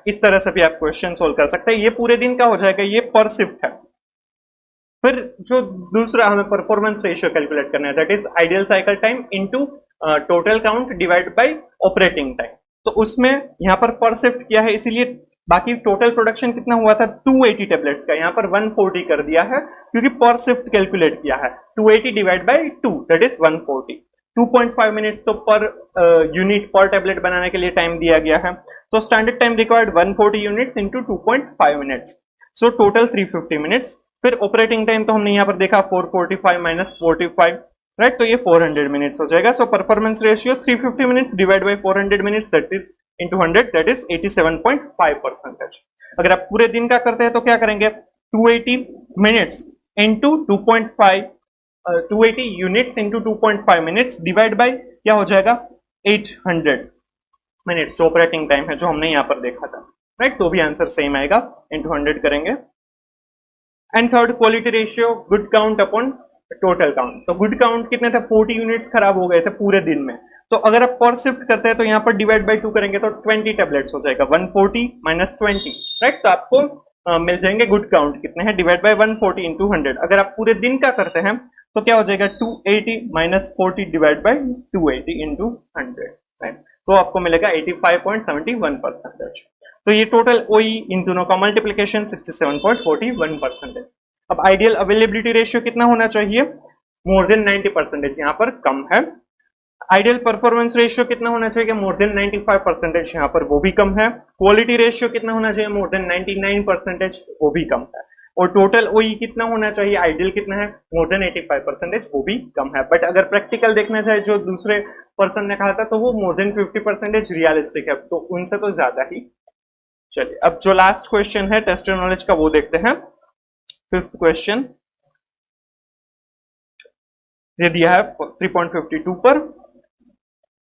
इस तरह से भी आप क्वेश्चन सोल्व कर सकते हैं. ये पूरे दिन का हो जाएगा, ये पर शिफ्ट है. फिर जो दूसरा हमें परफॉर्मेंस रेशियो कैलकुलेट करना है, that is ideal cycle time into total count divide by operating time. तो उसमें यहाँ पर शिफ्ट किया है, इसीलिए बाकी टोटल प्रोडक्शन कितना हुआ था 280 टेबलेट्स का, यहाँ पर 140 कर दिया है क्योंकि पर शिफ्ट कैलकुलेट किया है. 280 divide by 2 that is 140. 2.5 minutes तो पर यूनिट पर टेबलेट बनाने के लिए टाइम दिया गया है. तो standard time required 140 units into 2.5 minutes, so total 350 minutes. फिर ऑपरेटिंग टाइम तो हमने यहाँ पर देखा 445 माइनस 45. राइट? तो ये 400 मिनट्स हो जाएगा. So performance ratio 350 minutes divide by 400 minutes that is into 100, that is 87.5%. अगर आप पूरे दिन का करते हैं तो क्या करेंगे? 280 minutes into 2.5, 280 units into 2.5 minutes divide by क्या हो जाएगा 800 मिनट्स. ऑपरेटिंग टाइम है जो हमने यहाँ पर देखा था. राइट? तो भी आंसर सेम आएगा, इंटू 100 करेंगे. And third, quality ratio good count upon total count. तो गुड काउंट कितने थे? 40 यूनिट्स खराब हो गए थे पूरे दिन में. तो अगर आप पर शिफ्ट करते हैं तो यहाँ पर डिवाइड बाय 2 करेंगे तो 20 टेबलेट्स हो जाएगा. 140 माइनस 20. राइट? तो आपको मिल जाएंगे गुड काउंट कितने हैं, डिवाइड बाय 140 इंटू 100. अगर आप पूरे दिन का करते हैं तो क्या हो जाएगा 280 minus 40 divide by 280 into 100. Right? तो आपको मिलेगा 85.71%. तो ये टोटल OE इन दोनों का मल्टीप्लीकेशन 67.41%. अब आइडियल अवेलेबिलिटी रेशियो कितना होना चाहिए, मोर देन 90%, यहाँ पर कम है। आइडियल परफॉर्मेंस रेशियो कितना होना चाहिए, मोर देन 95%, यहाँ पर वो भी कम है। क्वालिटी रेशियो कितना होना चाहिए, मोर देन 99%, वो भी कम है। और टोटल ओई कितना होना चाहिए, आइडियल कितना है, मोर देन 85%, वो भी कम है। बट अगर प्रैक्टिकल देखना चाहे जो दूसरे पर्सन ने कहा था तो वो मोर देन 50% रियलिस्टिक है, तो उनसे तो ज्यादा ही। चलिए अब जो लास्ट क्वेश्चन है टेस्ट नॉलेज का वो देखते हैं। फिफ्थ क्वेश्चन ये दिया है 3.52 पर।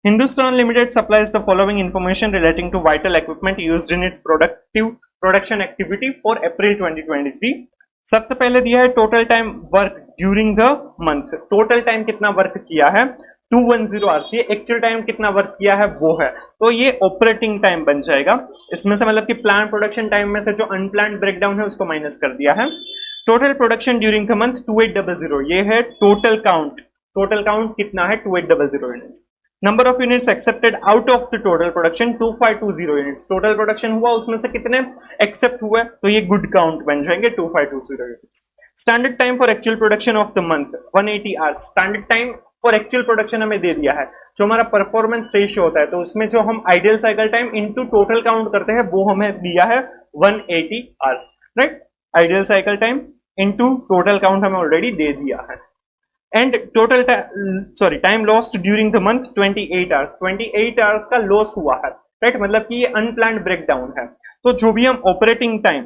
Hindustan Limited supplies the following information relating to vital equipment used in its production activity for April 2023. सबसे पहले दिया है total time work during the month, total time कितना वर्क किया है 210 आवर्स, ये एक्चुअल टाइम कितना वर्क किया है वो है, तो ये ऑपरेटिंग टाइम बन जाएगा। इसमें से मतलब कि प्लान प्रोडक्शन टाइम में से जो अनप्लान्ड ब्रेकडाउन है उसको माइनस कर दिया है। Total production during the month 2800, ये है टोटल काउंट, टोटल काउंट कितना है 2800 units. Number of units accepted out of the total production 2520 units, total production हुआ उसमें से कितने एक्सेप्ट हुए, तो ये गुड काउंट बन जाएंगे 2520 units. Standard time for actual production of the month 180 hours, standard time for actual production हमें दे दिया है। जो हमारा परफॉर्मेंस रेशियो होता है तो उसमें जो हम ideal cycle time into total count करते हैं वो हमें दिया है 180 hours, right. Ideal cycle time into total count हमें ऑलरेडी दे दिया है। And total time lost during the month 28 hours, 28 hours का लॉस हुआ है, राइट, मतलब कि ये अनप्लान्ड ब्रेकडाउन है। तो जो भी हम ऑपरेटिंग टाइम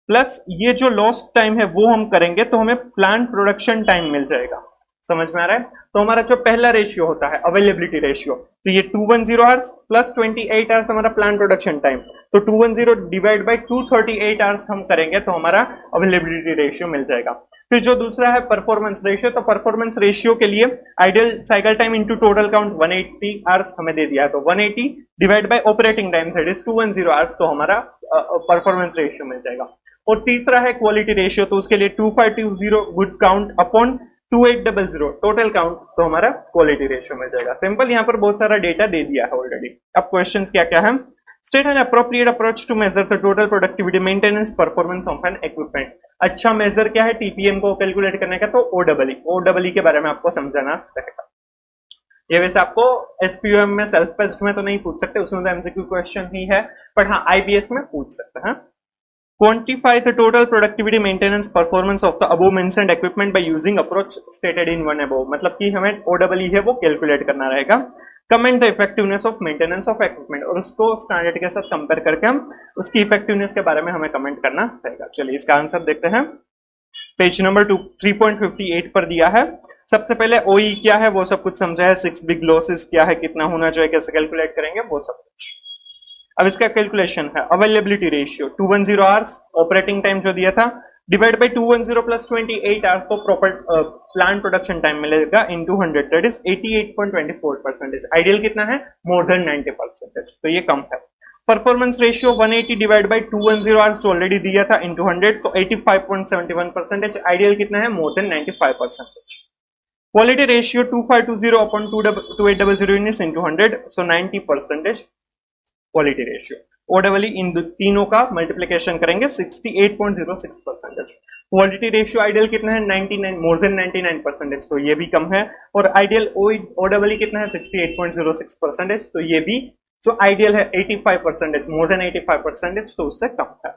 प्लस ये जो लॉस्ट टाइम है वो हम करेंगे तो हमें प्लान प्रोडक्शन टाइम मिल जाएगा। समझ में आ रहा है? तो हमारा जो पहला रेशियो होता है अवेलेबिलिटी रेशियो, तो ये 210 आवर्स प्लस 28 आवर्स हमारा प्लान प्रोडक्शन टाइम, तो 210 डिवाइड बाय 238 आवर्स हम करेंगे तो हमारा अवेलेबिलिटी रेशियो मिल जाएगा। फिर जो दूसरा है परफॉर्मेंस रेशियो, तो परफॉर्मेंस रेशियो के लिए ideal cycle time into total count 180 hours हमें दे दिया है, तो 180 divide by operating time that is 210 hours, तो हमारा परफॉर्मेंस रेशियो मिल जाएगा। और तीसरा है क्वालिटी रेशियो, तो उसके लिए 2520 good count upon 2800 total count, तो हमारा क्वालिटी रेशियो मिल जाएगा। सिंपल, यहाँ पर बहुत सारा डेटा दे दिया है ऑलरेडी। अब क्वेश्चंस क्या क्या है, state an appropriate approach to measure the total productivity maintenance performance of an equipment. अच्छा मेजर क्या है टीपीएम को कैलकुलेट करने का, तो ओडब्ल्यू के बारे में आपको समझाना रहेगा। ये वैसे आपको एसपीयूएम में सेल्फ टेस्ट में तो नहीं पूछ सकते, उसमें तो एमसीक्यू क्वेश्चन ही है, बट हाँ आईबीएस में पूछ सकते हैं। Quantify the total productivity maintenance performance of the above mentioned equipment by using approach stated in one above, मतलब कि हमें OEE है वो कैलकुलेट करना रहेगा। Comment the effectiveness of maintenance of equipment, और उसको स्टैंडर्ड के साथ कंपेयर करके हम उसकी इफेक्टिवनेस के बारे में हमें कमेंट करना रहेगा। चलिए इसका आंसर देखते हैं। पेज नंबर 3.58 पर दिया है। सबसे पहले OE क्या है वो सब कुछ समझा है, 6 बिग लॉसेस क्या है, कितना होना चाहिए, कैसे कैलकुलेट करेंगे वो सब कुछ। अब इसका कैलकुलेशन है availability ratio 210 hours, operating time जो दिया था डिवाइड बाय 210 प्लस 28 आवर्स, तो प्रॉपर प्लान प्रोडक्शन टाइम मिलेगा इनटू 100 दैट इज 88.24%। आइडियल कितना है, मोर देन 90%, तो ये कम है। Performance ratio 180 divide by 210 hours जो ऑलरेडी दिया था इनटू 100, तो 85.71%। आइडियल कितना है, मोर than 95%। Quality ratio 2520 upon 2800 units into 100, सो 90% क्वालिटी रेशियो। ओडब्ल्यू इन तीनों का मल्टीप्लिकेशन करेंगे 68.06%। क्वालिटी रेशियो आइडियल कितना है 99, मोर देन 99%, तो ये भी कम है। और आइडियल ओडब्ल्यू कितना है 68.06%, तो ये भी जो आइडियल है 85%, मोर देन 85%, तो उससे कम है।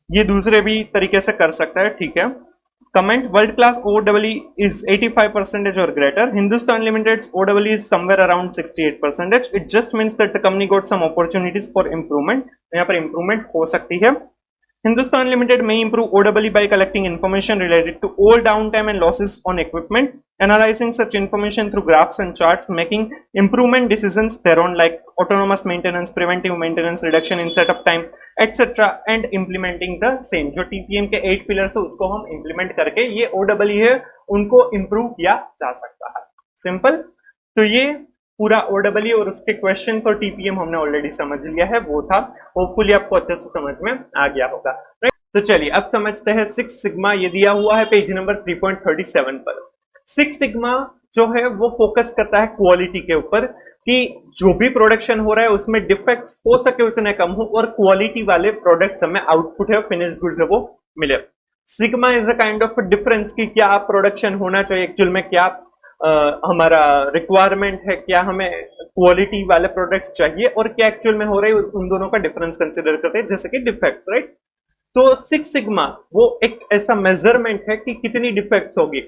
ये दूसरे भी तरीके से कर सकता है, ठीक है। Comment, world class OEE is 85% or greater. Hindustan Limited's OEE is somewhere around 68%. It just means that the company got some opportunities for improvement. यहाँ पर improvement हो सकती है। Hindustan Limited may improve OEE by collecting information related to all downtime and losses on equipment, analyzing such information through graphs and charts, making improvement decisions thereon like autonomous maintenance, preventive maintenance, reduction in setup time, etc. and implementing the same। जो TPM के 8 pillars है उसको हम implement करके ये OEE है उनको improve किया जा सकता है। सिंपल, तो ये पूरा OEE और उसके क्वेश्चंस और टीपीएम हमने ऑलरेडी समझ लिया है, वो था। होपफुली आपको अच्छे से समझ में आ गया होगा, राइट। तो चलिए अब समझते हैं 6 सिग्मा, ये दिया हुआ है पेज नंबर 3.37 पर। 6 सिग्मा जो है वो फोकस करता है क्वालिटी के ऊपर, कि जो भी प्रोडक्शन हो रहा है उसमें डिफेक्ट्स हो सके उतने कम हो और क्वालिटी वाले प्रोडक्ट्स हमें आउटपुट है फिनिश गुड्स है वो मिले। Sigma is a kind of difference कि क्या प्रोडक्शन होना चाहिए एक्चुअल में, क्या हमारा रिक्वायरमेंट है, क्या हमें क्वालिटी वाले प्रोडक्ट्स चाहिए और क्या एक्चुअल में हो रहे हैं, उन दोनों का डिफरेंस कंसिडर करते हैं, जैसे कि डिफेक्ट्स, राइट। तो 6 सिग्मा वो एक ऐसा मेजरमेंट है कि कितनी डिफेक्ट्स होगी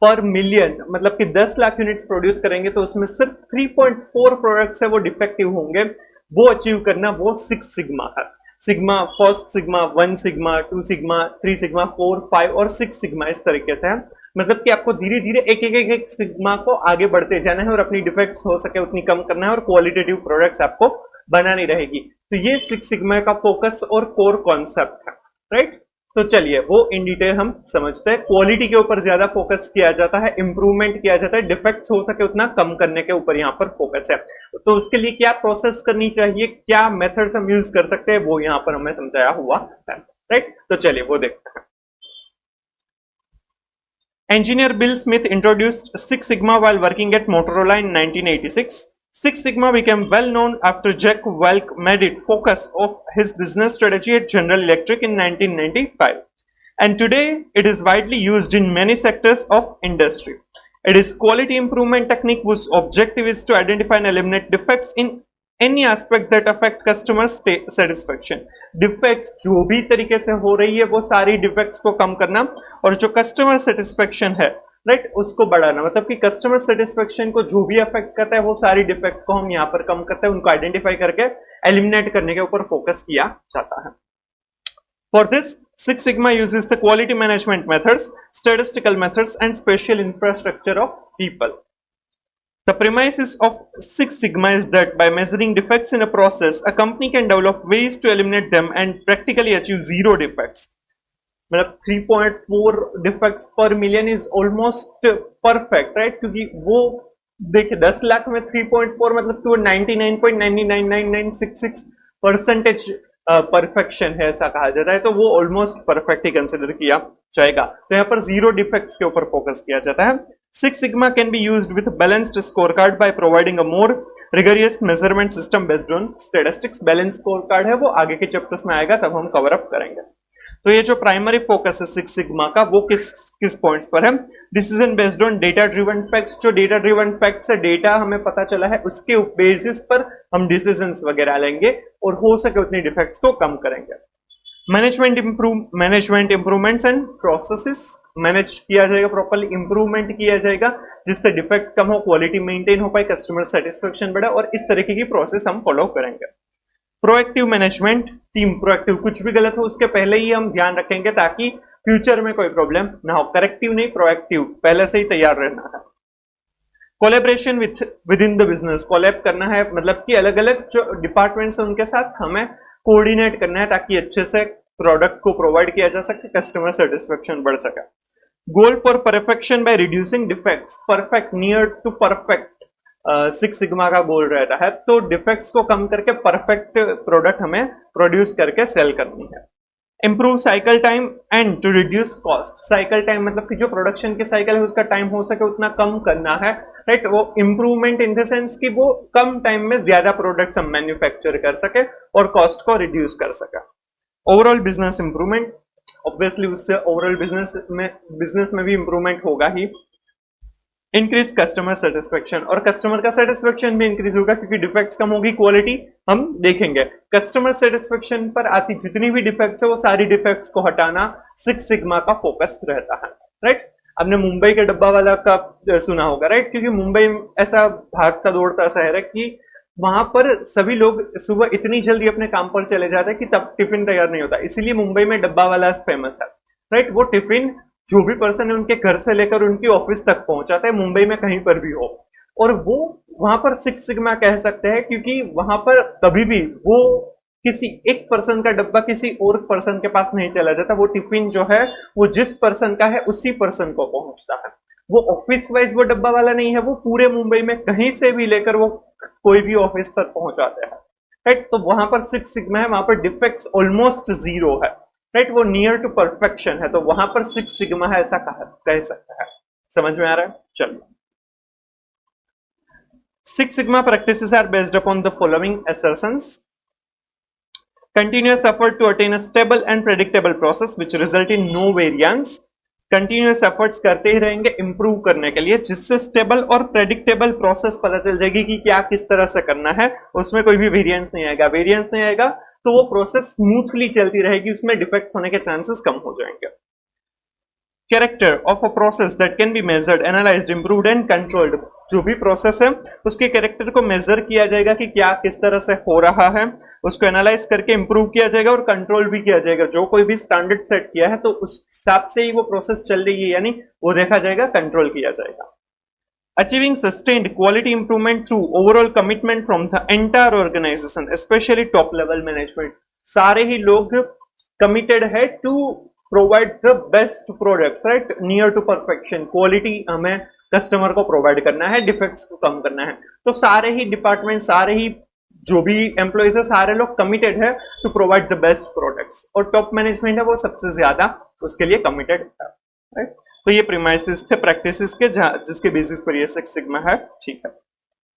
पर मिलियन, मतलब कि 10 लाख यूनिट्स प्रोड्यूस करेंगे तो उसमें सिर्फ 3.4 प्रोडक्ट्स है वो डिफेक्टिव होंगे। वो अचीव करना वो 6 सिग्मा है। Sigma first sigma, 1 sigma, 2 sigma, 3 sigma, 4, 5 और 6 सिग्मा इस तरीके से है। मतलब कि आपको धीरे धीरे एक सिग्मा को आगे बढ़ते जाना है और अपनी डिफेक्ट्स हो सके उतनी कम करना है और क्वालिटेटिव प्रोडक्ट्स आपको बनानी रहेगी। तो ये 6 सिग्मा का फोकस और कोर कॉन्सेप्ट है, राइट। तो चलिए वो इन डिटेल हम समझते हैं। क्वालिटी के ऊपर ज्यादा फोकस किया जाता है, इंप्रूवमेंट किया जाता है, डिफेक्ट्स हो सके उतना कम करने के ऊपर यहाँ पर फोकस है। तो उसके लिए क्या प्रोसेस करनी चाहिए, क्या मेथड्स हम यूज कर सकते हैं, वो यहाँ पर हमें समझाया हुआ है, राइट। तो चलिए वो देखते हैं। Engineer Bill Smith introduced 6 Sigma while working at Motorola in 1986. 6 Sigma became well known after Jack Welch made it focus of his business strategy at General Electric in 1995. And today it is widely used in many sectors of industry. It is quality improvement technique whose objective is to identify and eliminate defects in any aspect that affect customer satisfaction. Defects जो भी तरीके से हो रही है वो सारी defects को कम करना और जो कस्टमर सेटिस्फेक्शन है, राइट, उसको बढ़ाना। मतलब कि कस्टमर सेटिस्फेक्शन को जो भी अफेक्ट करता है वो सारी डिफेक्ट को हम यहाँ पर कम करते हैं, उनको आइडेंटिफाई करके एलिमिनेट करने के ऊपर फोकस किया जाता है। For this, 6 Sigma uses the quality management methods, statistical methods, and special infrastructure of people. The premise of 6 Sigma is that by measuring defects in a process, a company can develop ways to eliminate them and practically achieve zero defects. मतलब 3.4 defects per million is almost perfect, right? क्योंकि वो देखिए 10 लाख में 3.4 मतलब तो 99.999966% perfection है ऐसा कहा जाता है, तो वो ऑलमोस्ट परफेक्ट ही कंसिडर किया जाएगा। तो यहाँ पर जीरो डिफेक्ट्स के ऊपर फोकस किया जाता है। 6 Sigma can be used with a balanced scorecard by providing a more rigorous measurement system based on statistics. Balanced scorecard है वो आगे के चैप्टर्स में आएगा, तब हम कवर अप करेंगे। तो ये जो प्राइमरी फोकस है 6 सिग्मा का वो किस पॉइंट्स पर है? Decision based on data driven facts. जो डेटा ड्रिवन फैक्ट्स है, डेटा हमें पता चला है, उसके बेसिस पर हम डिसीजंस वगैरह लेंगे और हो सके उतनी डिफेक्ट्स को कम करेंगे। Management improvements and processes manage किया जाएगा, प्रॉपर्ली इंप्रूवमेंट किया जाएगा जिससे डिफेक्ट्स कम हो, क्वालिटी मेंटेन हो पाए, कस्टमर सेटिस्फेक्शन बढ़े, और इस तरीके की प्रोसेस हम फॉलो करेंगे। प्रोएक्टिव मैनेजमेंट, टीम प्रोएक्टिव, कुछ भी गलत हो उसके पहले ही हम ध्यान रखेंगे ताकि फ्यूचर में कोई प्रॉब्लम ना हो। करेक्टिव नहीं, प्रोएक्टिव, पहले से ही तैयार रहना है। Collaboration within the business, collab करना है, मतलब कि अलग अलग जो डिपार्टमेंट्स हैं उनके साथ हमें कोऑर्डिनेट करना है ताकि अच्छे से प्रोडक्ट को प्रोवाइड किया जा सके, कस्टमर सेटिस्फेक्शन बढ़ सके। Goal for perfection by reducing defects, perfect, near to perfect 6 sigma का गोल रहता है। तो डिफेक्ट्स को कम करके परफेक्ट प्रोडक्ट हमें प्रोड्यूस करके सेल करनी है। Improve cycle time and to reduce cost. Cycle time मतलब कि जो प्रोडक्शन के साइकिल है उसका टाइम हो सके उतना कम करना है, राइट। वो इंप्रूवमेंट इन द सेंस कि वो कम टाइम में ज्यादा प्रोडक्ट्स हम मैन्युफैक्चर कर सके और कॉस्ट को रिड्यूस कर सके। ओवरऑल बिजनेस इंप्रूवमेंट, ऑब्वियसली उससे ओवरऑल बिजनेस में भी इंप्रूवमेंट होगा ही। इंक्रीज कस्टमर सेटिस्फेक्शन, और कस्टमर का सेटिस्फेक्शन भी इंक्रीज होगा क्योंकि डिफेक्ट्स कम होगी, क्वालिटी हम देखेंगे। कस्टमर सेटिस्फेक्शन पर आती जितनी भी डिफेक्ट्स है वो सारी डिफेक्ट्स को हटाना 6 सिग्मा का फोकस रहता है, राइट। आपने मुंबई के डब्बा वाला का सुना होगा, राइट, क्योंकि मुंबई ऐसा भागता दौड़ता शहर है कि वहां पर सभी लोग सुबह इतनी जल्दी अपने काम पर चले जाते हैं कि तब टिफिन तैयार नहीं होता, इसीलिए मुंबई में डब्बा वाला फेमस है, राइट। वो टिफिन जो भी पर्सन है उनके घर से लेकर उनकी ऑफिस तक पहुंचाता है, मुंबई में कहीं पर भी हो, और वो वहां पर 6 सिग्मा कह सकते हैं क्योंकि वहां पर कभी भी वो किसी एक पर्सन का डब्बा किसी और पर्सन के पास नहीं चला जाता। वो टिफिन जो है वो जिस पर्सन का है उसी पर्सन को पहुंचता है। वो ऑफिस वाइज वो डब्बा वाला नहीं है, वो पूरे मुंबई में कहीं से भी लेकर वो कोई भी ऑफिस तक पहुंचाते हैं, राइट। तो वहां पर 6 सिग्मा है, वहां पर डिफेक्ट्स ऑलमोस्ट जीरो है, राइट, वो नियर टू परफेक्शन है, तो वहां पर 6 सिग्मा है ऐसा कह सकता है। समझ में आ रहा है? चलिए। 6 sigma practices are based upon the following assertions. Continuous effort to attain a stable and predictable process which result in no variance. Continuous efforts करते ही रहेंगे इंप्रूव करने के लिए, जिससे स्टेबल और प्रेडिक्टेबल प्रोसेस पता चल जाएगी कि क्या किस तरह से करना है, उसमें कोई भी वेरिएंस नहीं आएगा। वेरिएंस नहीं आएगा तो वो प्रोसेस स्मूथली चलती रहेगी, उसमें डिफेक्ट होने के चांसेस कम हो जाएंगे। Character of a process that can be measured, analysed, improved and controlled. जो भी प्रोसेस है उसके कैरेक्टर को मेजर किया जाएगा कि क्या किस तरह से हो रहा है, उसको एनालाइज करके इंप्रूव किया जाएगा और कंट्रोल भी किया जाएगा। जो कोई भी स्टैंडर्ड सेट किया है तो उस हिसाब से ही वो प्रोसेस चल रही है, यानी वो देखा जाएगा, कंट्रोल किया जाएगा। Achieving sustained quality improvement through overall commitment from the entire organization, especially top level management. सारे ही लोग committed है to provide the best products, right, near to perfection. Quality हमें कस्टमर को प्रोवाइड करना है, डिफेक्ट्स को कम करना है। तो सारे ही डिपार्टमेंट, सारे ही जो भी एम्प्लॉइज है, सारे लोग कमिटेड है to provide the best products, और टॉप मैनेजमेंट है वो सबसे ज्यादा उसके लिए कमिटेड है, राइट। तो ये प्रीमाइसेस थे प्रैक्टिसेस के जिसके बेसिस पर ये सिक्स सिग्मा है, ठीक है।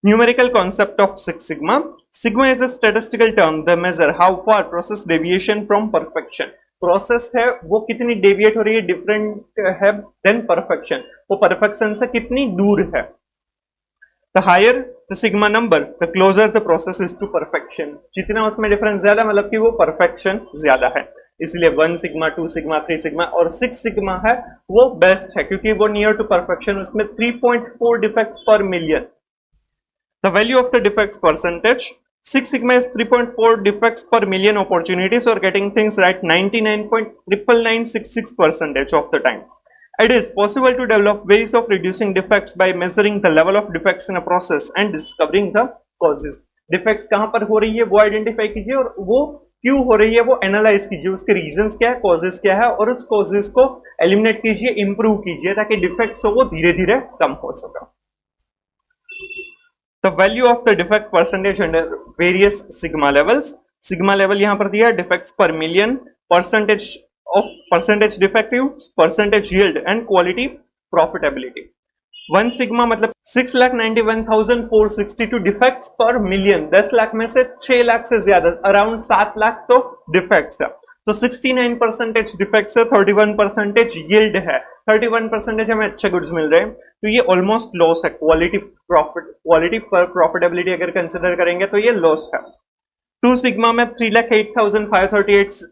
Numerical concept of six sigma. Sigma is a statistical term that major how far process deviation from perfection. Process है वो कितनी डेविएट हो रही है, डिफरेंट है देन परफेक्शन, वो परफेक्शन से कितनी दूर है। The higher the sigma number the closer the process is to perfection. जितना उसमें डिफरेंस ज्यादा, मतलब कि वो परफेक्शन ज्यादा है, इसलिए 1 सिग्मा, 2 सिग्मा, 3 सिग्मा और 6 सिग्मा है वो बेस्ट है, क्योंकि वो नियर टू परफेक्शन, उसमें 3.4 डिफेक्ट्स पर million. The value of the defects percentage. 6 sigma is 3.4 defects per million opportunities or getting things right 99.99966% of the time. It is possible to develop ways of reducing defects by measuring the level of defects in a process and discovering the causes. Defects कहाँ पर हो रही है वो identify कीजिए, और वो क्यों हो रही है वो एनालाइज कीजिए, उसके रीजंस क्या है, कॉजेस क्या है, और उस कॉजेस को एलिमिनेट कीजिए, इंप्रूव कीजिए, ताकि डिफेक्ट्स हो वो धीरे धीरे कम हो सके। The value of the defect percentage under various sigma levels. Sigma level यहाँ पर दिया है, defects per million, percentage defective, percentage yield and quality profitability. 1 sigma मतलब 6,91,462 defects per million। 10 लाख में से 6 लाख से ज्यादा, अराउंड 7 लाख तो defects है। तो 69% डिफेक्ट्स है, 31% यील्ड है, 31% हमें अच्छे गुड्स मिल रहे हैं, तो ये ऑलमोस्ट लॉस है। क्वालिटी पर प्रॉफिटेबिलिटी अगर कंसिडर करेंगे तो ये लॉस है। 2 सिग्मा में 3,08,538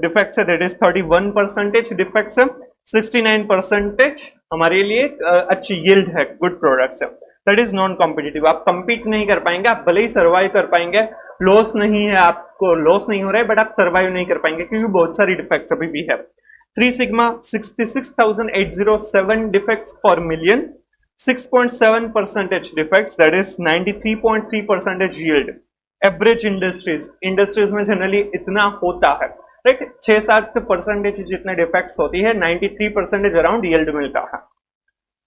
डिफेक्ट्स है, दैट इज 31% डिफेक्ट्स है, 69% हमारे लिए अच्छी यील्ड है, गुड प्रोडक्ट्स है। दैट इज नॉन कॉम्पिटिटिव, आप कंपीट नहीं कर पाएंगे, आप भले ही सर्वाइव कर पाएंगे, लॉस नहीं है, आपको लॉस नहीं हो रहा है, बट आप सर्वाइव नहीं कर पाएंगे क्योंकि बहुत सारी डिफेक्ट्स अभी भी है। 3 सिग्मा 66,807 डिफेक्ट्स पर million, 6.7% defects, that is 93.3% yield. Average industries में जनरली इतना होता है, राइट, 6-7% जितने डिफेक्ट्स होती है, 93% अराउंड यील्ड मिलता है।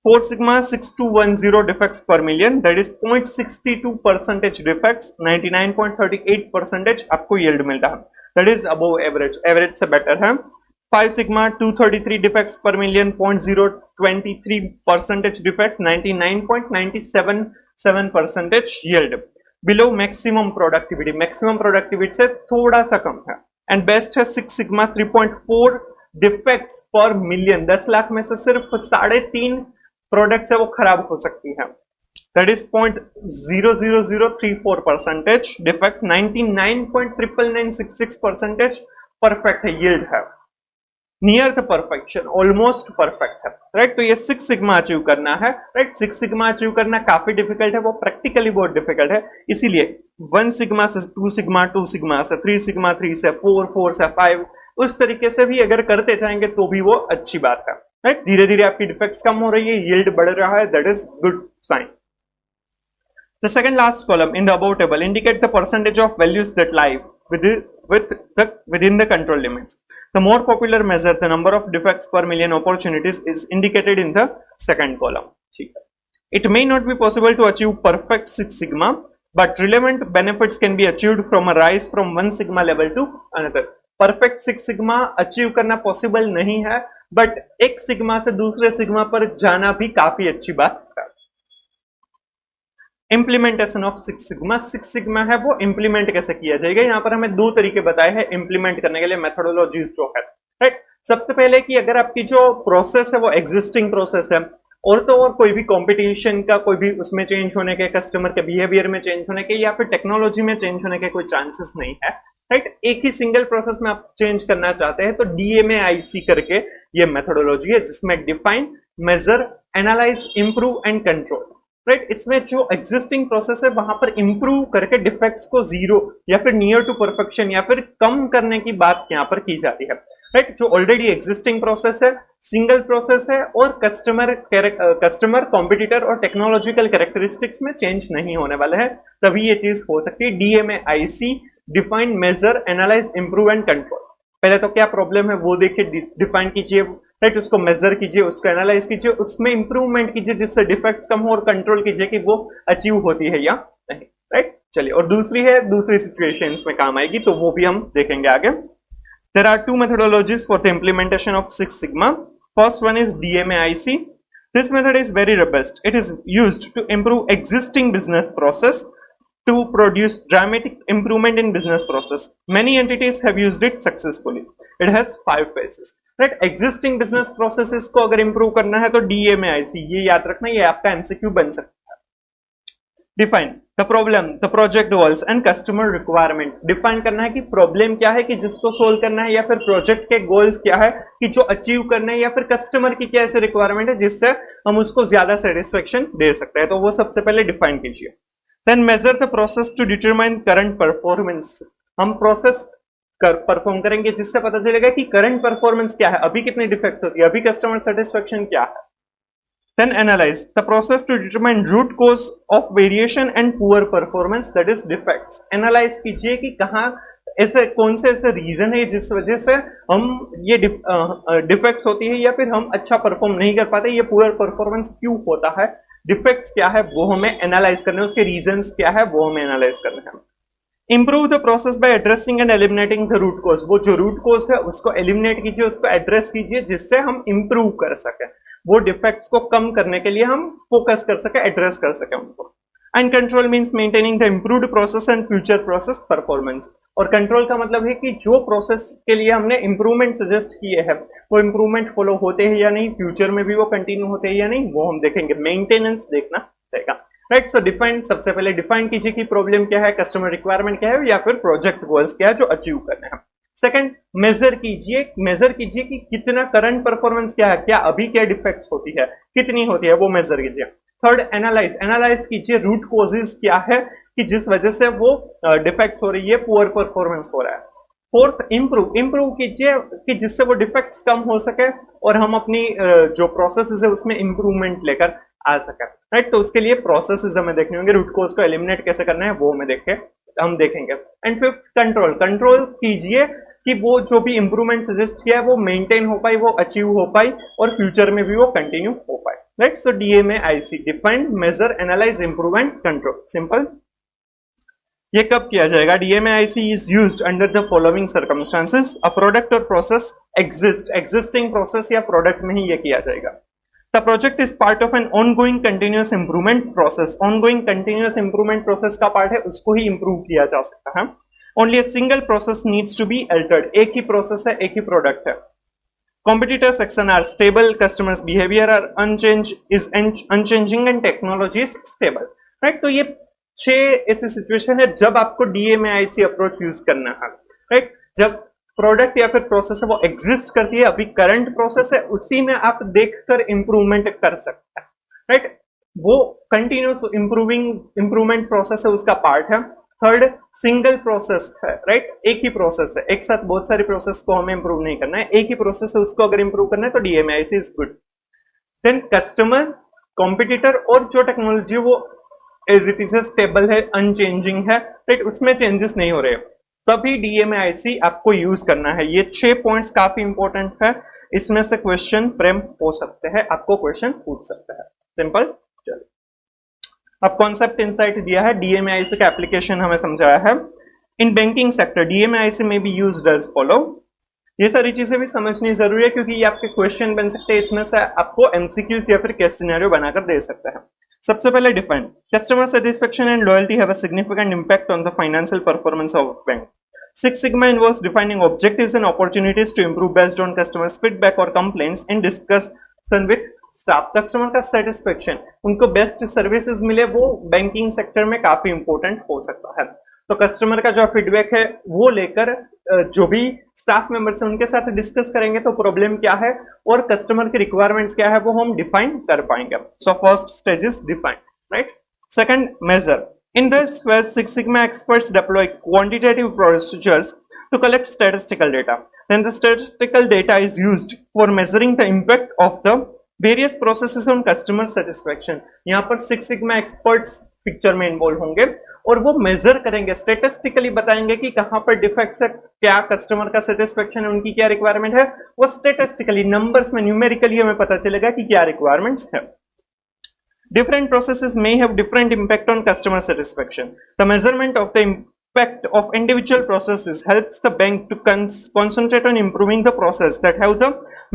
4 sigma 6210 defects per million, that is 0.62% defects, 99.38% आपको yield मिलता है, that is above average, average से better है। 5 sigma 233 defects per million, 0.023% defects, 99.977% yield, below maximum productivity से थोड़ा सा कम है। and best है 6 sigma 3.4 defects per million, 10 lakh में से सिर्फ 3.5 प्रोडक्ट्स है वो खराब हो सकती है, दैट इज 0.00034% डिफेक्ट्स, 99.99966% परफेक्ट है, यील्ड है, near the perfection, almost perfect है, राइट। तो ये 6 सिग्मा अचीव करना है, राइट। 6 सिग्मा अचीव करना काफी डिफिकल्ट है, वो प्रैक्टिकली बहुत डिफिकल्ट है, इसीलिए 1 सिग्मा से 2 सिग्मा, 2 सिग्मा से 3 सिग्मा, 3 से 4, 4 से 5, उस तरीके से भी अगर करते जाएंगे तो भी वो अच्छी बात है, राइट। धीरे धीरे आपकी डिफेक्ट्स कम हो रही है, यील्ड बढ़ रहा है, that is good sign. The second last column in the above table indicate the percentage of values that lie within the control limits. The more popular measure, the number of defects per million opportunities, is indicated in the second column. It may not be possible to achieve perfect 6 sigma, but relevant benefits can be achieved from a rise from 1 sigma level to another. Perfect 6 sigma achieve करना possible नहीं है, but एक sigma से दूसरे sigma पर जाना भी काफी अच्छी बात है। Implementation of six sigma, six sigma है वो इम्प्लीमेंट कैसे किया जाएगा। यहाँ पर हमें दो तरीके बताए हैं इम्प्लीमेंट करने के लिए, मेथोडोलॉजीज जो है, राइट। सबसे पहले कि अगर आपकी जो प्रोसेस है वो एग्जिस्टिंग प्रोसेस है और तो और कोई भी कंपटीशन का कोई भी उसमें चेंज होने के, कस्टमर के बिहेवियर में चेंज होने के या फिर टेक्नोलॉजी में चेंज होने के कोई चांसेस नहीं है, राइट। एक ही सिंगल प्रोसेस में आप चेंज करना चाहते हैं तो DMAIC करके ये मेथोडोलॉजी है जिसमें define, measure, analyse, improve and control, right. इसमें जो एग्जिस्टिंग प्रोसेस है वहां पर इंप्रूव करके डिफेक्ट्स को जीरो या फिर नियर टू परफेक्शन या फिर कम करने की बात यहां पर की जाती है, राइट। जो ऑलरेडी एग्जिस्टिंग प्रोसेस है, सिंगल प्रोसेस है और कस्टमर कॉम्पिटिटर और टेक्नोलॉजिकल कैरेक्टरिस्टिक्स में चेंज नहीं होने वाले हैं, तभी ये चीज हो सकती है। DMAIC, define, measure, analyse, improve and control. पहले तो क्या प्रॉब्लम है वो देखिए, डिफाइन कीजिए, राइट, उसको मेजर कीजिए, उसको एनालाइज कीजिए, उसमें इंप्रूवमेंट कीजिए जिससे डिफेक्ट्स कम हो और कंट्रोल कीजिए कि वो अचीव होती है या नहीं, राइट। चलिए, और दूसरी है, दूसरी सिचुएशंस में काम आएगी तो वो भी हम देखेंगे आगे। There are two methodologies for the implementation of Six Sigma. First one is DMAIC. This method is very robust. It is used to improve existing business process to produce dramatic improvement in business process. Many entities have used it successfully. It has 5 phases. Right? Existing business processes को अगर improve करना है तो DMAIC, ये याद रखना, ये आपका MCQ बन सकता है। Define the problem, the project goals and customer requirement. Define करना है कि प्रॉब्लम क्या है कि जिसको सोल्व करना है या फिर प्रोजेक्ट के गोल्स क्या है कि जो अचीव करना है या फिर कस्टमर की क्या ऐसे रिक्वायरमेंट है जिससे हम उसको ज्यादा सेटिस्फेक्शन दे सकते हैं, तो वो सबसे पहले डिफाइन कीजिए। Then measure the process to determine current performance. हम प्रोसेस परफॉर्म करेंगे जिससे पता चलेगा कि करंट परफॉर्मेंस क्या है, अभी कितनी डिफेक्ट होती है, अभी कस्टमर सेटिस्फेक्शन क्या है। Then analyze the process to determine root cause of variation and poor performance, that is defects. Analyze कीजिए कि कहाँ ऐसे कौन से ऐसे रीजन है जिस वजह से हम ये डिफेक्ट्स होती है या फिर हम अच्छा परफॉर्म नहीं कर पाते, ये पुअर परफॉर्मेंस क्यों होता है, डिफेक्ट्स क्या है वो हमें एनालाइज करने हैं, उसके रीजंस क्या है वो हमें एनालाइज करने हैं। Improve the process by addressing and eliminating the root cause. वो जो रूट कॉज है उसको एलिमिनेट कीजिए, उसको एड्रेस कीजिए जिससे हम इंप्रूव कर सकें, वो डिफेक्ट्स को कम करने के लिए हम फोकस कर सके, एड्रेस कर सके उनको। And control means maintaining the improved process and future process performance. और कंट्रोल का मतलब है कि जो प्रोसेस के लिए हमने इंप्रूवमेंट सजेस्ट किए हैं वो इंप्रूवमेंट फॉलो होते हैं या नहीं, फ्यूचर में भी वो कंटिन्यू होते हैं या नहीं, वो हम देखेंगे। मेंटेनेंस देखना रहेगा, राइट। सो डिफाइन, सबसे पहले डिफाइन कीजिए कि प्रॉब्लम क्या है, कस्टमर रिक्वायरमेंट क्या है या फिर प्रोजेक्ट गोल्स क्या है जो अचीव करने हैं। सेकंड, मेजर कीजिए कि कितना करंट परफॉर्मेंस क्या है, क्या अभी क्या डिफेक्ट्स होती है, कितनी होती है, वो मेजर कीजिए। थर्ड, एनालाइज कीजिए रूट कॉजेज क्या है कि जिस वजह से वो डिफेक्ट्स हो रही है, पुअर परफॉर्मेंस हो रहा है। फोर्थ, इंप्रूव कीजिए कि जिससे वो डिफेक्ट्स कम हो सके और हम अपनी जो प्रोसेसेस है उसमें इंप्रूवमेंट लेकर आ सके, राइट। तो उसके लिए प्रोसेसेस हमें देखने होंगे, रूट कॉज को एलिमिनेट कैसे करना है वो हम देखेंगे। एंड फिफ्थ, कंट्रोल कीजिए कि वो जो भी इंप्रूवमेंट सजेस्ट किया है वो मेंटेन हो पाए, वो अचीव हो पाए और फ्यूचर में भी वो कंटिन्यू हो पाए, right. So DMAIC, define, measure, analyse, improve and control, simple. ये कब किया जाएगा? DMAIC is used under the following circumstances. A product और प्रोसेस एग्जिस्टिंग प्रोसेस या प्रोडक्ट में ही ये किया जाएगा। The project is part of an ongoing continuous improvement process. Ongoing continuous improvement process का पार्ट है, उसको ही improve किया जा सकता है। Only a single process needs to be altered. एक ही प्रोसेस है, एक ही प्रोडक्ट है। Competitors action are stable, customers behavior are unchanging and technology is stable. Right? तो ये 6 ऐसी सिचुएशन है जब आपको DMAIC अप्रोच यूज करना है, राइट। जब प्रोडक्ट या फिर प्रोसेस है वो एग्जिस्ट करती है, अभी करंट प्रोसेस है, उसी में आप देखकर इंप्रूवमेंट कर सकते हैं, राइट। वो कंटिन्यूस इंप्रूवमेंट प्रोसेस है, उसका पार्ट है। थर्ड, सिंगल प्रोसेस है, राइट। एक ही प्रोसेस है, एक साथ बहुत सारी प्रोसेस को हमें इंप्रूव नहीं करना है, एक ही प्रोसेस है, उसको अगर इंप्रूव करना है तो DMAIC is good. Then customer, competitor और जो टेक्नोलॉजी वो एज इट इज स्टेबल है, अनचेंजिंग है, राइट, उसमें चेंजेस नहीं हो रहे, तभी DMAIC आपको यूज करना है। ये 6 पॉइंट्स काफी इंपॉर्टेंट है, इसमें से क्वेश्चन फ्रेम हो सकते हैं, आपको क्वेश्चन पूछ सकता है, सिंपल। चलिए, अब कॉन्सेप्ट इनसाइट दिया है, DMAIC का एप्लीकेशन हमें समझाया है। इन बैंकिंग सेक्टर DMAIC में बी यूज्ड एज फॉलो। ये सारी चीजें भी समझनी जरूरी है क्योंकि ये आपके क्वेश्चन बन सकते हैं, इसमें से आपको MCQs या फिर केस सिनेरियो बनाकर दे सकता है। सबसे पहले define customer satisfaction and loyalty have a significant impact on the financial performance of bank. Six Sigma involves defining objectives and opportunities to improve based on customers' feedback or complaints in discussion with staff. Customer का satisfaction, उनको best services मिले, वो banking sector में काफी important हो सकता है. तो कस्टमर का जो फीडबैक है वो लेकर जो भी स्टाफ मेंबर्स हैं उनके साथ डिस्कस करेंगे तो प्रॉब्लम क्या है और कस्टमर की रिक्वायरमेंट्स क्या है वो हम डिफाइन कर पाएंगे. So first stage is define, right. Second, measure. In this phase, Six Sigma experts deploy quantitative procedures to collect statistical data. Then the statistical data is used for measuring the impact of the various processes on customer satisfaction. यहाँ पर Six Sigma experts picture में involve होंगे और वो major करेंगे, statistically बताएंगे कि कहाँ पर डिफेक्ट्स है, क्या कस्टमर का सेटिस्फेक्शन है, उनकी क्या रिक्वायरमेंट है, वो स्टेटिस्टिकली नंबर्स में न्यूमेरिकली हमें पता चलेगा कि क्या रिक्वायरमेंट्स है. Different processes may have different impact on customer satisfaction. The measurement of the impact of individual processes helps the bank to concentrate on improving the process that have the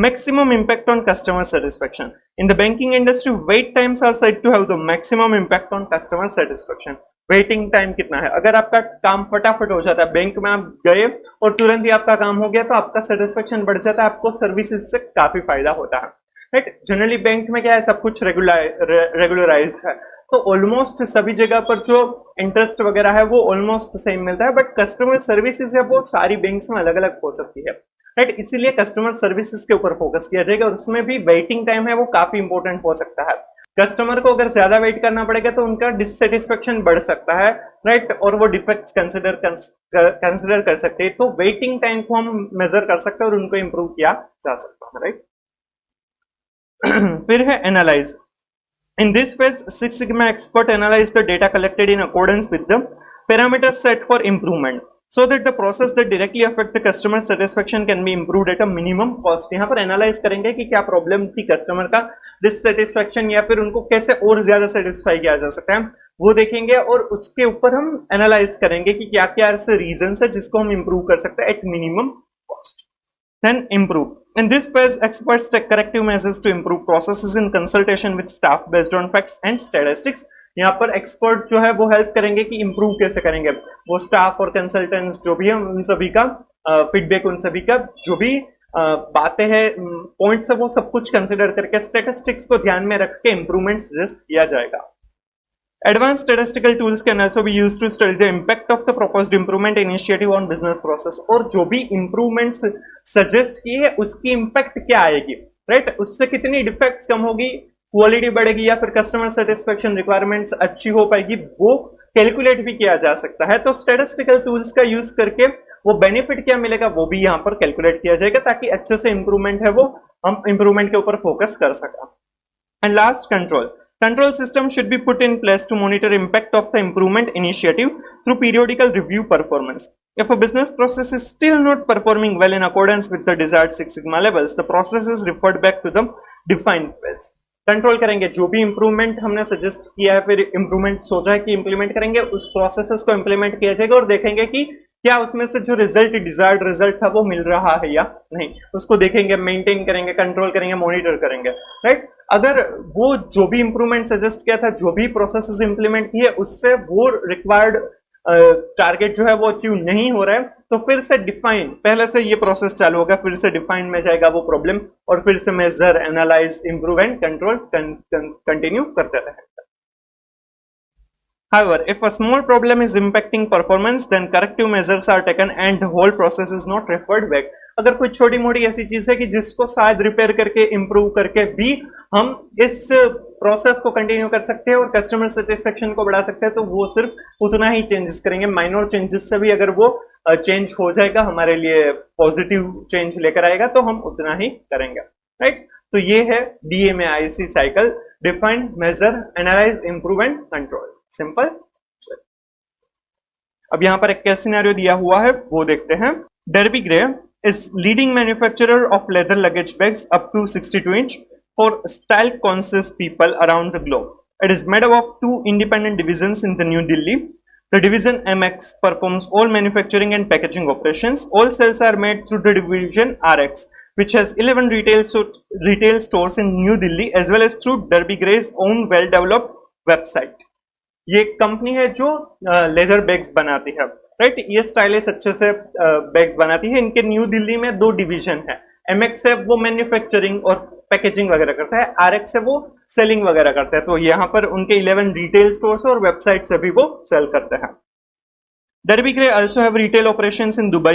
maximum impact on customer satisfaction. In the banking industry, wait times are said to have the maximum impact on customer satisfaction. Waiting time कितना है? अगर आपका काम फटाफट हो जाता है, bank में आप गए और तुरंत ही आपका काम हो गया तो आपका सेटिस्फेक्शन बढ़ जाता है, आपको सर्विसेज से काफी फायदा होता है, राइट. जनरली बैंक में क्या है, सब कुछ रेगुलराइज्ड है, तो ऑलमोस्ट सभी जगह पर जो इंटरेस्ट वगैरह है वो ऑलमोस्ट सेम मिलता है, बट कस्टमर सर्विसेज है वो सारी बैंक्स में अलग अलग हो सकती है, राइट. इसीलिए कस्टमर सर्विसेज के ऊपर फोकस किया जाएगा और उसमें भी वेटिंग टाइम है वो काफी इंपॉर्टेंट हो सकता है. कस्टमर को अगर ज्यादा वेट करना पड़ेगा तो उनका डिससेटिस्फेक्शन बढ़ सकता है, राइट, और वो डिफेक्ट्स कंसिडर कर सकते हैं. तो वेटिंग टाइम को हम मेजर कर सकते हैं और उनको इंप्रूव किया जा सकता है, राइट. फिर है analyse. In this phase six sigma expert analyse the data collected in accordance with the parameters set for improvement so that the process that directly affect the customer satisfaction can be improved at a minimum cost. यहाँ पर analyse करेंगे कि क्या problem थी customer का dissatisfaction या फिर उनको कैसे और ज्यादा सेटिस्फाई किया जा सकता है वो देखेंगे और उसके ऊपर हम एनालाइज करेंगे कि क्या क्या ऐसे रीजंस है जिसको हम इंप्रूव कर सकते हैं at minimum cost. Then improve. In this phase, experts take corrective measures to improve processes in consultation with staff based on facts and statistics. यहाँ पर एक्सपर्ट जो है वो हेल्प करेंगे कि इंप्रूव कैसे करेंगे, वो स्टाफ और कंसल्टेंट्स जो भी है उन सभी का फीडबैक, उन सभी का जो भी बातें हैं, पॉइंट्स है, वो सब कुछ कंसिडर करके स्टैटिस्टिक्स को ध्यान में रख के इंप्रूवमेंट सजेस्ट किया जाएगा. Advanced statistical tools can also be used to study the impact of the proposed improvement initiative on business process. और जो भी improvements suggest किए है उसकी impact क्या आएगी, right? उससे कितनी डिफेक्ट्स कम होगी, क्वालिटी बढ़ेगी या फिर कस्टमर सेटिस्फेक्शन रिक्वायरमेंट्स अच्छी हो पाएगी, वो कैलकुलेट भी किया जा सकता है. तो स्टैटिस्टिकल टूल्स का यूज करके वो बेनिफिट क्या मिलेगा वो भी यहाँ पर कैलकुलेट किया जाएगा ताकि अच्छे से इंप्रूवमेंट है वो हम इंप्रूवमेंट के ऊपर फोकस कर सका. And last, control. Control system should be put in place to monitor impact of the improvement initiative through periodical review performance. If a business process is still not performing well in accordance with the desired Six Sigma levels, the process is referred back to the defined phase. Control करेंगे जो भी improvement हमने suggest किया है, फिर improvement सोचा है कि इंप्लीमेंट करेंगे, उस प्रोसेसेस को इंप्लीमेंट किया जाएगा और देखेंगे कि क्या उसमें से जो रिजल्ट, डिजायर्ड रिजल्ट था वो मिल रहा है या नहीं, उसको देखेंगे, मेंटेन करेंगे, कंट्रोल करेंगे, मॉनिटर करेंगे, राइट. अगर वो जो भी इंप्रूवमेंट सजेस्ट किया था, जो भी प्रोसेसेस इंप्लीमेंट किए, उससे वो रिक्वायर्ड टारगेट जो है वो अचीव नहीं हो रहा है, तो फिर से डिफाइन, पहले से ये प्रोसेस चालू होगा, फिर से डिफाइन में जाएगा वो प्रॉब्लम और फिर से measure, analyse, improve and control continue करते रहेगा. However, if a small problem is impacting performance, then corrective measures are taken and the whole process is not referred back. अगर कोई छोटी मोटी ऐसी चीज है कि जिसको शायद रिपेयर करके, इंप्रूव करके भी हम इस प्रोसेस को कंटिन्यू कर सकते हैं और कस्टमर सेटिस्फेक्शन को बढ़ा सकते हैं, तो वो सिर्फ उतना ही चेंजेस करेंगे. माइनर चेंजेस से भी अगर वो चेंज हो जाएगा, हमारे लिए पॉजिटिव चेंज लेकर आएगा, तो हम उतना ही करेंगे, राइट. तो ये है DMAIC cycle: define, measure, analyse, improve and control. Simple. अब यहां पर एक केस सिनेरियो दिया हुआ है, वो देखते हैं. Derby grey is leading manufacturer of leather luggage bags up to 62 inch for style conscious people around the globe. It is made up of two independent divisions in the New Delhi. The division MX performs all manufacturing and packaging operations. All sales are made through the division RX, which has 11 retail stores in New Delhi, as well as through Derby Gray's own well-developed website, ये company है जो leather bags बनाती है, right. ये stylish अच्छे से bags बनाती है। इनके न्यू दिल्ली में 2 डिवीजन है। एमएक्स है वो मैन्युफैक्चरिंग और पैकेजिंग वगैरह करता है, आरएक्स है वो सेलिंग वगैरह करता है। तो यहाँ पर उनके 11 रिटेल स्टोर्स और वेबसाइट से भी वो सेल करते हैं। Derby Gray also have retail operations in Dubai,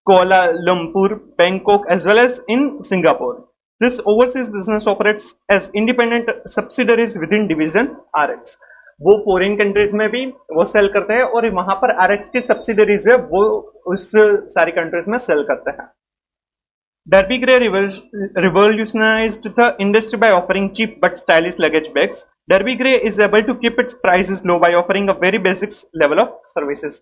Kuala Lumpur, Bangkok as well as in Singapore. This overseas business operates as independent subsidiaries within division RX. वो फॉरेन कंट्रीज में भी वो सेल करते हैं और वहां पर RX की सब्सिडरीज है वो उस सारी कंट्रीज में सेल करते हैं। Derby Gray revolutionized the industry by offering cheap but stylish luggage bags. Derby Gray is able to keep its prices low by offering a very basic level of services.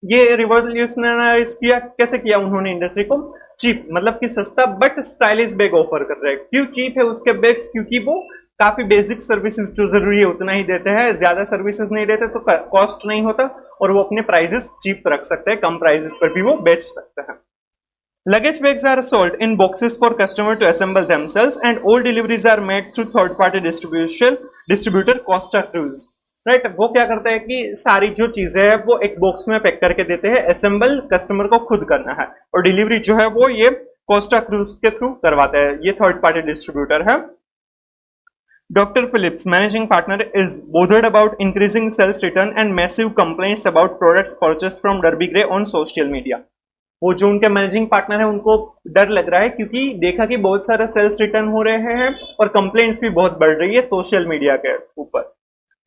ये रिवॉल्यूशनराइज किया, कैसे किया उन्होंने industry को? Cheap, मतलब कि सस्ता but stylish bag offer कर रहे हैं। क्यों चीप है उसके बैग्स? क्योंकि वो काफी बेसिक सर्विसेज जो जरूरी है उतना ही देते हैं, ज्यादा सर्विसेज नहीं देते तो कॉस्ट नहीं होता और वो अपने प्राइसेस चीप रख सकते हैं, कम प्राइसेस पर भी वो बेच सकते हैं। Luggage bags are sold in boxes for customer to assemble themselves and all deliveries are made through third party distributor Costa Cruise. Right, वो क्या करता है कि सारी जो चीजें हैं वो एक बॉक्स में पैक करके देते हैं, असेंबल कस्टमर को खुद करना है और डिलीवरी जो है वो ये कोस्टा क्रूज के थ्रू करवाता है। ये थर्ड पार्टी डिस्ट्रीब्यूटर है। Dr. Phillips, managing partner, is bothered about increasing sales return and massive complaints about products purchased from Derby Gray on social media. वो जो उनके मैनेजिंग पार्टनर है उनको डर लग रहा है क्योंकि देखा कि बहुत सारे सेल्स रिटर्न हो रहे हैं और कंप्लेंट्स भी बहुत बढ़ रही है सोशल मीडिया के ऊपर।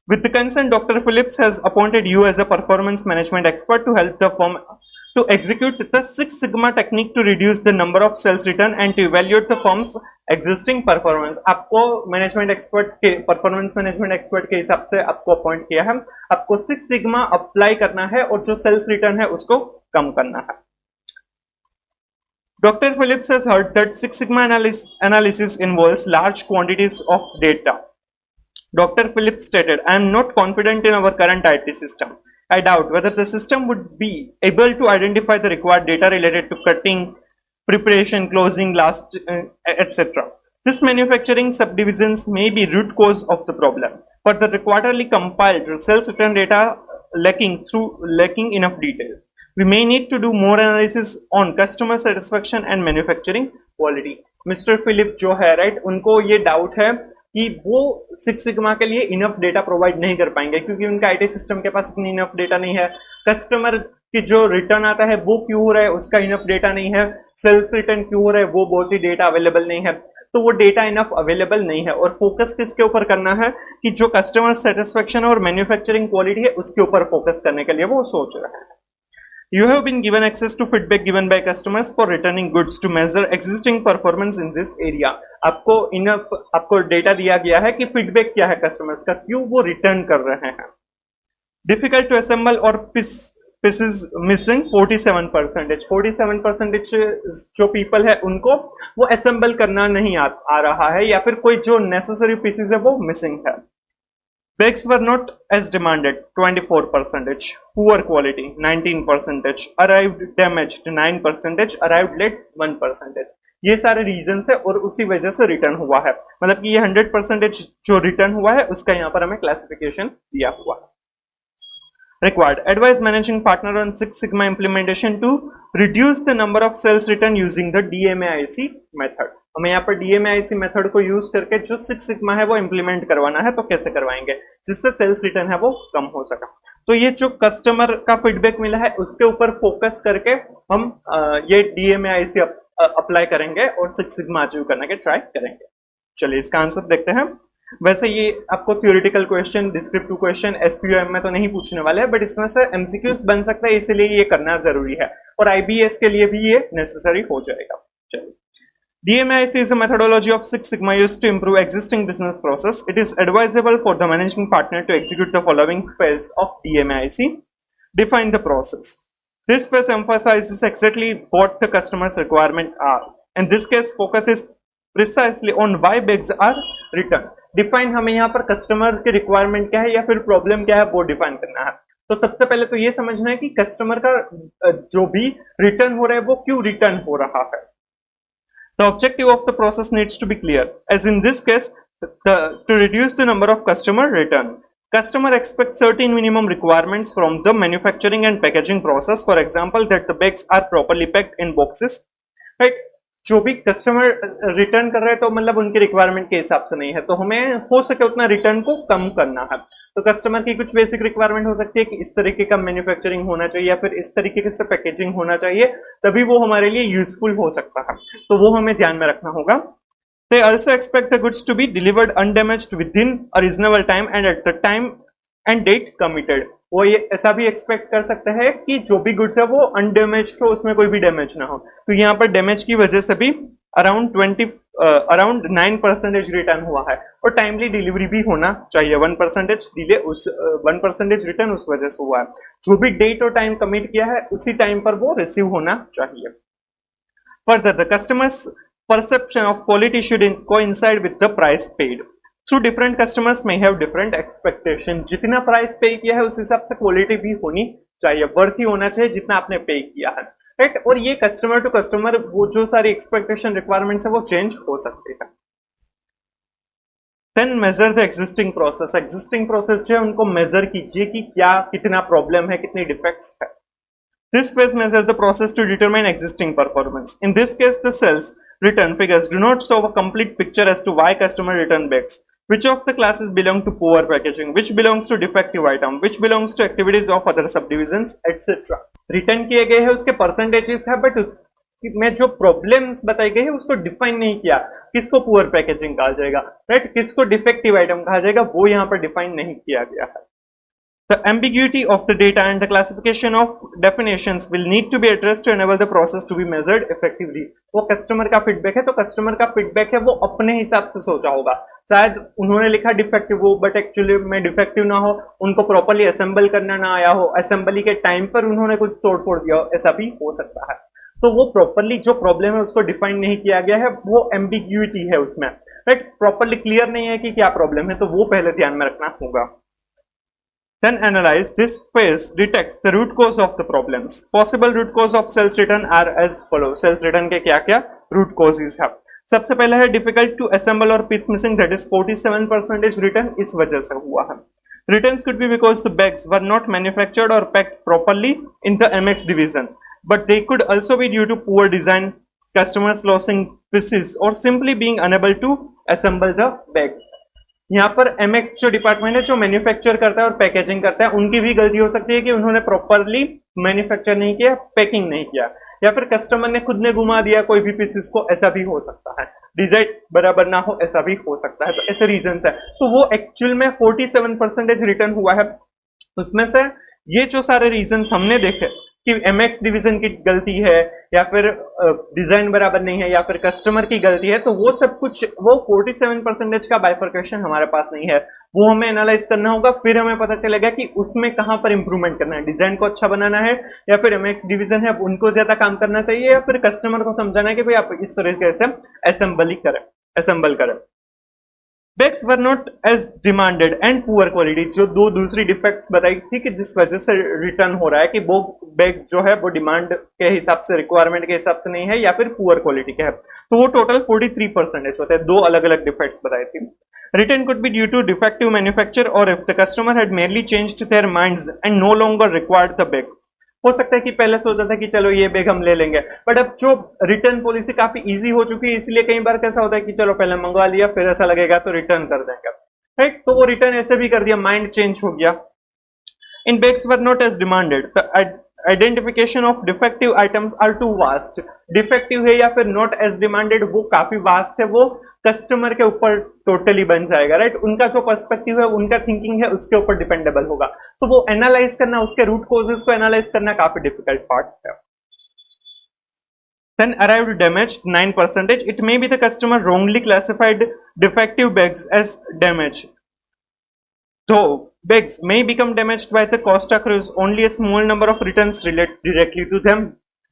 With the concern, Dr. Phillips has appointed you as a performance management expert to help the firm to execute the Six Sigma technique to reduce the number of sales return and to evaluate the firm's existing performance. आपको management expert के performance management expert के हिसाब से आपको appoint किया है। आपको six sigma apply करना है और जो सेल्स रिटर्न है उसको कम करना है। Dr. Phillips has heard that Six Sigma analysis involves large quantities of data. Dr. Phillips stated, I am not confident in our current IT system. I doubt whether the system would be able to identify the required data related to cutting, preparation, closing, last, etc. This manufacturing subdivisions may be root cause of the problem. But the quarterly compiled sales return data lacking enough detail. We may need to do more analysis on customer satisfaction and manufacturing quality. Mr. Phillips जो है right, उनको ये doubt है कि वो six sigma के लिए enough data provide नहीं कर पाएंगे क्योंकि उनका आईटी सिस्टम के पास इतनी इनफ डेटा नहीं है। कस्टमर की जो रिटर्न आता है वो क्यों हो रहा है उसका इनफ डेटा नहीं है, सेल्स रिटर्न क्यों हो रहा है वो बहुत ही डेटा अवेलेबल नहीं है, तो वो डेटा इनफ अवेलेबल नहीं है। और फोकस किसके ऊपर करना है कि जो कस्टमर सेटिस्फेक्शन और मैन्युफैक्चरिंग क्वालिटी है उसके ऊपर फोकस करने के लिए वो सोच रहा है। You have been given access to feedback given by customers for returning goods to measure existing performance in this area. आपको डेटा दिया गया है कि फीडबैक क्या है कस्टमर्स का, क्यों वो रिटर्न कर रहे हैं। Difficult to assemble or pieces missing 47%. 47% जो पीपल है उनको वो असेंबल करना नहीं आ रहा है या फिर कोई जो नेसेसरी पीसेस है वो मिसिंग है। Bags were not as demanded 24%, poor quality 19%, arrived damaged 9%, arrived late 1%. ये सारे रीजंस है और उसी वजह से रिटर्न हुआ है। मतलब कि ये 100% जो रिटर्न हुआ है उसका यहाँ पर हमें क्लासिफिकेशन दिया हुआ है। Required advise managing partner on Six Sigma implementation to reduce the number of sales return using the DMAIC method. हमें यहाँ पर DMAIC मेथड को यूज करके जो सिक्स सिग्मा है वो इम्प्लीमेंट करवाना है, तो कैसे करवाएंगे जिससे सेल्स रिटर्न है वो कम हो सका। तो ये जो कस्टमर का फीडबैक मिला है उसके ऊपर फोकस करके हम ये DMAIC अप्लाई करेंगे और सिक्स सिग्मा अचीव करने के ट्राई करेंगे। चलिए इसका आंसर देखते हैं। वैसे ये आपको theoretical question, descriptive question SPOM में तो नहीं पूछने वाले हैं, बट इसमें से MCQs बन सकता है, इसलिए ये करना जरूरी है और IBS के लिए भी ये नेसेसरी हो जाएगा। चलिए, DMAIC is a methodology of Six Sigma used to improve existing business process. It is advisable for the managing partner to execute the following phase of DMAIC. Define the process. This phase emphasizes exactly what the customer's requirements are. In this case, focus is precisely on why bags are returned. Define हमें यहाँ पर customer के requirement क्या है या फिर problem क्या है वो डिफाइन करना है। तो सबसे पहले तो ये समझना है कि कस्टमर का जो भी रिटर्न हो रहा है वो क्यों रिटर्न हो रहा है। The objective of the process needs to be clear, as in this case, to reduce the number of customer return. Customer expects certain minimum requirements from the manufacturing and packaging process. For example, that the bags are properly packed in boxes. Right? जो भी customer return कर रहे हैं तो मतलब उनके requirement के हिसाब से नहीं है, तो हमें हो सके उतना रिटर्न को कम करना है। तो कस्टमर की कुछ बेसिक रिक्वायरमेंट हो सकती है कि इस तरीके का मैन्युफैक्चरिंग होना चाहिए या फिर इस तरीके से पैकेजिंग होना चाहिए, तभी वो हमारे लिए यूजफुल हो सकता है, तो वो हमें ध्यान में रखना होगा। They also expect the goods to be delivered undamaged within a reasonable time and at the time and date committed. वो ये ऐसा भी एक्सपेक्ट कर सकते हैं कि जो भी गुड्स है वो अनडैमेज्ड हो, उसमें कोई भी डैमेज ना हो। तो यहाँ पर डैमेज की वजह से भी अराउंड 9% रिटर्न हुआ है, और टाइमली डिलीवरी भी होना चाहिए। 1% डिले उस 1% रिटर्न उस वजह से हुआ है। जो भी डेट और टाइम कमिट किया है उसी टाइम पर वो रिसीव होना चाहिए। Further the customers perception of quality should coincide with the price paid. Through different customers may have different expectation. जितना प्राइस पे किया है उस हिसाब से क्वालिटी भी होनी चाहिए, वर्थ ही होना चाहिए जितना आपने पे किया है, राइट। और ये कस्टमर टू कस्टमर वो जो सारी एक्सपेक्टेशन रिक्वायरमेंट्स है वो चेंज हो सकती है। Then measure the existing process. Existing process जो है उनको मेजर कीजिए कि क्या कितना प्रॉब्लम है, कितनी डिफेक्ट्स है। This phase measure the process to determine existing performance. In this case, the sales return figures do not show a complete picture as to why customer return bags. Which of the classes belong to poor packaging? Which belongs to defective item? Which belongs to activities of other subdivisions, etc. Return किए गए हैं उसके percentages है, but में जो problems बताई गई है उसको डिफाइन नहीं किया। किसको पुअर पैकेजिंग कहा जाएगा, राइट, किसको डिफेक्टिव आइटम कहा जाएगा, वो यहाँ पर डिफाइन नहीं किया गया है। The ambiguity of the data and the classification of definitions will need to be addressed to enable the process to be measured effectively. वो कस्टमर का फीडबैक है, तो कस्टमर का फीडबैक है वो अपने हिसाब से सोचा होगा। शायद उन्होंने लिखा डिफेक्टिव हो, बट एक्चुअली में डिफेक्टिव ना हो, उनको प्रॉपर्ली असेंबल करना ना आया हो, असेंबली के टाइम पर उन्होंने कुछ तोड़ फोड़ दिया हो, ऐसा भी हो सकता है। तो वो प्रॉपर्ली जो प्रॉब्लम है उसको डिफाइन नहीं किया गया है, वो एम्बिग्यूटी है उसमें, राइट, प्रॉपर्ली क्लियर नहीं है कि क्या प्रॉब्लम है, तो वो पहले ध्यान में रखना होगा। Then analyze this phase detects the root cause of the problems. Possible root cause of sales return are as follows. Sales return के क्या-क्या root causes हैं? सबसे पहला है difficult to assemble or piece missing, that is 47% return इस वजह से हुआ है। Returns could be because the bags were not manufactured or packed properly in the MX division, but they could also be due to poor design, customers losing pieces, or simply being unable to assemble the bag. यहाँ पर MX जो department है जो manufacture करता है और packaging करता है, उनकी भी गलती हो सकती है कि उन्होंने प्रॉपरली मैन्युफैक्चर नहीं किया, पैकिंग नहीं किया, या फिर कस्टमर ने खुद ने घुमा दिया कोई भी पीसेस को, ऐसा भी हो सकता है। डिजाइन बराबर ना हो, ऐसा भी हो सकता है। तो ऐसे रीजंस है। तो वो एक्चुअल में 47% रिटर्न हुआ है। उसमें से ये जो सारे रीजंस हमने देखे कि MX डिवीजन की गलती है, या फिर डिजाइन बराबर नहीं है, या फिर कस्टमर की गलती है, तो वो सब कुछ, वो 47% का बाइफर्केशन हमारे पास नहीं है, वो हमें एनालाइज करना होगा। फिर हमें पता चलेगा कि उसमें कहां पर इंप्रूवमेंट करना है, डिजाइन को अच्छा बनाना है, या फिर MX डिवीजन है उनको ज्यादा काम करना चाहिए, या फिर कस्टमर को समझाना है कि भाई आप इस तरीके से असेंबल करें। Bags were not as demanded and poor quality, जो दो दूसरी डिफेक्ट्स बताई थी कि जिस वजह से रिटर्न हो रहा है कि वो बैग्स जो है वो डिमांड के हिसाब से, रिक्वायरमेंट के हिसाब से नहीं है, या फिर पुअर क्वालिटी के है, तो वो टोटल 43% होते हैं। दो अलग अलग डिफेक्ट्स बताई थी। Return could be due to defective manufacture और if the customer had merely changed their minds and no longer required the bag. हो सकता है कि पहले सोचा था कि चलो ये बैग हम ले लेंगे, बट अब जो रिटर्न पॉलिसी काफी इजी हो चुकी है, इसलिए कई बार कैसा होता है कि चलो पहले मंगवा लिया, फिर ऐसा लगेगा तो रिटर्न कर देंगे, राइट। तो वो रिटर्न ऐसे भी कर दिया, माइंड चेंज हो गया। In bags were not as demanded, identification of defective items are too vast. Defective है या फिर नॉट एज डिमांडेड, वो काफी वास्ट है, वो कस्टमर के ऊपर टोटली बन जाएगा, राइट। उनका जो पर्सपेक्टिव है, उनका थिंकिंग है, उसके ऊपर डिपेंडेबल होगा। तो वो एनालाइज करना, उसके रूट कॉजेस को एनालाइज करना काफी डिफिकल्ट पार्ट है। Then arrived damaged 9%. It may be the customer wrongly classified defective bags as damaged. Though bags may become damaged by the cost accrues, only a small number of returns relate directly to them.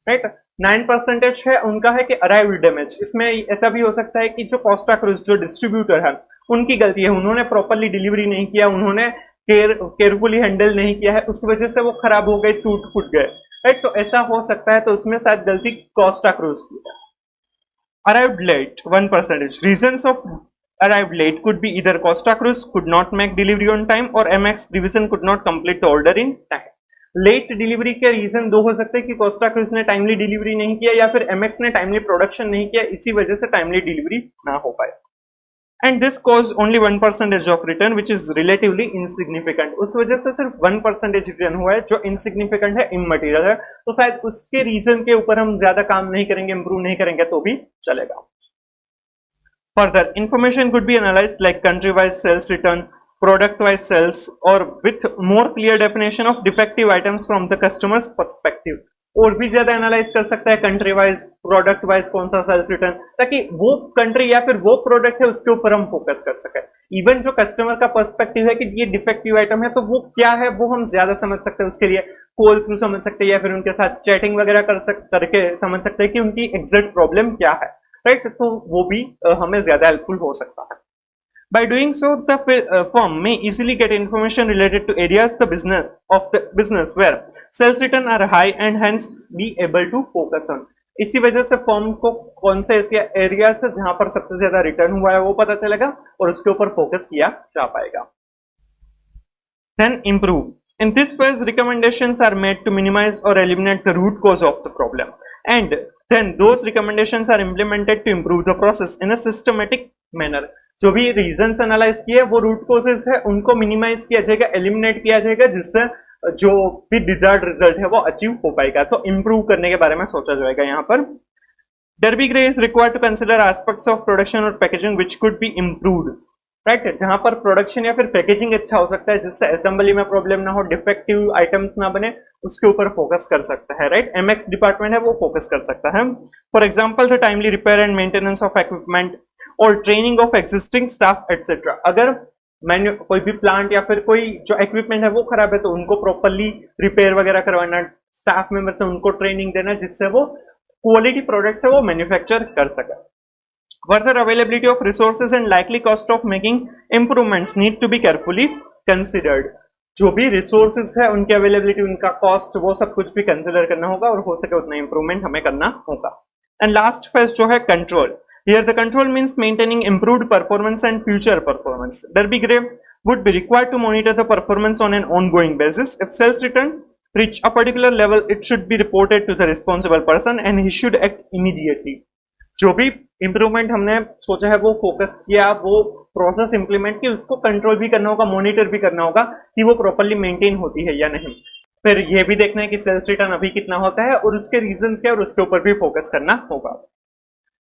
Right? 9% है उनका है कि arrived damage. इसमें ऐसा भी हो सकता है कि जो cost accrues, जो डिस्ट्रीब्यूटर है, उनकी गलती है, उन्होंने प्रॉपरली डिलीवरी नहीं किया, उन्होंने केयरफुली हैंडल नहीं किया है, उस वजह से वो खराब हो गए, टूट फूट गए, राइट। तो ऐसा हो सकता है, तो उसमें शायद गलती कॉस्ट अक्रूज की है। Arrived late 1%. Reasons of arrived late could be either Costa Cruz could not make delivery on time or MX division could not complete the order in time. Late delivery के reason दो हो सकते हैं कि Costa Cruz ने timely delivery नहीं किया या फिर एमएक्स ने टाइमली प्रोडक्शन नहीं किया, इसी वजह से टाइमली डिलीवरी ना हो पाए. And this cause only 1% of return which is relatively insignificant. उस वजह से सिर्फ 1% रिटर्न हुआ है जो इनसिग्निफिकेंट है, इममटीरियल है, तो शायद उसके रीजन के ऊपर हम ज्यादा काम नहीं करेंगे, इंप्रूव नहीं करेंगे तो भी चलेगा. Further, information could be analyzed like country-wise sales return, product-wise sales, or with more clear definition of defective items from the customer's perspective. और भी ज्यादा एनालाइज कर सकता है कंट्री वाइज, प्रोडक्ट वाइज कौन सा सेल्स रिटर्न, ताकि वो कंट्री या फिर वो प्रोडक्ट है उसके ऊपर हम फोकस कर सके. इवन जो कस्टमर का पर्सपेक्टिव है कि ये डिफेक्टिव आइटम है तो वो क्या है वो हम ज्यादा समझ सकते हैं, उसके लिए कॉल थ्रू समझ सकते हैं या फिर उनके साथ चैटिंग वगैरह करके समझ सकते हैं कि उनकी एग्जैक्ट प्रॉब्लम क्या है, राइट. तो वो भी हमें ज्यादा हेल्पफुल हो सकता है. By doing so, the firm may easily get information related to areas the business where sales return are high and hence be able to focus on. इसी वजह से फर्म को कौन से ऐसे एरियाज है जहां पर सबसे ज्यादा रिटर्न हुआ है वो पता चलेगा और उसके ऊपर फोकस किया जा पाएगा. Then improve. In this phase, recommendations are made to minimize or eliminate the root cause of the problem, and then those recommendations are implemented to improve the process in a systematic manner. जो भी reasons analyse किए वो root causes है उनको minimise किया जाएगा, eliminate किया जाएगा, जिससे जो भी डिजायर्ड रिजल्ट है वो अचीव हो पाएगा. तो इंप्रूव करने के बारे में सोचा जाएगा यहाँ पर. Derby Grey is required to consider aspects of production और packaging which could be improved, right. जहां पर प्रोडक्शन या फिर पैकेजिंग अच्छा हो सकता है जिससे असेंबली में प्रॉब्लम ना हो, डिफेक्टिव आइटम्स ना बने, उसके ऊपर फोकस कर सकता है, राइट. एमएक्स डिपार्टमेंट है वो फोकस कर सकता है. For example the timely repair and maintenance of equipment और training of existing staff etcetera. अगर कोई भी प्लांट या फिर कोई जो इक्विपमेंट है वो खराब है तो उनको प्रॉपरली रिपेयर वगैरह करवाना, स्टाफ मेंबर से उनको ट्रेनिंग देना जिससे वो क्वालिटी प्रोडक्ट्स है वो मैन्युफैक्चर कर सके. Further availability of resources and likely cost of making improvements need to be carefully considered. जो भी रिसोर्सेज है उनकी अवेलेबिलिटी, उनका कॉस्ट, वो सब कुछ भी कंसिडर करना होगा और हो सके उतना इंप्रूवमेंट हमें करना होगा. एंड लास्ट फेज जो है control. Here the control means maintaining improved performance and future performance. Derby Gray would be required to monitor the performance on an ongoing basis. If sales return reach a particular level, it should be reported to the responsible person and he should act immediately. जो भी improvement हमने सोचा है वो focus किया, वो process implement की, उसको कंट्रोल भी करना होगा, मॉनिटर भी करना होगा कि वो प्रॉपर्ली मेंटेन होती है या नहीं. फिर ये भी देखना है कि सेल्स रिटर्न अभी कितना होता है और उसके रीजंस क्या है और उसके ऊपर भी फोकस करना होगा.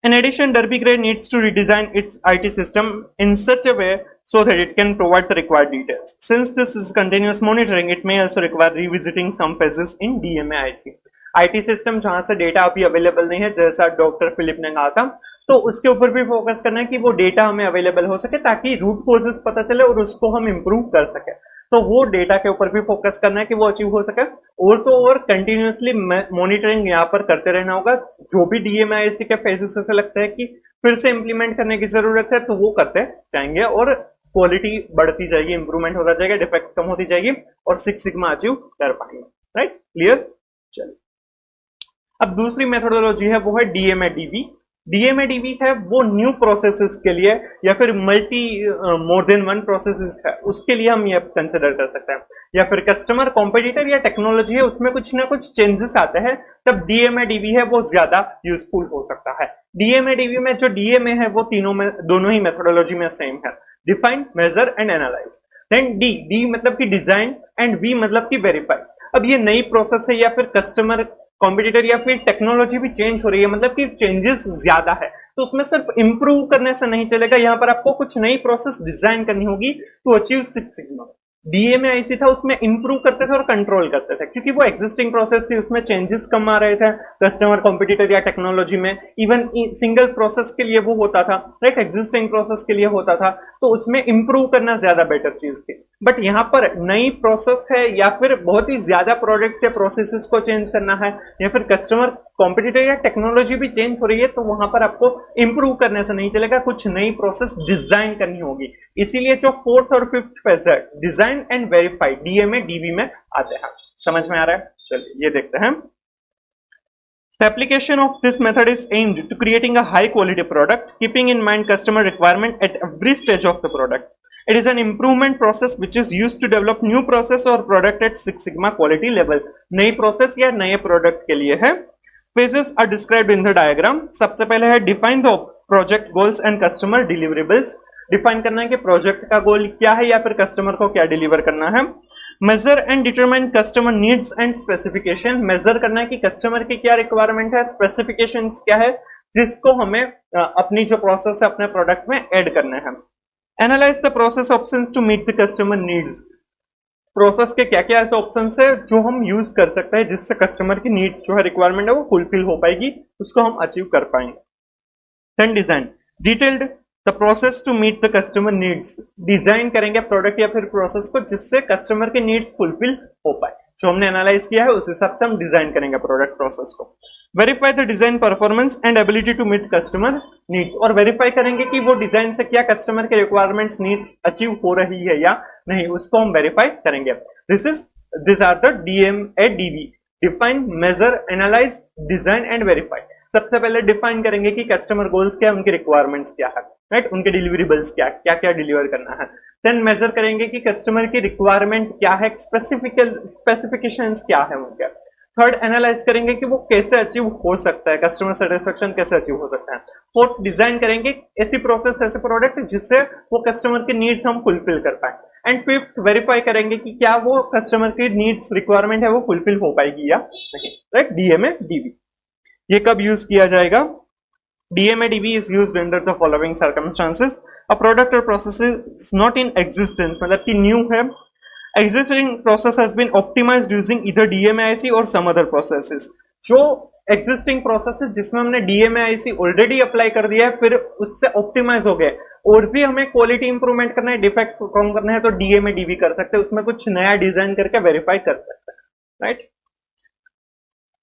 In addition, Derby Gray needs to redesign its IT system in such a way so that it can provide the required details. Since this is continuous monitoring, it may also require revisiting some phases in DMA-IC. IT system जहां से data अभी available नहीं है, जैसा doctor Philip ने कहा था, तो उसके ऊपर भी फोकस करना है कि वो डेटा हमें अवेलेबल हो सके ताकि रूट कॉजेस पता चले और उसको हम इंप्रूव कर सके. तो वो डेटा के ऊपर भी फोकस करना है कि वो अचीव हो सके. और तो और कंटिन्यूसली मॉनिटरिंग यहाँ पर करते रहना होगा. जो भी डीएमआईसी के फेजेस से लगता है कि फिर से इंप्लीमेंट करने की जरूरत है तो वो करते जाएंगे और क्वालिटी बढ़ती जाएगी, इंप्रूवमेंट होता जाएगा, डिफेक्ट्स कम होती जाएगी और सिक्स सिग्मा अचीव कर पाएंगे. Right, clear. चलिए अब दूसरी मेथोडोलॉजी है वो है डीएमएडीबी. डीएमएडीबी है वो न्यू प्रोसेसेस के लिए या फिर multi more than one processes है उसके लिए हम ये कंसिडर कर सकते हैं. या फिर कस्टमर, कॉम्पिटिटर या टेक्नोलॉजी है उसमें कुछ ना कुछ चेंजेस आते हैं, तब डीएमएडीबी है वो ज्यादा यूजफुल हो सकता है. डीएमएडीबी में जो डीएमए है वो दोनों ही मेथोडोलॉजी में सेम है, define, measure and analyse. Then D मतलब कि डिजाइन एंड वी मतलब कि वेरीफाई. अब ये नई प्रोसेस है या फिर कस्टमर, कॉम्पिटिटर या फिर टेक्नोलॉजी भी चेंज हो रही है, मतलब कि चेंजेस ज्यादा है, तो उसमें सिर्फ इंप्रूव करने से नहीं चलेगा. यहाँ पर आपको कुछ नई प्रोसेस डिजाइन करनी होगी टू अचीव सिक्स सिग्मा. डीएमएआईसी था उसमें इंप्रूव करते थे और कंट्रोल करते थे क्योंकि वो एग्जिस्टिंग प्रोसेस थी, उसमें चेंजेस कम आ रहे थे कस्टमर, कॉम्पिटिटर या टेक्नोलॉजी में. इवन सिंगल प्रोसेस के लिए वो होता था, राइट, एग्जिस्टिंग प्रोसेस के लिए होता था, तो उसमें इंप्रूव करना ज्यादा बेटर चीज थी. बट यहाँ पर नई प्रोसेस है या फिर बहुत ही ज्यादा प्रोडक्ट्स या प्रोसेसेस को चेंज करना है या फिर कस्टमर, कॉम्पिटिटर या टेक्नोलॉजी भी चेंज हो रही है, तो वहां पर आपको इंप्रूव करने से नहीं चलेगा, कुछ नई प्रोसेस डिजाइन करनी होगी. इसीलिए जो फोर्थ और फिफ्थ फेज है design and verify, DMA dB में आते हैं. समझ में आ रहा है. चलिए ये देखते हैं. The application of this method is aimed to creating a high quality product, keeping in mind customer requirement at every stage of the product. It is an improvement process which is used to develop new process or product at Six Sigma quality level. नई process या नए product के लिए है. Phases are described in the diagram. सबसे पहले है define the project goals and customer deliverables. Define करना है कि project का goal क्या है या फिर customer को क्या deliver करना है. Measure and determine customer needs and specification. Measure करना है कि customer की क्या requirement है, specifications क्या है, जिसको हमें अपनी जो process है अपने product में add करना है. Analyze the process options to meet the customer needs. Process के क्या क्या ऐसे options है जो हम use कर सकते हैं जिससे customer की needs जो है requirement है वो fulfill हो पाएगी, उसको हम achieve कर पाएंगे. Then design. Detailed the process to meet the customer needs. Design करेंगे प्रोडक्ट या फिर प्रोसेस को जिससे कस्टमर के नीड्स फुलफिल हो पाए. जो हमने एनालाइज किया है उस हिसाब से हम डिजाइन करेंगे प्रोडक्ट प्रोसेस को. Verify the design performance and ability to meet customer needs. और वेरीफाई करेंगे कि वो डिजाइन से क्या कस्टमर के रिक्वायरमेंट्स नीड्स अचीव हो रही है या नहीं, उसको हम वेरीफाई करेंगे. This are the DMADV. Define, measure, analyse, design and verify. सबसे पहले डिफाइन करेंगे कि कस्टमर गोल्स क्या है, उनके रिक्वायरमेंट्स क्या है, राइट, उनके डिलीवरेबल्स क्या क्या डिलीवर करना है. देन मेजर करेंगे कि कस्टमर की रिक्वायरमेंट क्या है, स्पेसिफिकेशंस क्या है उनके. थर्ड, एनालाइज करेंगे कि वो कैसे अचीव हो सकता है, कस्टमर सेटिस्फेक्शन कैसे अचीव हो सकता है. फोर्थ, डिजाइन करेंगे ऐसी प्रोसेस, ऐसे प्रोडक्ट जिससे वो कस्टमर की नीड्स हम फुलफिल कर पाए. एंड फिफ्थ, वेरीफाई करेंगे कि क्या वो कस्टमर की नीड्स रिक्वायरमेंट है वो फुलफिल हो पाएगी या नहीं, राइट. DMADV ये कब यूज किया जाएगा? DMADV is used under the following circumstances. A product or process is not in existence, मतलब कि new है. Existing process has been optimized using either DMAIC or some other processes. जो existing process है जिसमें हमने DMAIC already apply कर दिया है, फिर उससे optimize हो गए, और भी हमें quality improvement करना है, defects कम करना है, तो DMADV कर सकते हैं, उसमें कुछ नया डिजाइन करके वेरीफाई कर सकते हैं, राइट.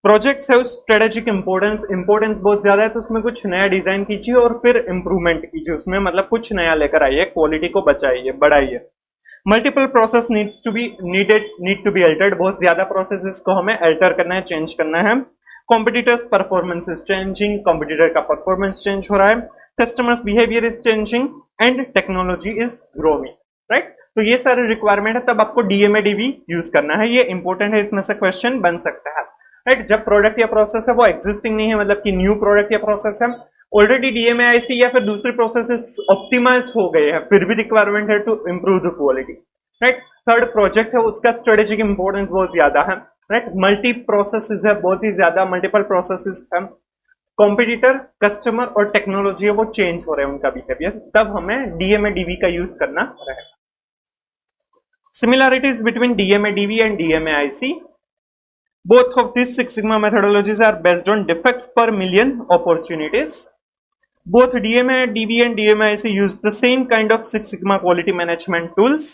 प्रोजेक्ट्स है उस स्ट्रेटेजिक इंपोर्टेंस बहुत ज्यादा है, तो उसमें कुछ नया डिजाइन कीजिए और फिर इंप्रूवमेंट कीजिए उसमें, मतलब कुछ नया लेकर आइए, क्वालिटी को बचाइए, बढ़ाइए. Multiple process need to be altered. बहुत ज्यादा प्रोसेसेस को हमें अल्टर करना है, चेंज करना है. Competitors performance is changing. Competitor का परफॉर्मेंस चेंज हो रहा है. Customers behaviour is changing and technology is growing, right. तो ये सारे रिक्वायरमेंट है, तब आपको DMADV यूज करना है. ये इंपॉर्टेंट है, इसमें से क्वेश्चन बन सकता है, राइट. जब प्रोडक्ट या प्रोसेस है वो एग्जिस्टिंग नहीं है, मतलब कि न्यू प्रोडक्ट या प्रोसेस है, ऑलरेडी DMAIC या फिर दूसरे प्रोसेसेस ऑप्टिमाइज हो गए हैं, फिर भी रिक्वायरमेंट है to improve the quality, right. Third, project है उसका स्ट्रेटेजिक इंपोर्टेंस बहुत ज्यादा है, राइट. मल्टी प्रोसेसेस है, बहुत ही ज्यादा मल्टीपल प्रोसेसेस है. कॉम्पिटिटर, कस्टमर और टेक्नोलॉजी है वो चेंज हो रहे हैं उनका बिहेवियर, तब हमें DMADV का यूज करना रहेगा. Similarities between DMADV and DMAIC. Both of these Six Sigma methodologies are based on defects per million opportunities. Both DMADV and DMAIC use the same kind of Six Sigma quality management tools.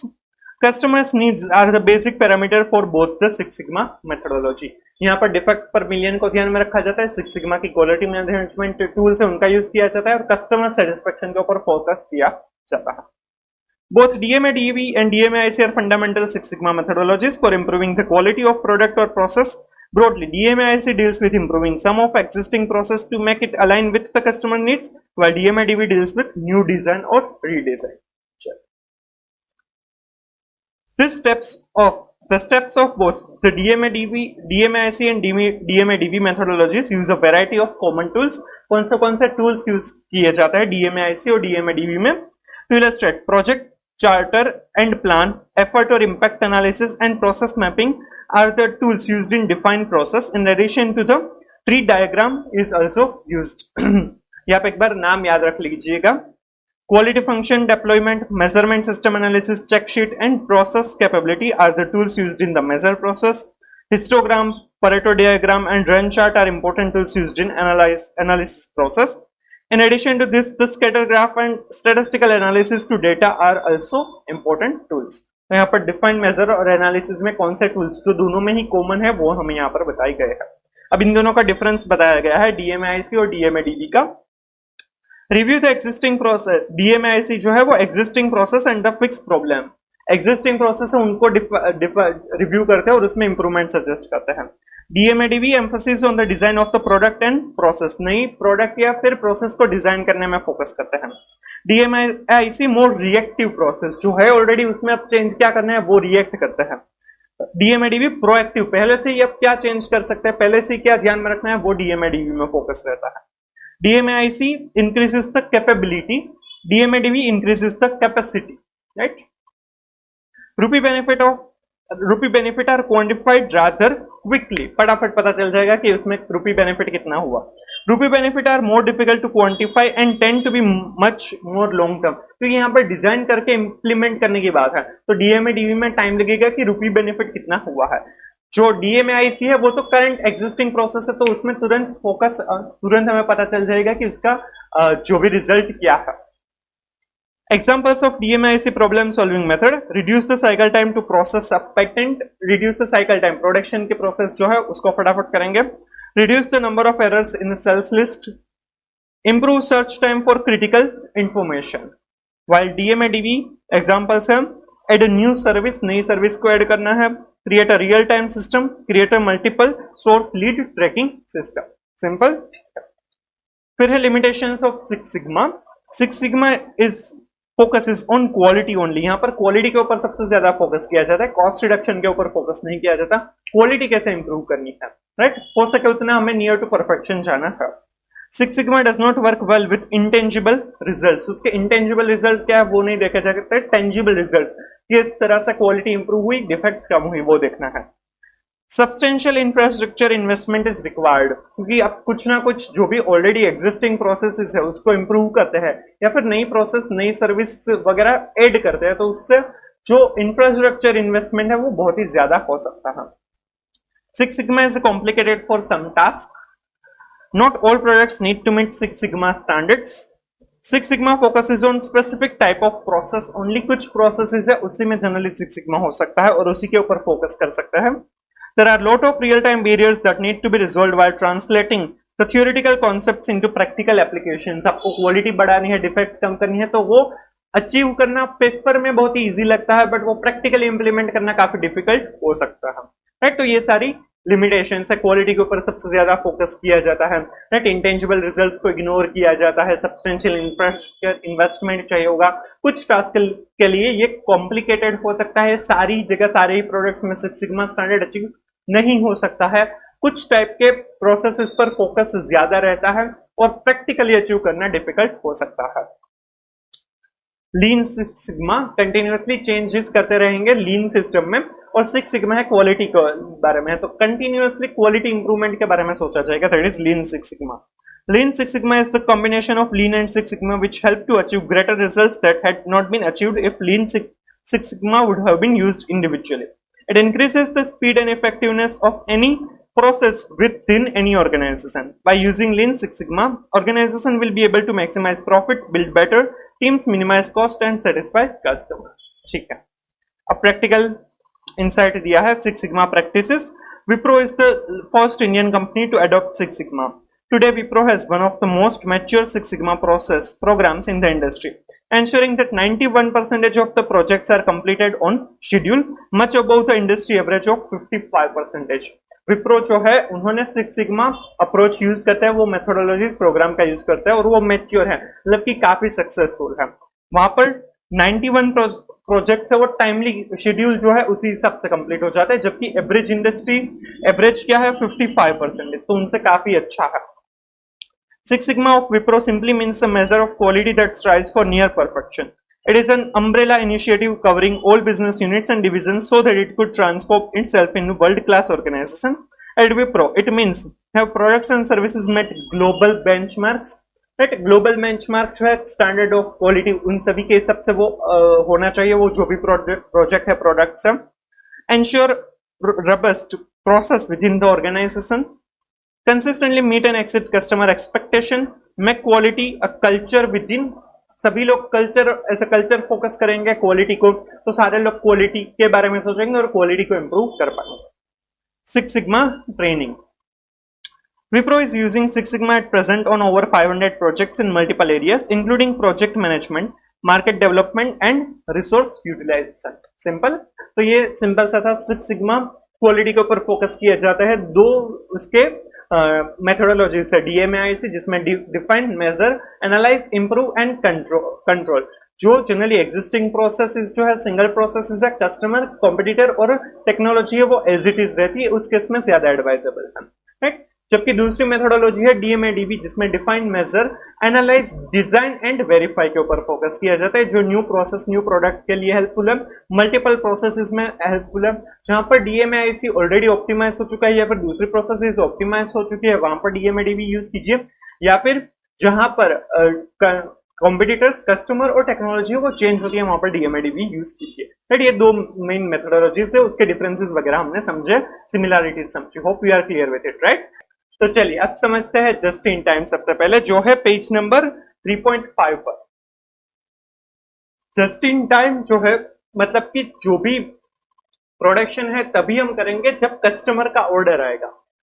Customers' needs are the basic parameter for both the Six Sigma methodology. यहाँ पर defects per million को ध्यान में रखा जाता है, Six Sigma की quality management tools है उनका यूज किया जाता है, और customer satisfaction के ऊपर फोकस किया जाता है. Both DMADV and DMAIC are fundamental Six Sigma methodologies for improving the quality of product or process. Broadly, DMAIC deals with improving some of existing process to make it align with the customer needs, while DMADV deals with new design or redesign. The steps of both the DMAIC and DMADV methodologies use a variety of common tools. कौन से tools use किए जाते हैं DMAIC और DMADV में? To illustrate, project charter and plan, effort or impact analysis and process mapping are the tools used in defined process. In addition to the tree diagram is also used. यहाँ पे एक बार नाम याद रख लीजिएगा. Quality function deployment, measurement system analysis, check sheet and process capability are the tools used in the measure process. Histogram, Pareto diagram and Gantt chart are important tools used in analysis process. In addition to this, the scatter graph and statistical analysis to data are also important tools. तो यहाँ पर define, major और analysis में कौन से tools जो दोनों में ही कॉमन है वो हमें यहाँ पर बताए गए हैं. अब इन दोनों का डिफरेंस बताया गया है DMAIC और DMADV का. Review the existing process. DMAIC जो है वो existing process and the fix problem. Existing process है उनको रिव्यू करते हैं और उसमें इंप्रूवमेंट सजेस्ट करते हैं. DMADV emphasis on the design of the product and process, नई प्रोडक्ट या फिर प्रोसेस को डिजाइन करने में फोकस करते हैं। DMIC मोर रिएक्टिव प्रोसेस, जो है ऑलरेडी उसमें अब चेंज क्या करना है वो रिएक्ट करते हैं। DMADV प्रोएक्टिव, पहले से ही अब क्या चेंज कर सकते हैं, पहले से क्या ध्यान में रखना है वो DMADV में फोकस रहता है। DMIC increases the capability, DMADV increases the capacity, right? Rupee benefit are quantified rather quickly, फटाफट पता चल जाएगा कि उसमें रूपी बेनिफिट कितना हुआ। Rupee benefit are more difficult to quantify and tend to be much more long term, क्योंकि यहाँ पर डिजाइन करके इंप्लीमेंट करने की बात है, तो DMADV में टाइम लगेगा कि रूपी बेनिफिट कितना हुआ है। जो DMAIC है वो तो करंट एग्जिस्टिंग प्रोसेस है, तो उसमें तुरंत हमें पता चल जाएगा कि उसका जो भी रिजल्ट क्या है। Examples of DMAIC problem solving method: reduce the cycle time to process a patent, reduce the cycle time, production के प्रोसेस जो है उसको फटाफट करेंगे। reduce the number of errors in the sales list, improve search time for critical information। while DMADV examples है add a new service, नई service को add करना है, create a real time system, create a multiple source lead tracking system, simple। फिर है limitations of Six Sigma। Six Sigma is focus on quality only, यहाँ पर quality के ऊपर सबसे ज्यादा फोकस किया जाता है, कॉस्ट रिडक्शन के ऊपर फोकस नहीं किया जाता। क्वालिटी कैसे इंप्रूव करनी है, राइट, हो सके उतना हमें नियर टू परफेक्शन जाना है। Six sigma does not work well with intangible results, उसके इंटेंजिबल रिजल्ट्स क्या है वो नहीं देखा जा सकता, टेंजिबल रिजल्ट्स, किस तरह से क्वालिटी इंप्रूव हुई, डिफेक्ट्स कम हुई, वो देखना है। Substantial infrastructure investment is required, क्योंकि अब कुछ ना कुछ जो भी ऑलरेडी एग्जिस्टिंग प्रोसेसेस है उसको इंप्रूव करते हैं या फिर नई प्रोसेस नई सर्विस वगैरह ऐड करते हैं, तो उससे जो इंफ्रास्ट्रक्चर इन्वेस्टमेंट है वो बहुत ही ज्यादा हो सकता है। Six sigma is complicated for some task, not all products need to meet six sigma standards. Six sigma focuses on specific type of process only, कुछ प्रोसेसेस है उसी में जनरली सिक्स सिग्मा हो सकता है और उसी के ऊपर फोकस कर सकता है। There are lot of real-time barriers that need to be resolved while translating the theoretical concepts into practical applications। आपको क्वालिटी बढ़ानी है, डिफेक्ट्स कम करनी है, तो वो अचीव करना पेपर में बहुत ही इजी लगता है, बट वो प्रैक्टिकली इंप्लीमेंट करना काफी डिफिकल्ट हो सकता है, राइट। तो ये सारी लिमिटेशंस है, क्वालिटी के ऊपर सबसे ज्यादा फोकस किया जाता है, राइट, इंटेंजिबल रिजल्ट्स को इग्नोर किया जाता है, सब्सटेंशियल इंफ्रास्ट्रक्चर इन्वेस्टमेंट चाहिए होगा, कुछ टास्क के लिए ये कॉम्प्लिकेटेड हो सकता है, सारी जगह सारे ही प्रोडक्ट्स में सिक्स सिग्मा स्टैंडर्ड अचीव नहीं हो सकता है, कुछ टाइप के प्रोसेसेस पर फोकस ज्यादा रहता है और प्रैक्टिकली अचीव करना डिफिकल्ट हो सकता है। Lean six sigma continuously changes करते रहेंगे लीन सिस्टम में, और सिक्स सिग्मा है क्वालिटी के बारे में, तो कंटिन्यूअसली क्वालिटी इंप्रूवमेंट के बारे में सोचा जाएगा, that is lean six sigma. Lean Six Sigma is the combination of Lean and Six Sigma which help to achieve greater results that had not been achieved if Lean Six Sigma would have been used individually. It increases the speed and effectiveness of any process within any organization. By using Lean Six Sigma, organization will be able to maximize profit, build better teams, minimize cost and satisfy customer. ठीक है, अब practical insight दिया है Six Sigma practices. Wipro is the first Indian company to adopt Six Sigma. Today, Wipro has one of the most mature Six Sigma programs in the industry, ensuring that 91% of the projects are completed on schedule, much above the industry average of 55%. Wipro जो है उन्होंने Six Sigma approach use करते हैं, वो methodologies programme का use करते हैं और वो मैच्योर है, मतलब कि काफी सक्सेसफुल है। वहां पर 91 प्रोजेक्ट है वो टाइमली शेड्यूल जो है उसी हिसाब से कंप्लीट हो जाता है, जबकि एवरेज इंडस्ट्री एवरेज क्या है 55%, तो उनसे काफी अच्छा है। Six Sigma of Wipro simply means a measure of quality that strives for near perfection. It is an umbrella initiative covering all business units and divisions so that it could transform itself into world-class organization. At Wipro, it means have products and services met global benchmarks. Right? Global benchmark जो है standard of quality उन सभी के हिसाब से वो होना चाहिए, वो जो भी project है products है. Ensure robust process within the organization. Consistently meet and exceed customer expectation. Make quality a culture within. सभी लोग कल्चर ऐसा कल्चर फोकस करेंगे क्वालिटी को, तो सारे लोग क्वालिटी के बारे में सोचेंगे और क्वालिटी को इंप्रूव कर पाएंगे। Six Sigma training. Wipro is using Six Sigma at present on over 500 projects in multiple areas, including project management, market development and resource utilization. Simple. तो ये सिंपल सा था Six Sigma क्वालिटी के ऊपर focus किया जाता है। दो उसके मेथोडोलॉजीज है, DMAIC जिसमें define, measure, analyse, improve and control. जो जनरली एग्जिस्टिंग प्रोसेसेस जो है, सिंगल प्रोसेसेस है, कस्टमर, कॉम्पिटिटर और टेक्नोलॉजी है, वो एज इट इज रहती है, उस केस में ज्यादा एडवाइजेबल है, राइट। जबकि दूसरी मेथोडोलॉजी है DMADB जिसमें define, measure, analyse, design and verify के ऊपर फोकस किया जाता है, जो न्यू प्रोसेस, न्यू प्रोडक्ट के लिए हेल्पफुल है, मल्टीपल प्रोसेसेस में हेल्पफुल है। जहां पर DMAIC ऑलरेडी ऑप्टिमाइज हो चुका है या फिर दूसरी प्रोसेसेस ऑप्टिमाइज हो चुकी है, वहां पर DMADB यूज कीजिए। या फिर जहां पर कॉम्पिटिटर्स, कस्टमर और टेक्नोलॉजी वो चेंज होती है, वहां पर DMADB यूज कीजिए, राइट। ये दो मेन मेथोडोलॉजीज है, उसके डिफरेंसेस वगैरह हमने समझे, सिमिलरिटीज समझी। Hope you are clear with it, right. तो चलिए अब समझते हैं जस्ट इन टाइम। सबसे पहले जो है पेज नंबर 3.5 पर, जस्ट इन टाइम जो है मतलब कि जो भी प्रोडक्शन है तभी हम करेंगे जब कस्टमर का ऑर्डर आएगा,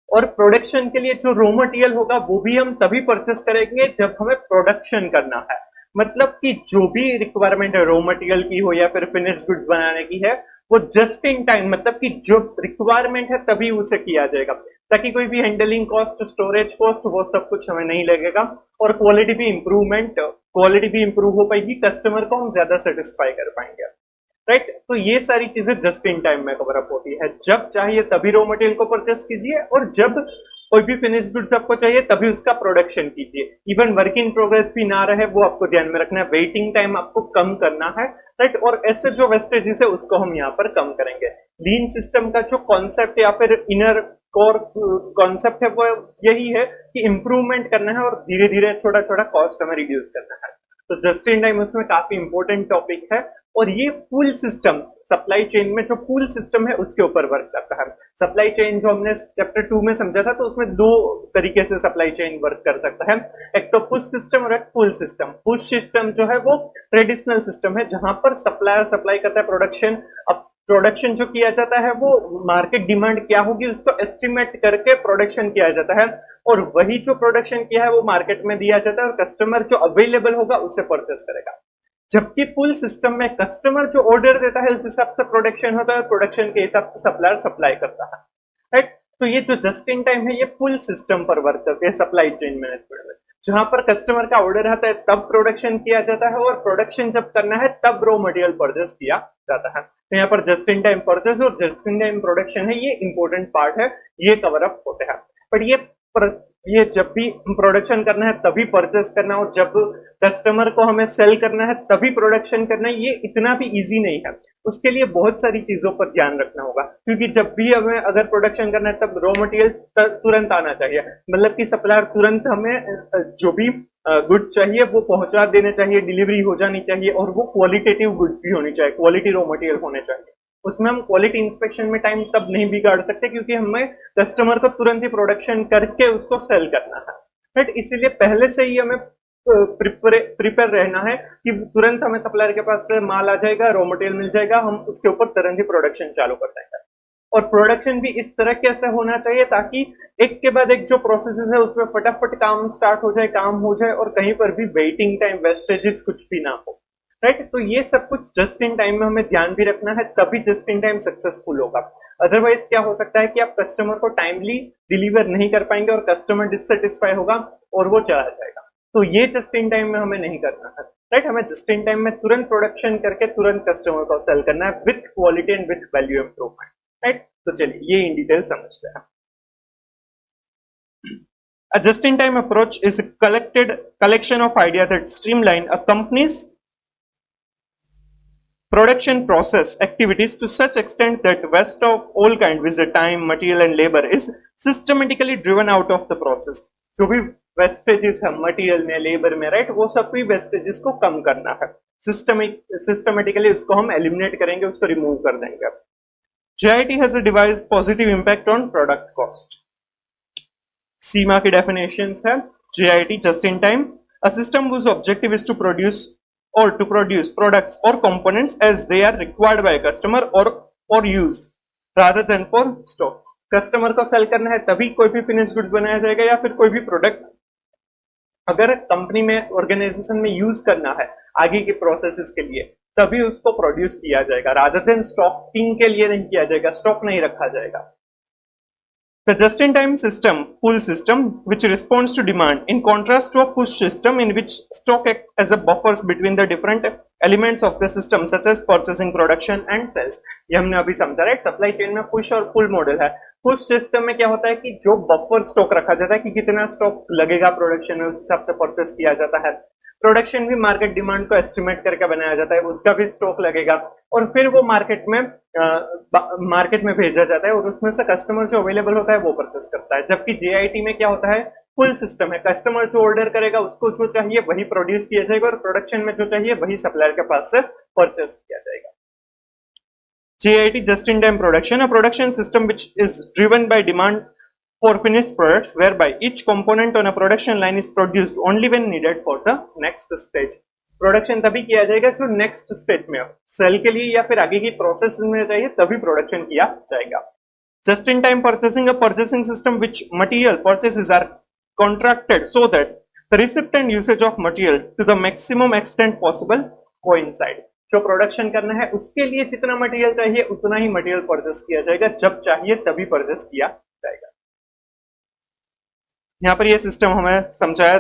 और प्रोडक्शन के लिए जो रॉ मटेरियल होगा वो भी हम तभी परचेस करेंगे जब हमें प्रोडक्शन करना है। मतलब कि जो भी रिक्वायरमेंट है रॉ मटेरियल की हो या फिर फिनिश्ड गुड्स बनाने की है, वो जस्ट इन टाइम मतलब कि जो रिक्वायरमेंट है तभी उसे किया जाएगा, ताकि कोई भी हैंडलिंग कॉस्ट, स्टोरेज कॉस्ट, वो सब कुछ हमें नहीं लगेगा, और क्वालिटी भी इंप्रूव हो पाएगी, कस्टमर को हम ज्यादा सेटिस्फाई कर पाएंगे, राइट। तो ये सारी चीजें जस्ट इन टाइम में कवर अप होती है। जब चाहिए तभी रॉ मटेरियल को परचेस कीजिए, और जब कोई भी फिनिश गुड्स आपको चाहिए तभी उसका प्रोडक्शन कीजिए। इवन वर्क इन प्रोग्रेस भी ना रहे वो आपको ध्यान में रखना है, वेटिंग टाइम आपको कम करना है, राइट। और ऐसे जो वेस्टेजेस है उसको हम यहाँ पर कम करेंगे। लीन सिस्टम का जो कॉन्सेप्ट या फिर इनर कोर कॉन्सेप्ट है वो यही है कि इंप्रूवमेंट करना है और धीरे धीरे छोटा छोटा कॉस्ट हमें रिड्यूस करना है। तो जस्ट इन टाइम उसमें काफी इंपॉर्टेंट टॉपिक है, और ये फुल सिस्टम सप्लाई चेन में जो फुल सिस्टम है उसके ऊपर वर्क करता है। सप्लाई चेन जो हमने चैप्टर 2 में समझा था, तो उसमें दो तरीके से सप्लाई चेन वर्क कर सकता है, एक तो पुश सिस्टम और एक पुल सिस्टम। पुश सिस्टम जो है वो ट्रेडिशनल सिस्टम है, जहां पर सप्लायर सप्लाई करता है प्रोडक्शन। अब प्रोडक्शन जो किया जाता है वो मार्केट डिमांड क्या होगी उसको एस्टिमेट करके प्रोडक्शन किया जाता है, और वही जो प्रोडक्शन किया है वो मार्केट में दिया जाता है, और कस्टमर जो अवेलेबल होगा उसे परचेस करेगा। जबकि पुल सिस्टम में कस्टमर जो ऑर्डर देता है उस हिसाब से प्रोडक्शन होता है, प्रोडक्शन के हिसाब से सप्लायर सप्लाई करता है, राइट। तो ये जो जस्ट इन टाइम है ये पुल सिस्टम पर वर्क करते हैं सप्लाई चेन मैनेजमेंट में, जहां पर कस्टमर का ऑर्डर आता है तब प्रोडक्शन किया जाता है, और प्रोडक्शन जब करना है तब रॉ मटेरियल परचेस किया जाता है। तो यहाँ पर जस्ट इन टाइम परचेस और जस्ट इन टाइम प्रोडक्शन है, ये इंपॉर्टेंट पार्ट है, ये कवर अप होते हैं। बट ये जब भी प्रोडक्शन करना है तभी परचेस करना, और जब कस्टमर को हमें सेल करना है तभी प्रोडक्शन करना है, ये इतना भी इजी नहीं है। उसके लिए बहुत सारी चीजों पर ध्यान रखना होगा, क्योंकि जब भी हमें अगर प्रोडक्शन करना है तब रॉ मटेरियल तुरंत आना चाहिए, मतलब कि सप्लायर तुरंत हमें जो भी गुड्स चाहिए वो पहुंचा देने चाहिए, डिलीवरी हो जानी चाहिए, और वो क्वालिटेटिव गुड्स भी होनी चाहिए, क्वालिटी रॉ मटेरियल होने चाहिए। उसमें हम क्वालिटी इंस्पेक्शन में टाइम तब नहीं बिगाड़ सकते, क्योंकि हमें कस्टमर को तुरंत ही प्रोडक्शन करके उसको सेल करना है, राइट। इसीलिए पहले से ही हमें प्रिपेयर रहना है कि तुरंत हमें सप्लायर के पास से माल आ जाएगा, रॉ मटेरियल मिल जाएगा, हम उसके ऊपर तुरंत ही प्रोडक्शन चालू कर देंगे। और प्रोडक्शन भी इस तरह कैसे होना चाहिए ताकि एक के बाद एक जो प्रोसेसेस है उसमें फटाफट काम स्टार्ट हो जाए, काम हो जाए, और कहीं पर भी वेटिंग टाइम, वेस्टेजेस कुछ भी ना हो, राइट। तो ये सब कुछ जस्ट इन टाइम में हमें ध्यान भी रखना है, तभी जस्ट इन टाइम सक्सेसफुल होगा। अदरवाइज क्या हो सकता है कि आप कस्टमर को टाइमली डिलीवर नहीं कर पाएंगे और कस्टमर डिससेटिस्फाई होगा और वो चला जाएगा। तो ये जस्ट इन टाइम में हमें नहीं करना है, राइट। हमें जस्ट इन टाइम में तुरंत प्रोडक्शन करके तुरंत कस्टमर को सेल करना है with quality and with value improvement, right. तो चलिए ये इन डिटेल समझते हैं। A just-in-time approach is a collection of ideas that streamline a company's production process activities to such extent that waste of all kind, visit time, material and labor, is systematically driven out of the process. जो भी vestiges है material में, labour में, right, वो सब भी vestiges को कम करना है, सिस्टमेटिकली उसको हम एलिमिनेट करेंगे, उसको रिमूव कर देंगे। JIT has a devised positive impact on product cost. सीमा की डेफिनेशंस है JIT, just in time, a system whose objective is to produce products or components as they are required by a customer or use rather than for stock. Customer को cell करना है तभी कोई भी finish goods बनाया जाएगा या फिर कोई भी प्रोडक्ट अगर कंपनी में ऑर्गेनाइजेशन में यूज करना है आगे की प्रोसेसेस के लिए, तभी उसको प्रोड्यूस किया जाएगा, रादर देन स्टॉकिंग के लिए नहीं किया जाएगा, स्टॉक नहीं रखा जाएगा। The just-in-time system, pull system, which responds to demand, in contrast to a push system in which stock acts as a buffers between the different elements of the system, such as purchasing, production and sales. ये हमने अभी समझा, right. Supply chain में push और पुल model है। Push system में क्या होता है कि जो बफर स्टॉक रखा जाता है कि कितना स्टॉक लगेगा प्रोडक्शन में, उस हिसाब से परचेस किया जाता है। प्रोडक्शन भी मार्केट डिमांड को एस्टिमेट करके बनाया जाता है, उसका भी स्टॉक लगेगा और फिर वो मार्केट में भेजा जाता है और उसमें से कस्टमर जो अवेलेबल होता है वो परचेस करता है। जबकि जेआईटी में क्या होता है, फुल सिस्टम है, कस्टमर जो ऑर्डर करेगा उसको जो चाहिए वही प्रोड्यूस किया जाएगा और प्रोडक्शन में जो चाहिए वही सप्लायर के पास से परचेस किया जाएगा। JIT, just in time production, a production system which is driven by demand for finished products, whereby each component on a production line is produced only when needed for the next stage. Production तभी किया जाएगा जो next stage में हो, cell के लिए या फिर आगे की प्रोसेस में चाहिए तभी प्रोडक्शन किया जाएगा। Just in time purchasing, a purchasing system which material purchases are contracted so that the receipt and usage of material to the maximum extent possible coincide. जो प्रोडक्शन करना है उसके लिए जितना मटेरियल चाहिए उतना ही मटेरियल परचेस किया जाएगा, जब चाहिए तभी परचेस किया जाएगा। यहां पर यह सिस्टम हमें समझाया,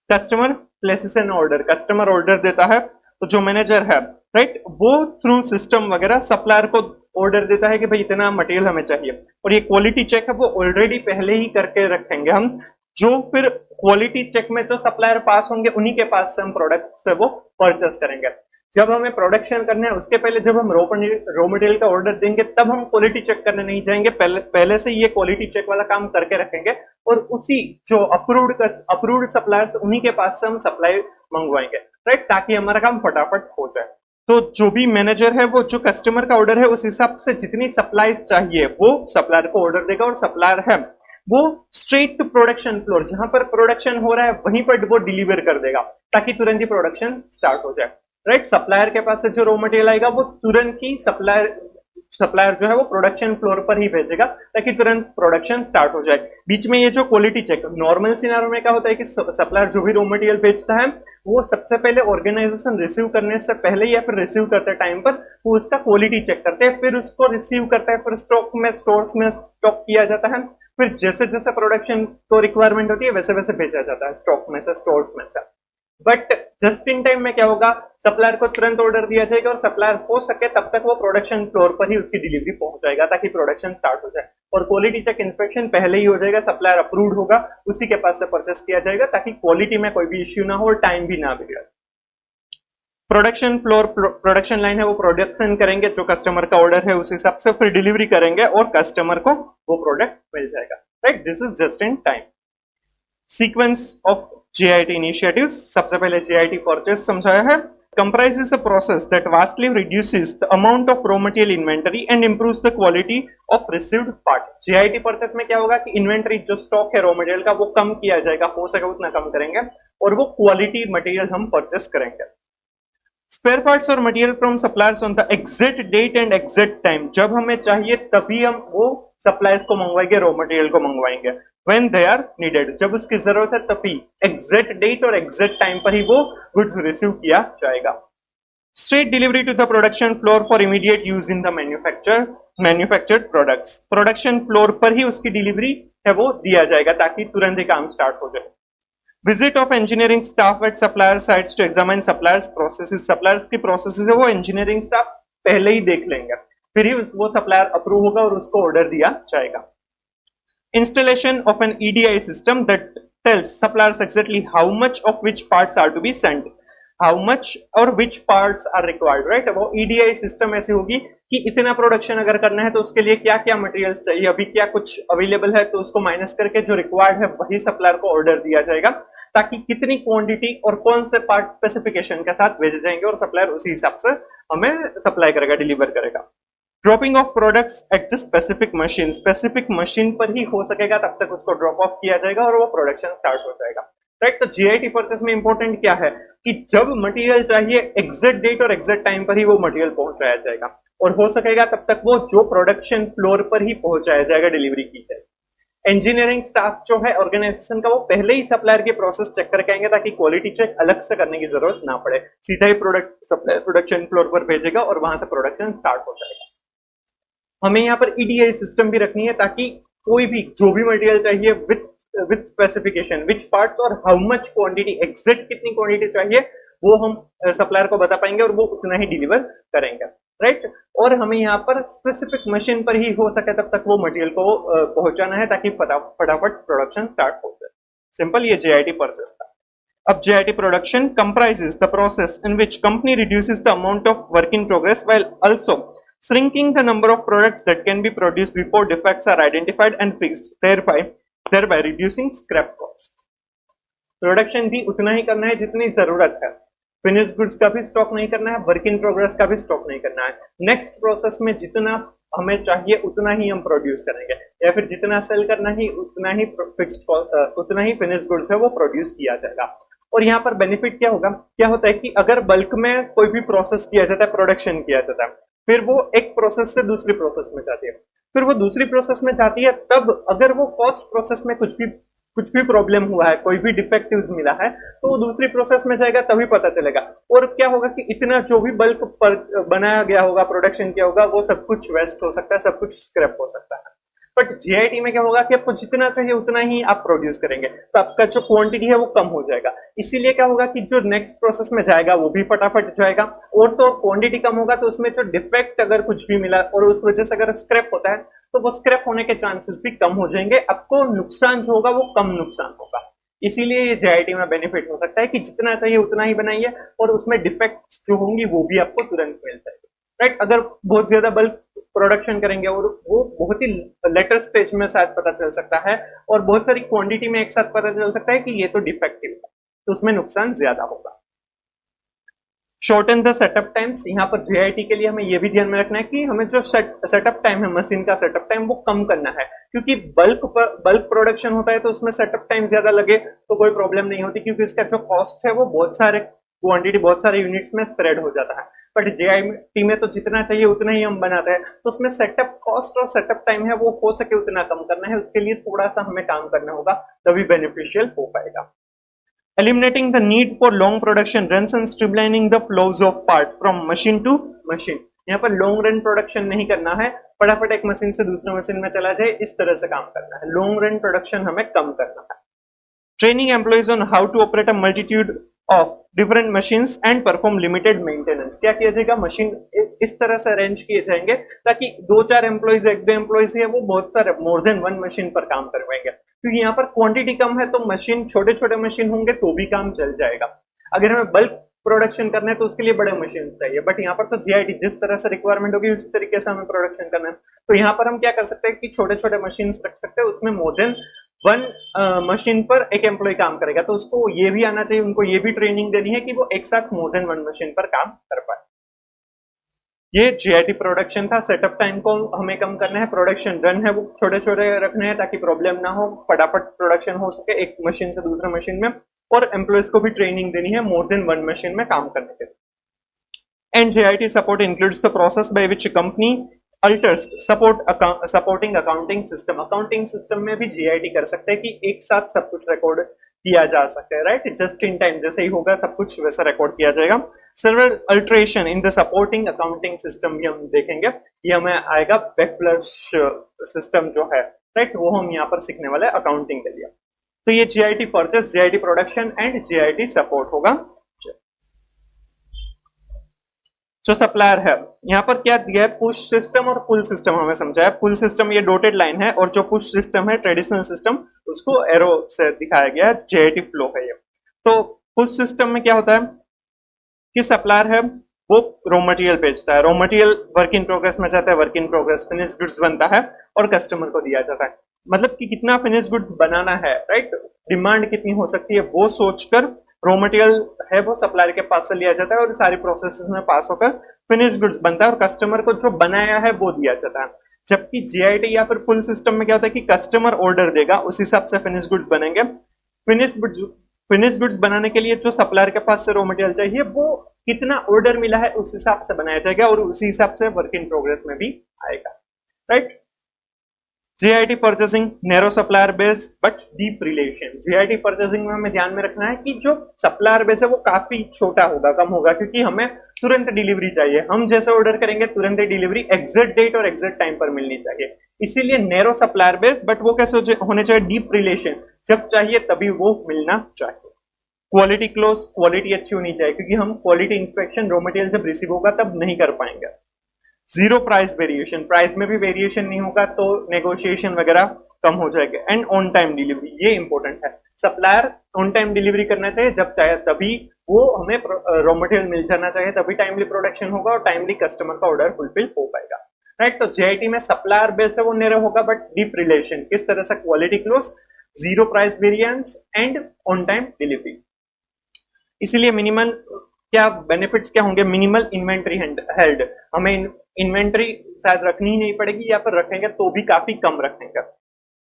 customer places an order, customer order देता है तो जो मैनेजर है, राइट, वो थ्रू सिस्टम वगैरह सप्लायर को ऑर्डर देता है कि भाई इतना मटेरियल हमें चाहिए, और ये क्वालिटी चेक है वो ऑलरेडी पहले ही करके रखेंगे हम, जो फिर क्वालिटी चेक में जो सप्लायर पास होंगे उन्हीं के पास से हम प्रोडक्ट से वो परचेस करेंगे। जब हमें प्रोडक्शन करना है उसके पहले जब हम रॉ मटेरियल का ऑर्डर देंगे तब हम क्वालिटी चेक करने नहीं जाएंगे, पहले से ये क्वालिटी चेक वाला काम करके रखेंगे और उसी जो अप्रूव्ड सप्लायर्स उन्हीं के पास से हम सप्लाई मंगवाएंगे, राइट, ताकि हमारा काम फटाफट हो जाए। तो जो भी मैनेजर है वो जो कस्टमर का ऑर्डर है उस हिसाब से जितनी सप्लाईज चाहिए वो सप्लायर को ऑर्डर देगा, और सप्लायर है वो स्ट्रेट टू प्रोडक्शन फ्लोर, जहां पर प्रोडक्शन हो रहा है वहीं पर वो डिलीवर कर देगा ताकि तुरंत ही प्रोडक्शन स्टार्ट हो जाए, राइट। सप्लायर के पास से जो रॉ मटेरियल आएगा वो तुरंत ही सप्लायर जो है वो प्रोडक्शन फ्लोर पर ही भेजेगा ताकि तुरंत प्रोडक्शन स्टार्ट हो जाए। बीच में ये जो क्वालिटी चेक, नॉर्मल सिनेरियो में क्या होता है कि सप्लायर जो भी रॉ मटेरियल भेजता है वो सबसे पहले ऑर्गेनाइजेशन रिसीव करने से पहले या फिर रिसीव करते टाइम पर वो उसका क्वालिटी चेक करते हैं, फिर उसको रिसीव करता है, फिर स्टॉक में स्टोर्स में स्टॉक किया जाता है, फिर जैसे जैसे प्रोडक्शन को रिक्वायरमेंट होती है वैसे वैसे भेजा जाता है स्टॉक में से, स्टोर्स में से। बट जस्ट इन टाइम में क्या होगा, सप्लायर को तुरंत ऑर्डर दिया जाएगा और सप्लायर हो सके तब तक वो प्रोडक्शन फ्लोर पर ही उसकी डिलीवरी पहुंच जाएगा ताकि प्रोडक्शन स्टार्ट हो जाए, और क्वालिटी चेक इंस्पेक्शन पहले ही हो जाएगा, सप्लायर अप्रूव्ड होगा, उसी के पास से परचेस किया जाएगा ताकि क्वालिटी में कोई भी इश्यू ना हो और टाइम भी ना बिगड़े। प्रोडक्शन फ्लोर, प्रोडक्शन लाइन है वो प्रोडक्शन करेंगे, जो कस्टमर का ऑर्डर है उस हिसाब से फिर डिलीवरी करेंगे और कस्टमर को वो प्रोडक्ट मिल जाएगा, right. This is just in time. Sequence of JIT initiatives, सबसे पहले JIT परचेस समझाया है, comprises a process that vastly reduces the amount of raw material inventory and improves the quality of received part। JIT purchase में क्या होगा कि inventory जो stock है रॉ मटेरियल का वो कम किया जाएगा, हो सके उतना कम करेंगे और वो क्वालिटी मटेरियल हम परचेस करेंगे। स्पेयर पार्ट्स और material from suppliers on the exact date and exact time, जब हमें चाहिए तभी हम वो सप्लायर्स को मंगवाएंगे, रॉ मटेरियल को मंगवाएंगे। When they are needed, जब उसकी जरूरत है तभी एग्जैक्ट डेट और एग्जैक्ट टाइम पर ही वो गुड्स रिसीव किया जाएगा। Straight delivery to the production floor for immediate use in the manufactured products, production floor पर ही उसकी डिलीवरी है वो दिया जाएगा ताकि तुरंत ही काम स्टार्ट हो जाए। Visit of engineering staff at supplier sites to examine suppliers processes, suppliers की प्रोसेसेस है वो इंजीनियरिंग स्टाफ पहले ही देख लेंगे, फिर ही वो सप्लायर अप्रूव होगा और उसको ऑर्डर दिया जाएगा। Installation of an EDI system that tells suppliers exactly how much of which parts are to be sent, how much और which parts are required, right। वो EDI सिस्टम ऐसी होगी कि इतना प्रोडक्शन अगर करना है तो उसके लिए क्या क्या मटेरियल्स चाहिए, अभी क्या कुछ अवेलेबल है तो उसको माइनस करके जो रिक्वायर्ड है वही सप्लायर को ऑर्डर दिया जाएगा ताकि कितनी क्वांटिटी और कौन से पार्ट स्पेसिफिकेशन के साथ भेजे जाएंगे और सप्लायर उसी हिसाब से हमें सप्लाई करेगा, डिलीवर करेगा। Dropping of products at the specific machine पर ही हो सकेगा, तब तक उसको ड्रॉप ऑफ किया जाएगा और वो प्रोडक्शन स्टार्ट हो जाएगा, राइट। तो JIT परचेस में इंपॉर्टेंट क्या है कि जब मटेरियल चाहिए एग्जैक्ट डेट और एग्जैक्ट टाइम पर ही वो मटेरियल पहुंचाया जाएगा, और हो सकेगा तब तक वो जो प्रोडक्शन फ्लोर पर ही पहुंचाया जाएगा, डिलीवरी की जाएगी। इंजीनियरिंग स्टाफ जो है ऑर्गेनाइजेशन का वो पहले ही सप्लायर की प्रोसेस चेक करके आएंगे ताकि क्वालिटी चेक अलग से करने की जरूरत ना पड़े, सीधा ही प्रोडक्ट सप्लायर प्रोडक्शन फ्लोर पर भेजेगा और वहां से प्रोडक्शन स्टार्ट हो जाएगा। हमें यहाँ पर ईडीआई सिस्टम भी रखनी है ताकि कोई भी जो भी मटेरियल चाहिए विथ स्पेसिफिकेशन विच पार्ट्स और हाउ मच क्वांटिटी, एग्जैक्ट कितनी क्वांटिटी चाहिए वो हम सप्लायर को बता पाएंगे और वो उतना ही डिलीवर करेंगे, राइट। और हमें यहाँ पर स्पेसिफिक मशीन पर ही हो सके तब तक वो मटेरियल को पहुंचाना है ताकि फटाफट प्रोडक्शन स्टार्ट हो जाए। सिंपल, ये जेआईटी परचेस था। अब JIT production comprises the process in which company reduces the amount of work in progress while also shrinking the number of products that can be produced before defects are identified and fixed, thereby reducing scrap cost। Production भी उतना ही करना है जितनी जरूरत है, finish goods का भी stock नहीं करना है, वर्क इन प्रोग्रेस का भी स्टॉक नहीं करना है। नेक्स्ट प्रोसेस में जितना हमें चाहिए उतना ही हम प्रोड्यूस करेंगे, या फिर जितना सेल करना ही उतना ही फिक्स्ड उतना ही फिनिश गुड्स है वो प्रोड्यूस किया जाएगा। और यहाँ पर बेनिफिट क्या होगा, क्या होता है कि अगर बल्क में कोई भी प्रोसेस किया जाता है, प्रोडक्शन किया जाता है, फिर वो एक प्रोसेस से दूसरी प्रोसेस में जाती है, फिर वो दूसरी प्रोसेस में जाती है, तब अगर वो फर्स्ट प्रोसेस में कुछ भी प्रॉब्लम हुआ है, कोई भी डिफेक्टिव्स मिला है, तो वो दूसरी प्रोसेस में जाएगा तभी पता चलेगा। और क्या होगा कि इतना जो भी बल्क पर बनाया गया होगा, प्रोडक्शन किया होगा, वो सब कुछ वेस्ट हो सकता है, सब कुछ स्क्रैप हो सकता है। बट जीआईटी में क्या होगा कि आपको जितना चाहिए उतना ही आप प्रोड्यूस करेंगे, तो आपका जो क्वांटिटी है वो कम हो जाएगा। इसीलिए क्या होगा कि जो नेक्स्ट प्रोसेस में जाएगा वो भी फटाफट जाएगा, और तो क्वांटिटी कम होगा तो उसमें जो डिफेक्ट अगर कुछ भी मिला और उस वजह से अगर स्क्रैप होता है तो वो स्क्रैप होने के चांसेस भी कम हो जाएंगे, आपको नुकसान जो होगा वो कम नुकसान होगा। इसीलिए ये जेआईटी में बेनिफिट हो सकता है कि जितना चाहिए उतना ही बनाइए और उसमें डिफेक्ट्स जो होंगी वो भी आपको तुरंत मिल जाएगी, राइट। अगर बहुत ज्यादा बल्क प्रोडक्शन करेंगे और वो बहुत ही लेटर स्टेज में शायद पता चल सकता है और बहुत सारी क्वांटिटी में एक साथ पता चल सकता है कि ये तो डिफेक्टिव है, तो उसमें नुकसान ज्यादा होगा। शॉर्टन द सेटअप टाइम्स, यहाँ पर जेआईटी के लिए हमें यह भी ध्यान में रखना है कि हमें जो सेटअप टाइम है, मशीन का सेटअप टाइम वो कम करना है, क्योंकि बल्क प्रोडक्शन होता है तो उसमें सेटअप टाइम ज्यादा लगे तो कोई प्रॉब्लम नहीं होती, क्योंकि इसका जो कॉस्ट है वो बहुत सारे क्वांटिटी, बहुत सारे यूनिट्स में स्प्रेड हो जाता है। बट जेआईटी में तो जितना चाहिए उतना ही हम बनाते हैं, तो उसमें सेटअप कॉस्ट और सेटअप टाइम है वो हो सके उतना कम करना है, उसके लिए थोड़ा सा हमें काम करना होगा, तभी बेनिफिशियल हो पाएगा। Eliminating the need for long production runs and streamlining the flows of part from machine to machine। यहाँ पर लॉन्ग रन प्रोडक्शन नहीं करना है, फटाफट एक मशीन से दूसरे मशीन में चला जाए, इस तरह से काम करना है। लॉन्ग रन प्रोडक्शन हमें कम करना है। Training employees on how to operate a multitude of different machines and perform limited maintenance। क्या किया जाएगा, मशीन इस तरह से अरेंज किए जाएंगे ताकि 2-4 एम्प्लॉइज, 1-2 एम्प्लॉइज है वो बहुत सारे मोर देन वन मशीन पर काम करवाएंगे, क्योंकि यहाँ पर क्वांटिटी कम है तो मशीन, छोटे छोटे मशीन होंगे तो भी काम चल जाएगा। अगर हमें बल्क प्रोडक्शन करना है तो उसके लिए बड़े मशीन चाहिए, बट यहाँ पर तो जीआईटी जिस तरह से रिक्वायरमेंट होगी उसी तरीके से हमें प्रोडक्शन करना है, तो यहाँ पर हम क्या कर सकते हैं कि छोटे छोटे मशीन रख सकते हैं, उसमें मोर देन वन मशीन पर एक एम्प्लॉय काम करेगा, तो उसको ये भी आना चाहिए, उनको ये भी ट्रेनिंग देनी है कि वो एक साथ मोर देन वन मशीन पर काम कर पाए। ये जीआईटी प्रोडक्शन था। सेटअप टाइम को हमें कम करना है, प्रोडक्शन रन है वो छोटे छोटे रखने हैं ताकि प्रॉब्लम ना हो, फटाफट प्रोडक्शन हो सके एक मशीन से दूसरे मशीन में, और एम्प्लॉयज को भी ट्रेनिंग देनी है मोर देन वन मशीन में काम करने के लिए। And JIT support includes the process by which company alters supporting accounting system. Accounting system में भी जीआईटी कर सकते हैं कि एक साथ सब कुछ रिकॉर्ड किया जा सकता है, राइट। जस्ट इन टाइम जैसे ही होगा सब कुछ वैसा रिकॉर्ड किया जाएगा। Server alteration in the supporting accounting system भी हम देखेंगे, ये हमें आएगा बैकफ्लश सिस्टम जो है, राइट, वो हम यहाँ पर सीखने वाले अकाउंटिंग के लिए। तो ये JIT purchase, JIT production and JIT support होगा। जो सप्लायर है यहाँ पर क्या दिया है, पुश सिस्टम और पुल सिस्टम हमें समझाया। पुल सिस्टम ये डॉटेड लाइन है और जो पुश सिस्टम है ट्रेडिशनल सिस्टम, उसको एरो से दिखाया गया है, जेआईटी फ्लो है ये। तो पुश सिस्टम में क्या होता है कि सप्लायर है वो रॉ मटेरियल बेचता है, raw material work in progress में जाता है, work in progress finish goods बनता है और कस्टमर को दिया जाता है। मतलब कि कितना फिनिश गुड्स बनाना है, राइट, डिमांड कितनी हो सकती है वो सोचकर रॉ मटेरियल है वो सप्लायर के पास से लिया जाता है और सारी प्रोसेसेस में पास होकर फिनिश गुड्स बनता है और कस्टमर को जो बनाया है वो दिया जाता है। जबकि जीआईटी या फिर पुल सिस्टम में क्या होता है कि कस्टमर ऑर्डर देगा, उस हिसाब से फिनिश गुड्स बनेंगे। फिनिश गुड्स बनाने के लिए जो सप्लायर के पास से रॉ मटेरियल चाहिए वो कितना ऑर्डर मिला है उस हिसाब से बनाया जाएगा और उसी हिसाब से वर्क इन प्रोग्रेस में भी आएगा, right. JIT purchasing narrow supplier base but deep relation. JIT purchasing में हमें ध्यान में रखना है कि जो सप्लायर बेस है वो काफी छोटा होगा, कम होगा, क्योंकि हमें तुरंत डिलीवरी चाहिए। हम जैसे ऑर्डर करेंगे तुरंत ही डिलीवरी एग्जैक्ट डेट और एग्जैक्ट टाइम पर मिलनी चाहिए। इसीलिए नैरो सप्लायर बेस, बट वो कैसे होने चाहिए? डीप रिलेशन, जब चाहिए तभी वो मिलना चाहिए। क्वालिटी क्लोज, क्वालिटी अच्छी होनी चाहिए, क्योंकि हम क्वालिटी इंस्पेक्शन रॉ मटेरियल जब रिसीव होगा तब नहीं कर पाएंगे। जीरो प्राइस वेरिएशन, प्राइस में भी वेरिएशन नहीं होगा तो नेगोशिएशन वगैरह कम हो जाएगा। एंड ऑन टाइम डिलीवरी, ये इंपॉर्टेंट है। सप्लायर ऑन टाइम डिलीवरी करना चाहिए, जब चाहे तभी वो हमें रॉ मटेरियल मिल जाना चाहिए, तभी टाइमली प्रोडक्शन होगा और टाइमली कस्टमर का ऑर्डर फुलफिल हो पाएगा। राइट, तो JIT में सप्लायर बेस है वो नैरो होगा बट डीप रिलेशन, किस तरह से? Quality close, zero price variance and on time delivery. इसीलिए मिनिमल क्या बेनिफिट्स क्या होंगे? मिनिमल इन्वेंट्री हेल्ड, हमें इन्वेंट्री शायद रखनी ही नहीं पड़ेगी, या फिर रखेंगे तो भी काफी कम रखेंगे।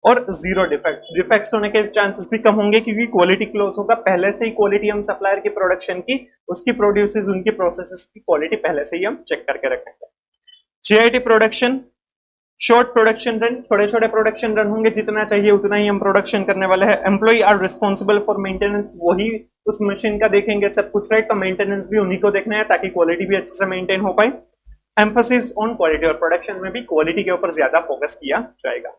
और जीरो डिफेक्ट्स, डिफेक्ट्स होने के चांसेस भी कम होंगे, क्योंकि क्वालिटी क्लोज होगा। पहले से ही क्वालिटी हम सप्लायर की प्रोडक्शन की, उसकी प्रोड्यूसेस, उनकी प्रोसेसेस की क्वालिटी पहले से ही हम चेक करके रखेंगे। JIT production short production run, छोटे छोटे प्रोडक्शन रन होंगे, जितना चाहिए उतना ही हम प्रोडक्शन करने वाले हैं। Employ are responsible for maintenance, वही उस मशीन का देखेंगे सब कुछ। राइट, तो मेंटेनेंस भी उन्हीं को देखना है ताकि क्वालिटी भी अच्छे से मेंटेन हो पाए। एम्फोसिस ऑन क्वालिटी, और प्रोडक्शन में भी क्वालिटी के ऊपर ज्यादा फोकस किया जाएगा।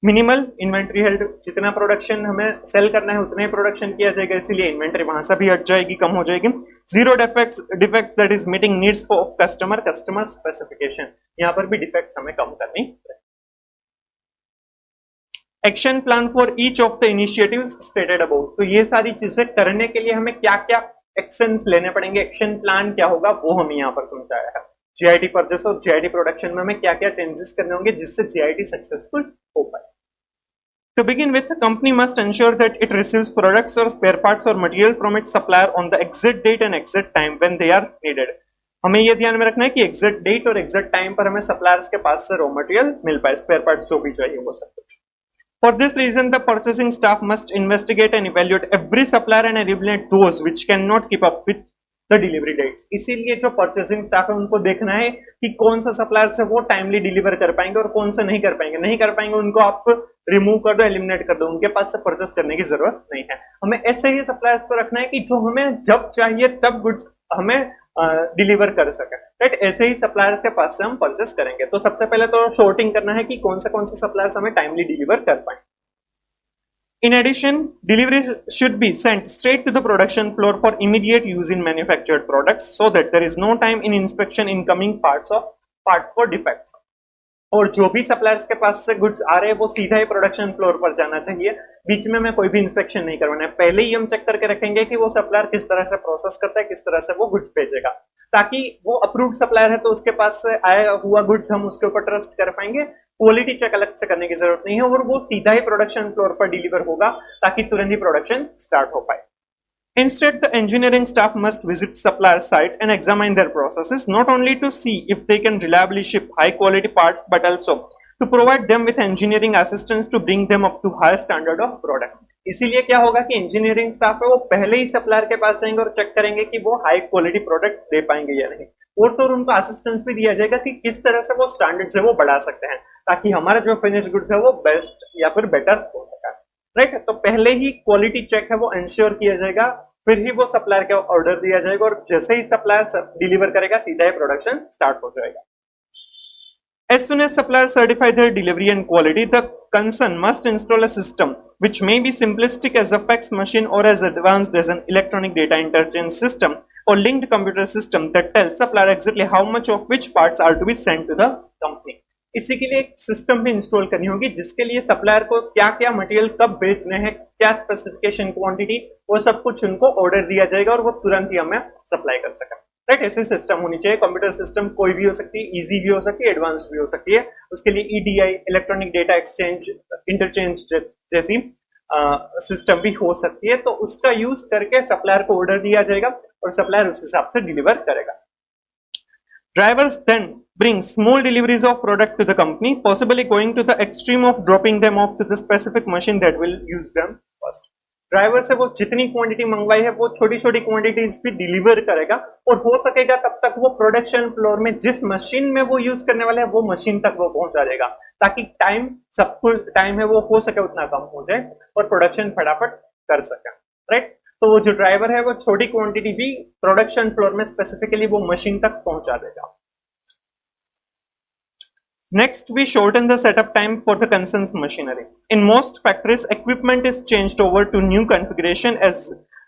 मिनिमल इन्वेंट्री हेल्ड, जितना प्रोडक्शन हमें सेल करना है उतना ही प्रोडक्शन किया जाएगा, इसीलिए इन्वेंट्री वहां से भी हट जाएगी, कम हो जाएगी। Zero defects that is meeting needs of customer specification, यहाँ पर भी डिफेक्ट्स हमें कम करनी है। Action plan for each of the initiatives stated above, तो ये सारी चीजें करने के लिए हमें क्या क्या एक्शंस लेने पड़ेंगे, एक्शन प्लान क्या होगा वो हमें यहाँ पर समझाया है। JIT परचेस और JIT प्रोडक्शन में हमें क्या क्या चेंजेस करने होंगे जिससे JIT सक्सेसफुल हो पाए। To begin with, the company must ensure that it receives products or spare parts or material from its supplier on the exact date and exact time when they are needed. हमें यह ध्यान में रखना है कि exact date और exact time पर हमें सप्लायर्स के पास से रॉ मटेरियल मिल पाए, स्पेयर पार्ट्स जो भी चाहिए वो सब कुछ। For this reason, the purchasing staff must investigate and evaluate every supplier and eliminate those which cannot keep up with the delivery dates. इसीलिए जो परचेसिंग स्टाफ है उनको देखना है कि कौन सा सप्लायर से वो टाइमली डिलीवर कर पाएंगे और कौन सा नहीं कर पाएंगे। नहीं कर पाएंगे उनको आप रिमूव कर दो, एलिमिनेट कर दो, उनके पास से परचेस करने की जरूरत नहीं है। हमें ऐसे ही सप्लायर्स को रखना है कि जो हमें जब चाहिए तब गुड्स हमें डिलीवर कर सके। राइट, ऐसे ही सप्लायर्स के पास से हम परचेस करेंगे। तो सबसे पहले तो शॉर्टिंग करना है कि कौन से सप्लायर्स हमें टाइमली डिलीवर कर पाए। In addition, deliveries should be sent straight to the production floor for immediate use in manufactured products so that there is no time in inspection incoming parts for defects. और जो भी suppliers के पास से goods आ रहे हैं वो सीधा ही production floor पर जाना चाहिए, बीच में हमें कोई भी इंस्पेक्शन नहीं करवाना है। पहले ही हम चेक करके रखेंगे कि वो सप्लायर किस तरह से प्रोसेस करता है, किस तरह से वो गुड्स भेजेगा, ताकि वो अप्रूव्ड सप्लायर है तो उसके पास से आया हुआ गुड्स हम उसके ऊपर ट्रस्ट कर पाएंगे। क्वालिटी चेक अलग से करने की जरूरत नहीं है और वो सीधा ही प्रोडक्शन फ्लोर पर डिलीवर होगा ताकि तुरंत ही प्रोडक्शन स्टार्ट हो पाए। Instead, the engineering staff must visit supplier site and examine their processes, not only to see if they can reliably ship high quality parts, but also to provide them with engineering assistance to bring them up to higher standard of product. इसीलिए क्या होगा कि engineering staff है वो पहले ही supplier के पास जाएंगे और चेक करेंगे कि वो हाई क्वालिटी प्रोडक्ट दे पाएंगे या नहीं, और तो उनको असिस्टेंस भी दिया जाएगा कि किस तरह से वो स्टैंडर्ड से वो बढ़ा सकते हैं ताकि हमारा जो फिनिश गुड्स है वो बेस्ट या फिर बेटर हो सके। राइट, तो पहले ही क्वालिटी चेक है वो इंश्योर किया जाएगा, फिर ही वो सप्लायर का ऑर्डर दिया जाएगा और जैसे ही सप्लायर डिलीवर करेगा सीधा ही प्रोडक्शन स्टार्ट हो जाएगा। As soon as suppliers certify their delivery and quality, the concern must install a system which may be simplistic as a fax machine or as advanced as an electronic data interchange system or linked computer system that tells supplier exactly how much of which parts are to be sent to the company. इसी के लिए एक system भी install करनी होगी जिसके लिए supplier को क्या क्या मटेरियल कब बेचने हैं, क्या स्पेसिफिकेशन, क्वांटिटी, वो सब कुछ उनको ऑर्डर दिया जाएगा और वो तुरंत ही हमें सप्लाई कर सके। राइट, ऐसी सिस्टम होनी चाहिए। कंप्यूटर सिस्टम कोई भी हो सकती है, इजी भी हो सकती है, एडवांस्ड भी हो सकती है। उसके लिए EDI, electronic data exchange interchange जैसी सिस्टम भी हो सकती है, तो उसका यूज करके सप्लायर को ऑर्डर दिया जाएगा और सप्लायर उस हिसाब से डिलीवर करेगा। Drivers then bring small deliveries of product to the company, possibly going to the extreme of dropping them off to the specific machine that will use them first. Driver से वो जितनी quantity मंगवाई है वो छोटी छोटी quantities भी deliver करेगा, और हो सकेगा तब तक वो प्रोडक्शन फ्लोर में जिस मशीन में वो यूज करने वाला है वो मशीन तक वो पहुंचा देगा, ताकि टाइम, सब कुछ टाइम है वो हो सके उतना कम हो जाए और प्रोडक्शन फटाफट कर सके, राइट। तो वो जो ड्राइवर है वो छोटी क्वांटिटी भी प्रोडक्शन फ्लोर में स्पेसिफिकली वो मशीन तक पहुंचा देगा। Next, we shorten the setup time for the concerned machinery. In most factories, equipment is changed over to new configuration as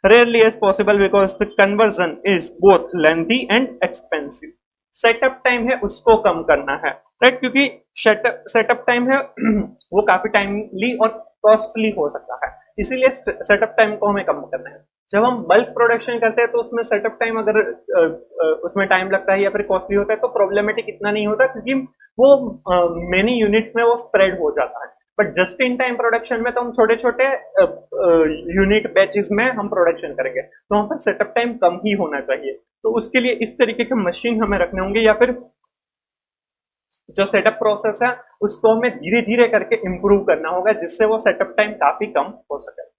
rarely as possible because the conversion is both lengthy and expensive. Setup time है उसको कम करना है, right, क्योंकि setup time है वो काफी timely और costly हो सकता है, इसीलिए सेटअप टाइम को हमें कम करना है। जब हम बल्क प्रोडक्शन करते हैं तो उसमें सेटअप टाइम अगर उसमें टाइम लगता है या फिर कॉस्टली होता है तो प्रॉब्लमेटिक इतना नहीं होता, क्योंकि वो मेनी यूनिट्स में वो स्प्रेड हो जाता है। But just in time production में तो हम छोटे छोटे यूनिट बैचेस में हम प्रोडक्शन करेंगे, तो वहां पर सेटअप टाइम कम ही होना चाहिए। तो उसके लिए इस तरीके के मशीन हमें रखने होंगे, या फिर जो सेटअप प्रोसेस है उसको हमें धीरे धीरे करके इंप्रूव करना होगा, जिससे वो सेटअप टाइम काफी कम हो सके।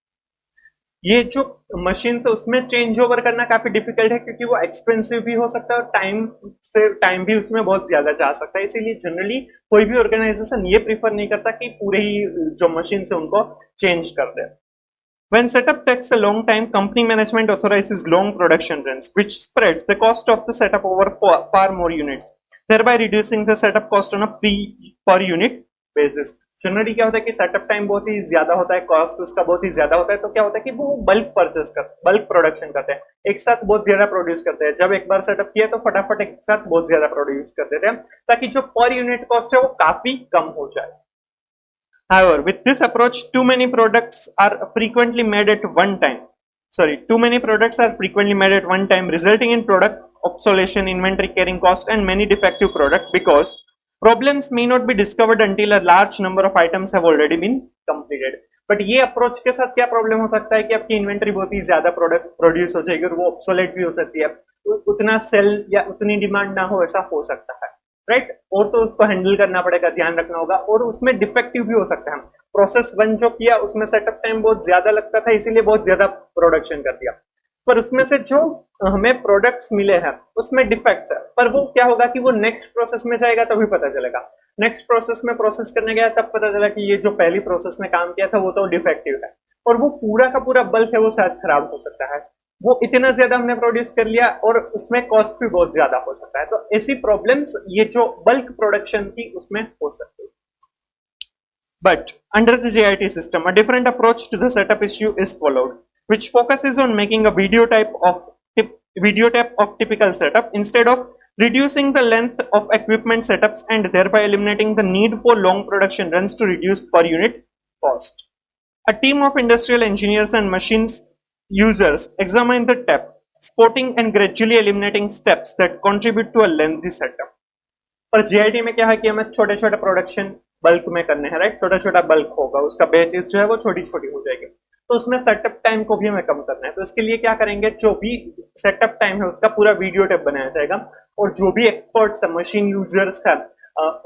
ये जो मशीन है उसमें चेंज ओवर करना काफी डिफिकल्ट है, क्योंकि वो एक्सपेंसिव भी हो सकता है और टाइम भी उसमें बहुत ज्यादा जा सकता है। इसीलिए जनरली कोई भी ऑर्गेनाइजेशन ये प्रीफर नहीं करता कि पूरे ही जो मशीन है उनको चेंज कर दे। When setup takes a long time, company management authorizes long production runs, which spreads the cost of the setup over far more units, thereby reducing the setup cost on a per unit basis. Generally क्या होता है कि setup time बहुत ही ज्यादा होता है, cost उसका बहुत ही ज्यादा होता है, तो क्या होता है कि वो बल्क बल्क प्रोडक्शन करते हैं, एक साथ बहुत ज्यादा प्रोड्यूस करते हैं। जब एक बार सेटअप किया तो फटाफट एक साथ बहुत ज्यादा प्रोड्यूस कर देते हैं, ताकि जो पर यूनिट कॉस्ट है वो काफी कम हो जाए। However, with this approach, too many products are frequently made at one time. Too many products are frequently made at one time, resulting in product obsolescence, inventory carrying cost, and many defective products, because problems may not be discovered until a large number of items have already been completed. But ये approach के साथ क्या problem हो सकता है कि आपकी inventory बहुत ही ज्यादा प्रोडक्ट प्रोड्यूस हो जाएगी और वो ऑब्सोलेट भी हो सकती है, उतना सेल या उतनी डिमांड ना हो, ऐसा हो सकता है, राइट। और तो उसको हैंडल करना पड़ेगा, ध्यान रखना होगा, और उसमें डिफेक्टिव भी हो सकता है। प्रोसेस 1 जो किया उसमें सेटअप टाइम बहुत ज्यादा लगता था, इसीलिए बहुत ज्यादा प्रोडक्शन कर दिया, पर उसमें से जो हमें प्रोडक्ट्स मिले हैं उसमें डिफेक्ट्स है, पर वो क्या होगा कि वो नेक्स्ट प्रोसेस में जाएगा तभी पता चलेगा। नेक्स्ट प्रोसेस में प्रोसेस करने गया तब पता चला कि ये जो पहली प्रोसेस में काम किया था वो तो डिफेक्टिव है, और वो पूरा का पूरा बल्क है वो शायद खराब हो सकता है, वो इतना ज्यादा हमने प्रोड्यूस कर लिया और उसमें कॉस्ट भी बहुत ज्यादा हो सकता है। तो ऐसी प्रॉब्लम्स ये जो बल्क प्रोडक्शन थी उसमें हो सकती है। But under the JIT system, a different approach to the setup issue is followed, which focuses on making a videotape of typical setup instead of reducing the length of equipment setups, and thereby eliminating the need for long production runs to reduce per unit cost. A team of industrial engineers and machines users examine the tape, spotting and gradually eliminating steps that contribute to a lengthy setup. पर GIT में क्या है कि हमें छोटे छोटे production bulk में करने हैं, राइट, छोटा छोटा बल्क होगा, उसका बैचेस जो है वो छोटी छोटी हो जाएगी, तो उसमें सेटअप टाइम को भी हमें कम करना है। तो इसके लिए क्या करेंगे, जो भी सेटअप टाइम है उसका पूरा वीडियो टेप बनाया जाएगा, और जो भी एक्सपर्ट्स है, मशीन यूजर्स है,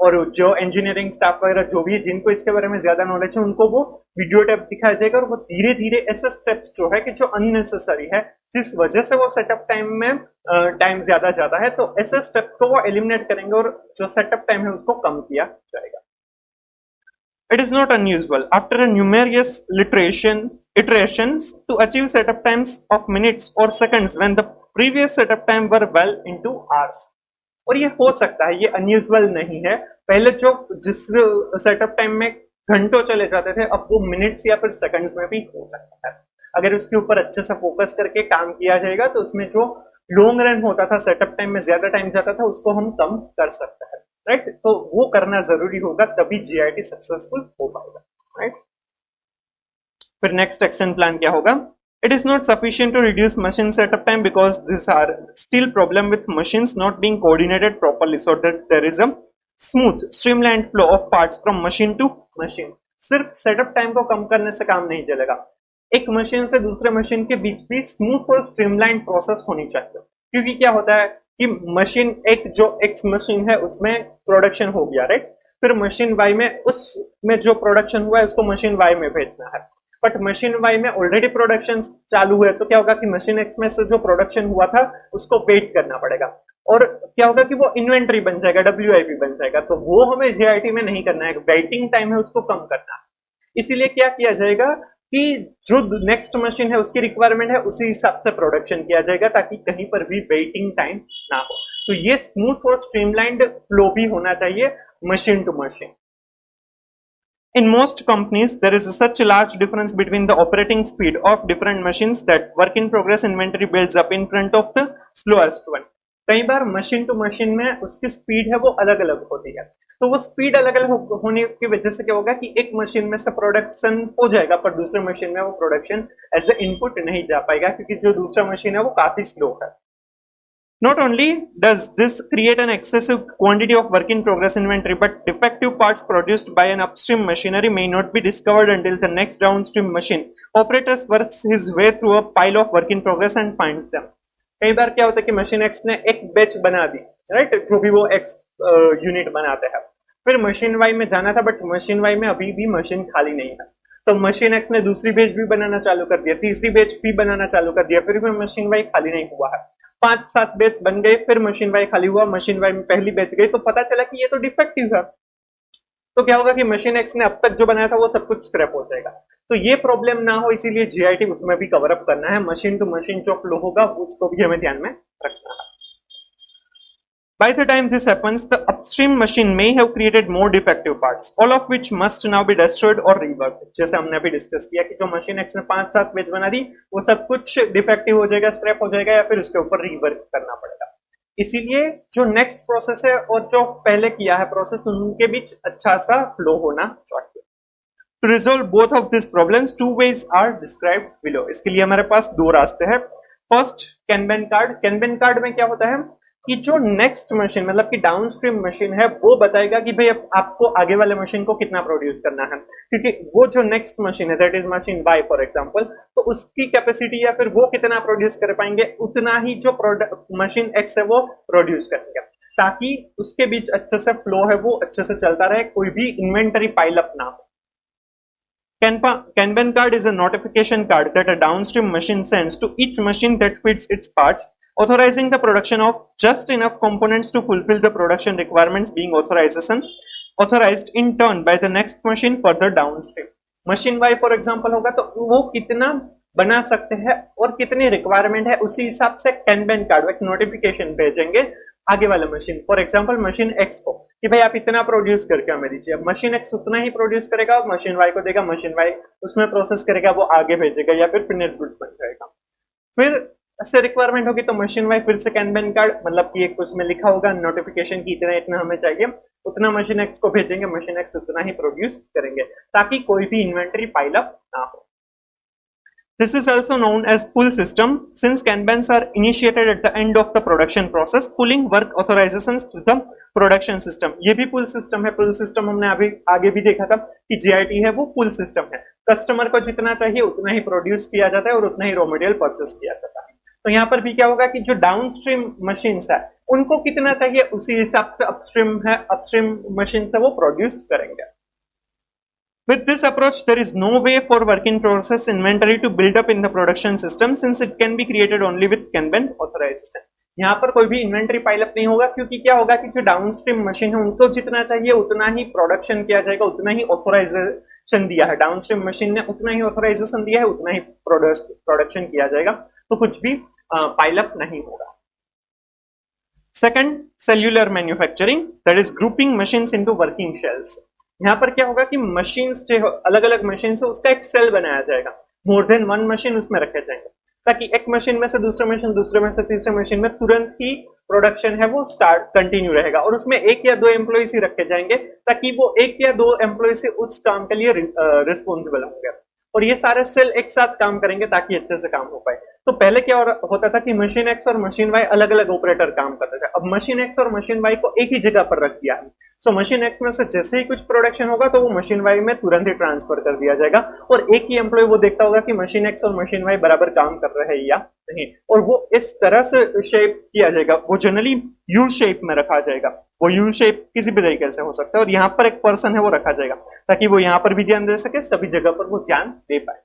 और जो इंजीनियरिंग स्टाफ वगैरह जो भी जिनको इसके बारे में ज्यादा नॉलेज है उनको वो वीडियो टेप दिखाया जाएगा, और वो धीरे धीरे ऐसे स्टेप्स जो है कि जो अननेसेसरी है, जिस वजह से वो सेटअप टाइम में टाइम ज्यादा जाता है, तो ऐसे स्टेप को वो एलिमिनेट करेंगे और जो सेटअप टाइम है उसको कम किया जाएगा। It is not unusual after a numerous iterations to achieve setup times of minutes or seconds when the previous setup time were well into hours. और ये हो सकता है, ये अनयूजुअल नहीं है। पहले जो जिस सेटअप टाइम में घंटों चले जाते थे, अब वो मिनट्स या फिर सेकंड्स में भी हो सकता है। अगर उसके ऊपर अच्छे से फोकस करके काम किया जाएगा तो उसमें जो लॉन्ग रन होता था, सेटअप टाइम में ज्यादा टाइम जाता था, उसको हम कम कर सकते हैं, राइट। तो वो करना जरूरी होगा, तभी जीआईटी सक्सेसफुल हो पाएगा, राइट। फिर नेक्स्ट एक्शन प्लान क्या होगा? It is not sufficient to reduce machine setup time because these are still problem with machines not being coordinated properly, so that there is a smooth streamlined flow of parts from machine to machine. सिर्फ setup time को कम करने से काम नहीं चलेगा, एक machine से दूसरे मशीन के बीच भी स्मूथ और स्ट्रीमलाइन प्रोसेस होनी चाहिए। क्योंकि क्या होता है कि मशीन एक जो एक्स मशीन है उसमें प्रोडक्शन हो गया, राइट, फिर मशीन वाई में उसमें जो प्रोडक्शन हुआ है उसको मशीन वाई में भेजना है, बट मशीन वाई में ऑलरेडी प्रोडक्शन चालू है, तो क्या होगा कि मशीन एक्स में से जो प्रोडक्शन हुआ था उसको वेट करना पड़ेगा, और क्या होगा कि वो इन्वेंट्री बन जाएगा, डब्ल्यूआईपी बन जाएगा, तो वो हमें जेआईटी में नहीं करना है, वेटिंग टाइम है उसको कम करना है। इसीलिए क्या किया जाएगा कि जो नेक्स्ट मशीन है उसकी रिक्वायरमेंट है उसी हिसाब से प्रोडक्शन किया जाएगा, ताकि कहीं पर भी वेटिंग टाइम ना हो। तो ये स्मूथ और स्ट्रीमलाइंड फ्लो भी होना चाहिए machine to machine. In most companies, there is such a large difference between the operating speed of different machines that work in progress inventory builds up in front of the slowest one. कई बार machine to machine में उसकी speed है वो अलग अलग होती है, तो वो स्पीड अलग अलग होने की वजह से क्या होगा कि एक मशीन में से प्रोडक्शन हो जाएगा पर दूसरे मशीन में वो प्रोडक्शन एज ए इनपुट नहीं जा पाएगा, क्योंकि जो दूसरा मशीन है वो काफी स्लो है। Not only does this create an excessive quantity of work in progress inventory, but defective parts produced by an upstream machinery may not be discovered until the next downstream machine operator works his way through a pile of work in progress and finds them. कई बार क्या होता है कि machine x ने एक batch बना दी, right, जो भी वो एक्स यूनिट बनाते हैं, फिर मशीन वाई में जाना था बट मशीन वाई में अभी भी मशीन खाली नहीं है, तो मशीन एक्स ने दूसरी बैच भी बनाना चालू कर दिया, तीसरी बैच भी बनाना चालू कर दिया, फिर भी मशीन वाई खाली नहीं हुआ है, 5-7 बैच बन गए, फिर मशीन वाई खाली हुआ, मशीन वाई में पहली बैच गई, तो पता चला कि ये तो डिफेक्टिव है, तो क्या होगा कि मशीन एक्स ने अब तक जो बनाया था वो सब कुछ स्क्रैप हो जाएगा। तो ये प्रॉब्लम ना हो इसीलिए जीआईटी उसमें भी कवर अप करना है, मशीन टू मशीन जो फ्लो होगा उसको भी हमें ध्यान में रखना है। By the time this happens, the upstream machine may have created more defective parts, all of which must now be destroyed or reworked. जैसे हमने अभी डिस्कस किया कि जो मशीन एक्स ने 5-7 बैच बना दी वो सब कुछ डिफेक्टिव हो जाएगा, स्क्रैप हो जाएगा, या फिर उसके ऊपर रीवर्क करना पड़ेगा। इसीलिए जो नेक्स्ट प्रोसेस है और जो पहले किया है प्रोसेस, उनके बीच अच्छा सा फ्लो होना चाहिए। To resolve both of these problems, two ways are described below. इसके लिए हमारे पास दो रास्ते हैं। First, kanban card. Kanban card में क्या होता है कि जो नेक्स्ट मशीन मतलब कि डाउनस्ट्रीम मशीन है वो बताएगा कि भाई आपको आगे वाले मशीन को कितना प्रोड्यूस करना है, क्योंकि वो जो नेक्स्ट मशीन है that is machine Y for example, तो उसकी कैपेसिटी या फिर वो कितना प्रोड्यूस कर पाएंगे उतना ही जो मशीन एक्स है वो प्रोड्यूस करेंगे, ताकि उसके बीच अच्छे से फ्लो है वो अच्छे से चलता रहे, कोई भी इन्वेंटरी पाइल अप ना हो। Kanban card is a notification card that a downstream machine sends to each machine that fits its parts, authorizing the production of just enough components to fulfill the production requirements being authorized in turn by the next machine further downstream. Machine Y for example होगा तो वो कितना बना सकते हैं और कितनी requirement है उसी हिसाब से कैनबैन कार्ड एक नोटिफिकेशन भेजेंगे आगे वाले machine, for example machine x को कि भाई आप इतना प्रोड्यूस करके हमें दीजिए। मशीन एक्स उतना ही प्रोड्यूस करेगा और मशीन वाई को देगा, मशीन वाई उसमें प्रोसेस करेगा, वो आगे भेजेगा या फिर फिनिश गुड्स बन जाएगा। फिर इससे रिक्वायरमेंट होगी तो मशीन वाई फिर से कैनबैन कार्ड मतलब कि एक उसमें लिखा होगा नोटिफिकेशन की इतना इतना हमें चाहिए, उतना मशीन एक्स को भेजेंगे, मशीन एक्स उतना ही प्रोड्यूस करेंगे ताकि कोई भी इन्वेंटरी पाइल अप ना हो। This is also known as pull system since Kanbans are initiated at the end of the production process, pulling work authorizations to the production system. ये भी pull system है। pull system हमने अभी आगे भी देखा था कि GIT है वो pull system है। कस्टमर को जितना चाहिए उतना ही प्रोड्यूस किया जाता है और उतना ही रॉ मटेरियल परचेस किया जाता है। तो यहाँ पर भी क्या होगा कि जो डाउनस्ट्रीम मशीन्स है उनको कितना चाहिए उसी हिसाब से अपस्ट्रीम मशीन से वो प्रोड्यूस करेंगे। With this approach, there is no way for work in process inventory to build up in the production system since it can be created only with Kanban authorization. यहाँ पर कोई भी inventory pile up नहीं होगा क्योंकि क्या होगा कि जो डाउनस्ट्रीम मशीन है उनको जितना चाहिए उतना ही प्रोडक्शन किया जाएगा, उतना ही ऑथोराइजेशन दिया है डाउनस्ट्रीम मशीन ने, उतना ही ऑथोराइजेशन दिया है, उतना ही प्रोडक्शन किया जाएगा, तो कुछ भी पाइलअप नहीं होगा। Second, cellular manufacturing that is grouping machines into working shells. यहाँ पर क्या होगा कि मशीन्स जो अलग अलग मशीन से उसका एक सेल बनाया जाएगा, मोर देन वन मशीन उसमें रखे जाएंगे ताकि एक मशीन में से दूसरे मशीन, दूसरे में से तीसरे मशीन में तुरंत ही प्रोडक्शन है वो स्टार्ट कंटिन्यू रहेगा और उसमें एक या दो एम्प्लॉइज ही रखे जाएंगे ताकि वो एक या दो एम्प्लॉय से उस काम के लिए रिस्पॉन्सिबल होंगे और ये सारे सेल एक साथ काम करेंगे ताकि अच्छे से काम हो पाए। तो पहले क्या होता था कि मशीन एक्स और मशीन वाई अलग अलग ऑपरेटर काम करते थे। अब मशीन एक्स और मशीन वाई को एक ही जगह पर रख दिया है। सो मशीन एक्स में से जैसे ही कुछ प्रोडक्शन होगा तो वो मशीन वाई में तुरंत ही ट्रांसफर कर दिया जाएगा, और एक ही एम्प्लॉय वो देखता होगा कि मशीन एक्स और मशीन वाई बराबर काम कर रहे हैं या नहीं, और वो इस तरह से शेप किया जाएगा। वो जनरली यू शेप में रखा जाएगा। वो यू शेप किसी भी तरीके से हो सकता है, और यहाँ पर एक पर्सन है वो रखा जाएगा ताकि वो यहाँ पर भी ध्यान दे सके, सभी जगह पर वो ध्यान दे पाएगा।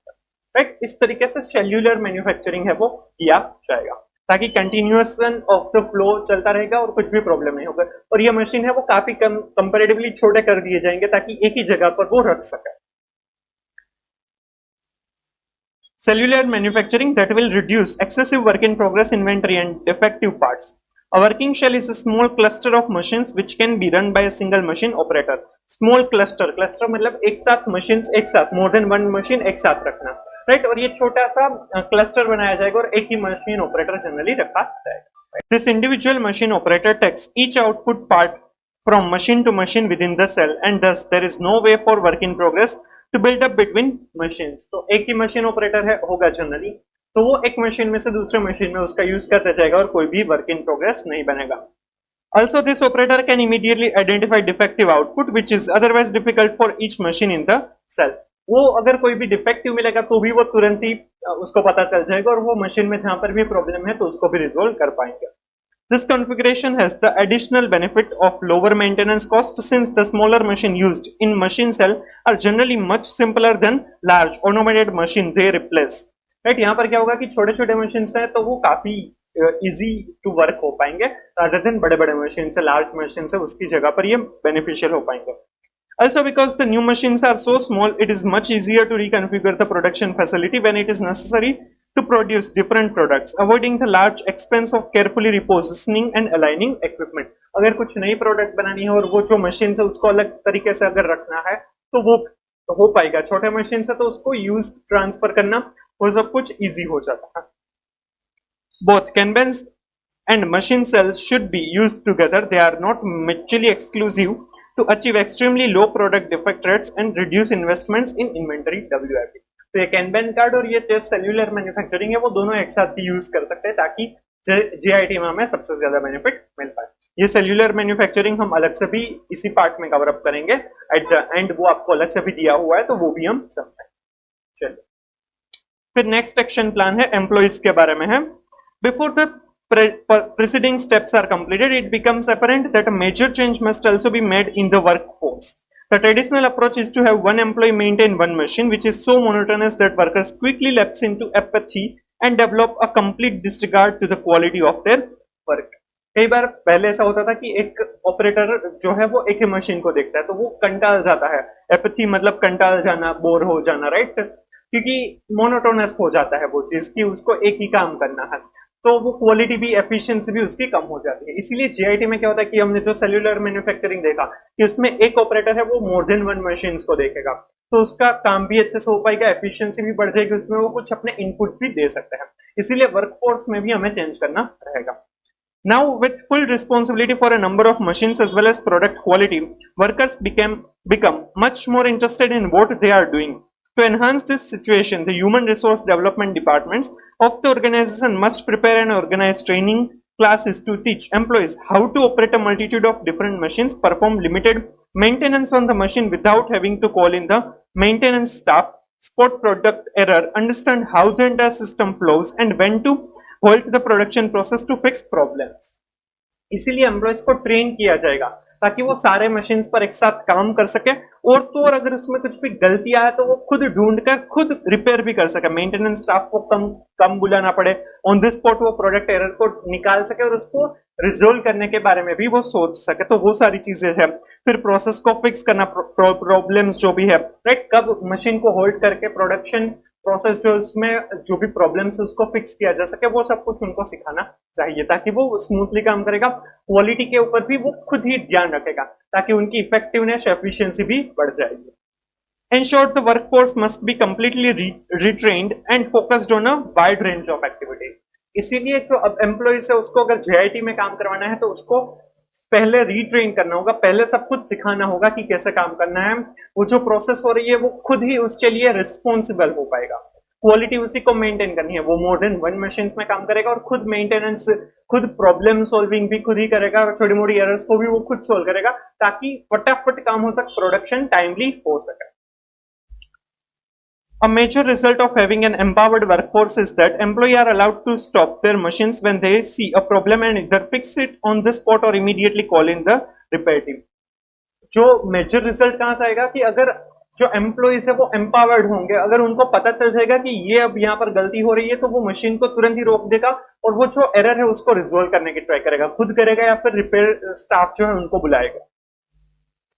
राइट, इस तरीके से सेल्यूलर मैन्युफैक्चरिंग है वो किया जाएगा ताकि कंटिन्यूएशन ऑफ द फ्लो चलता रहेगा और कुछ भी प्रॉब्लम नहीं होगा। और ये मशीन है वो काफी कंपैरेटिवली छोटे कर दिए जाएंगे ताकि एक ही जगह पर वो रख सके। Cellular manufacturing that will reduce excessive work in progress inventory and defective parts. A working shell is a small cluster of machines which can be run by a single machine operator. Small cluster मतलब एक साथ machines एक साथ, more than one machine एक साथ रखना, right? और ये छोटा सा cluster बनाया जाएगा और एक ही machine operator generally रखा जाएगा। This individual machine operator takes each output part from machine to machine within the cell, and thus there is no way for work in progress to build up between machines. तो एक ही machine operator है होगा generally, तो वो एक machine में से दूसरे मशीन में उसका यूज करते जाएगा और कोई भी वर्क इन प्रोग्रेस नहीं बनेगा। Also, this operator can immediately identify defective output, which is otherwise difficult for each machine in the cell. वो अगर कोई भी डिफेक्टिव मिलेगा तो भी वो तुरंत ही उसको पता चल जाएगा, और वो मशीन में जहां पर भी प्रॉब्लम है तो उसको भी रिजोल्व कर पाएंगे। This configuration has the additional benefit of lower maintenance cost, since the smaller machine used in machine cell are generally much simpler than large automated machine they replace. Right, यहाँ पर क्या होगा कि छोटे छोटे मशीन हैं तो वो काफी इजी टू वर्क हो पाएंगे rather than बड़े बड़े मशीन से, लार्ज मशीन से उसकी जगह पर ये बेनिफिशियल हो पाएंगे। Also, because the new machines are so small, it is much easier to reconfigure the production facility when it is necessary to produce different products, avoiding the large expense of carefully repositioning and aligning equipment. अगर कुछ नई product बनानी है और वो जो machine है उसको अलग तरीके से अगर रखना है तो वो हो पाएगा। छोटे मशीन से तो उसको यूज ट्रांसफर करना वो सब कुछ इजी हो जाता है। Both Kanbans and machine cells should be used together. They are not mutually exclusive to achieve extremely low product defect rates and reduce investments in inventory WIP. तो ये कैनबैन कार्ड और ये जो सेल्यूलर मैन्युफैक्चरिंग है वो दोनों एक साथ भी यूज कर सकते हैं ताकि जीआईटी में हमें सबसे ज्यादा बेनिफिट मिल पाए। ये सेल्यूलर मैन्युफैक्चरिंग हम अलग से भी इसी पार्ट में कवर अप करेंगे एट द एंड, वो आपको अलग से भी दिया हुआ है तो वो भी हम समझेंगे। चलिए फिर नेक्स्ट एक्शन प्लान है एम्प्लॉइज के बारे में है। Before the preceding steps are completed, it becomes apparent that a major change must also be made in the workforce. The traditional approach is to have one employee maintain one machine, which is so monotonous that workers quickly lapse into apathy and develop a complete disregard to the quality of their work. कई बार पहले ऐसा होता था कि एक operator जो है वो एक ही मशीन को देखता है तो वो कंटाल जाता है। एपैथी मतलब कंटाल जाना, बोर हो जाना, राइट, क्योंकि मोनोटोनस हो जाता है वो चीज कि उसको एक ही काम करना है, तो वो क्वालिटी भी, एफिशिएंसी भी उसकी कम हो जाती है। इसीलिए जीआईटी में क्या होता है कि हमने जो सेल्यूलर मैन्युफैक्चरिंग देखा कि उसमें एक ऑपरेटर है वो मोर देन वन मशीन को देखेगा, तो उसका काम भी अच्छे से हो पाएगा, एफिशिएंसी भी बढ़ जाएगी, उसमें वो कुछ अपने इनपुट भी दे सकते हैं। इसीलिए वर्कफोर्स में भी हमें चेंज करना रहेगा। Now, with full responsibility for a number of machines as well as product quality, workers become much more interested in what they are doing. To enhance this situation, the human resource development departments of the organization must prepare and organize training classes to teach employees how to operate a multitude of different machines, perform limited maintenance on the machine without having to call in the maintenance staff, spot product error, understand how the entire system flows, and when to halt the production process to fix problems. इसीलिए employees को train किया जाएगा ताकि वो सारे machines पर एक साथ काम कर सके, और अगर उसमें कुछ भी गलती आए तो वो खुद ढूंढकर खुद रिपेयर भी कर सके। मेंटेनेंस स्टाफ को कम बुलाना पड़े, ऑन द स्पॉट वो प्रोडक्ट एरर को निकाल सके और उसको रिजोल्व करने के बारे में भी वो सोच सके। तो वो सारी चीजें हैं। फिर प्रोसेस को फिक्स करना, प्रॉब्लम्स जो भी है, राइट, कब मशीन को होल्ड करके प्रोडक्शन प्रोसेस जो उसमें जो भी प्रॉब्लम्स है उसको फिक्स किया जा सके, वो सब कुछ उनको सिखाना चाहिए ताकि वो स्मूथली काम करेगा। क्वालिटी के ऊपर भी वो खुद ही ध्यान रखेगा ताकि उनकी इफेक्टिवनेस, एफिशिएंसी भी बढ़ जाएगी। In short, the workforce must be completely retrained and focused on a wide range of activity. इसीलिए जो अब एम्प्लॉइज है उसको अगर जेआईटी में काम करवाना है तो उसको पहले रीट्रेन करना होगा, पहले सब कुछ सिखाना होगा कि कैसे काम करना है। वो जो प्रोसेस हो रही है वो खुद ही उसके लिए रिस्पॉन्सिबल हो पाएगा। क्वालिटी उसी को मेंटेन करनी है, वो मोर देन 1 मशीन में काम करेगा और खुद मेंटेनेंस, खुद प्रॉब्लम सॉल्विंग भी खुद ही करेगा और छोटी मोटी एरर्स को भी वो खुद सोल्व करेगा ताकि फटाफट काम हो सके, प्रोडक्शन टाइमली हो सके। A major result of having an empowered workforce is that employees are allowed to stop their machines when they see a problem and either fix it on the spot or immediately call in the repair team. जो major result कहां से आएगा कि अगर जो employees है वो empowered होंगे, अगर उनको पता चल जाएगा कि ये अब यहाँ पर गलती हो रही है तो वो मशीन को तुरंत ही रोक देगा और वो जो एरर है उसको रिजोल्व करने की ट्राई करेगा, खुद करेगा या फिर रिपेयर स्टाफ जो है उनको बुलाएगा।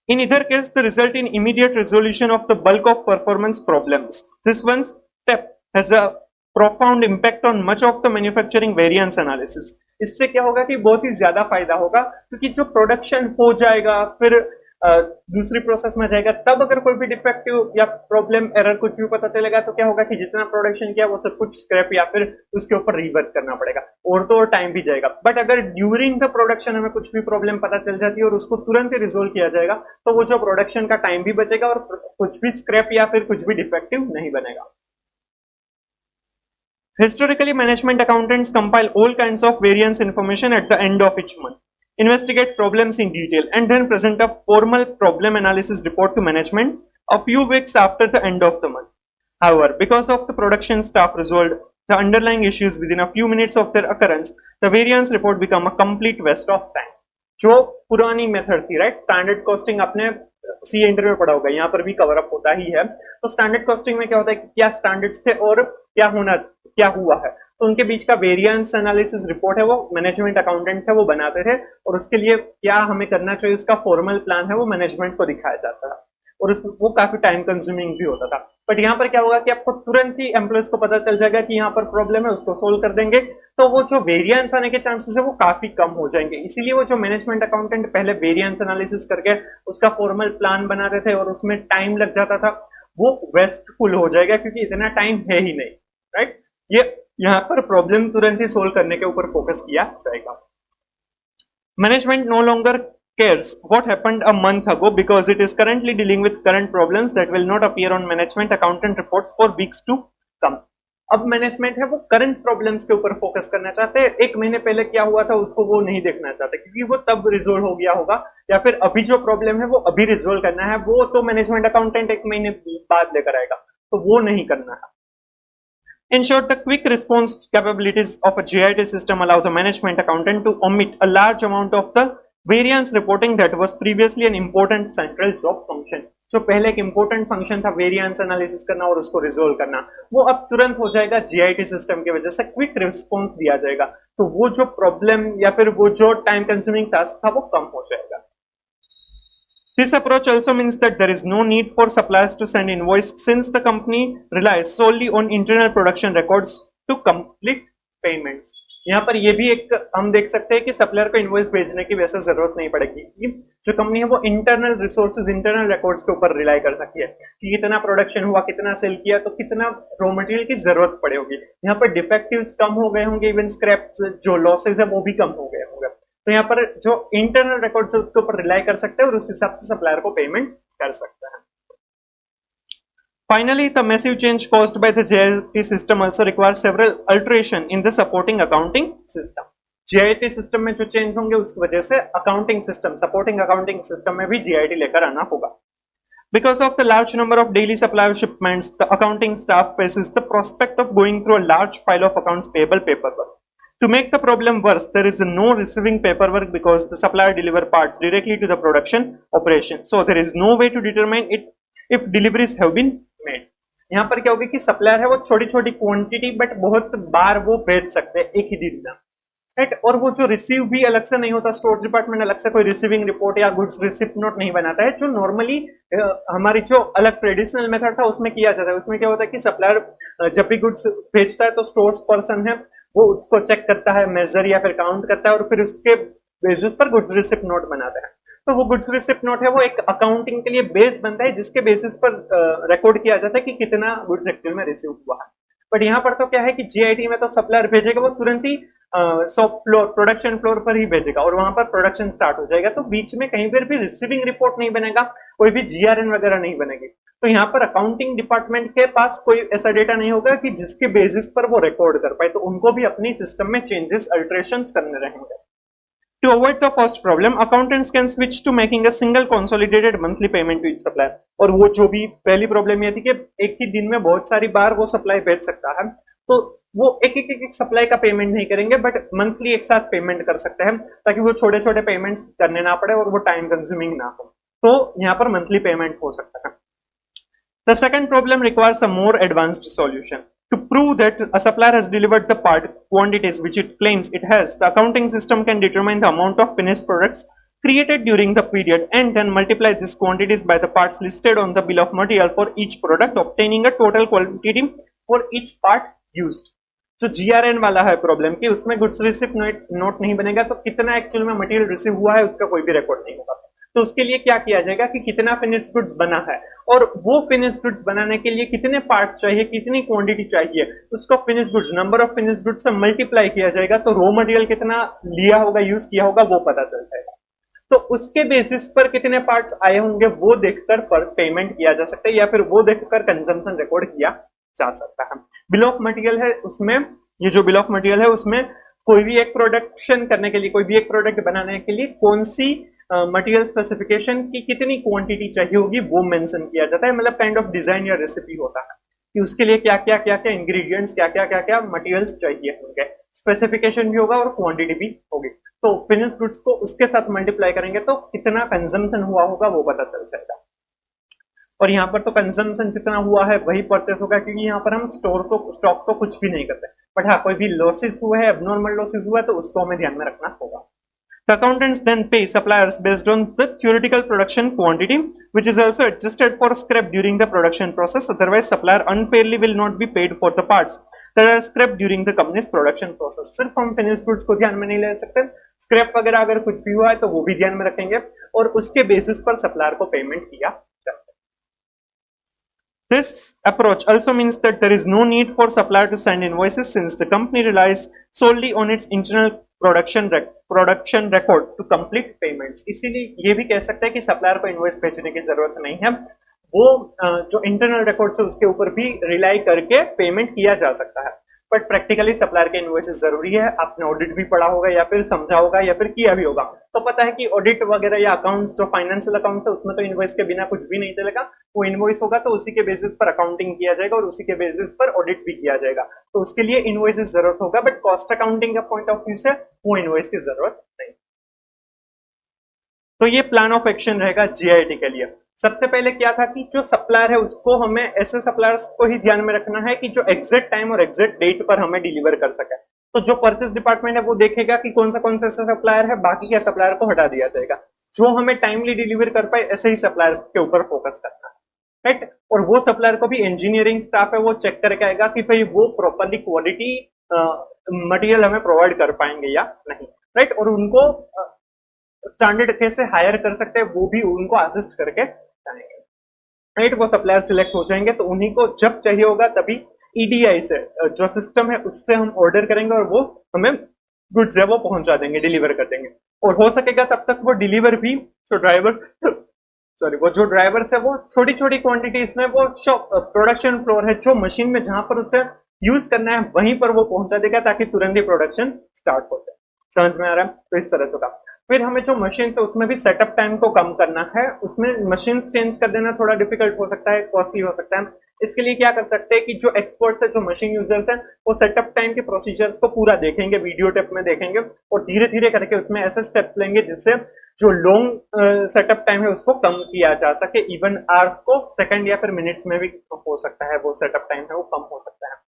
In either case, the result in immediate resolution of the bulk of performance problems. This one step has a profound impact on much of the manufacturing variance analysis. इससे क्या होगा कि बहुत ही ज्यादा फायदा होगा क्योंकि जो प्रोडक्शन हो जाएगा फिर दूसरी प्रोसेस में जाएगा, तब अगर कोई भी डिफेक्टिव या प्रॉब्लम एरर कुछ भी पता चलेगा तो क्या होगा कि जितना प्रोडक्शन किया वो सब कुछ स्क्रैप या फिर उसके ऊपर रिवर्क करना पड़ेगा और तो और टाइम भी जाएगा। बट अगर ड्यूरिंग द प्रोडक्शन हमें कुछ भी प्रॉब्लम पता चल जाती है और उसको तुरंत ही रिजोल्व किया जाएगा तो वो जो प्रोडक्शन का टाइम भी बचेगा और कुछ भी स्क्रैप या फिर कुछ भी डिफेक्टिव नहीं बनेगा। Historically, management accountants compile all kinds of variance information at the end of each month, investigate problems in detail, and then present a formal problem analysis report to management a few weeks after the end of the month. However, because of the production staff resolved the underlying issues within a few minutes of their occurrence, the variance report become a complete waste of time. जो पुरानी method थी, right, standard costing आपने सी interview में पढ़ा होगा, यहाँ पर भी कवर अप होता ही है। तो स्टैंडर्ड कॉस्टिंग में क्या होता है कि क्या स्टैंडर्ड्स थे और क्या हुआ है, तो उनके बीच का वेरिएंस एनालिसिस रिपोर्ट है वो मैनेजमेंट अकाउंटेंट है वो बनाते थे और उसके लिए क्या हमें करना चाहिए उसका फॉर्मल प्लान है वो मैनेजमेंट को दिखाया जाता था और वो काफी टाइम कंज्यूमिंग भी होता था। बट यहाँ पर क्या होगा कि आपको तुरंत ही एम्प्लॉयज को पता चल जाएगा कि यहाँ पर प्रॉब्लम है, उसको सोल्व कर देंगे, तो वो जो वेरिएंस आने के चांसेस है वो काफी कम हो जाएंगे। इसीलिए वो जो मैनेजमेंट अकाउंटेंट पहले वेरिएंस एनालिसिस करके उसका फॉर्मल प्लान बनाते थे और उसमें टाइम लग जाता था, वो वेस्टफुल हो जाएगा क्योंकि इतना टाइम है ही नहीं, राइट। ये यहाँ पर प्रॉब्लम तुरंत ही सोल्व करने के ऊपर फोकस किया जाएगा। Management no longer cares what happened a month ago because it is currently dealing with current problems that will not appear on management accountant reports for weeks to come. अब management है वो current problems के ऊपर focus करना चाहते हैं, एक महीने पहले क्या हुआ था उसको वो नहीं देखना चाहते क्योंकि वो तब रिजोल्व हो गया होगा या फिर अभी जो प्रॉब्लम है वो अभी रिजोल्व करना है, वो तो मैनेजमेंट अकाउंटेंट एक महीने बाद लेकर आएगा, तो वो नहीं करना है। In short, the quick response capabilities of a GIT system allow the management accountant to omit a large amount of the variance reporting that was previously an important central job function. जो पहले एक important function था variance analysis करना और उसको resolve करना, वो अब तुरंत हो जाएगा GIT सिस्टम की वजह से, क्विक रिस्पॉन्स दिया जाएगा, तो वो जो प्रॉब्लम या फिर वो जो टाइम कंज्यूमिंग टास्क था वो कम हो जाएगा। This approach also means that there is no need for suppliers to send invoice since the company relies solely on internal production records to complete payments. यहाँ पर ये भी एक हम देख सकते हैं कि सप्लायर को इनवॉइस भेजने की वैसे जरूरत नहीं पड़ेगी, जो कंपनी है वो इंटरनल रिसोर्सेज, इंटरनल रिकॉर्ड्स के ऊपर रिलाई कर सकती है कि कितना प्रोडक्शन हुआ, कितना सेल किया, तो कितना रॉ मटेरियल की जरूरत पड़े होगी। यहाँ पर डिफेक्टिव्स कम हो गए होंगे, इवन स्क्रैप जो लॉसेज है वो भी कम हो गए होंगे, तो यहाँ पर जो इंटरनल रिकॉर्ड्स है उसके ऊपर रिलाई कर सकते हैं और उस हिसाब से सप्लायर को पेमेंट कर सकते हैं। Finally, the massive change caused by the GIT system also requires several alteration in the supporting accounting system. GIT system में जो चेंज होंगे उसकी वजह से accounting system, supporting accounting system में भी GIT लेकर आना होगा। Because of the large number of daily supply shipments, the accounting staff faces the prospect of going through a large pile of accounts payable paperwork. To make the problem worse, there is no receiving paperwork because the supplier deliver parts directly to the production operation. So there is no way to determine it if deliveries have been made. यहाँ पर क्या होगा कि supplier है वो छोटी छोटी quantity but बहुत बार वो भेज सकते हैं एक ही दिन में, राइट, और वो जो रिसीव भी अलग से नहीं होता, स्टोर डिपार्टमेंट अलग से कोई रिसीविंग रिपोर्ट या गुड्स रिसिप्ट नोट नहीं बनाता है, जो नॉर्मली हमारी जो अलग ट्रेडिशनल मेथड था उसमें किया जाता है। उसमें क्या होता है कि सप्लायर जब भी गुड्स भेजता है तो स्टोर्स पर्सन है वो उसको चेक करता है, मेजर या फिर काउंट करता है और फिर उसके बेसिस पर गुड्स रिसिप्ट नोट बनाता है। तो वो गुड्स रिसिप्ट नोट है वो एक अकाउंटिंग के लिए बेस बनता है जिसके बेसिस पर रिकॉर्ड किया जाता है कि कितना गुड्स एक्चुअल में रिसीव हुआ है। बट यहाँ पर तो क्या है कि GIT में तो सप्लायर भेजेगा वो तुरंत ही शॉप फ्लोर, प्रोडक्शन फ्लोर पर ही भेजेगा और वहां पर प्रोडक्शन स्टार्ट हो जाएगा, तो बीच में कहीं पर भी रिसीविंग रिपोर्ट नहीं बनेगा, कोई भी GRN वगैरह नहीं बनेगी। तो यहाँ पर अकाउंटिंग डिपार्टमेंट के पास कोई ऐसा डेटा नहीं होगा कि जिसके बेसिस पर वो रिकॉर्ड कर पाए, तो उनको भी अपनी सिस्टम में चेंजेस अल्टरेशंस करने रहेंगे। To avoid the first problem, accountants can switch to making a single consolidated monthly payment to each supplier. और वो जो भी पहली प्रॉब्लम ये थी कि एक ही दिन में बहुत सारी बार वो सप्लाई भेज सकता है, तो वो एक सप्लाई का पेमेंट नहीं करेंगे, बट मंथली एक साथ पेमेंट कर सकते हैं, ताकि वो छोटे छोटे पेमेंट्स करने ना पड़े और वो टाइम कंज्यूमिंग ना हो। तो यहाँ पर मंथली पेमेंट हो सकता है। The second problem requires a more advanced solution. To prove that a supplier has delivered the part quantities which it claims it has, the accounting system can determine the amount of finished products created during the period and then multiply these quantities by the parts listed on the bill of material for each product, obtaining a total quantity for each part used. जो GRN वाला है problem कि उसमें goods receipt note नहीं बनेगा, तो कितना actual में मटेरियल रिसीव हुआ है उसका कोई भी रिकॉर्ड नहीं होगा। तो उसके लिए क्या किया जाएगा कि कितना फिनिश्ड गुड्स बना है और वो फिनिश्ड गुड्स बनाने के लिए कितने पार्ट चाहिए, कितनी क्वांटिटी चाहिए, उसको finished goods number of finished goods से मल्टीप्लाई किया जाएगा, तो रॉ मटेरियल कितना लिया होगा, यूज किया होगा, वो पता चल जाएगा। तो उसके बेसिस पर कितने पार्ट्स आए होंगे वो देखकर पर पेमेंट किया जा सकता है, या फिर वो देखकर कंजम्पशन रिकॉर्ड किया जा सकता है। बिल ऑफ मटेरियल है, उसमें ये जो बिल ऑफ मटेरियल है उसमें कोई भी एक प्रोडक्शन करने के लिए, कोई भी एक प्रोडक्ट बनाने के लिए कौन सी मटेरियल स्पेसिफिकेशन की कितनी क्वांटिटी चाहिए होगी वो मेंशन किया जाता है। मतलब काइंड ऑफ डिजाइन या रेसिपी होता है कि उसके लिए क्या क्या इंग्रेडिएंट्स, क्या क्या मटेरियल्स चाहिए होंगे, स्पेसिफिकेशन भी होगा और क्वांटिटी भी होगी। तो फिनिश्ड गुड्स को उसके साथ मल्टीप्लाई करेंगे तो कितना कंजम्पशन हुआ होगा वो पता चल जाएगा। और यहाँ पर तो कंजम्पशन जितना हुआ है वही परचेस होगा, क्योंकि यहाँ पर हम स्टॉक तो कुछ भी नहीं करते, बट हाँ कोई भी लॉसेस हुए हैं, एबनॉर्मल लॉसेस हुआ है, तो उसको हमें ध्यान में रखना होगा। The accountants then pay suppliers based on the theoretical production quantity, which is also adjusted for scrap during the production process. Otherwise, supplier unfairly will not be paid for the parts that are scrapped during the company's production process. सिर्फ हम finished goods को ध्यान में नहीं ले सकते, scrap वगैरह अगर कुछ भी हुआ है तो वो भी ध्यान में रखेंगे और उसके बेसिस पर supplier को पेमेंट किया जाता है। This approach also means that there is no need for supplier to send invoices, since the company relies solely on its internal production record to complete payments. इसीलिए ये भी कह सकते हैं कि सप्लायर को इनवॉइस भेजने की जरूरत नहीं है, वो जो इंटरनल रिकॉर्ड्स है उसके ऊपर भी रिलाई करके पेमेंट किया जा सकता है। बट प्रैक्टिकली सप्लायर के इनवॉइसेस जरूरी है। आपने ऑडिट भी पढ़ा होगा या फिर समझा होगा या फिर किया भी होगा, तो पता है कि ऑडिट वगैरह या अकाउंट्स जो फाइनेंशियल अकाउंट है उसमें तो इनवॉइस के बिना कुछ भी नहीं चलेगा। वो इनवॉइस होगा तो उसी के बेसिस पर अकाउंटिंग किया जाएगा और उसी के बेसिस पर ऑडिट भी किया जाएगा, तो उसके लिए इनवॉइसेस जरूरत होगा। बट कॉस्ट अकाउंटिंग का पॉइंट ऑफ व्यू से वो इनवॉइस की जरूरत नहीं। तो ये प्लान ऑफ एक्शन रहेगा जीआईटी के लिए। सबसे पहले क्या था कि जो सप्लायर है उसको हमें ऐसे सप्लायर्स को ही ध्यान में रखना है कि जो एग्जैक्ट टाइम और एग्जैक्ट डेट पर हमें डिलीवर कर सके। तो जो परचेस डिपार्टमेंट है वो देखेगा कि कौन सा ऐसा सप्लायर है, बाकी के सप्लायर को हटा दिया जाएगा। जो हमें टाइमली डिलीवर कर पाए ऐसे ही सप्लायर के ऊपर फोकस करना है, राइट। और वो सप्लायर को भी इंजीनियरिंग स्टाफ है वो चेक करके आएगा कि भाई वो प्रॉपरली क्वालिटी मटेरियल हमें प्रोवाइड कर पाएंगे या नहीं, राइट। और उनको स्टैंडर्ड कैसे हायर कर सकते हैं वो भी उनको असिस्ट करके जाएंगे, राइट। वो सप्लायर सिलेक्ट हो जाएंगे तो उन्हीं को जब चाहिए होगा तभी ईडीआई से जो सिस्टम है उससे हम ऑर्डर करेंगे और वो हमें गुड्स है वो पहुंचा देंगे, डिलीवर कर देंगे। और हो सकेगा तब तक वो डिलीवर भी वो जो ड्राइवर्स है वो छोटी छोटी क्वांटिटीज में वो प्रोडक्शन फ्लोर है जो मशीन में जहां पर उसे यूज करना है वहीं पर वो पहुंचा देगा ताकि तुरंत ही प्रोडक्शन स्टार्ट हो जाए। समझ में आ रहा है? तो इस तरह से होगा। फिर हमें जो मशीन है उसमें भी सेटअप टाइम को कम करना है। उसमें मशीन चेंज कर देना थोड़ा डिफिकल्ट हो सकता है, कॉस्टली हो सकता है। इसके लिए क्या कर सकते हैं कि जो एक्सपर्ट्स है, जो मशीन यूजर्स हैं, वो सेटअप टाइम के प्रोसीजर्स को पूरा देखेंगे, वीडियो टेप में देखेंगे और धीरे धीरे करके उसमें ऐसे स्टेप्स लेंगे जिससे जो लॉन्ग सेटअप टाइम है उसको कम किया जा सके। इवन आवर्स को सेकंड या फिर मिनट्स में भी हो सकता है, वो सेटअप टाइम है वो कम हो सकता है।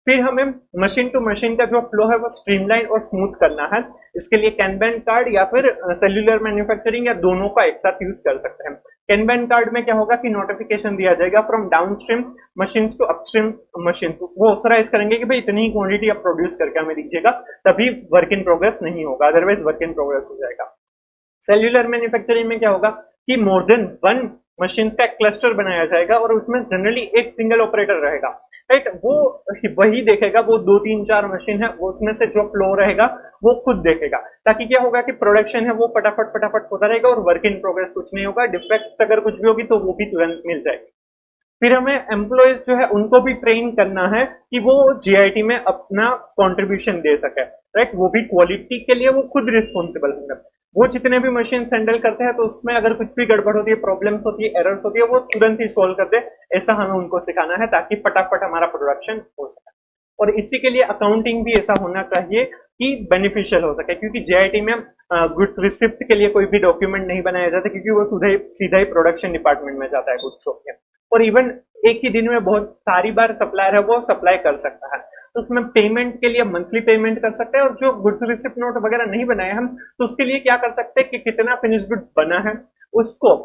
फिर हमें मशीन टू मशीन का जो फ्लो है वो स्ट्रीमलाइन और स्मूथ करना है। इसके लिए कैनबैन कार्ड या फिर सेल्यूलर मैन्युफैक्चरिंग या दोनों का एक साथ यूज कर सकते हैं। कैनबैन कार्ड में क्या होगा कि नोटिफिकेशन दिया जाएगा from downstream machine to upstream machine. वो ऑथराइज करेंगे कि भाई इतनी ही क्वांटिटी आप प्रोड्यूस करके हमें दीजिएगा, तभी वर्क इन प्रोग्रेस नहीं होगा, अदरवाइज वर्क इन प्रोग्रेस हो जाएगा। सेल्यूलर मैन्युफैक्चरिंग में क्या होगा कि मोर देन वन मशीन का एक क्लस्टर बनाया जाएगा और उसमें जनरली एक सिंगल ऑपरेटर रहेगा, राइट। वो वही देखेगा, वो 2 3 4 मशीन है वो उसमें से जो फ्लो रहेगा वो खुद देखेगा, ताकि क्या होगा कि प्रोडक्शन है वो फटाफट होता रहेगा और वर्क इन प्रोग्रेस कुछ नहीं होगा। डिफेक्ट अगर कुछ भी होगी तो वो भी तुरंत मिल जाएगी। फिर हमें एम्प्लॉयज जो है उनको भी ट्रेन करना है कि वो जीआईटी में अपना कंट्रीब्यूशन दे सके, राइट। वो भी क्वालिटी के लिए वो खुद रिस्पॉन्सिबल होंगे। वो जितने भी मशीन हैंडल करते हैं तो उसमें अगर कुछ भी गड़बड़ होती है, प्रॉब्लम्स होती है, एरर्स होती है, वो तुरंत ही सोल्व कर दे, ऐसा हमें उनको सिखाना है ताकि फटाफट हमारा प्रोडक्शन हो सके। और इसी के लिए अकाउंटिंग भी ऐसा होना चाहिए कि बेनिफिशियल हो सके, क्योंकि जीआईटी में गुड्स रिसिप्ट के लिए कोई भी डॉक्यूमेंट नहीं बनाया जाता, क्योंकि वो सीधा ही प्रोडक्शन डिपार्टमेंट में जाता है गुड्स शॉप में। और इवन एक ही दिन में बहुत सारी बार सप्लायर है वो सप्लाई कर सकता है, तो उसमें पेमेंट के लिए मंथली पेमेंट कर सकते हैं। और जो गुड्स रिसिप्ट नोट वगैरह नहीं बनाए हम, तो उसके लिए क्या कर सकते हैं कि कितना फिनिश गुड्स बना है उसको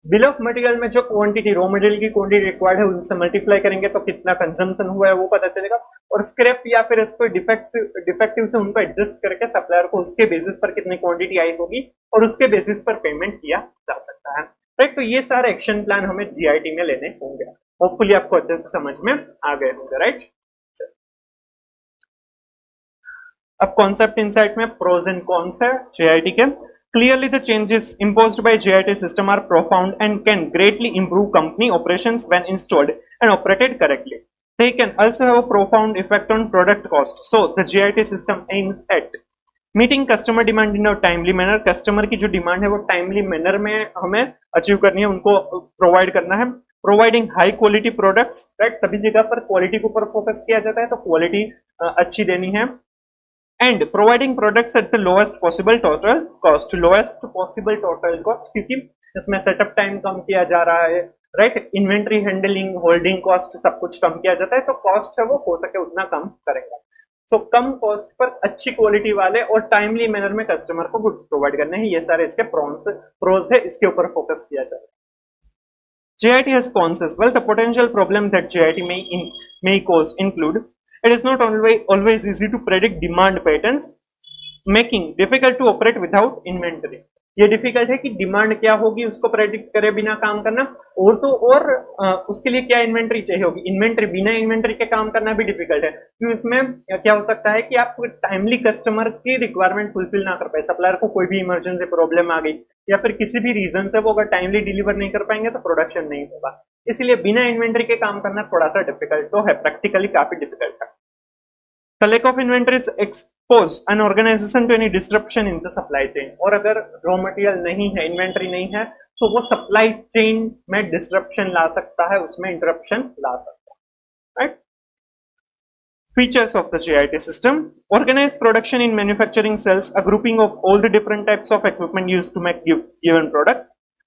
बिल ऑफ मटेरियल में जो क्वांटिटी, रॉ मटेरियल की क्वांटिटी रिक्वायर्ड है उनसे मल्टीप्लाई करेंगे तो कितना कंजम्पशन हुआ है वो पता चलेगा। और स्क्रैप या फिर इसको डिफेक्टिव से उनको एडजस्ट करके सप्लायर को उसके बेसिस पर कितनी क्वांटिटी आई होगी और उसके बेसिस पर पेमेंट किया जा सकता है, राइट। तो ये सारे एक्शन प्लान हमें जीआईटी में लेने होंगे। होपफुली आपको अच्छे से समझ में आ गए होंगे, राइट। अब कॉन्सेप्ट इनसाइट में प्रोज एंड कॉन्स है जीआईटी के। Clearly, the changes imposed by GIT system are profound and can greatly improve company operations when installed and operated correctly. They can also have a profound effect on product cost. So, the GIT system aims at meeting customer demand in a timely manner. Customer की जो demand है वो timely manner में हमें achieve करनी है, उनको provide करना है। Providing high quality products, right. सभी जगह पर क्वालिटी के ऊपर फोकस किया जाता है, तो क्वालिटी अच्छी देनी है। And providing products at the lowest possible total cost, lowest possible total cost, क्योंकि इसमें सेटअप टाइम कम किया जा रहा है, right. Inventory handling, holding cost सब कुछ कम किया जाता है, तो कॉस्ट है वो हो सके उतना कम करेंगे। तो कम कॉस्ट पर अच्छी क्वालिटी वाले और टाइमली मैनर में कस्टमर को गुड्स प्रोवाइड करने हैं, ये सारे इसके प्रोज है, इसके ऊपर फोकस किया जाए। GIT has cons as well. The potential problem that GIT may cause include: it is not always easy to predict demand patterns, making difficult to operate without inventory. ये डिफिकल्ट है कि demand क्या होगी उसको predict करे बिना काम करना, और तो और उसके लिए क्या इन्वेंट्री चाहिए होगी। इन्वेंट्री, बिना इन्वेंट्री के काम करना भी डिफिकल्ट है, क्योंकि इसमें क्या हो सकता है कि आप टाइमली कस्टमर की रिक्वायरमेंट फुलफिल ना कर पाए, सप्लायर को कोई भी इमरजेंसी प्रॉब्लम आ गई या फिर किसी भी रीजन से वो अगर टाइमली डिलीवर नहीं कर पाएंगे तो प्रोडक्शन नहीं होगा। इसलिए बिना इन्वेंट्री के काम करना थोड़ा सा डिफिकल्ट तो है, प्रैक्टिकली काफी डिफिकल्ट है। The lack of inventory expose an organization to any disruption in the supply chain. और अगर रॉ मटेरियल नहीं है, इन्वेंट्री नहीं है, तो वो सप्लाई चेन में डिसरप्शन ला सकता है, उसमें इंटरप्शन ला सकता है, right. Features of the GIT system: organized production in manufacturing cells, a grouping of all the different types of equipment used to make given product.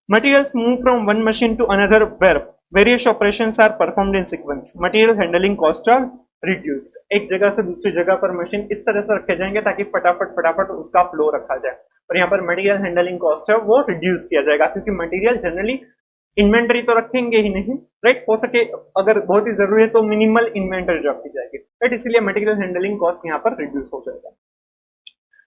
Materials move from one machine to another where various operations are performed in sequence. Material handling costs are reduced. एक जगह से दूसरी जगह पर machine इस तरह से रखे जाएंगे ताकि फटाफट उसका फ्लो रखा जाए, और यहाँ पर मटेरियल हैंडलिंग कॉस्ट है वो रिड्यूस किया जाएगा, क्योंकि मटेरियल जनरली इन्वेंटरी तो रखेंगे ही नहीं, राइट। हो सके अगर बहुत ही जरूरी है तो मिनिमल इन्वेंटरी रखी जाएगी, राइट। इसलिए मटेरियल हैंडलिंग कॉस्ट यहाँ पर रिड्यूस हो जाएगा।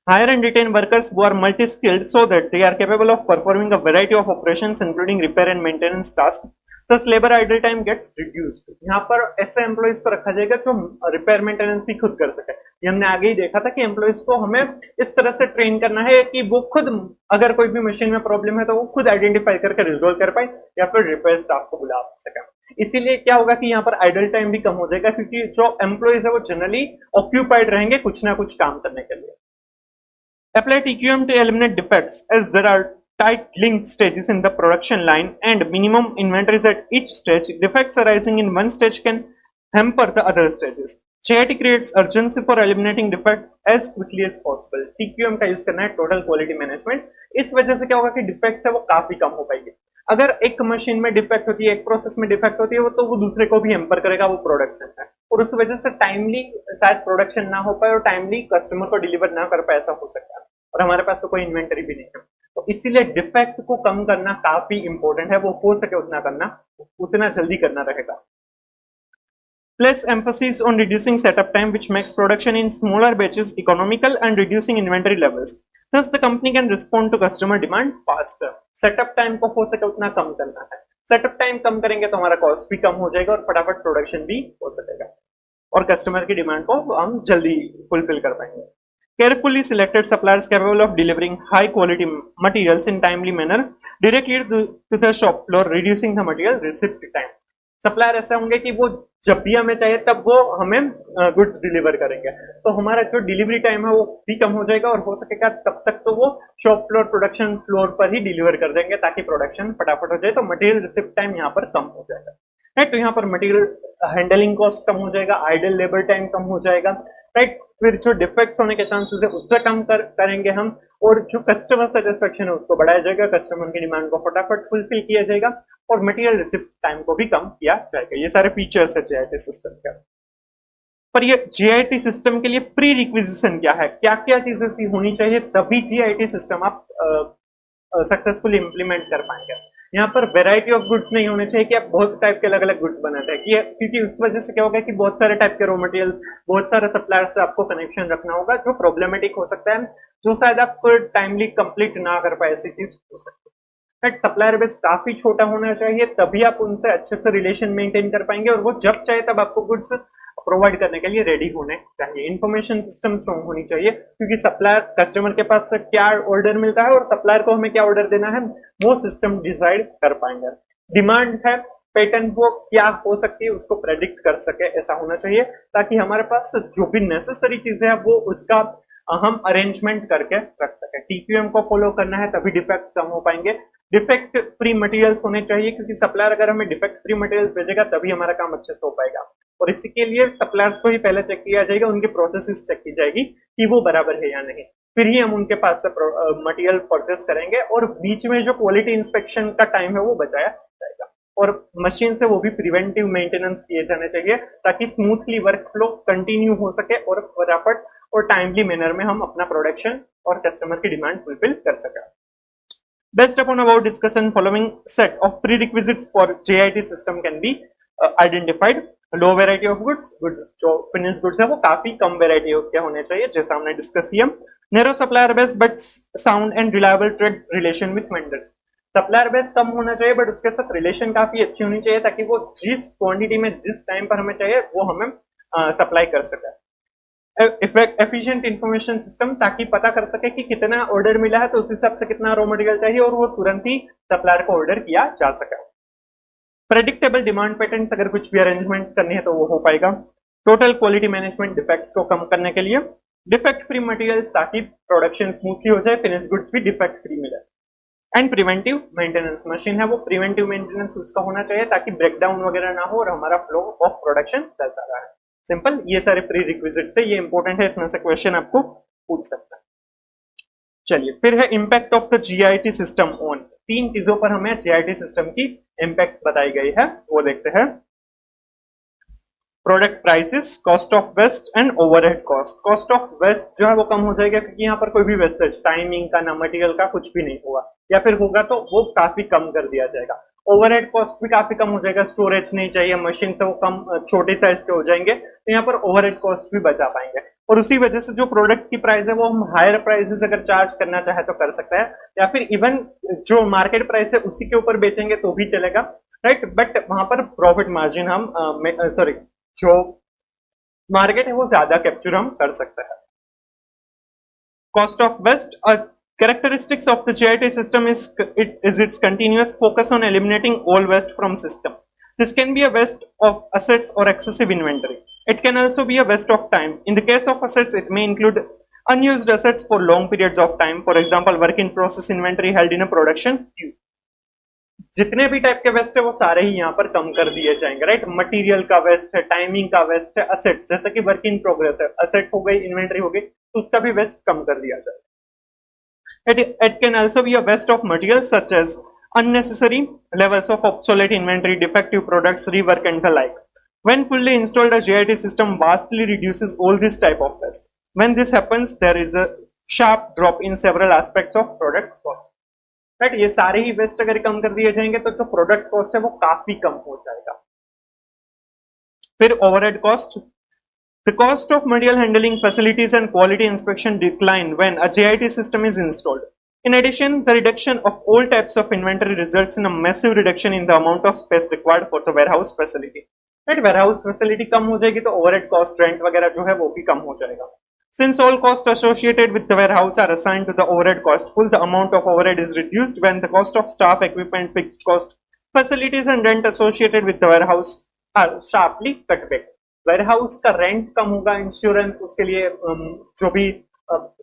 Hire and retain workers who are multi-skilled so that they are capable of performing a variety of operations including repair and maintenance tasks. Thus labor idle time gets reduced. यहाँ पर ऐसे employees को रखा जाएगा जो repair maintenance भी खुद कर सके। ये हमने आगे ही देखा था कि एम्प्लॉइज को हमें इस तरह से ट्रेन करना है कि वो खुद, अगर कोई भी मशीन में प्रॉब्लम है तो वो खुद आइडेंटिफाई करके रिजोल्व कर पाए या फिर रिपेयर स्टाफ को बुला सके। इसीलिए क्या होगा कि यहाँ पर आइडल टाइम भी कम हो जाएगा, क्योंकि जो एम्प्लॉइज है वो जनरली ऑक्यूपाइड रहेंगे कुछ ना कुछ काम करने के लिए। Apply TQM to eliminate defects, as there are tight linked stages in the production line and minimum inventories at each stage. Defects arising in one stage can hamper the other stages. GIT creates urgency for eliminating defects as quickly as possible. TQM का use करना है, total quality management. इस वजह से क्या होगा कि defects है वो काफी कम हो पाएगी। अगर एक मशीन में डिफेक्ट होती है, एक प्रोसेस में डिफेक्ट होती है, वो तो वो दूसरे को भी हैम्पर करेगा वो प्रोडक्शन है, और उस वजह से टाइमली शायद प्रोडक्शन ना हो पाए और टाइमली कस्टमर को डिलीवर ना कर पाए, ऐसा हो सकता है। और हमारे पास तो कोई इन्वेंटरी भी नहीं है, तो इसीलिए डिफेक्ट को कम करना काफी इंपॉर्टेंट है, वो हो सके उतना करना, उतना जल्दी करना रहेगा। Place emphasis on reducing setup time, which makes production in smaller batches economical and reducing inventory levels. Thus, the company can respond to customer demand faster. Setup time को हो सके उतना कम करना है। सेटअप टाइम कम करेंगे तो हमारा कॉस्ट भी कम हो जाएगा और फटाफट प्रोडक्शन भी हो सकेगा, और कस्टमर की डिमांड को हम जल्दी फुलफिल कर पाएंगे। Carefully selected suppliers capable of delivering high quality materials in timely manner directly to the shop floor, reducing the material receipt time. Supplier ऐसे होंगे कि वो जब भी हमें चाहिए तब वो हमें गुड्स डिलीवर करेंगे, तो हमारा जो डिलीवरी टाइम है वो भी कम हो जाएगा, और हो सकेगा तब तक तो वो शॉप फ्लोर प्रोडक्शन फ्लोर पर ही डिलीवर कर देंगे ताकि प्रोडक्शन फटाफट हो जाए, तो मटेरियल रिसिप्ट टाइम यहाँ पर कम हो जाएगा। राइट, तो यहाँ पर मटेरियल हैंडलिंग कॉस्ट कम हो जाएगा, आइडल लेबर टाइम कम हो जाएगा। राइट, फिर जो डिफेक्ट्स होने के चांसेस है उससे कम करेंगे हम, और जो कस्टमर सेटिस्फेक्शन है उसको बढ़ाया जाएगा, कस्टमर की डिमांड को फटाफट फुलफिल किया जाएगा, और मटेरियल रिसिप्ट टाइम को भी कम किया जाएगा। ये सारे फीचर्स है जीआईटी सिस्टम के। पर ये जीआईटी सिस्टम के लिए प्री रिक्विजिशन क्या है, क्या क्या चीजें होनी चाहिए तभी जीआईटी सिस्टम आप सक्सेसफुली इंप्लीमेंट कर पाएंगे। यहाँ पर वेराइटी ऑफ गुड्स नहीं होने चाहिए कि आप बहुत टाइप के अलग अलग गुड्स बनाते हैं, क्योंकि उस वजह से क्या होगा कि बहुत सारे टाइप के रॉ मटेरियल्स, बहुत सारे सप्लायर से आपको कनेक्शन रखना होगा, जो प्रॉब्लमेटिक हो सकता है, जो शायद आप टाइमली कंप्लीट ना कर पाए, ऐसी चीज हो सकती है। सप्लायर बेस काफी छोटा होना चाहिए, तभी आप उनसे अच्छे से रिलेशन मेंटेन कर पाएंगे, और वो जब चाहे तब आपको गुड्स प्रोवाइड करने के लिए रेडी होने चाहिए। इंफॉर्मेशन सिस्टम स्ट्रॉन्ग होनी चाहिए, क्योंकि सप्लायर कस्टमर के पास से क्या ऑर्डर मिलता है और सप्लायर को हमें क्या ऑर्डर देना है वो सिस्टम डिसाइड कर पाएंगे। डिमांड है, पैटर्न वो क्या हो सकती है उसको प्रेडिक्ट कर सके, ऐसा होना चाहिए, ताकि हमारे पास जो भी नेसेसरी चीजें है वो उसका हम अरेंजमेंट करके रख सके। टीपीएम को फॉलो करना है तभी डिफेक्ट्स कम हो पाएंगे। डिफेक्ट फ्री मटेरियल्स होने चाहिए, क्योंकि सप्लायर अगर हमें डिफेक्ट फ्री मटेरियल्स भेजेगा तभी हमारा काम अच्छे से हो पाएगा, और इसी के लिए सप्लायर्स को ही पहले चेक किया जाएगा, उनकी प्रोसेसेस चेक की जाएगी कि वो बराबर है या नहीं, फिर ही हम उनके पास से मटेरियल परचेस करेंगे, और बीच में जो क्वालिटी इंस्पेक्शन का टाइम है वो बचाया जाएगा, और मशीन से वो भी प्रिवेंटिव मेंटेनेंस किए जाने चाहिए, ताकि स्मूथली वर्क फ्लो कंटिन्यू हो सके और फटाफट और टाइमली मैनर में हम अपना प्रोडक्शन और कस्टमर की डिमांड फुलफिल कर सकें। Based upon our discussion, following set of prerequisites for JIT system can be identified. Low variety of goods, जो finished goods है वो काफी कम variety के होने चाहिए, जैसा हमने डिस्कस किया। Narrow supplier base but sound and reliable trade relation with vendors. Supplier base कम होना चाहिए बट उसके साथ रिलेशन काफी अच्छी होनी चाहिए, ताकि वो जिस क्वांटिटी में जिस टाइम पर हमें चाहिए वो हमें सप्लाई कर सके। एफिशिएंट इंफॉर्मेशन सिस्टम, ताकि पता कर सके कि कितना ऑर्डर मिला है तो उस हिसाब से कितना रॉ मटेरियल चाहिए, और वो तुरंत ही सप्लायर को ऑर्डर किया जा सके। प्रेडिक्टेबल डिमांड पैटर्न, अगर कुछ भी अरेंजमेंट्स करनी है तो वो हो पाएगा। टोटल क्वालिटी मैनेजमेंट, डिफेक्ट्स को कम करने के लिए। डिफेक्ट फ्री मटेरियल्स, ताकि प्रोडक्शन स्मूथली हो जाए, फिनिश गुड्स भी डिफेक्ट फ्री मिले। एंड प्रिवेंटिव मेंटेनेंस, मशीन है वो प्रिवेंटिव मेंटेनेंस उसका होना चाहिए, ताकि ब्रेकडाउन वगैरह ना हो और हमारा फ्लो ऑफ प्रोडक्शन चलता रहे। सिंपल, ये सारे प्री रिक्विजिट्स है, ये इंपॉर्टेंट है, इसमें से क्वेश्चन आपको पूछ सकता है। चलिए, फिर है impact of the JIT system on. तीन चीजों पर हमें जीआईटी सिस्टम की इंपैक्ट बताई गई है, वो देखते हैं। Product prices, cost of waste and overhead cost. Cost of waste जो है वो कम हो जाएगा, क्योंकि यहाँ पर कोई भी वेस्टेज टाइमिंग का ना मटेरियल का कुछ भी नहीं होगा, या फिर होगा तो वो काफी कम कर दिया जाएगा। ओवरहेड कॉस्ट भी काफी कम हो जाएगा, स्टोरेज नहीं चाहिए, मशीन से वो कम छोटे साइज के हो जाएंगे, तो यहाँ पर ओवरहेड कॉस्ट भी बचा पाएंगे, और उसी वजह से जो प्रोडक्ट की प्राइस है वो हम हायर प्राइसेस अगर चार्ज करना चाहे तो कर सकते हैं, या फिर इवन जो मार्केट प्राइस है उसी के ऊपर बेचेंगे तो भी चलेगा। राइट, बट वहां पर प्रॉफिट मार्जिन हम जो मार्केट है वो ज्यादा कैप्चर हम कर सकते हैं। Cost of waste, characteristics of the GIT system is its continuous focus on eliminating all waste from system. This can be a waste of assets or excessive inventory. It can also be a waste of time. In the case of assets, it may include unused assets for long periods of time. For example, work in process inventory held in a production queue. जितने भी type के waste है वो सारे ही यहाँ पर कम कर दिए जाएंगे। राइट, मटेरियल का वेस्ट है, टाइमिंग का वेस्ट है, असेट्स जैसे कि वर्क इन प्रोग्रेस है, असेट हो गई, इन्वेंटरी हो गई, तो उसका भी वेस्ट कम कर दिया जाएगा। It can also be a waste of materials such as unnecessary levels of obsolete inventory, defective products, rework and the like. When fully installed, a GIT system vastly reduces all this type of waste. When this happens, there is a sharp drop in several aspects of product cost. Right? ये सारे ही waste अगर कम कर दिए जाएंगे तो जो product cost है वो काफी कम हो जाएगा। फिर overhead cost, the cost of material handling facilities and quality inspection decline when a GIT system is installed. In addition, the reduction of all types of inventory results in a massive reduction in the amount of space required for the warehouse facility. Right, warehouse facility कम हो जाएगी तो overhead cost, rent वगैरह जो है वो भी कम हो जाएगा। Since all costs associated with the warehouse are assigned to the overhead cost pool, the amount of overhead is reduced when the cost of staff, equipment, fixed cost Facilities and rent associated with the warehouse are sharply cut back. Warehouse का rent कम होगा, insurance, उसके लिए जो भी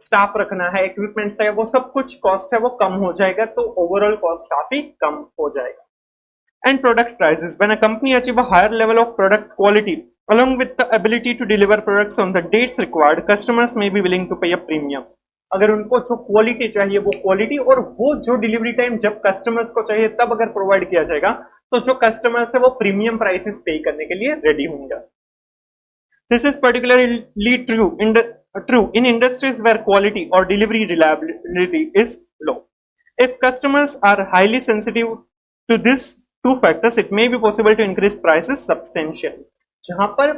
staff रखना है, equipments है, वो सब कुछ कॉस्ट है वो कम हो जाएगा, तो ओवरऑल कॉस्ट काफी कम हो जाएगा. And product prices. When a company achieve a higher level of product quality along with the ability to deliver products on the dates required, customers may be willing to pay a premium. अगर उनको जो quality चाहिए वो quality और वो जो delivery time जब customers को चाहिए तब अगर प्रोवाइड किया जाएगा तो जो कस्टमर्स है वो प्रीमियम प्राइसेस पे करने के लिए रेडी होंगे. This is particularly true in industries where quality or delivery reliability is low. If customers are highly sensitive to these two factors, it may be possible to increase prices substantially. जहां पर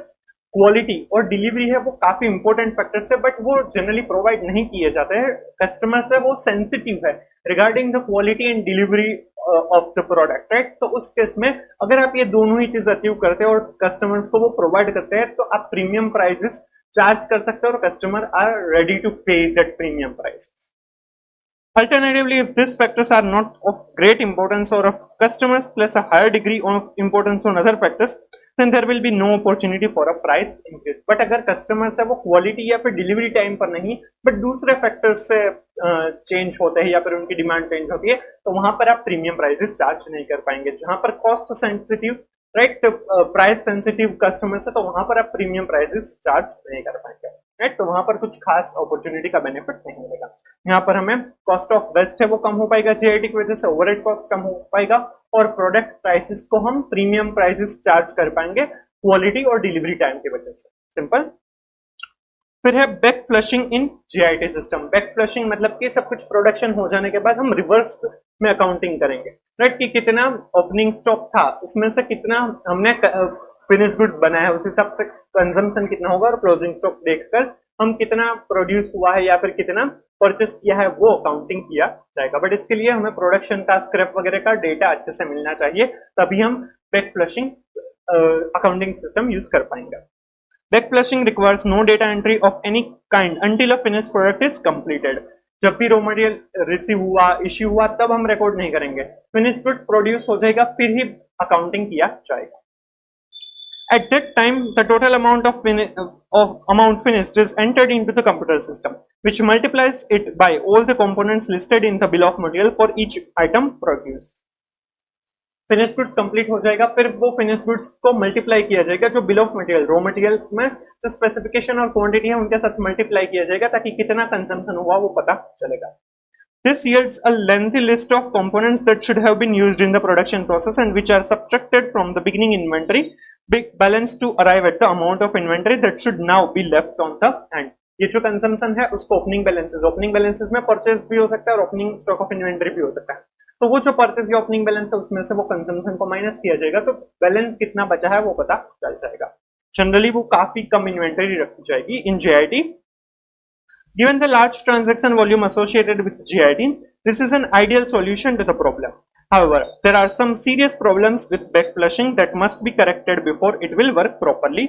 quality और delivery है वो काफी important factors है, but वो generally provide नहीं किए जाते हैं. कस्टमर्स है वो सेंसिटिव है regarding the quality and delivery of the product, right. तो उस केस में अगर आप ये दोनों ही चीज अचीव करते हैं और कस्टमर्स को वो प्रोवाइड करते हैं तो आप प्रीमियम प्राइसेस चार्ज कर सकते हो और कस्टमर आर रेडी टू पे that premium price. Alternatively, if these factors are not of great importance or if customers place a higher degree of importance on other factors, then there will be no opportunity for a price increase. But अगर customers है वो quality या फिर delivery time पर नहीं, but दूसरे factors से change होते हैं या फिर उनकी demand change होती है, तो वहां पर आप premium prices charge नहीं कर पाएंगे. जहां पर cost sensitive, right, price sensitive customers है तो वहां पर आप premium prices charge नहीं कर पाएंगे, राइट. तो वहां पर कुछ खास अपॉर्चुनिटी का बेनिफिट नहीं मिलेगा. यहाँ पर हमें कॉस्ट ऑफ वेस्ट है वो कम हो पाएगा जीआईटी की वजह से, ओवरहेड कॉस्ट कम हो पाएगा और प्रोडक्ट प्राइसेस को हम प्रीमियम प्राइसेस चार्ज कर पाएंगे क्वालिटी और डिलीवरी टाइम की वजह से. सिंपल. फिर है बैक फ्लशिंग इन जीआईटी सिस्टम. बैक फ्लशिंग मतलब कि सब कुछ प्रोडक्शन हो जाने के बाद हम रिवर्स में अकाउंटिंग करेंगे, राइट. कि कितना ओपनिंग स्टॉक था उसमें से कितना हमने फिनिश गुड्स बना है उस हिसाब से कंजम्पशन कितना होगा और क्लोजिंग स्टॉक देखकर हम कितना प्रोड्यूस हुआ है या फिर कितना परचेस किया है वो अकाउंटिंग किया जाएगा. बट इसके लिए हमें प्रोडक्शन का स्क्रैप वगैरह का डेटा अच्छे से मिलना चाहिए, तभी हम back flushing accounting system use कर पाएंगे. Back flushing requires no data entry of any kind until a finish product is completed. जब भी रॉ मटेरियल रिसीव हुआ, इश्यू हुआ, तब हम रिकॉर्ड नहीं करेंगे. फिनिश गुड्स प्रोड्यूस हो जाएगा फिर ही अकाउंटिंग किया जाएगा. At that time, the total amount of amount finished is entered into the computer system, which multiplies it by all the components listed in the bill of material for each item produced. Finish goods complete हो जाएगा, फिर वो finish goods को multiply किया जाएगा जो bill of material, raw material में जो स्पेसिफिकेशन और क्वांटिटी है उनके साथ मल्टीप्लाई किया जाएगा ताकि कितना कंजम्पशन हुआ वो पता चलेगा. This yields a lengthy list of components that should have been used in the production process and which are subtracted from the beginning inventory big balance to arrive at the amount of inventory that should now be left on the hand. ये जो consumption है उसको opening balances में purchase भी हो सकता है और ओपनिंग स्टॉक ऑफ इन्वेंटरी भी हो सकता है. तो वो जो परचेज या ओपनिंग बैलेंस है उसमें से वो कंजम्पशन को माइनस किया जाएगा तो बैलेंस कितना बचा है वो पता चल जाएगा. जनरली वो काफी कम इन्वेंटरी रखी जाएगी इन GIT. Given the large transaction volume associated with GIT, this is an ideal solution to the problem. However, there are some serious problems with backflushing that must be corrected before it will work properly.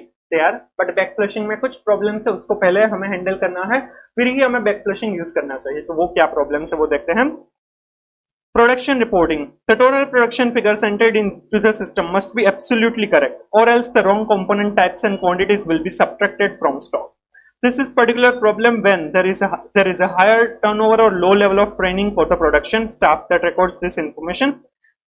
But backflushing में कुछ problems है उसको पहले हमें handle करना है फिर ही हमें backflushing use करना चाहिए. तो वो क्या problems है वो देखते हैं. Production reporting. The total production figures entered into the system must be absolutely correct, or else the wrong component types and quantities will be subtracted from stock. This is particular problem when there is a higher turnover or low level of training for the production staff that records this information,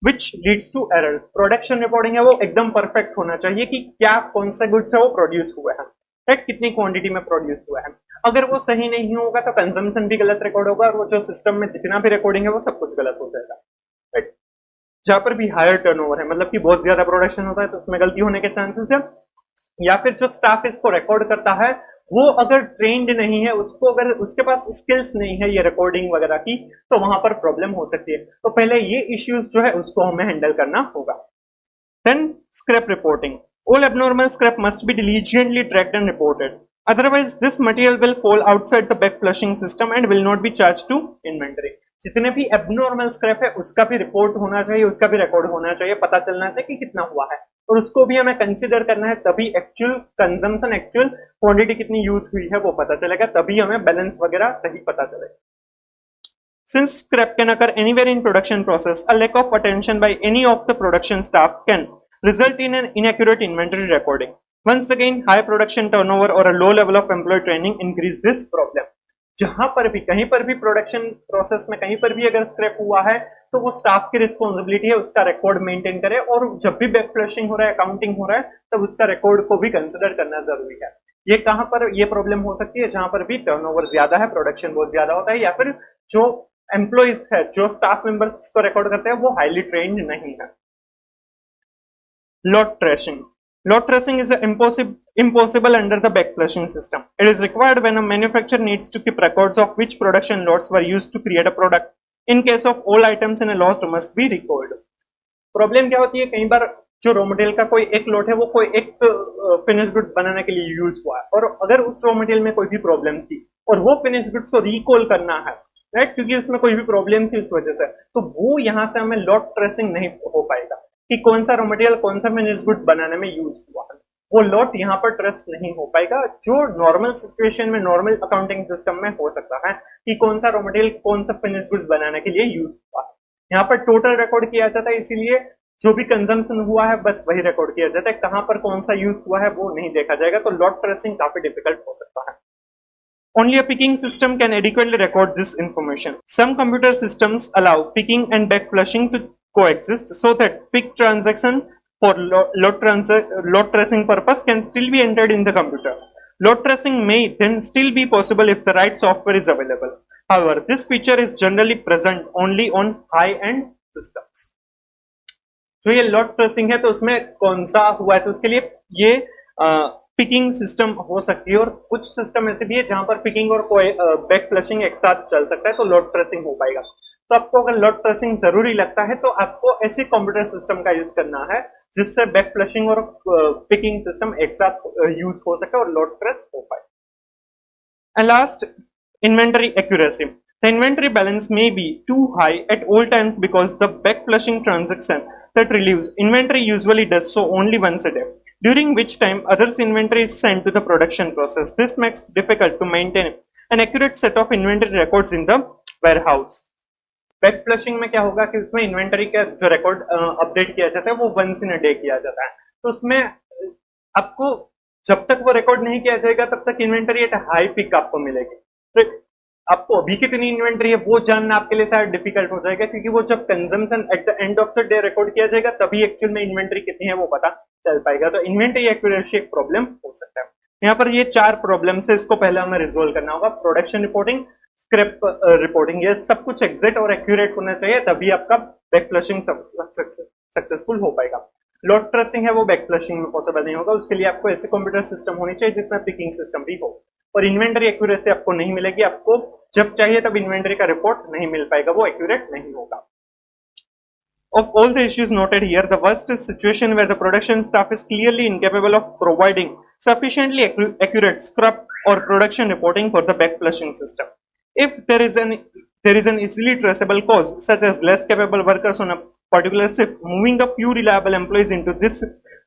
which leads to errors. Production reporting है वो एकदम perfect होना चाहिए कि क्या कौन से goods है वो produce हुए हैं, right? कितनी quantity में produce हुआ है. अगर वो सही नहीं होगा तो consumption भी गलत रिकॉर्ड होगा और वो जो सिस्टम में जितना भी रिकॉर्डिंग है वो सब कुछ गलत हो जाएगा, right? जहां पर भी हायर टर्नओवर है मतलब कि बहुत ज्यादा प्रोडक्शन होता है तो उसमें गलती होने के चांसेस है, या फिर जो स्टाफ इसको रिकॉर्ड करता है वो अगर ट्रेंड नहीं है, उसको अगर उसके पास स्किल्स नहीं है ये रिकॉर्डिंग वगैरह की, तो वहां पर प्रॉब्लम हो सकती है. तो पहले ये इश्यूज जो है उसको हमें हैंडल करना होगा. Then scrap reporting. All abnormal scrap must be diligently tracked and reported. Otherwise, this material will fall outside the back flushing system and will not be charged to inventory. जितने भी abnormal scrap है उसका भी report होना चाहिए, उसका भी record होना चाहिए, पता चलना चाहिए कि कितना हुआ है और उसको भी हमें कंसीडर करना है, तभी एक्चुअल कंजम्पशन, एक्चुअल क्वांटिटी कितनी यूज हुई है वो पता चलेगा, तभी हमें बैलेंस वगैरह सही पता चलेगा. Since scrap can occur anywhere in production process, a lack of attention by any of the production staff can result in an inaccurate inventory recording. Once again, high production turnover or a low level of employee training increase this problem. जहां पर भी कहीं पर भी production process में कहीं पर भी अगर स्क्रैप हुआ है तो वो स्टाफ की रिस्पॉन्सिबिलिटी है उसका रिकॉर्ड मेंटेन करे, और जब भी बैक फ्लशिंग हो रहा है, अकाउंटिंग हो रहा है, तब उसका रिकॉर्ड को भी कंसिडर करना जरूरी है। ये कहां पर ये प्रॉब्लम हो सकती है? जहां पर भी टर्नओवर ज्यादा है, प्रोडक्शन बहुत ज्यादा होता है, या फिर जो एम्प्लॉइज है, जो स्टाफ मेंबर्स को रिकॉर्ड करते हैं, वो हाईली ट्रेन्ड नहीं है। Lot tracing. Lot tracing is impossible under the backflushing system. It is required when a manufacturer needs to keep records of which production lots were used to create a product. In case of all items in a lot must be recalled. Problem क्या होती है? कई बार जो raw material का कोई एक lot है वो कोई एक फिनिश गुड बनाने के लिए यूज हुआ है, और अगर उस रॉ मटेरियल में कोई भी प्रॉब्लम थी और वो फिनिश गुड्स को रिकॉल करना है, राइट, क्योंकि उसमें कोई भी प्रॉब्लम थी उस वजह से, तो वो यहां से हमें लॉट ट्रेसिंग नहीं हो पाएगा कि कौन सा रॉ मटेरियल कौन सा फिनिश गुड बनाने में यूज हुआ है, वो लॉट यहाँ पर ट्रेस नहीं हो पाएगा, जो नॉर्मल सिचुएशन में नॉर्मल अकाउंटिंग सिस्टम में हो सकता है कि कौन सा रॉ मटेरियल कौन सा फिनिश गुड बनाने के लिए यूज हुआ है। यहाँ पर टोटल रिकॉर्ड किया जाता है, इसीलिए जो भी कंजम्पशन हुआ है बस वही रिकॉर्ड किया जाता है, कहां पर कौन सा यूज हुआ है वो नहीं देखा जाएगा, तो लॉट ट्रेसिंग काफी डिफिकल्ट हो सकता है। Only a picking system can adequately record this information. Some computer systems allow picking and backflushing to coexist so that pick transaction for lot tracing purpose can still be entered in the computer. Lot tracing may then still be possible if the right software is available. However, this feature is generally present only on high-end systems. जो ये lot tracing है तो उसमें कौन सा हुआ है, तो उसके लिए ये पिकिंग सिस्टम हो सकती है, और कुछ सिस्टम ऐसे भी है जहां पर पिकिंग और बैक फ्लशिंग एक साथ चल सकता है, तो लॉट ट्रेसिंग हो पाएगा। तो आपको अगर लॉट ट्रेसिंग जरूरी लगता है तो आपको ऐसे कंप्यूटर सिस्टम का यूज करना है जिससे बैक फ्लशिंग और पिकिंग सिस्टम एक साथ यूज हो सके और लॉट ट्रेस हो पाए। And last, inventory accuracy. The inventory balance may be too high at all times because the backflushing transaction that relieves inventory usually does so only once a day, during which time others' inventory is sent to the production process. This makes it difficult to maintain an accurate set of inventory records in the warehouse. Backflushing में क्या होगा कि उसमें inventory का जो record update किया जाता है वो once in a day किया जाता है, तो उसमें आपको जब तक वो रिकॉर्ड नहीं किया जाएगा तब तक इन्वेंटरी एट हाई पिक आपको मिलेगी। तो आपको अभी कितनी इन्वेंटरी है वो जानना आपके लिए शायद डिफिकल्ट हो जाएगा, क्योंकि वो जब consumption at the end of the day record किया जाएगा तभी एक्चुअल में इन्वेंटरी कितनी है वो पता चल पाएगा। तो इन्वेंटरी एक्यूरेसी एक प्रॉब्लम हो सकता है। यहाँ पर ये 4 प्रॉब्लम है, इसको पहले हमें रिजोल्व करना होगा। प्रोडक्शन रिपोर्टिंग, स्क्रैप रिपोर्टिंग, ये सब कुछ एग्जैक्ट और एक्यूरेट होना चाहिए, तभी आपका बैकफ्लशिंग सक्सेसफुल हो पाएगा। लॉट ट्रेसिंग है वो बैकफ्लशिंग में पॉसिबल नहीं होगा, उसके लिए आपको ऐसे कंप्यूटर सिस्टम होनी चाहिए जिसमें पिकिंग सिस्टम भी हो, और इन्वेंटरी एक्यूरेसी आपको नहीं मिलेगी, आपको जब चाहिए तब इन्वेंटरी का रिपोर्ट नहीं मिल पाएगा, वो एक्यूरेट नहीं होगा। Of all the issues noted here, the worst is situation where the production staff is clearly incapable of providing sufficiently accurate scrap or production reporting for the backflushing system. If there is an easily traceable cause, such as less capable workers on a particular shift, moving a few reliable employees into this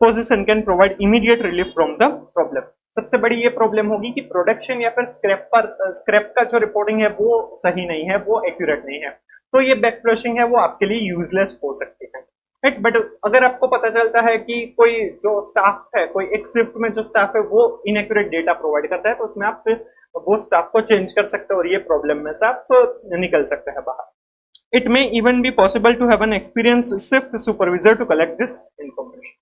position can provide immediate relief from the problem. सबसे बड़ी ये problem होगी कि production या फिर scrap का जो reporting है वो सही नहीं है, वो एक्यूरेट नहीं है, तो ये बैकफ्लशिंग है वो आपके लिए यूजलेस हो सकती है, राइट। बट अगर आपको पता चलता है कि कोई जो स्टाफ है, कोई एक शिफ्ट में जो स्टाफ है वो इनएक्यूरेट डेटा प्रोवाइड करता है, तो उसमें आप वो स्टाफ को चेंज कर सकते हो और ये प्रॉब्लम में से आप निकल सकते हैं बाहर। It may even be possible to have an experienced shift supervisor to collect this information.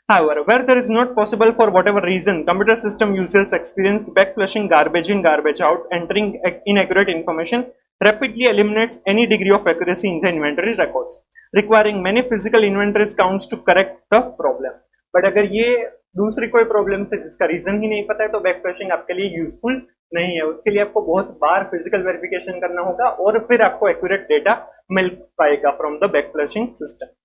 However, where there is not possible for whatever reason, computer system users experienced backflushing, garbage in, garbage out, entering inaccurate information rapidly eliminates any degree of accuracy in the inventory records, requiring many physical inventory counts to correct the problem. But अगर ये दूसरी कोई problem है जिसका reason ही नहीं पता है तो बैकफ्लशिंग आपके लिए यूजफुल नहीं है, उसके लिए आपको बहुत बार फिजिकल वेरिफिकेशन करना होगा और फिर आपको एक्यूरेट डेटा मिल पाएगा from the backflushing system.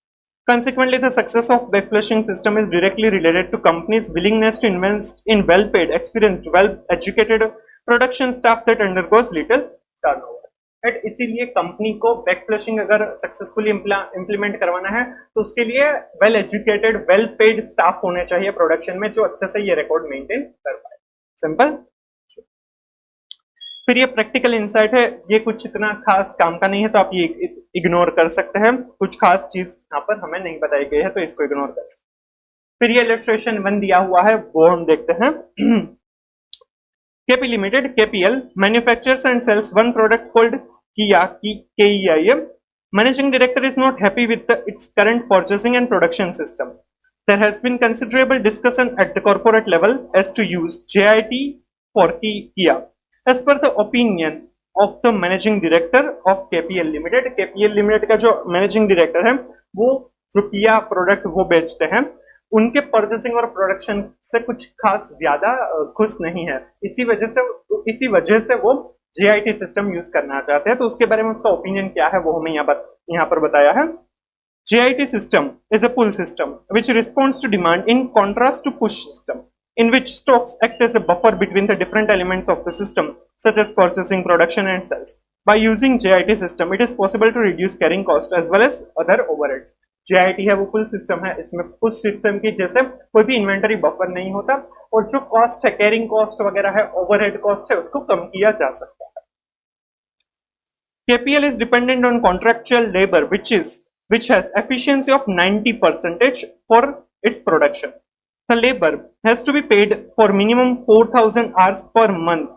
Consequently, the success of backflushing system is directly related to companies' willingness to invest in well-paid, experienced, well-educated production staff that undergoes little turnover. Right? इसीलिए company को बैकफ्लशिंग अगर successfully implement करवाना है तो उसके लिए well educated, well paid staff होने चाहिए प्रोडक्शन में जो अच्छे से ये रिकॉर्ड मेंटेन कर पाए। सिंपल। फिर ये प्रैक्टिकल इंसाइट है, ये कुछ इतना खास काम का नहीं है तो आप ये इग्नोर कर सकते हैं, कुछ खास चीज यहाँ पर हमें नहीं बताई गई है तो इसको इग्नोर कर सकते हैं। फिर ये इलस्ट्रेशन 1 दिया हुआ है वो हम देखते हैं। KP Limited KPL manufactures and sells one product called KEIM. Managing director is not happy with its current purchasing and production system. There has been considerable discussion at the corporate level as to use JIT for Kia. As per the opinion of the managing director of KPL Limited, KPL Limited का जो managing director है वो जो Kia product वो बेचते हैं, उनके purchasing और प्रोडक्शन से कुछ खास ज्यादा खुश नहीं है, इसी वजह से वो JIT सिस्टम यूज करना चाहते हैं। तो उसके बारे में उसका ओपिनियन क्या है वो हमें यहाँ पर बताया है। JIT system is a pull system which responds to demand in contrast to push system, in which stocks act as a buffer between the different elements of the system, such as purchasing, production, and sales. By using JIT system, it is possible to reduce carrying cost as well as other overheads. JIT है वो पुल system है, इसमें push system की जैसे कोई भी inventory buffer नहीं होता और जो कॉस्ट है, कैरिंग कॉस्ट वगैरह है, ओवरहेड कॉस्ट है, उसको कम किया जा सकता है। KPL is dependent on contractual labor which has efficiency of 90% for its production. The labor has to be paid for minimum 4,000 hours per month,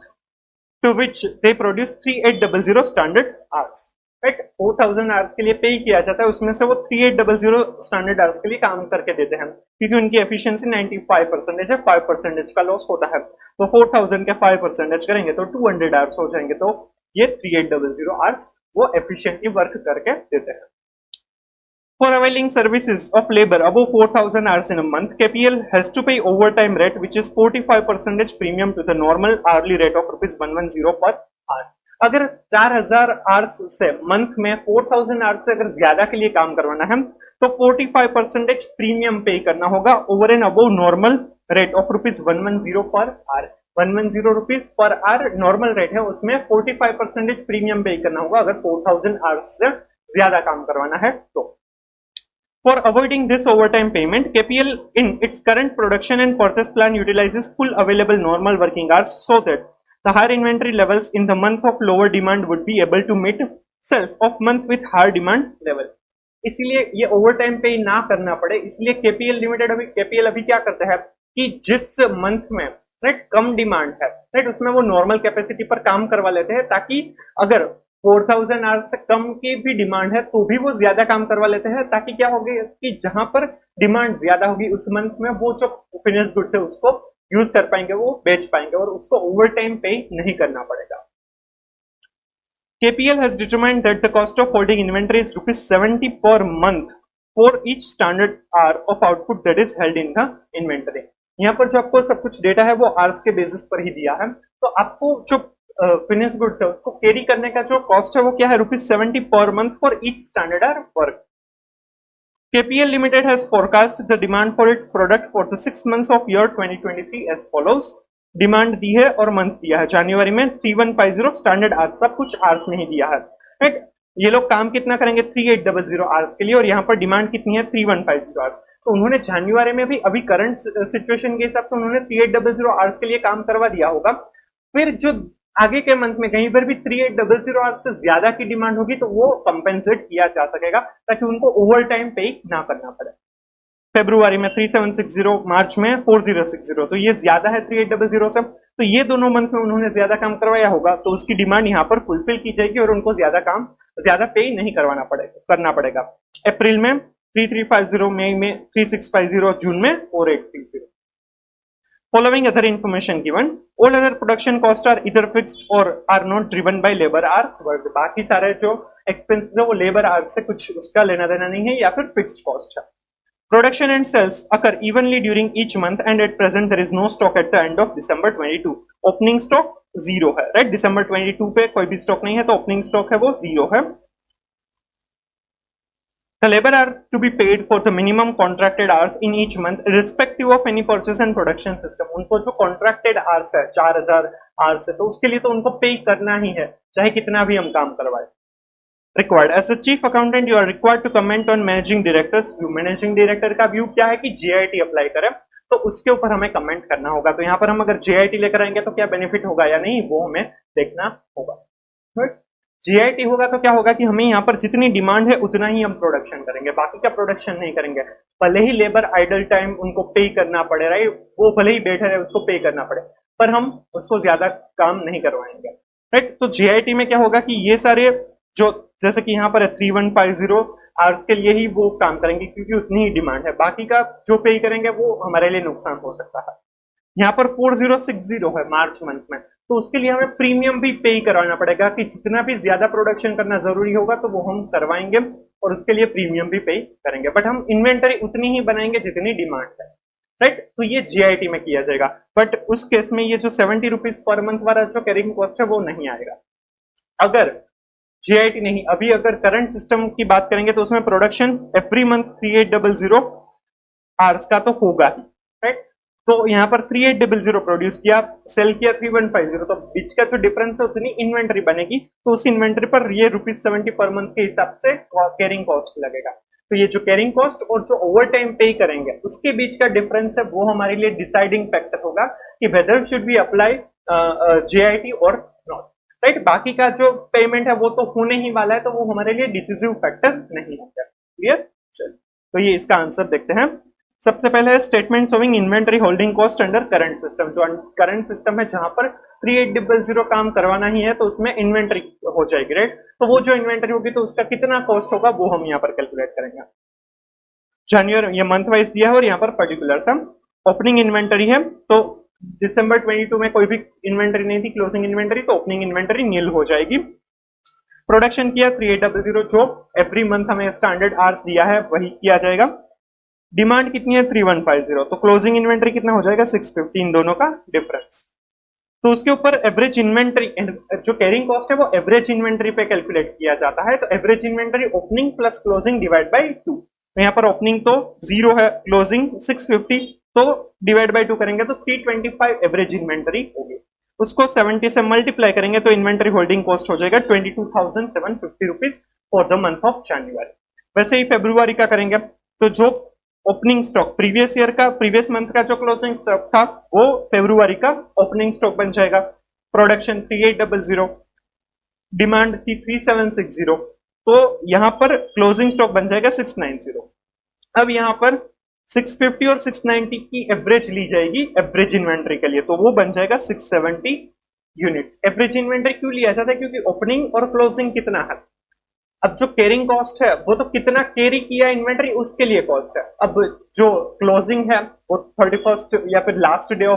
to which they produce 3800 standard hours. Right, 4000 hours के लिए पे किया जाता है, उसमें से वो 3800 standard hours के लिए काम करके देते हैं, क्योंकि उनकी एफिशिएंसी 95% है, 5% का लॉस होता है। तो 4000 के 5% करेंगे तो 200 आवर्स हो जाएंगे, तो ये 3800 आवर्स वो एफिशिएंटली वर्क करके देते हैं। For availing services of labor above 4,000 hours in a month, KPL has to pay overtime rate which is 45% premium to the normal hourly rate of ₹110 per hour. अगर 4000 hours से month में 4000 hours से अगर ज्यादा के लिए काम करवाना है तो 45% प्रीमियम पे करना होगा over and above normal rate of ₹110 per hour. 110 rupees per hour normal rate है, उसमें 45% प्रीमियम पे करना होगा अगर 4000 आवर्स से ज्यादा काम करवाना है तो। For avoiding this overtime payment, KPL in its current production and purchase plan utilizes full available normal working hours so that the higher inventory levels in the month of lower demand would be able to meet sales of month with higher demand level. इसलिए ये overtime पे ना करना पड़े, इसलिए KPL अभी क्या करता है कि जिस मंथ में राइट कम डिमांड है राइट उसमें वो नॉर्मल कैपेसिटी पर काम करवा लेते हैं, ताकि अगर 4000 आवर्स से कम की भी डिमांड है तो भी वो ज्यादा काम करवा लेते हैं, ताकि क्या होगी कि जहां पर डिमांड ज्यादा होगी उस मंथ में वो जो फिनिश गुड्स है उसको यूज कर पाएंगे, वो बेच पाएंगे और उसको ओवर टाइम पे नहीं करना पड़ेगा। KPL has determined that the cost of holding inventory is ₹70 per month for each standard hour of output that is held in the inventory. यहाँ पर जो आपको सब कुछ डेटा है वो आवर्स के बेसिस पर ही दिया है, तो आपको जो फिनिश गुड्स है उसको कैरी करने का जो कॉस्ट है वो क्या है ₹70 per month for each standard hour work. KPL Limited has forecast the demand for its product for the 6 months of year 2023 as follows. Demand दी है और मंथ दिया है, जनवरी में 3150 स्टैंडर्ड आवर्स, सब कुछ आवर्स में ही दिया है राइट। ये लोग काम कितना करेंगे 3800 आवर्स के लिए और यहाँ पर डिमांड कितनी है 3150 आवर्स। तो उन्होंने जनवरी में भी अभी करंट सिचुएशन के हिसाब से उन्होंने 3800 आवर्स के लिए काम करवा दिया होगा, फिर जो आगे के मंथ में कहीं पर भी 3800 आवर्स से ज्यादा की डिमांड होगी तो वो कंपेंसेट किया जा सकेगा ताकि उनको ओवर टाइम पे ना करना पड़े। फरवरी में 3760, मार्च में 4060, तो ये ज्यादा है 3800 से, तो ये दोनों मंथ में उन्होंने ज्यादा काम करवाया होगा तो उसकी डिमांड यहाँ पर फुलफिल की जाएगी और उनको ज्यादा पे नहीं करना पड़ेगा। अप्रैल में 3350, मई में 3650, जून में 4830। Following other information given, all other production costs are either fixed or are not driven by labor hours worked. बाकी सारे जो एक्सपेंसेस है वो लेबर आवर्स से कुछ उसका लेना देना नहीं है या फिर फिक्स्ड कॉस्ट है। Production and sales occur evenly during each month and at present there is no stock at the end of December 22. Opening stock 0 है राइट, December 22 पे कोई भी स्टॉक नहीं है तो ओपनिंग स्टॉक है वो 0 है। The labor are to be paid for the minimum contracted hours in each month irrespective of any purchase and production system. उनको जो contracted hours है 4000 hours है तो उसके लिए तो उनको पे करना ही है चाहे कितना भी हम काम करवाए। Required as a chief accountant you are required to comment on managing director's view. Managing director का व्यू क्या है कि JIT अप्लाई करें तो उसके ऊपर हमें कमेंट करना होगा। तो यहाँ पर हम अगर JIT लेकर आएंगे तो क्या बेनिफिट होगा या नहीं, वो हमें देखना होगा। JIT होगा तो क्या होगा कि हमें यहाँ पर जितनी डिमांड है उतना ही हम प्रोडक्शन करेंगे, बाकी का प्रोडक्शन नहीं करेंगे। भले ही लेबर आइडल टाइम उनको पे करना पड़े, राइट, वो भले ही बैठे रहे उसको पे करना पड़े, पर हम उसको ज्यादा काम नहीं करवाएंगे, राइट। तो JIT में क्या होगा कि ये सारे जो जैसे कि यहाँ पर है 3150 आवर्स के लिए ही वो काम करेंगे क्योंकि उतनी ही डिमांड है, बाकी का जो पे करेंगे वो हमारे लिए नुकसान हो सकता है। यहाँ पर 4060 है मार्च मंथ में, तो उसके लिए हमें प्रीमियम भी पे करवाना पड़ेगा कि जितना भी ज्यादा प्रोडक्शन करना जरूरी होगा तो वो हम करवाएंगे और उसके लिए प्रीमियम भी पे करेंगे, बट हम इन्वेंटरी उतनी ही बनाएंगे जितनी डिमांड है, राइट। तो ये JIT में किया जाएगा, बट उस केस में ये जो 70 रुपीज पर मंथ वाला जो कैरिंग कॉस्ट है वो नहीं आएगा। अगर JIT नहीं, अभी अगर करंट सिस्टम की बात करेंगे तो उसमें प्रोडक्शन एवरी मंथ 3800 आवर्स का तो होगा ही, राइट। तो यहाँ पर 3800 प्रोड्यूस किया, सेल किया 3150, तो बीच का जो डिफरेंस है उतनी इन्वेंटरी बनेगी, तो उस इन्वेंटरी पर ये ₹70 पर मंथ के हिसाब से कैरिंग कॉस्ट लगेगा। तो ये जो कैरिंग कॉस्ट और जो ओवर टाइम पे करेंगे उसके बीच का डिफरेंस है वो हमारे लिए डिसाइडिंग फैक्टर होगा कि weather should be apply JIT और नॉट, राइट। बाकी का जो पेमेंट है वो तो होने ही वाला है, तो वो हमारे लिए डिसिसिव फैक्टर नहीं होगा। क्लियर? चलिए, तो ये इसका आंसर देखते हैं। सबसे पहले है statement showing inventory holding cost under current system. जो करंट सिस्टम है जहां पर 3800 काम करवाना ही है तो उसमें इन्वेंटरी हो जाएगी, राइट। तो वो जो इन्वेंटरी होगी तो उसका कितना कॉस्ट होगा वो हम यहाँ पर कैलकुलेट करेंगे। जनवरी ये मंथ वाइज दिया है और यहाँ पर पर्टिकुलर सम ओपनिंग इन्वेंटरी है, तो दिसंबर 22 में कोई भी इन्वेंटरी नहीं थी, क्लोजिंग इन्वेंटरी, तो ओपनिंग इन्वेंटरी नील हो जाएगी। प्रोडक्शन किया 3800, जो एवरी मंथ हमें स्टैंडर्ड आवर्स दिया है वही किया जाएगा। डिमांड कितनी है 3150, तो क्लोजिंग इन्वेंटरी कितना हो जाएगा 650, इन दोनों का डिफरेंस। तो उसके ऊपर एवरेज इन्वेंटरी, जो कैरिंग कॉस्ट है वो एवरेज इन्वेंटरी पे कैलकुलेट किया जाता है, तो average inventory opening plus closing divide by 2। तो यहाँ पर ओपनिंग तो 0 है, क्लोजिंग 650, तो डिवाइड बाय 2 करेंगे तो 325 एवरेज इन्वेंटरी होगी। उसको 70 से मल्टीप्लाई करेंगे तो इन्वेंटरी होल्डिंग कॉस्ट हो जाएगा 22,750 rupees for the month of January. वैसे ही फरवरी का करेंगे तो जो ओपनिंग स्टॉक प्रीवियस ईयर का, प्रीवियस मंथ का जो क्लोजिंग स्टॉक था वो फरवरी का ओपनिंग स्टॉक बन जाएगा। प्रोडक्शन 3800, डिमांड थी 3760, तो यहां पर क्लोजिंग स्टॉक बन जाएगा 690। अब यहां पर 650 और 690 की एवरेज ली जाएगी एवरेज इन्वेंटरी के लिए, तो वो बन जाएगा 670 यूनिट्स। एवरेज इन्वेंटरी क्यों लिया जाता है? क्योंकि ओपनिंग और क्लोजिंग कितना है, अब जो कैरिंग कॉस्ट है वो तो कितना कैरी किया इन्वेंटरी उसके लिए कॉस्ट है। अब जो क्लोजिंग है वो 31st या फिर लास्ट डे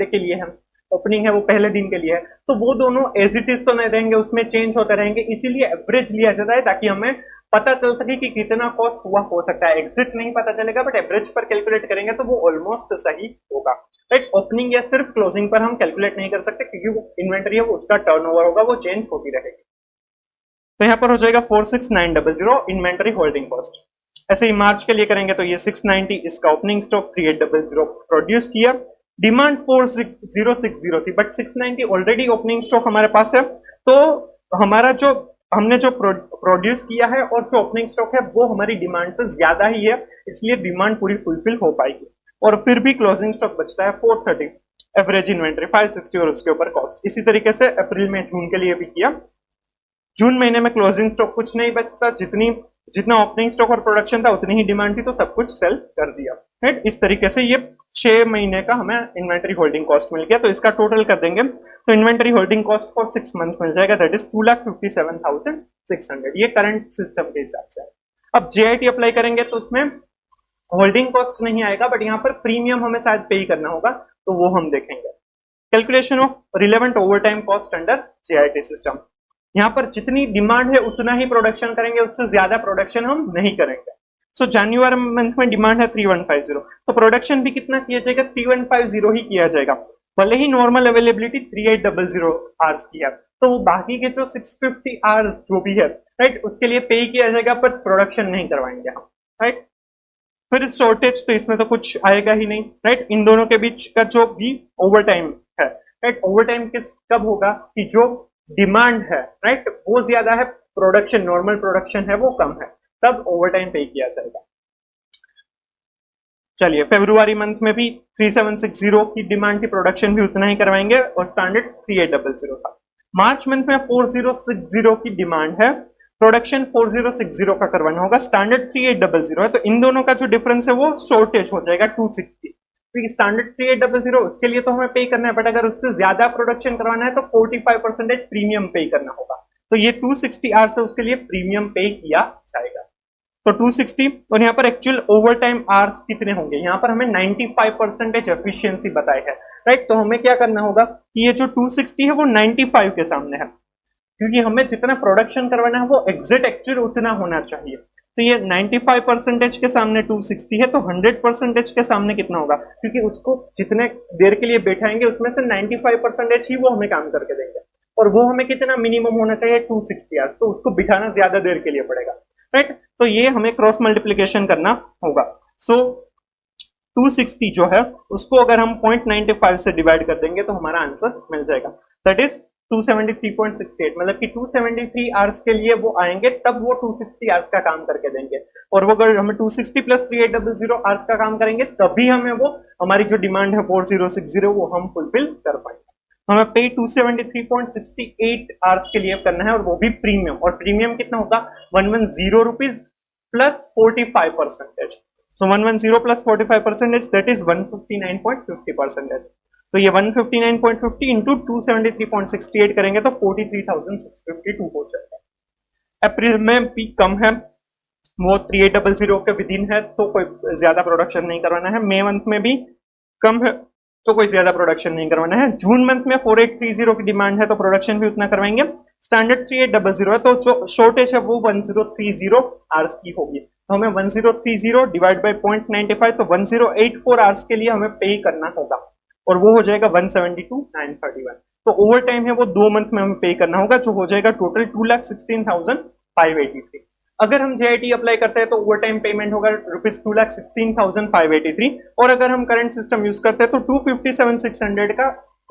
के लिए है, ओपनिंग है वो पहले दिन के लिए है, तो वो दोनों एज इट इज तो नहीं रहेंगे, उसमें चेंज होते रहेंगे, इसीलिए एवरेज लिया जाता है ताकि हमें पता चल सके कि कितना कॉस्ट हुआ हो सकता है। एग्जिट नहीं पता चलेगा, बट एवरेज पर कैलकुलेट करेंगे तो वो ऑलमोस्ट सही होगा, राइट। ओपनिंग या सिर्फ क्लोजिंग पर हम कैलकुलेट नहीं कर सकते क्योंकि वो इन्वेंटरी है वो उसका टर्नओवर होगा, वो चेंज होती रहेगी। तो यहाँ पर हो जाएगा 46900 इन्वेंटरी होल्डिंग कॉस्ट। ऐसे ही मार्च के लिए करेंगे तो ये 690, इसका ओपनिंग स्टॉक 3800 प्रोड्यूस किया, डिमांड 4060 थी, बट 690 ऑलरेडी ओपनिंग स्टॉक हमारे पास है, तो हमारा जो हमने जो प्रोड्यूस किया है और जो ओपनिंग स्टॉक है वो हमारी डिमांड से ज्यादा ही है, इसलिए डिमांड पूरी फुलफिल हो पाएगी। और फिर भी क्लोजिंग स्टॉक बचता है 430, एवरेज इन्वेंटरी 560 और उसके ऊपर कॉस्ट। इसी तरीके से अप्रैल में, जून के लिए भी किया। जून महीने में क्लोजिंग स्टॉक कुछ नहीं बचता, जितना ओपनिंग स्टॉक और प्रोडक्शन था उतनी ही डिमांड थी, तो सब कुछ सेल कर दिया, राइट। इस तरीके से ये 6 महीने का हमें इन्वेंटरी होल्डिंग कॉस्ट मिल गया। तो इसका टोटल कर देंगे तो inventory holding cost for 6 months मिल जाएगा, दैट इज 2,57,600, ये करंट सिस्टम के हिसाब से। अब JIT अप्लाई करेंगे तो उसमें होल्डिंग कॉस्ट नहीं आएगा, बट यहाँ पर प्रीमियम हमें शायद पे करना होगा, तो वो हम देखेंगे। Calculation of relevant over time cost under JIT system. यहाँ पर जितनी डिमांड है उतना ही प्रोडक्शन करेंगे, उससे ज्यादा प्रोडक्शन हम नहीं करेंगे। सो जनवरी मंथ में डिमांड है 3150, तो प्रोडक्शन भी कितना किया जाएगा 3150 ही किया जाएगा, भले ही नॉर्मल अवेलेबिलिटी 3800 आवर्स की है, तो बाकी के जो 650 आवर्स जो भी है, राइट, उसके लिए पे किया जाएगा, पर प्रोडक्शन नहीं करवाएंगे हम, राइट। फिर शॉर्टेज, तो इसमें तो कुछ आएगा ही नहीं, राइट। इन दोनों के बीच का जो भी ओवर टाइम है, राइट, ओवर टाइम किस कब होगा कि जो डिमांड है, राइट, वो ज्यादा है, प्रोडक्शन, नॉर्मल प्रोडक्शन है वो कम है, तब ओवर टाइम पे किया जाएगा। चलिए फरवरी मंथ में भी 3760 की डिमांड थी, प्रोडक्शन भी उतना ही करवाएंगे और स्टैंडर्ड 3800 था। मार्च मंथ में 4060 की डिमांड है, प्रोडक्शन 4060 का करवाना होगा, स्टैंडर्ड 3800 है। तो इन दोनों का जो डिफरेंस है वो शॉर्टेज हो जाएगा 260, क्योंकि स्टैंडर्ड 3800 उसके लिए तो हमें पे करना है, बट अगर उससे ज्यादा प्रोडक्शन करवाना है तो 45% प्रीमियम पे करना होगा। तो ये 260 आवर्स है, उसके लिए प्रीमियम पे किया जाएगा। तो 260 और यहाँ पर एक्चुअल ओवर टाइम आवर्स कितने होंगे, यहाँ पर हमें 95% एफिशिएंसी बताई है, राइट। तो हमें क्या करना होगा कि ये जो 260 है वो 95 के सामने है, क्योंकि हमें जितना प्रोडक्शन करवाना है वो एग्जैक्ट एक्चुअल उतना होना चाहिए। तो ये 95% के सामने 260 है, तो 100% के सामने कितना होगा, क्योंकि उसको जितने देर के लिए बैठाएंगे उसमें से 95% ही वो हमें काम करके देंगे, और वो हमें कितना मिनिमम होना चाहिए 260 आवर्स, तो उसको बिठाना ज्यादा देर के लिए पड़ेगा, राइट। तो ये हमें क्रॉस मल्टीप्लीकेशन करना होगा। सो 260 जो है उसको अगर हम 0.95 से डिवाइड कर देंगे तो हमारा आंसर मिल जाएगा, दैट इज 273.68। मतलब कि 273 आवर्स के लिए वो आएंगे, तब वो 260 आवर्स का काम करके देंगे, और वो अगर हमें 260 प्लस 3800 आवर्स का काम करेंगे तभी हमें वो हमारी जो डिमांड है 4060 वो हम फुलफिल कर पाएंगे। हमें पे 273.68 आवर्स के लिए करना है, और वो भी प्रीमियम, और प्रीमियम कितना होगा 110 rupees plus 45%। So 110 plus 45% that is 159.50%। तो ये 159.50 इंटू 273.68 करेंगे तो 43,652 हो जाएगा। अप्रैल में भी कम है, वो 3800 के विदिन है, तो कोई ज्यादा प्रोडक्शन नहीं करवाना है। मई मंथ में भी कम है, तो कोई ज्यादा प्रोडक्शन नहीं करवाना है। जून मंथ में 4830 की डिमांड है, तो प्रोडक्शन भी उतना करवाएंगे। स्टैंडर्ड 3800 है, तो जो शॉर्टेज है वो 1030 आवर्स की होगी, तो हमें 1030 डिवाइड बाय 0.95, तो 1084 आवर्स के लिए हमें पे करना होगा, और वो हो जाएगा 172,931। तो ओवर टाइम है वो 2 मंथ में हमें पे करना होगा, जो हो जाएगा टोटल 2,16,583। अगर हम JIT अप्लाई करते हैं तो ओवर टाइम पेमेंट होगा ₹2,16,583, और अगर हम करंट सिस्टम यूज करते हैं तो 257,600 का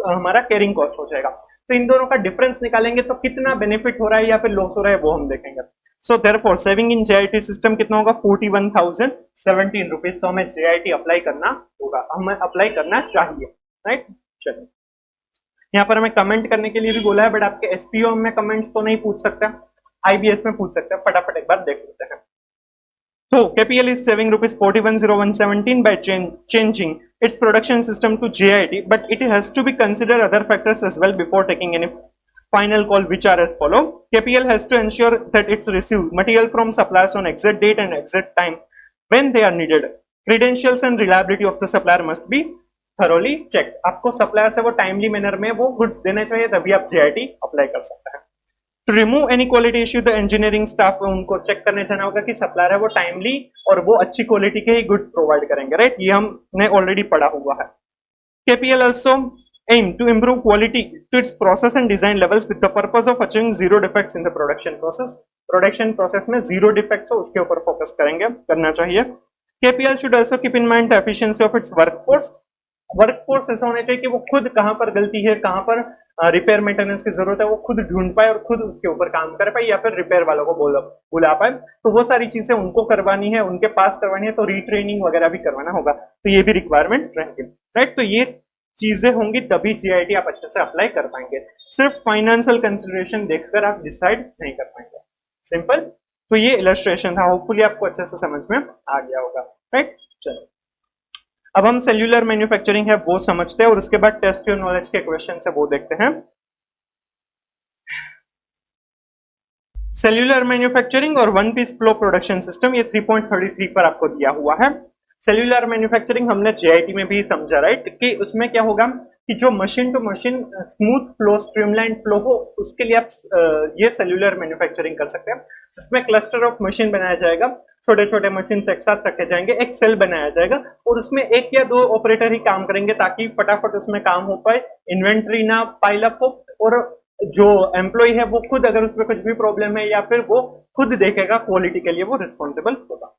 हमारा कैरिंग कॉस्ट हो जाएगा। तो इन दोनों का डिफरेंस निकालेंगे तो कितना बेनिफिट हो रहा है या फिर लॉस हो रहा है वो हम देखेंगे। So therefore saving in JIT system कितना होगा 41,017 रुपीज। तो हमें JIT अप्लाई करना होगा, हमें अप्लाई करना चाहिए, राइट। चलिए यहाँ पर हमें कमेंट करने के लिए भी बोला है, बट आपके SPO में कमेंट्स तो नहीं पूछ सकता, IBS में पूछ सकते हैं। फटाफट एक बार देख लेते हैं। तो KPL is saving rupees 41,117 by changing its production system to JIT, but it has to be considered other factors as well before taking any final call, which are as follow. KPL has to ensure that it's received material from suppliers on exact date and exact time when they are needed. Credentials and reliability of the supplier must be thoroughly checked. आपको supplier से वो timely manner में वो goods देने चाहिए, तभी आप JIT apply कर सकते हैं। To remove any quality issue, the engineering staff उनको चेक करने जाना होगा कि सप्लायर है वो टाइमली और वो अच्छी क्वालिटी के ही गुड्स प्रोवाइड करेंगे, राइट। ये हमने ऑलरेडी पढ़ा हुआ है। KPL also aim to improve quality to its process and design levels with the purpose of achieving zero defects in the production process. Production process में zero defects हो उसके ऊपर फोकस करेंगे, करना चाहिए। KPL should also keep in mind the efficiency of its workforce. Workforce ऐसा होना चाहिए कि वो खुद कहां पर गलती है, कहां पर रिपेयर मेंटेनेंस की जरूरत है, वो खुद ढूंढ पाए और खुद उसके ऊपर काम कर पाए, या फिर रिपेयर वालों को बुला पाए। तो वो सारी चीजें उनको करवानी है, उनके पास करवानी है, तो रीट्रेनिंग वगैरह भी करवाना होगा, तो ये भी रिक्वायरमेंट रहेंगे, राइट। तो ये चीजें होंगी तभी JIT आप अच्छे से अप्लाई कर पाएंगे। सिर्फ फाइनेंशियल कंसिडरेशन देखकर आप डिसाइड नहीं कर पाएंगे, सिंपल। तो ये इलस्ट्रेशन था, होपफुली आपको अच्छे से समझ में आ गया होगा, राइट। चलो अब हम सेल्यूलर मैन्युफैक्चरिंग है वो समझते हैं, और उसके बाद टेस्ट योर नॉलेज के क्वेश्चन है वो देखते हैं। सेल्यूलर मैन्युफैक्चरिंग और one piece flow production system, ये 3.33 पर आपको दिया हुआ है। सेल्यूलर मैन्युफैक्चरिंग हमने JIT में भी समझा, राइट, कि उसमें क्या होगा कि जो machine to machine smooth flow, streamline flow हो, उसके लिए आप ये सेल्यूलर मैन्युफैक्चरिंग कर सकते हैं। जिसमें क्लस्टर ऑफ मशीन बनाया जाएगा, छोटे छोटे मशीन एक साथ रखे जाएंगे, एक सेल बनाया जाएगा, और उसमें एक या दो ऑपरेटर ही काम करेंगे ताकि फटाफट उसमें काम हो पाए, इन्वेंट्री ना पाइल अप हो, और जो एम्प्लॉय है वो खुद अगर उसमें कुछ भी प्रॉब्लम है या फिर वो खुद देखेगा, क्वालिटी के लिए वो रिस्पॉन्सिबल होगा।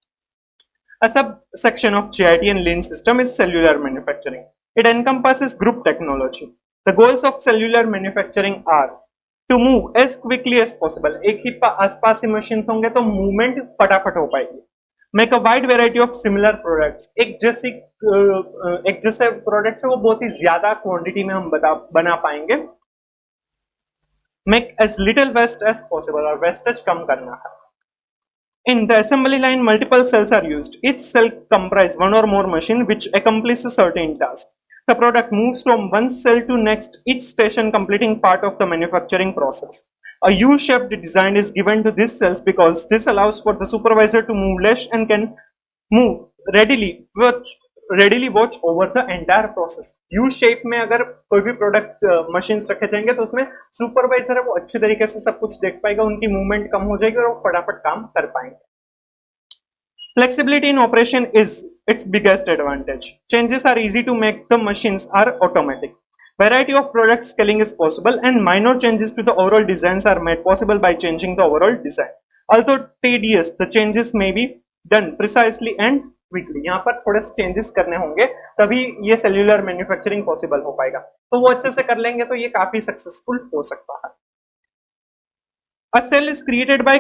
A subsection of JIT and lean system is cellular manufacturing. It encompasses group technology. The goals of cellular manufacturing are to move as quickly as possible. एक ही आसपास ही मशीन होंगे तो मूवमेंट फटाफट हो पाएगी। Make a wide variety of similar products, एक जैसे products है वो बहुत ही ज्यादा क्वांटिटी में हम बना पाएंगे। Make as little waste as possible, और वेस्टेज कम करना है। In the assembly line, multiple cells are used. Each cell comprises one or more machine which accomplish a certain task. The product moves from one cell to next, each station completing part of the manufacturing process. A U-shaped design is given to these cells because this allows for the supervisor to move less and can move readily watch over the entire process. U shape में अगर कोई भी product machines रखे जाएंगे तो उसमें supervisor है वो अच्छे तरीके से सब कुछ देख पाएगा, उनकी मूवमेंट कम हो जाएगी और वो फटाफट काम कर पाएंगे। Flexibility in operation is its biggest advantage. Changes are easy to make, the machines are automatic. Variety of product scaling is possible and minor changes to the overall designs are made possible by changing the overall design. Although tedious, the changes may be done precisely and quickly. यहाँ पर थोड़े से changes करने होंगे तभी ये cellular manufacturing possible हो पाएगा, तो वो अच्छे से कर लेंगे तो ये काफी सक्सेसफुल हो सकता है। A cell is created by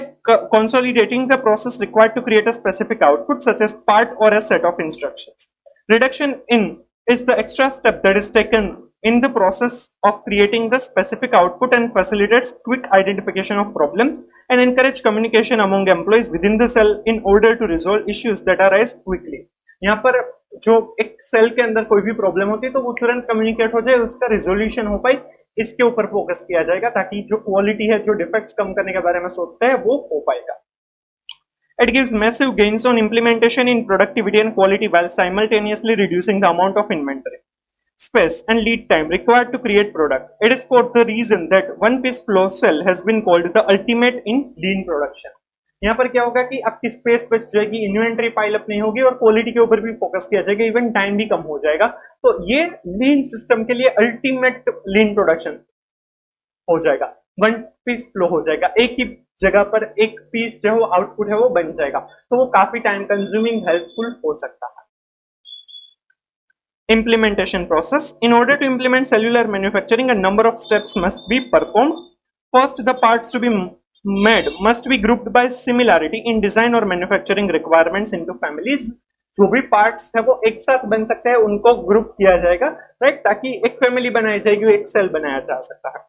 consolidating the process required to create a specific output, such as part or a set of instructions. Reduction in is the extra step that is taken in the process of creating the specific output and facilitates quick identification of problems and encourage communication among employees within the cell in order to resolve issues that arise quickly. यहाँ पर जो एक cell के अंदर कोई भी problem होती है तो वो तुरंत कम्युनिकेट हो जाए, उसका रिजोल्यूशन हो पाए, इसके ऊपर फोकस किया जाएगा ताकि जो क्वालिटी है, जो डिफेक्ट्स कम करने के बारे में सोचते हैं वो हो पाएगा। It gives massive gains on implementation in productivity and quality while simultaneously reducing the amount of inventory, space and lead time required to create product. It is for the reason that one-piece flow cell has been called the ultimate in lean production. यहाँ पर क्या होगा कि आपकी space बच जाएगी, inventory pile up नहीं होगी और क्वालिटी के ऊपर भी फोकस किया जाएगा, इवन टाइम भी कम हो जाएगा। तो ये लीन सिस्टम के लिए अल्टीमेट लीन प्रोडक्शन हो जाएगा, वन पीस फ्लो हो जाएगा, एक ही जगह पर एक पीस जो आउटपुट है वो बन जाएगा, तो वो काफी टाइम कंज्यूमिंग हेल्पफुल हो सकता है। Implementation process. In order to implement cellular manufacturing, a number of steps must be performed. First, the parts to be made must be grouped by similarity in design or manufacturing requirements into families. जो भी parts है वो एक साथ बन सकते हैं, उनको ग्रुप किया जाएगा, राइट, ताकि एक फैमिली बनाई जाएगी, एक सेल बनाया जा सकता है।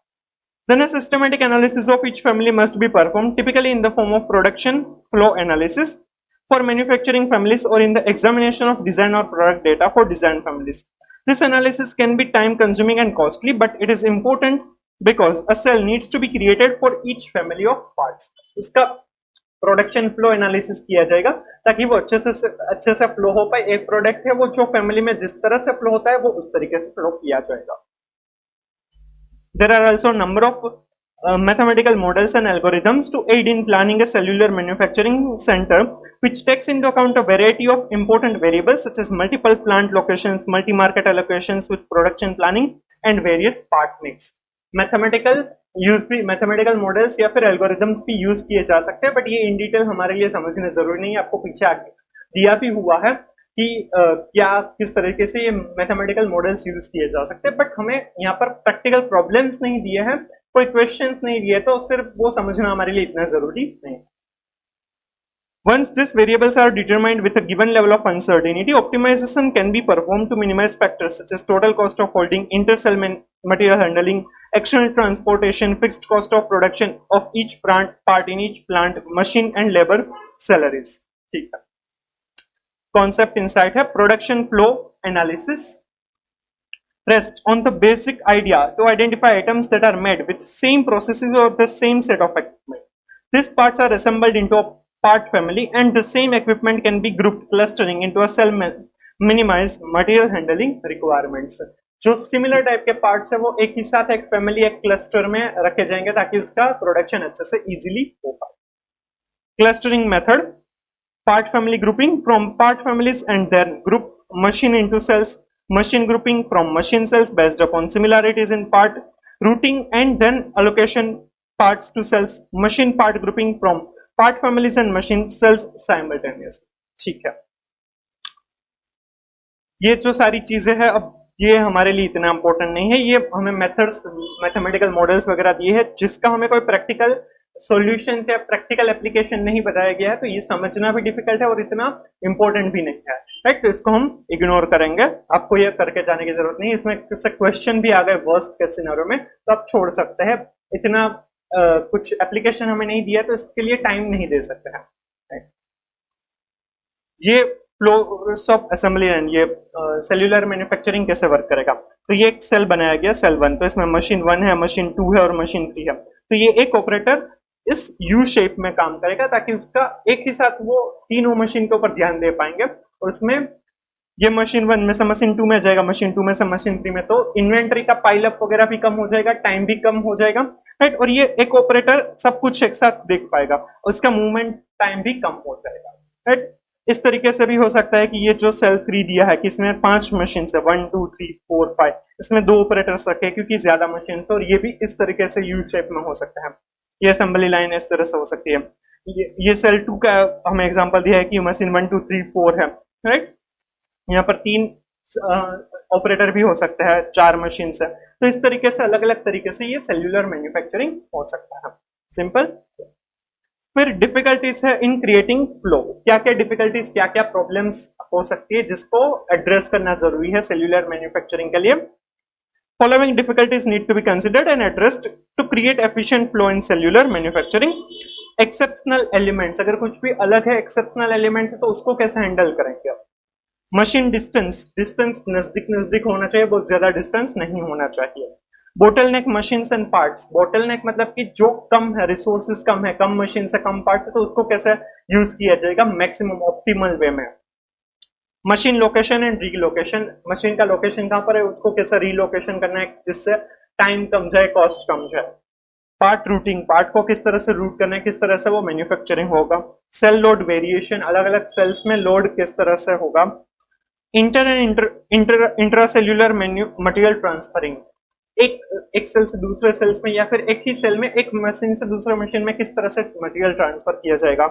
Then a systematic analysis of each family must be performed, typically in the form of production flow analysis for manufacturing families or in the examination of design or product data for design families. This analysis can be time consuming and costly, but it is important because a cell needs to be created for each family of parts. उसका production flow analysis किया जाएगा ताकि वो अच्छे से flow हो पाए, एक प्रोडक्ट है वो जो फैमिली में जिस तरह से फ्लो होता है वो उस तरीके से फ्लो किया जाएगा। There are also a number of mathematical models and algorithms to aid in planning a cellular manufacturing center, which takes into account a variety of important variables such as multiple plant locations, multi-market allocations with production planning and various part mix. Mathematical models या फिर algorithms भी use किए जा सकते हैं, but ये in detail हमारे लिए समझना जरूरी नहीं है। आपको पीछे आगे दिया भी हुआ है कि क्या किस तरीके से ये मैथमेटिकल मॉडल्स यूज किए जा सकते हैं, बट हमें यहाँ पर प्रैक्टिकल प्रॉब्लम्स नहीं दिए हैं, कोई क्वेश्चंस नहीं दिए, तो सिर्फ वो समझना हमारे लिए इतना जरूरी नहीं। Once these variables are determined with a given level of uncertainty, optimization can be performed to minimize factors such as total cost of holding, inter-cell material handling, external transportation, fixed cost of production of each part in each plant, machine and labor salaries. ठीक है, concept insight है production flow analysis rests on the basic idea to identify items that are made with same processes or the same set of equipment. These parts are assembled into a part family and the same equipment can be grouped clustering into a cell minimize material handling requirements. जो similar type के parts है वो एक ही साथ एक family एक cluster में रखे जाएंगे ताकि उसका प्रोडक्शन अच्छे से इजीली हो पाए। Clustering method, part family grouping from part families and then group machine into cells, machine grouping from machine cells based upon similarities in part, routing and then allocation parts to cells, machine part grouping from part families and machine cells simultaneously. ठीक है, ये जो सारी चीजें हैं अब ये हमारे लिए इतना इंपॉर्टेंट नहीं है, ये हमें मेथड्स मैथमेटिकल मॉडल्स वगैरह दिए हैं जिसका हमें कोई प्रैक्टिकल सॉल्यूशंस या प्रैक्टिकल एप्लीकेशन नहीं बताया गया है तो ये समझना भी डिफिकल्ट है और इतना इंपॉर्टेंट भी नहीं है, राइट। तो इसको हम इग्नोर करेंगे, आपको ये करके जाने की जरूरत नहीं। इसमें क्वेश्चन भी आ गए वर्स्ट केस सिनेरियो में तो आप छोड़ सकते हैं, इतना कुछ एप्लीकेशन हमें नहीं दिया तो इसके लिए टाइम नहीं दे सकते हैं, राइट। ये फ्लोस ऑफ असेंबली एंड ये सेल्यूलर मैन्युफैक्चरिंग कैसे वर्क करेगा। तो ये एक सेल बनाया गया, सेल 1, तो इसमें मशीन 1 है, मशीन 2 है और मशीन 3 है। तो ये एक ऑपरेटर इस यू शेप में काम करेगा ताकि उसका एक ही साथ वो तीनों मशीन के ऊपर ध्यान दे पाएंगे। और उसमें ये मशीन 1 में से मशीन 2 में जाएगा, मशीन 2 में से मशीन 3 में, तो इन्वेंटरी का पाइल अप वगैरह भी कम हो जाएगा, टाइम भी कम हो जाएगा, राइट। और ये एक ऑपरेटर सब कुछ एक साथ देख पाएगा, उसका मूवमेंट टाइम भी कम हो जाएगा, राइट। इस तरीके से भी हो सकता है कि ये जो सेल 3 दिया है कि इसमें 5 मशीन है, 1 2 3 4 5, इसमें 2 ऑपरेटर्स रखे क्योंकि ज्यादा मशीन है, और ये भी इस तरीके से यू शेप में हो सकता है। ये असेंबली लाइन इस तरह से हो सकती है। ये सेल 2 का हमें एग्जांपल दिया है कि मशीन 1 2 3 4 है, राइट। यहाँ पर 3 ऑपरेटर भी हो सकता है, 4 मशीन है। तो इस तरीके से अलग अलग तरीके से ये सेल्यूलर मैन्युफैक्चरिंग हो सकता है, सिंपल। फिर डिफिकल्टीज है इन क्रिएटिंग फ्लो, क्या क्या डिफिकल्टीज, क्या क्या प्रॉब्लम्स हो सकती है जिसको एड्रेस करना जरूरी है सेल्यूलर मैन्युफैक्चरिंग के लिए। Following difficulties need to be considered and addressed to create efficient flow in cellular manufacturing. Exceptional elements, अगर कुछ भी अलग है, एक्सेप्शनल एलिमेंट्स है, तो उसको कैसे हैंडल करेंगे। मशीन डिस्टेंस, डिस्टेंस नजदीक नजदीक होना चाहिए, बहुत ज्यादा डिस्टेंस नहीं होना चाहिए। Bottleneck machines and parts, bottleneck मतलब कि जो कम है, रिसोर्सेज कम है, कम मशीन से कम पार्ट्स है, तो उसको कैसे यूज किया जाएगा मैक्सिमम ऑप्टिमल वे में। Machine location and relocation, machine का लोकेशन कहां पर है, उसको कैसे रीलोकेशन करना है जिससे टाइम कम जाए, कॉस्ट कम जाए। पार्ट रूटिंग, पार्ट को किस तरह से रूट करना है, किस तरह से वो मैन्युफैक्चरिंग होगा। सेल लोड वेरिएशन, अलग अलग सेल्स में लोड किस तरह से होगा। Inter and intracellular material transferring, एक सेल से दूसरे सेल्स में या फिर एक ही सेल में एक मशीन से दूसरे मशीन में किस तरह से मटेरियल ट्रांसफर किया जाएगा।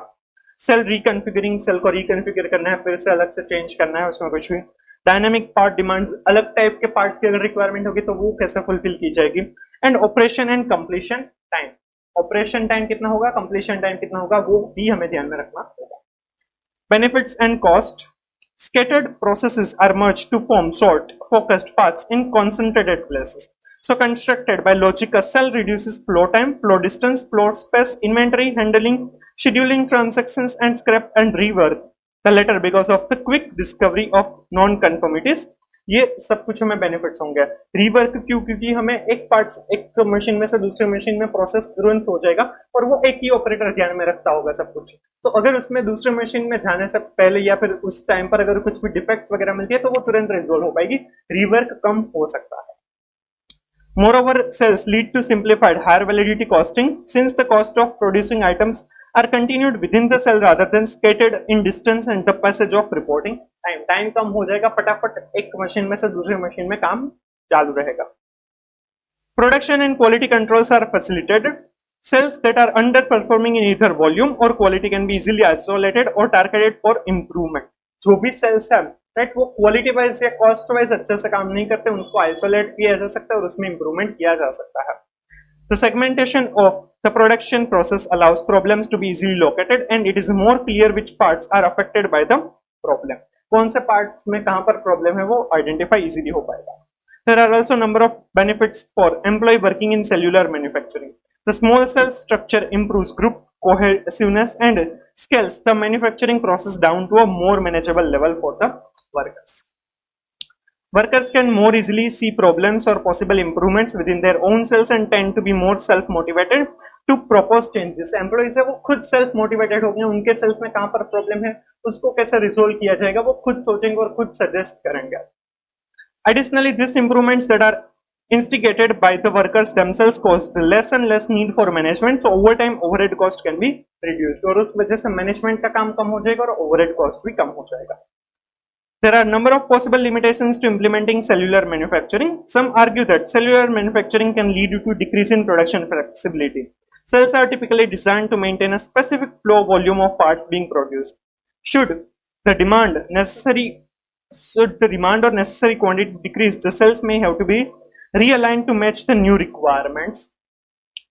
सेल रिकॉन्फ़िगरिंग, सेल को रिकॉन्फ़िगर करना है, फिर से अलग से चेंज करना है उसमें कुछ भी। डायनामिक पार्ट डिमांड्स, अलग टाइप के पार्ट्स की अगर रिक्वायरमेंट होगी तो वो कैसे फुलफिल की जाएगी। And operation and completion time, operation time कितना होगा, कंप्लीशन टाइम कितना होगा, वो भी हमें ध्यान में रखना होगा। Benefits and cost, scattered processes are merged to form short focused paths in concentrated places. So constructed by logic, a cell reduces flow time, flow distance, floor space, inventory handling, scheduling transactions and scrap and rework the latter because of the quick discovery of non-conformities. ये सब कुछ हमें benefits होंगे। Rework क्यों, क्योंकि हमें एक parts एक मशीन में से दूसरे मशीन में प्रोसेस तुरंत हो जाएगा और वो एक ही ऑपरेटर ध्यान में रखता होगा सब कुछ। तो अगर उसमें दूसरे मशीन में जाने से पहले या फिर उस टाइम पर अगर कुछ भी डिफेक्ट्स वगैरह मिलती है तो वो तुरंत रिजोल्व हो पाएगी, रीवर्क कम हो सकता है। Moreover, cells lead to simplified higher validity costing since the cost of producing items are continued within the cell rather than scattered in distance and the passage of reporting time. Time कम हो जाएगा, फटाफट एक machine में से दूसरे machine में काम चालू रहेगा। Production and quality controls are facilitated. Cells that are underperforming in either volume or quality can be easily isolated or targeted for improvement. जो भी सेल्स है, राइट, वो क्वालिटी वाइज या कॉस्ट वाइज अच्छे से काम नहीं करते, उनको आइसोलेट किया जा सकता है और उसमें इंप्रूवमेंट किया जा सकता है। The segmentation of the production process allows problems to be easily located and it is more clear which parts are affected by the problem. कौन से पार्ट्स में कहां पर प्रॉब्लम है वो आइडेंटिफाई इजीली हो पाएगा। There are also number of benefits for employee working in cellular manufacturing. The small cell structure improves group cohesiveness and scales the manufacturing process down to a more manageable level for the workers. Workers can more easily see problems or possible improvements within their own cells and tend to be more self-motivated to propose changes. Employees है वो खुद self-motivated हो गए, उनके cells में कहाँ पर problem है, उसको कैसे resolve किया जाएगा, वो खुद सोचेंगे और खुद suggest करेंगे। Additionally, these improvements that are instigated by the workers themselves cause less and less need for management, so over time overhead cost can be reduced. और उस वजह से management का काम कम हो जाएगा और overhead cost भी कम हो जाएगा। There are a number of possible limitations to implementing cellular manufacturing. Some argue that cellular manufacturing can lead to decrease in production flexibility. Cells are typically designed to maintain a specific flow volume of parts being produced. Should the demand or necessary quantity decrease, the cells may have to be realigned to match the new requirements.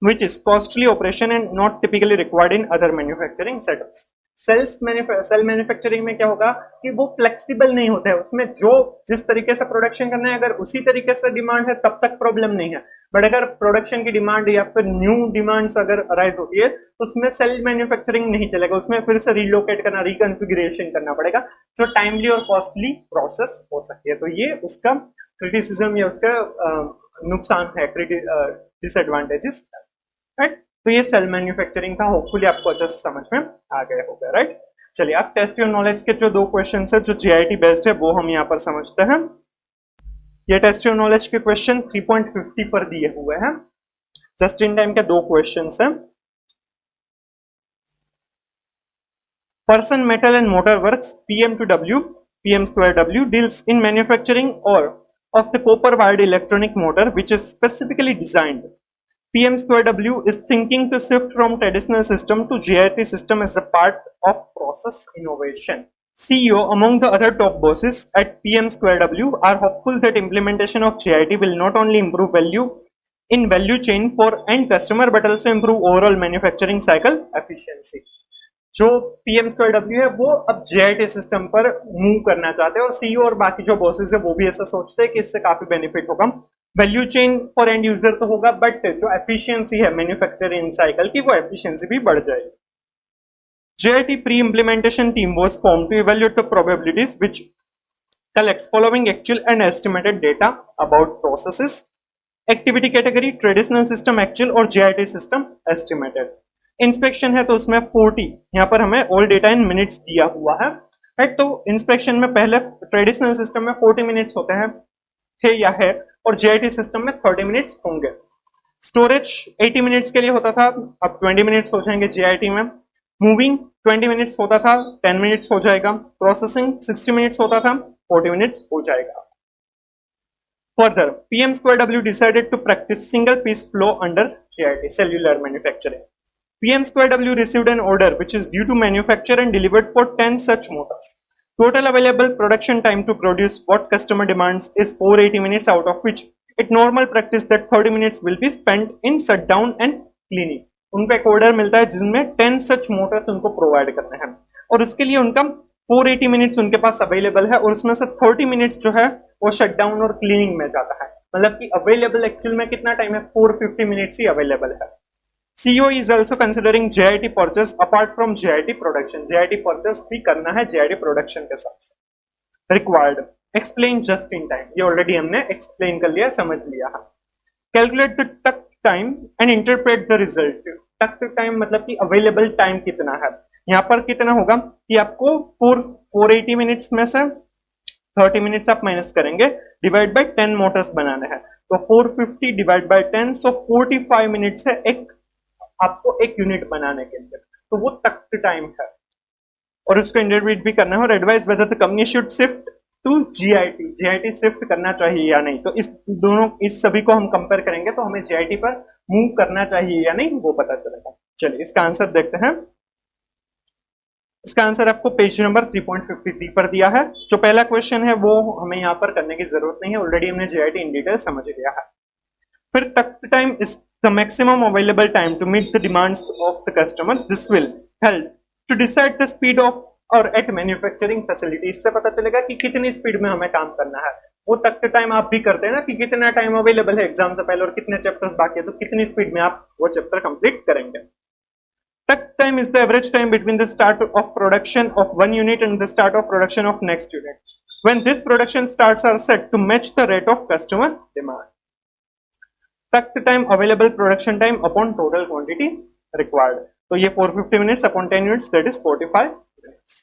which is costly operation and not typically required in other manufacturing setups. Cell manufacturing में क्या होगा कि वो flexible नहीं होता है, उसमें जो जिस तरीके से प्रोडक्शन करना है अगर उसी तरीके से डिमांड है तब तक प्रॉब्लम नहीं है, बट अगर प्रोडक्शन की डिमांड या फिर न्यू डिमांड्स अगर अराइज होती है तो उसमें सेल मैन्युफैक्चरिंग नहीं चलेगा, उसमें फिर से रिलोकेट करना, रिकॉन्फ़िगरेशन करना पड़ेगा जो टाइमली और कॉस्टली प्रोसेस हो सकती है। तो ये उसका क्रिटिसिज्म या उसका नुकसान है, डिसएडवांटेजेस, राइट। तो ये सेल मैन्युफैक्चरिंग था, होपफुली आपको अच्छे से समझ में आ गया होगा, राइट। चलिए अब टेस्ट योर नॉलेज के जो 2 क्वेश्चन है जो जीआईटी बेस्ड है वो हम यहाँ पर समझते हैं। ये टेस्ट योर नॉलेज के क्वेश्चन 3.50 पर दिए हुए हैं, जस्ट इन टाइम के 2 क्वेश्चन हैं। Person metal and motor works PM2W PM2W deals in manufacturing or of the copper wired electronic motor which is specifically designed. PM2W is thinking to shift from traditional system to GIT system as a part of process innovation. CEO among the other top bosses at PM2W are hopeful that implementation of GIT will not only improve value in value chain for end customer but also improve overall manufacturing cycle efficiency. जो PM2W है वो अब GIT system पर move करना चाहते हैं और CEO और बाकी जो बॉसेस है वो भी ऐसा सोचते हैं कि इससे काफी बेनिफिट होगा, value chain for and user तो होगा बट जो एफिशिएंसी है मैन्युफैक्चरिंग साइकिल की वो एफिशिएंसी भी बढ़ जाएगी। GIT pre-implementation team was formed to evaluate the probabilities which collects following actual and estimated data about processes, activity category, traditional system actual और GIT system estimated. इंस्पेक्शन है तो उसमें 40, यहाँ पर हमें ऑल डेटा इन मिनट्स दिया हुआ है, राइट। तो इंस्पेक्शन में पहले ट्रेडिशनल सिस्टम में 40 मिनट्स होते हैं थे या है और जीआईटी सिस्टम में 30 मिनट्स होंगे। स्टोरेज 80 मिनट्स के लिए होता था, अब 20 मिनट्स हो जाएंगे जीआईटी में। मूविंग 20 मिनट्स होता था, 10 मिनट्स हो जाएगा। प्रोसेसिंग 60 मिनट्स होता था, 40 मिनट्स हो जाएगा। Further PM2W decided to practice single piece flow under JIT cellular manufacturing. PM2W received an order which is due to manufacture and delivered for 10 such motors. Total available production time to produce what customer demands is 480 minutes, out of which it normal practice that 30 minutes will be spent in shutdown and cleaning. उनको एक order मिलता है जिसमें 10 सच Motors उनको provide करने हैं और उसके लिए उनका 480 मिनट्स उनके पास अवेलेबल है और उसमें से 30 मिनट्स जो है वो शटडाउन और क्लीनिंग में जाता है, मतलब कि अवेलेबल एक्चुअल में कितना टाइम है, 450 मिनट्स ही अवेलेबल है। CEO is also considering GIT purchase apart from GIT production. GIT purchase भी करना है GIT production के साथ। Required. Explain just in time. ये already हमने explain कर लिया, समझ लिया है। Calculate the tuck time and interpret the result. Tuck time मतलब कि available time कितना है। यहाँ पर कितना होगा कि आपको 480 मिनट्स में से 30 मिनट्स आप माइनस करेंगे, डिवाइड बाय 10 मोटर्स बनाने हैं तो 450 डिवाइड बाय 10, सो 45 मिनट्स है एक आपको एक यूनिट बनाने के लिए, तो वो तक टाइम है और उसको इंटरप्रेट भी करना है। और advice whether the company should shift to JIT shift करना चाहिए या नहीं, तो इस सभी को हम कंपेयर करेंगे तो हमें जीआईटी पर मूव करना चाहिए या नहीं वो पता चलेगा। चलिए इसका आंसर देखते हैं। इसका आंसर आपको पेज नंबर 3.53 पर दिया है। जो पहला क्वेश्चन है वो हमें यहाँ पर करने की जरूरत नहीं है, ऑलरेडी हमने जीआईटी इन डिटेल समझ लिया है। फिर तक time is the maximum available time to meet the demands of the customer. This will help to decide the speed of or at manufacturing facility. इससे पता चलेगा कि कितनी स्पीड में हमें काम करना है। वो तक टाइम आप भी करते हैं ना कि कितना टाइम अवेलेबल है एग्जाम से पहले और कितने चैप्टर्स बाकी है, तो कितनी स्पीड में आप वो चैप्टर कंप्लीट करेंगे। Takt time is the average time between the start of production of one unit and the start of production of next unit when this production starts are set to match the rate of customer demand. Takt time available production time upon total quantity required, तो ये 450 minutes upon 10 units that is 45 minutes.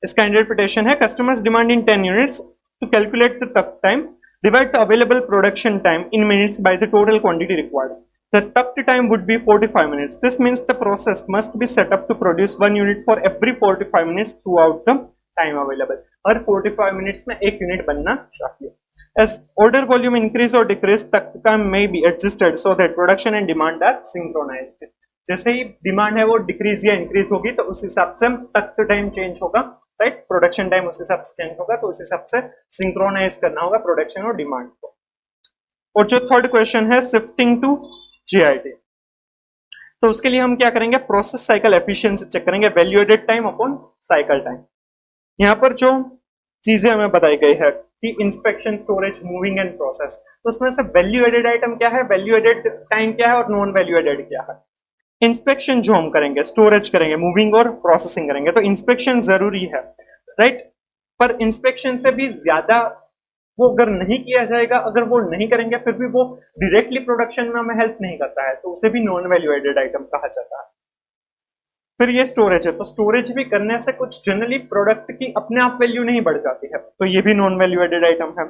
इसका interpretation है customers demand in 10 units, to calculate the तक time divide the available production time in minutes by the total quantity required. The tuck time would be 45 minutes. This means the process must be set up to produce one unit for every 45 minutes throughout the time available. Her 45 minutes में एक unit बनना चाहिए। As order volume increase or decrease, tuck time may be adjusted so that production and demand are synchronized. जैसे ही demand है वो decrease या increase होगी तो उस हिसाब से तक टाइम चेंज होगा, राइट। प्रोडक्शन टाइम उस हिसाब से चेंज होगा, तो उस हिसाब से सिंक्रोनाइज करना होगा प्रोडक्शन और डिमांड को। और जो थर्ड क्वेश्चन है शिफ्टिंग टू जीआईटी, तो उसके लिए हम क्या करेंगे, प्रोसेस साइकिल एफिशिएंसी चेक करेंगे, value added time upon cycle time. यहाँ पर जो चीजें हमें बताई गई है कि inspection, storage, moving and process, तो उसमें से वैल्यू एडेड आइटम क्या है, वैल्यू एडेड टाइम क्या है और नॉन वैल्यू एडेड क्या है। इंस्पेक्शन जो हम करेंगे, स्टोरेज करेंगे, मूविंग और प्रोसेसिंग करेंगे, तो इंस्पेक्शन जरूरी है, राइट। पर इंस्पेक्शन से भी ज्यादा वो अगर नहीं किया जाएगा, अगर वो नहीं करेंगे फिर भी वो डायरेक्टली प्रोडक्शन में हमें हेल्प नहीं करता है, तो उसे भी नॉन वैल्यू एडेड आइटम कहा जाता है। फिर ये स्टोरेज है, तो स्टोरेज भी करने से कुछ जनरली प्रोडक्ट की अपने आप वैल्यू नहीं बढ़ जाती है, तो ये भी नॉन वैल्यू एडेड आइटम है।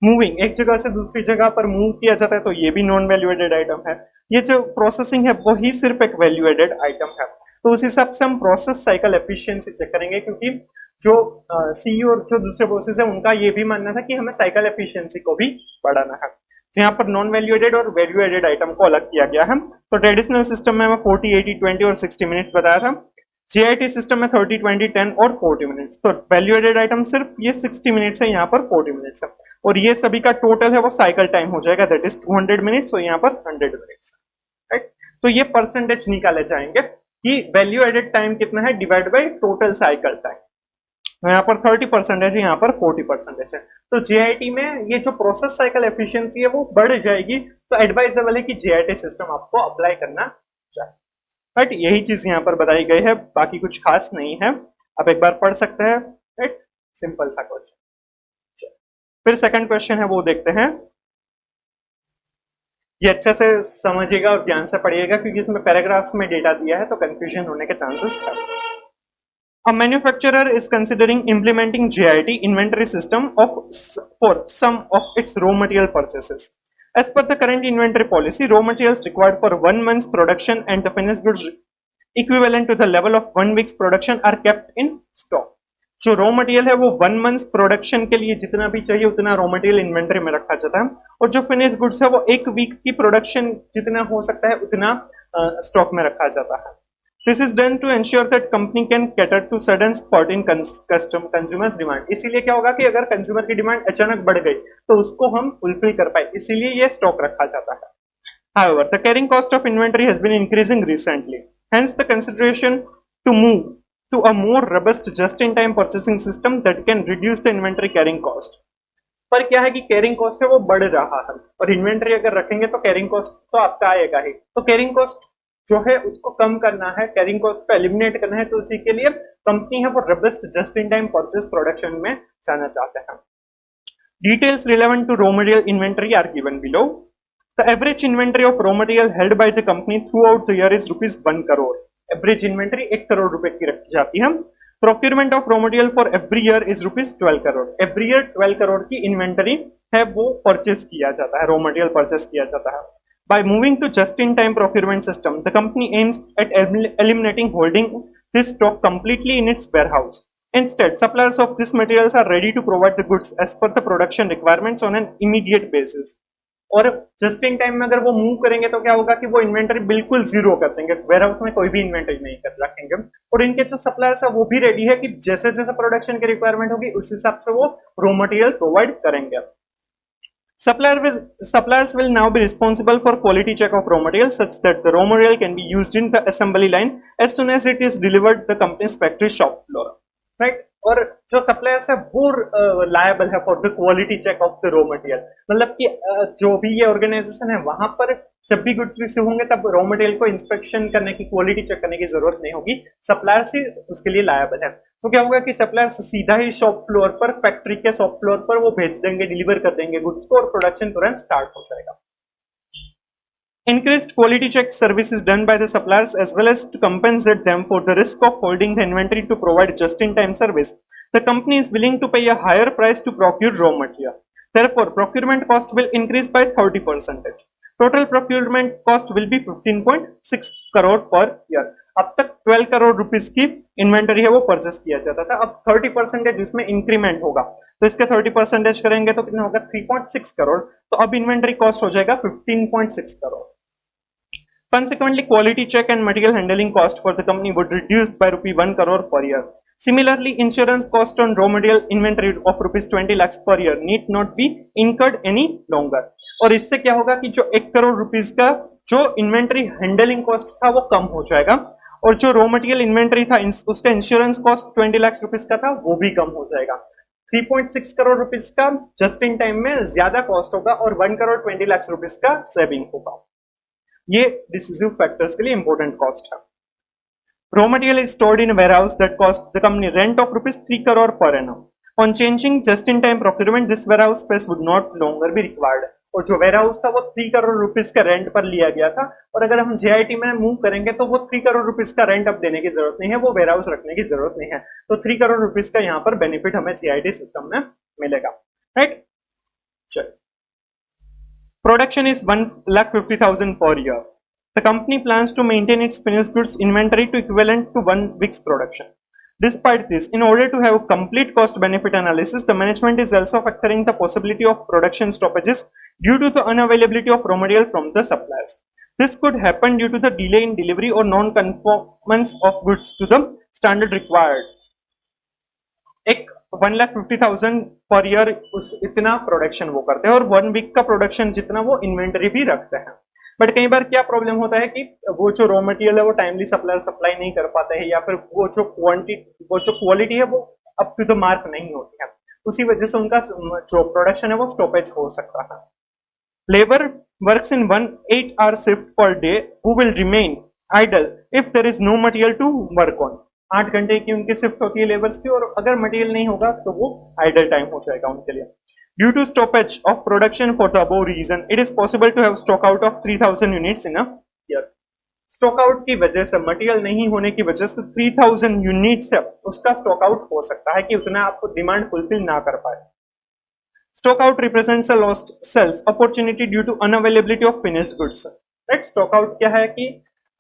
मूविंग, एक जगह से दूसरी जगह पर मूव किया जाता है, तो ये भी नॉन वैल्यू एडेड आइटम है। ये जो प्रोसेसिंग है वही सिर्फ एक वैल्यू एडेड आइटम है। तो उस हिसाब से हम प्रोसेस साइकिल एफिशिएंसी चेक करेंगे, क्योंकि जो सीईओ और जो दूसरे बॉसेस है उनका ये भी मानना था कि हमें साइकिल एफिशिएंसी को भी बढ़ाना है। तो यहाँ पर नॉन वैल्यू एडेड और वैल्यू एडेड आइटम को अलग किया गया है। तो ट्रेडिशनल सिस्टम में हमें 40, 80, 20 और 60 मिनट्स बताया था। जीआईटी सिस्टम में 30, 20, 10 और 40 मिनट्स। तो वैल्यू एडेड आइटम सिर्फ ये 60 मिनट्स है, यहाँ पर 40 मिनट्स है, और ये सभी का टोटल है वो साइकिल टाइम हो जाएगा, दैट इज 200 मिनट्स, तो यहाँ पर 100 मिनट्स, राइट। तो ये परसेंटेज निकाले जाएंगे कि वैल्यू एडेड टाइम कितना है divide by total cycle time. यहाँ पर 30% है, यहाँ पर 40% है। तो जीआईटी में ये जो प्रोसेस साइकिल एफिशिएंसी है वो बढ़ जाएगी, तो एडवाइजेबल है कि जीआईटी सिस्टम आपको अप्लाई करना चाहिए, राइट। यही चीज यहाँ पर बताई गई है, बाकी कुछ खास नहीं है, आप एक बार पढ़ सकते हैं, राइट। सिंपल सा क्वेश्चन। फिर सेकंड क्वेश्चन है वो देखते हैं। ये अच्छे से समझिएगा और ध्यान से पढ़िएगा, क्योंकि इसमें पैराग्राफ्स में डेटा दिया है तो कंफ्यूजन होने के चांसेस है। A manufacturer is considering implementing GIT inventory system for some of its raw material purchases. As per the current inventory policy, raw materials required for 1 month's production and the finished goods equivalent to the level of 1 week's production are kept in stock. जो raw material है वो 1 month production के लिए जितना भी चाहिए उतना raw material inventory में रखा जाता है, और जो फिनिश गुड्स है वो 1 वीक की प्रोडक्शन जितना हो सकता है उतना स्टॉक में रखा जाता है। This is done to ensure that company can cater to sudden spot in consumers demand. इसीलिए क्या होगा कि अगर कंज्यूमर की डिमांड अचानक बढ़ गई तो उसको हम फुलफिल कर पाए, इसीलिए ये स्टॉक रखा जाता है। However, the carrying cost of inventory has been increasing recently. Hence, the consideration to move to a more robust just-in-time purchasing system that can reduce the inventory carrying cost. पर क्या है कि कैरिंग कॉस्ट है वो बढ़ रहा है, और इन्वेंटरी अगर रखेंगे तो कैरिंग कॉस्ट तो आपका आएगा ही। तो कैरिंग कॉस्ट जो है उसको कम करना है, कैरिंग कॉस्ट को एलिमिनेट करना है, तो उसी के लिए कंपनी है वो robust just in time purchase production में जाना चाहते हैं। Details relevant to raw material inventory are given below. The average inventory of raw material held by the company throughout the year is ₹1 crore. Average inventory 1 crore रुपए की रखी जाती है। Procurement of raw material for every year is ₹12 crore. Every year 12 crore की inventory है वो purchase किया जाता है, रॉ मटेरियल परचेस किया जाता है। By moving to just-in-time procurement system, the company aims at eliminating holding this stock completely in its warehouse. Instead, suppliers of these materials are ready to provide the goods as per the production requirements on an immediate basis. और just in time में अगर वो move करेंगे तो क्या होगा कि वो इन्वेंटरी बिल्कुल जीरो कर देंगे, वेयरहाउस में कोई भी इन्वेंटरी नहीं कर रखेंगे, और इनके जो सप्लायर्स है वो भी रेडी है कि जैसे जैसे प्रोडक्शन की रिक्वायरमेंट होगी उस हिसाब से वो रॉ मटेरियल प्रोवाइड करेंगे। Suppliers will now be responsible for quality check of raw material such that the raw material can be used in the assembly line as soon as it is delivered the company's factory shop floor, right? और जो suppliers है वो liable है for the quality check of the raw material, मतलब कि जो भी ये ऑर्गेनाइजेशन है वहां पर जब भी गुड्स रिसीव होंगे तब रॉ मटेरियल को इंस्पेक्शन करने की, क्वालिटी चेक करने की जरूरत नहीं होगी, सप्लायर्स ही उसके लिए लायबल है। तो क्या होगा कि सप्लायर्स सीधा ही शॉप फ्लोर पर, फैक्ट्री के शॉप फ्लोर पर वो भेज देंगे, डिलीवर कर देंगे गुड्स को, और प्रोडक्शन तुरंत स्टार्ट हो जाएगा। Increased quality check service is done by the suppliers as well as to compensate them for the risk of holding the inventory to provide just-in-time service. The company is willing to pay a higher price to procure raw material. Therefore, procurement cost will increase by 30%. Total procurement cost will be 15.6 crore per year. अब तक 12 crore rupees की inventory है वो purchase किया जाता था, अब 30% जिसमें इंक्रीमेंट होगा तो इसके 30% करेंगे तो कितना होगा 3.6 करोड़, तो अब इन्वेंटरी कॉस्ट हो जाएगा 15.6 crore. Consequently, quality check and material handling cost for the company would reduce by ₹1 crore per year. Similarly, insurance cost on raw material inventory of ₹20 lakhs per year need not be incurred any longer. और इससे क्या होगा कि जो 1 crore rupees का जो inventory handling cost था वो कम हो जाएगा, और जो रॉ मटेरियल इन्वेंट्री था उसका इंश्योरेंस कॉस्ट 20 लाख रुपीस का था वो भी कम हो जाएगा। 3.6 करोड़ रुपीस का जस्ट इन टाइम में ज्यादा कॉस्ट होगा और 1 करोड़ 20 लाख रुपीस का सेविंग होगा। ये डिसिसिव फैक्टर्स के लिए इंपॉर्टेंट कॉस्ट है। Raw material is stored in a warehouse that cost the company rent of rupees 3 crore per annum. On changing just-in-time procurement, this warehouse space would not longer be required. और जो warehouse था वो 3 crore rupees का rent पर लिया गया था, और अगर हम JIT में मूव करेंगे तो वो 3 करोड़ रुपीस का रेंट अब देने की जरूरत नहीं है, वो warehouse रखने की जरूरत नहीं है। तो 3 करोड़ रुपीस का यहाँ पर बेनिफिट हमें JIT सिस्टम में मिलेगा, राइट। चलिए, production is 1,50,000 per year. The company plans to maintain its finished goods inventory to equivalent to 1 week's production. Despite this, in order to have complete cost benefit analysis, the management is also factoring the possibility of production stoppages due to the unavailability of raw material from the suppliers. This could happen due to the delay in delivery or non-conformance of goods to the standard required. एक 1,50,000 per year इतना production वो करते हैं, और 1 week का production जितना वो inventory भी रखते हैं। बट कई बार क्या प्रॉब्लम होता है कि वो जो रॉ मटेरियल है वो टाइमली सप्लाई नहीं कर पाते हैं, या फिर वो जो क्वालिटी है वो अप टू द मार्क नहीं होती है, उसी वजह से उनका जो प्रोडक्शन है वो स्टॉपेज हो सकता है। Labour works in 8-hour shift per day who will remain idle if there is no material to work on. 8 घंटे की उनकी शिफ्ट होती है लेबर्स की, और अगर मटेरियल नहीं होगा तो वो आइडल टाइम हो जाएगा उनके लिए। Due to stoppage of production for the above reason, it is possible to have stock out of 3,000 units in a year. Stock out की वजह से, मटेरियल नहीं होने की वजह से 3,000 यूनिट्स है उसका स्टॉक आउट हो सकता है कि उतना आपको डिमांड फुलफिल ना कर पाए। Stock out represents a lost sales opportunity due to unavailability of finished goods. Right, stock out क्या है कि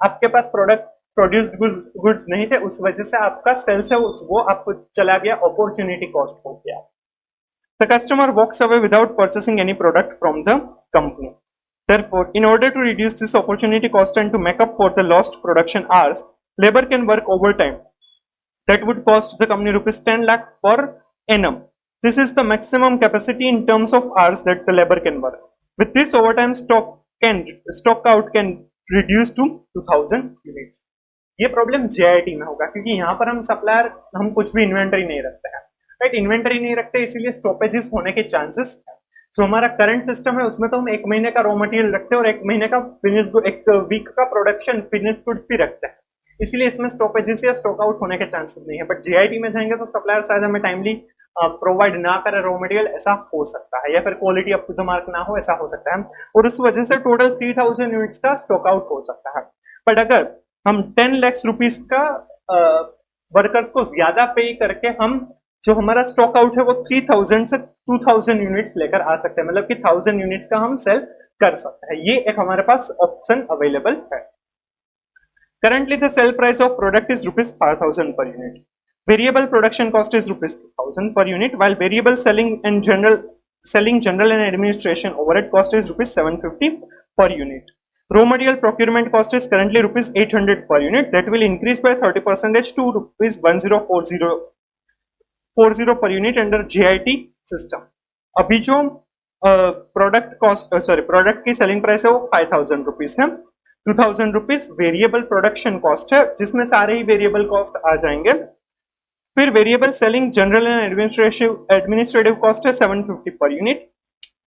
आपके पास प्रोड्यूस्ड गुड्स नहीं थे, उस वजह से आपका सेल्स है वो आपको चला गया, अपॉर्चुनिटी कॉस्ट हो गया। The customer walks away without purchasing any product from the company. Therefore, in order to reduce this opportunity cost and to make up for the lost production hours, labor can work overtime. That would cost the company rupees 10 lakh per annum. This is the maximum capacity in terms of hours that the labor can work. With this overtime, stock out can reduce to 2,000 units. ये problem JIT में होगा, क्योंकि यहाँ पर हम supplier हम कुछ भी इन्वेंटरी नहीं रखते हैं, राइट। इन्वेंटरी नहीं रखते, इसीलिए स्टॉपेजेस होने के चांसेस है। जो हमारा करंट सिस्टम है उसमें तो हम 1 महीने का रॉ मटेरियल रखते हैं और 1 महीने का एक वीक का प्रोडक्शन फिनिश गुड्स भी रखते हैं, इसीलिए इसमें स्टॉपेजेस या स्टॉक आउट होने के चांसेस नहीं है। बट JIT में जाएंगे तो सप्लायर शायद हमें टाइमली प्रोवाइड ना करे रॉ मटेरियल, ऐसा हो सकता है, या फिर quality up to the mark ना हो, ऐसा हो सकता है, और उस वजह से टोटल 3,000 यूनिट्स का स्टॉक आउट हो सकता है। बट अगर हम 10 लाख रुपीस का वर्कर्स को ज्यादा पे करके हम जो हमारा स्टॉक आउट है वो 3,000 से 2,000 यूनिट्स लेकर आ सकते हैं, मतलब कि 1,000 यूनिट्स का हम सेल कर सकते हैं। ये एक हमारे पास ऑप्शन अवेलेबल है। Currently the sale price of product is rupees 5,000 per unit. Variable production cost is rupees 2,000 per unit, while variable selling general and administration overhead cost is rupees 750 per unit. Raw material procurement cost is currently rupees 800 per unit. That will increase by 30% to rupees 1040 per unit under JIT system. अभी जो product की selling price है वो 5,000 rupees है। 2,000 rupees variable production cost है, जिसमें सारे ही variable cost आ जाएंगे। फिर variable selling general and administrative cost है 750 पर यूनिट।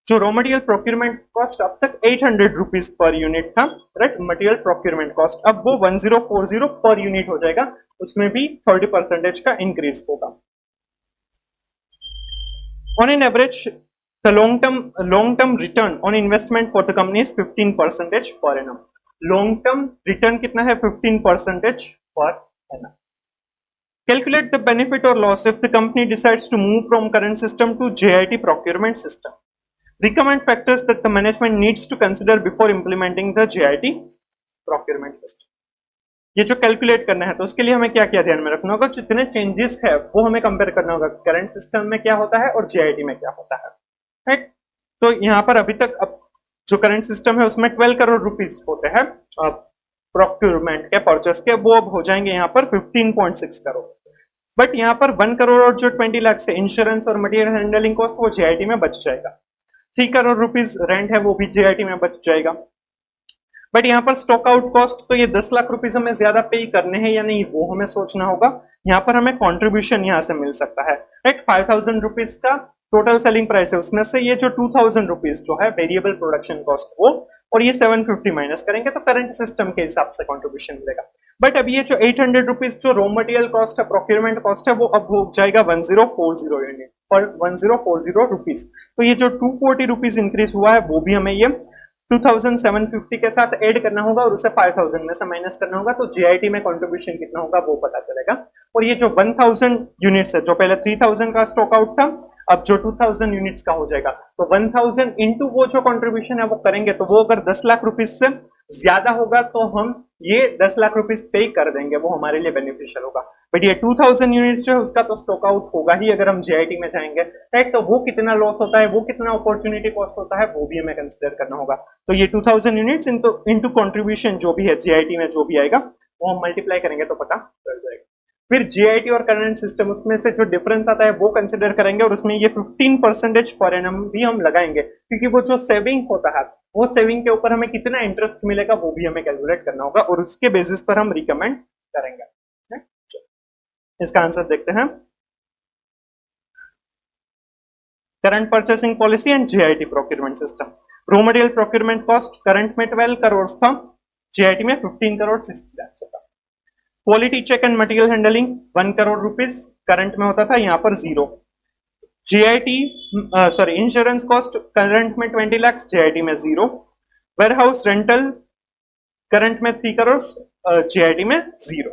जो रॉ मटेरियल प्रोक्यूरमेंट कॉस्ट अब तक 800 रुपीज पर यूनिट था, राइट, मटेरियल प्रोक्यूरमेंट कॉस्ट अब वो 1040 पर यूनिट हो जाएगा, उसमें भी 30% का इंक्रीज होगा। On an average, the long-term return on investment for the company is 15% per annum. Long-term return कितना है? 15% per annum. Calculate the benefit or loss if the company decides to move from current system to JIT procurement system. Recommend factors that the management needs to consider before implementing the JIT procurement system. ये जो calculate करना है तो उसके लिए हमें क्या क्या ध्यान में रखना होगा, जितने चेंजेस है वो हमें कंपेयर करना होगा, करंट सिस्टम में क्या होता है और JIT में क्या होता है, राइट। तो यहाँ पर अभी तक अब जो करंट सिस्टम है उसमें 12 करोड़ रुपीस होते हैं प्रोक्यूरमेंट के परचेस के, वो अब हो जाएंगे यहाँ पर 15.6 करोड़। बट यहाँ पर 1 करोड़ और जो 20 लाख से इंश्योरेंस और मटेरियल हैंडलिंग कॉस्ट वो JIT में बच जाएगा। 3 करोड़ रुपीस रेंट है वो भी जेआईटी में बच जाएगा। बट यहाँ पर स्टॉक आउट कॉस्ट तो ये 10 लाख रुपीस हमें ज्यादा पे करने हैं या नहीं वो हमें सोचना होगा। यहाँ पर हमें कंट्रीब्यूशन यहाँ से मिल सकता है, राइट। 5,000 रुपीज का टोटल सेलिंग प्राइस है, उसमें से ये जो 2,000 रुपीज जो है वेरिएबल प्रोडक्शन कॉस्ट वो, और ये 750 माइनस करेंगे तो करंट सिस्टम के हिसाब से कंट्रीब्यूशन मिलेगा। बट अब ये जो 800 रुपीज जो रॉ मटेरियल कॉस्ट है, प्रोक्योरमेंट कॉस्ट है, वो अब हो जाएगा 1040 यूनिट पर 1040 रुपीज। तो ये जो 240 रुपीज इंक्रीज हुआ है वो भी हमें ये 2,750 के साथ ऐड करना होगा और उसे 5,000 में से माइनस करना होगा, तो जीआईटी में कंट्रीब्यूशन कितना होगा वो पता चलेगा। और ये जो 1,000 यूनिट्स है, जो पहले 3,000 का स्टॉक आउट था, अब जो 2,000 यूनिट्स का हो जाएगा, तो 1,000 इंटू वो जो कंट्रीब्यूशन है वो करेंगे, तो वो अगर 10 लाख रुपीज से ज्यादा होगा तो हम ये 10 लाख रुपीज पे कर देंगे, वो हमारे लिए बेनिफिशियल होगा। बट ये 2,000 यूनिट्स जो है उसका तो स्टॉक आउट होगा ही अगर हम जीआईटी में जाएंगे, राइट। तो वो कितना लॉस होता है, वो कितना अपॉर्चुनिटी कॉस्ट होता है, वो भी हमें कंसिडर करना होगा। तो ये 2,000 यूनिट्स इंटू कंट्रीब्यूशन जो भी है जीआईटी में जो भी आएगा वो हम मल्टीप्लाई करेंगे तो पता चल जाएगा। फिर जीआईटी और करंट सिस्टम उसमें से जो डिफरेंस आता है वो कंसिडर करेंगे और उसमें ये 15% पर एनम भी हम लगाएंगे, क्योंकि वो जो सेविंग होता है वो सेविंग के ऊपर हमें कितना इंटरेस्ट मिलेगा वो भी हमें कैलकुलेट करना होगा और उसके बेसिस पर हम रिकमेंड करेंगे। इसका आंसर देखते हैं। Current purchasing policy and JIT procurement system. Raw material procurement cost current में 12 करोड़ था, जीआईटी में 15 करोड़ 60 लाख था। Quality check and material handling 1 crore rupees current में होता था, यहाँ पर 0। जीआईटी इंश्योरेंस कॉस्ट करंट में 20 लाख, जीआईटी में 0। वेयरहाउस रेंटल करंट में 3 करोड़, जीआईटी में 0।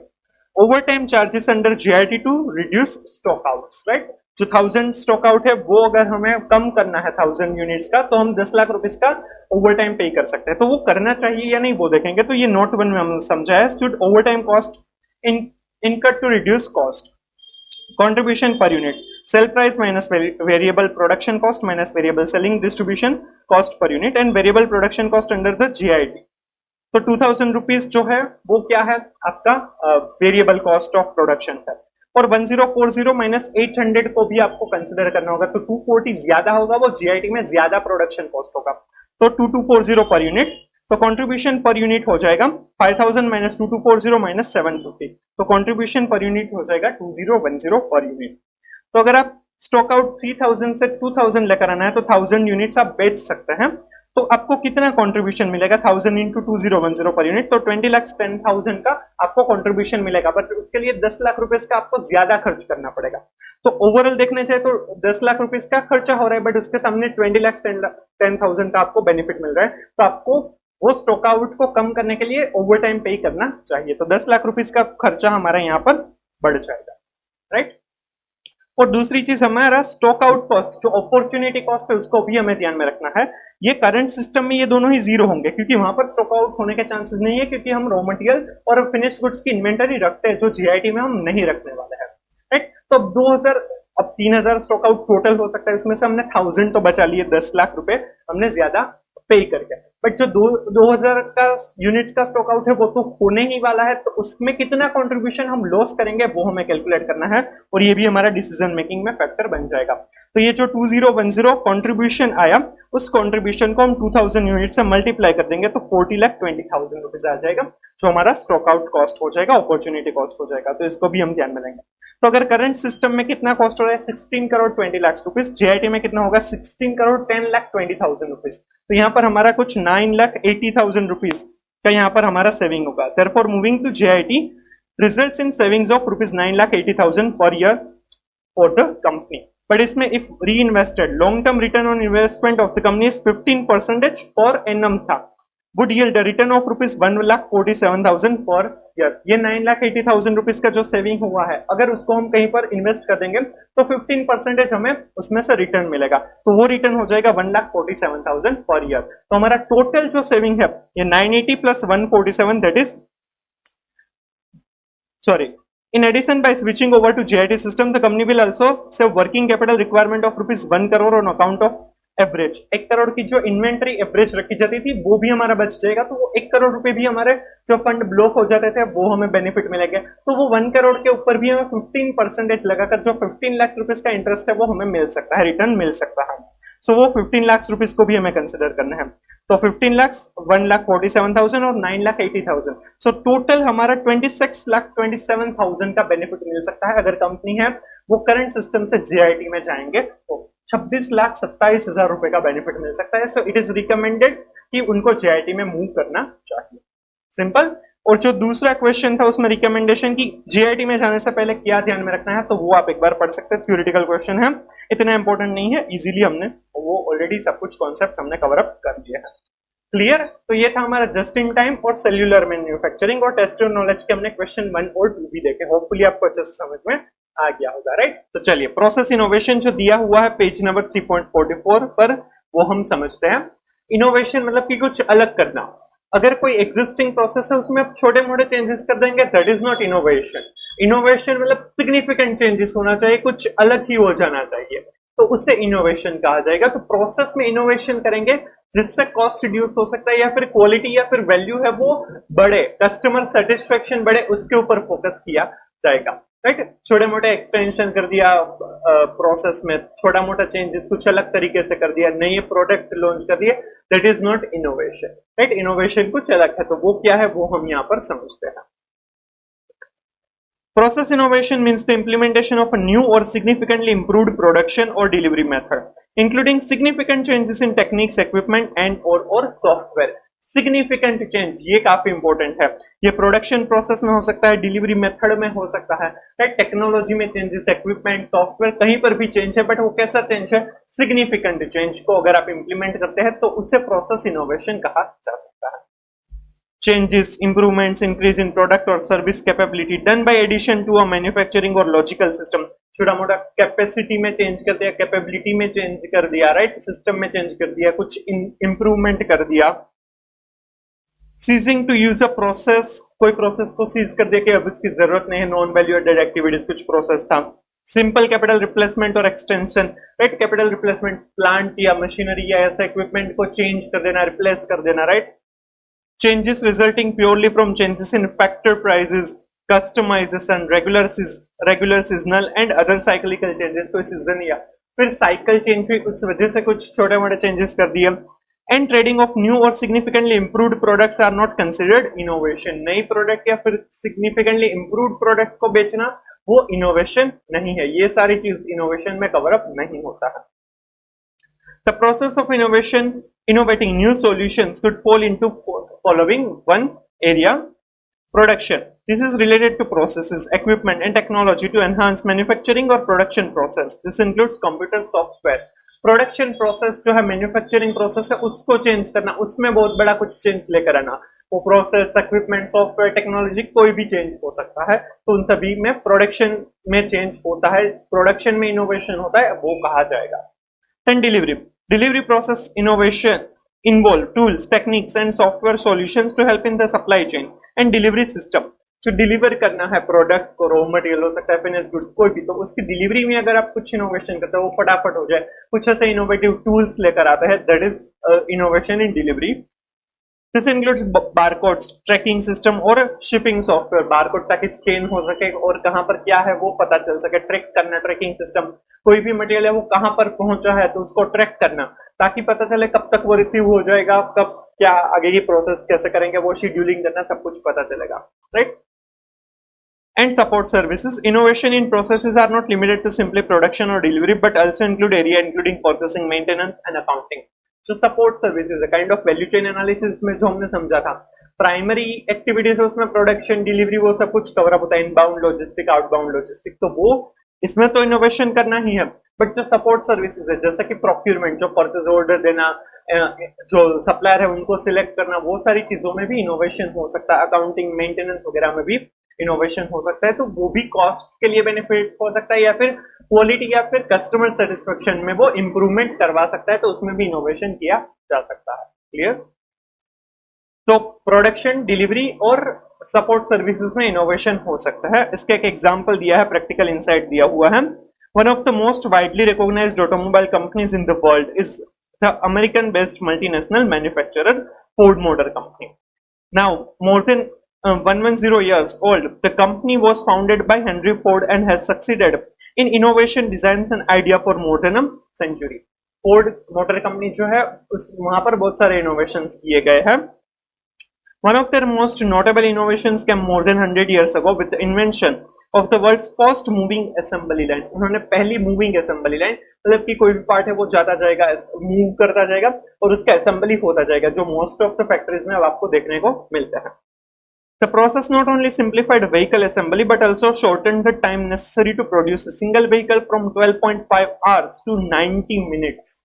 Overtime charges under JIT to reduce stock outs, right. जो 1000 स्टॉक आउट है वो अगर हमें कम करना है 1000 यूनिट्स का, तो हम 10 लाख रुपीस का ओवर टाइम पे कर सकते हैं। तो वो करना चाहिए या नहीं वो देखेंगे। तो ये नोट 1 में हम समझा है, should over time cost incurred to reduce cost. Contribution per unit, sell price minus variable production cost minus variable selling distribution cost per unit and variable production cost under the GIT. तो 2,000 rupees जो है वो क्या है आपका variable cost of production है, और 1040 minus 800 को भी आपको कंसिडर करना होगा। तो 240 ज्यादा होगा, वो जीआईटी में ज्यादा प्रोडक्शन कॉस्ट होगा, तो 2240 पर यूनिट। तो कंट्रीब्यूशन पर यूनिट हो जाएगा 5,000 माइनस 2240 माइनस 750, तो कंट्रीब्यूशन पर यूनिट हो जाएगा 2010 पर यूनिट। तो अगर आप स्टॉक आउट 3,000 से 2,000 लेकर आना है तो 1,000 यूनिट्स आप बेच सकते हैं। तो आपको कितना कंट्रीब्यूशन मिलेगा 1000 इंटू 2010 पर यूनिट, तो 20,10,000 का आपको कंट्रीब्यूशन मिलेगा। बट उसके लिए 10 लाख रुपए का आपको ज्यादा खर्च करना पड़ेगा। तो ओवरऑल देखने चाहिए तो 10 लाख रुपीस का खर्चा हो रहा है, बट उसके सामने 20,10,000 का आपको बेनिफिट मिल रहा है। तो आपको वो स्टॉक आउट को कम करने के लिए ओवर टाइम पे करना चाहिए। तो 10 लाख रुपीस का खर्चा हमारा यहाँ पर बढ़ जाएगा, राइट। और दूसरी चीज हमारा स्टॉक आउट कॉस्ट, जो अपॉर्चुनिटी कॉस्ट है, उसको भी हमें ध्यान में रखना है। ये करंट सिस्टम में ये दोनों ही 0 होंगे, क्योंकि वहां पर स्टॉक आउट होने के चांसेस नहीं है, क्योंकि हम रॉ मटेरियल और फिनिश गुड्स की इन्वेंटरी रखते हैं, जो जीआईटी में हम नहीं रखने वाले हैं, राइट। तो अब 3,000 स्टॉक आउट टोटल हो सकता है, इसमें से हमने 1,000 तो बचा लिए, 10 लाख रुपए हमने ज्यादा पे करके। बट जो 2,000 का यूनिट्स का स्टॉक आउट है वो तो होने ही वाला है, तो उसमें कितना कंट्रीब्यूशन हम लॉस करेंगे वो हमें कैलकुलेट करना है, और ये भी हमारा डिसीजन मेकिंग में फैक्टर बन जाएगा। तो ये जो 2010 कंट्रीब्यूशन आया, उस कंट्रीब्यूशन को हम 2,000 यूनिट से मल्टीप्लाई कर देंगे तो 40,20,000 रुपीज आ जाएगा, जो हमारा स्टॉक आउट कॉस्ट हो जाएगा, अपॉर्चुनिटी कॉस्ट हो जाएगा। तो इसको भी हम ध्यान में लेंगे। तो अगर करंट सिस्टम में कितना कॉस्ट हो रहा है 16 करोड़ 20 लाख रुपीज, जीआईटी में कितना होगा 16 करोड़ 10,20,000 रुपीज। तो यहाँ पर हमारा कुछ 9,80,000 रुपीज का यहाँ पर हमारा सेविंग होगा। Therefore, moving to GIT results in savings of rupees 9,80,000 per year for the company. But इसमें if reinvested, long term return on investment of the company is 15% per annum था, would yield a return of rupees 1,47,000 per year. ये 9,80,000 rupees का जो saving हुआ है, अगर उसको हम कहीं पर इन्वेस्ट कर देंगे तो 15% हमें उसमें से रिटर्न मिलेगा, तो वो रिटर्न हो जाएगा 1,47,000 पर ईयर। तो हमारा टोटल जो सेविंग है ये 980 plus 147, that is In addition, by switching over to GIT system, the company will also save working capital requirement of rupees 1 crore on account of average. 1 crore की जो inventory average रखी जाती थी वो भी हमारा बच जाएगा, तो वो 1 करोड़ रुपए भी हमारे जो फंड ब्लॉक हो जाते थे वो हमें बेनिफिट मिलेंगे। तो वो 1 करोड़ के ऊपर भी हमें 15% लगाकर जो 15 लाख रुपए का इंटरेस्ट है वो हमें मिल सकता है, रिटर्न मिल सकता है। सो वो 15 लाख रुपीस को भी हमें कंसिडर करना है। तो 15 लाख, 1,47,000 और 9,80,000, सो टोटल हमारा 26,27,000 का बेनिफिट मिल सकता है अगर कंपनी है वो करंट सिस्टम से JIT में जाएंगे तो 26,27,000 रुपए का बेनिफिट मिल सकता है। सो इट इज रिकमेंडेड कि उनको JIT में मूव करना चाहिए, सिंपल। और जो दूसरा क्वेश्चन था उसमें रिकमेंडेशन की JIT में जाने से पहले क्या ध्यान में रखना है, तो वो आप एक बार पढ़ सकते हैं, थ्योरेटिकल क्वेश्चन है, इतना इंपॉर्टेंट नहीं है, इजीली हमने वो ऑलरेडी सब कुछ कॉन्सेप्ट हमने कवर अप कर दिया है। क्लियर? तो ये था हमारा जस्ट इन टाइम और सेल्यूलर मैन्युफैक्चरिंग और टेस्ट ऑफ नॉलेज के हमने क्वेश्चन 1 और 2 भी देखे, होपफुली आपको अच्छे से समझ में आ गया होगा, राइट। तो चलिए प्रोसेस इनोवेशन जो दिया हुआ है पेज नंबर 3.44 पर वो हम समझते हैं। इनोवेशन मतलब कि कुछ अलग करना, अगर कोई एग्जिस्टिंग प्रोसेस है उसमें आप छोटे मोटे चेंजेस कर देंगे, that is not innovation. Innovation मतलब सिग्निफिकेंट चेंजेस होना चाहिए, कुछ अलग ही हो जाना चाहिए, तो उससे इनोवेशन कहा जाएगा। तो प्रोसेस में इनोवेशन करेंगे जिससे कॉस्ट रिड्यूस हो सकता है या फिर क्वालिटी या फिर वैल्यू है वो बढ़े, कस्टमर सेटिस्फेक्शन बढ़े, उसके ऊपर फोकस किया जाएगा, राइट। छोटे मोटे एक्सटेंशन कर दिया प्रोसेस में, छोटा मोटा चेंजेस कुछ अलग तरीके से कर दिया, नए प्रोडक्ट लॉन्च कर दिए, that is not innovation, right. Innovation कुछ अलग है, तो वो क्या है वो हम यहाँ पर समझते हैं। Process innovation means the implementation of a new or significantly improved production or delivery method, including significant changes in techniques, equipment, and or software. Significant change ये काफी इंपॉर्टेंट है, ये प्रोडक्शन प्रोसेस में हो सकता है, डिलीवरी मेथड में हो सकता है, राइट। टेक्नोलॉजी में चेंजेस, इक्विपमेंट, सॉफ्टवेयर, कहीं पर भी चेंज है, बट वो कैसा चेंज है, सिग्निफिकेंट चेंज को अगर आप इंप्लीमेंट करते हैं तो उसे प्रोसेस इनोवेशन कहा जा सकता है। Changes, improvements, increase in product or service capability done by addition to a manufacturing or logical system. छोटा मोटा कैपेसिटी में चेंज कर दिया, कैपेबिलिटी में चेंज कर दिया, राइट, सिस्टम में चेंज कर दिया, कुछ इंप्रूवमेंट कर दिया। Ceasing to use a process, कोई प्रोसेस को सीज कर दिया कि अब इसकी जरूरत नहीं है, नॉन वैल्यू एडेड एक्टिविटीज कुछ प्रोसेस था। सिंपल कैपिटल रिप्लेसमेंट और extension, right, capital replacement plant या मशीनरी या ऐसा इक्विपमेंट को चेंज कर देना, रिप्लेस कर देना, right. Changes resulting purely from changes in factor prices, customization, regular seasonal and other cyclical changes, कोई सीजन या फिर साइकिल चेंज हुई उस वजह से कुछ छोटे मोटे चेंजेस कर दिए। एंड ट्रेडिंग ऑफ न्यू और significantly improved products are not considered innovation. नई प्रोडक्ट या फिर सिग्निफिकेंटली इंप्रूव्ड प्रोडक्ट को बेचना वो इनोवेशन नहीं है, ये सारी चीज इनोवेशन में कवर अप नहीं होता है। The process of innovating new solutions could fall into following one area: production. This is related to processes, equipment and technology to enhance manufacturing or production process. This includes computer software. Production process जो है manufacturing process है उसको change करना, उसमें बहुत बड़ा कुछ change लेकर आना, वो process, equipment, software, technology कोई भी change हो सकता है, तो उन सभी में production में change होता है, production में innovation होता है, वो कहा जाएगा। Then delivery process innovation involve tools, techniques and software solutions to help in the supply chain and delivery system. जो डिलीवर करना है प्रोडक्ट को, रॉ मटेरियल हो सकता है, फिनिश गुड्स, कोई भी, तो उसकी डिलीवरी में अगर आप कुछ इनोवेशन करते हो वो फटाफट हो जाए, कुछ ऐसे इनोवेटिव टूल्स लेकर आते हैं, that is innovation in delivery. This includes barcodes, tracking system और shipping software, barcode ताकि स्कैन हो सके और कहां पर क्या है वो पता चल सके, ट्रैक करना, ट्रैकिंग सिस्टम, कोई भी मटेरियल है वो कहां पर पहुंचा है तो उसको ट्रैक करना ताकि पता चले कब तक वो रिसीव हो जाएगा, कब क्या आगे की प्रोसेस कैसे करेंगे, वो शेड्यूलिंग करना, सब कुछ पता चलेगा, right. And support services. Innovation in processes are not limited to simply production or delivery, but also include area including purchasing, maintenance and accounting. जो सपोर्ट सर्विसेज है, kind of value chain analysis में जो हमने समझा था, primary activities है उसमें production, delivery, वो सब कुछ कवर अप होता है, इनबाउंड लॉजिस्टिक, आउटबाउंड लॉजिस्टिक, तो वो इसमें तो इनोवेशन करना ही है। बट जो सपोर्ट सर्विसेज है जैसे कि प्रोक्यूरमेंट, जो परचेज ऑर्डर देना, जो सप्लायर है उनको सिलेक्ट करना, वो सारी चीजों में भी इनोवेशन हो सकता है, अकाउंटिंग, मेंटेनेंस वगैरह में भी इनोवेशन हो सकता है, तो वो भी कॉस्ट के लिए बेनिफिट हो सकता है या फिर क्वालिटी या फिर कस्टमर सेटिस्फेक्शन में वो इंप्रूवमेंट करवा सकता है, तो उसमें भी इनोवेशन किया जा सकता है। क्लियर? तो प्रोडक्शन, डिलीवरी और सपोर्ट सर्विसेज में इनोवेशन हो सकता है। इसका एक एग्जांपल दिया है, प्रैक्टिकल इनसाइट दिया हुआ है। One of the most widely recognised automobile companies in the world is the American based multinational manufacturer Ford Motor Company. Now more than 110 years old, the company was founded by Henry Ford and has succeeded in innovation, designs and idea for more than a century. Ford Motor company जो है उस वहां पर बहुत सारे innovations किए गए हैं। One of their most notable innovations came more than 100 years ago with the invention of the world's first moving assembly line. उन्होंने पहली मूविंग असेंबली लाइन, मतलब कि कोई भी पार्ट है वो जाता जाएगा, मूव करता जाएगा और उसका असेंबली होता जाएगा, जो मोस्ट ऑफ द फैक्ट्रीज में अब आपको देखने को मिलता है। The process not only simplified vehicle assembly but also shortened the time necessary to produce a single vehicle from 12.5 hours to 90 minutes.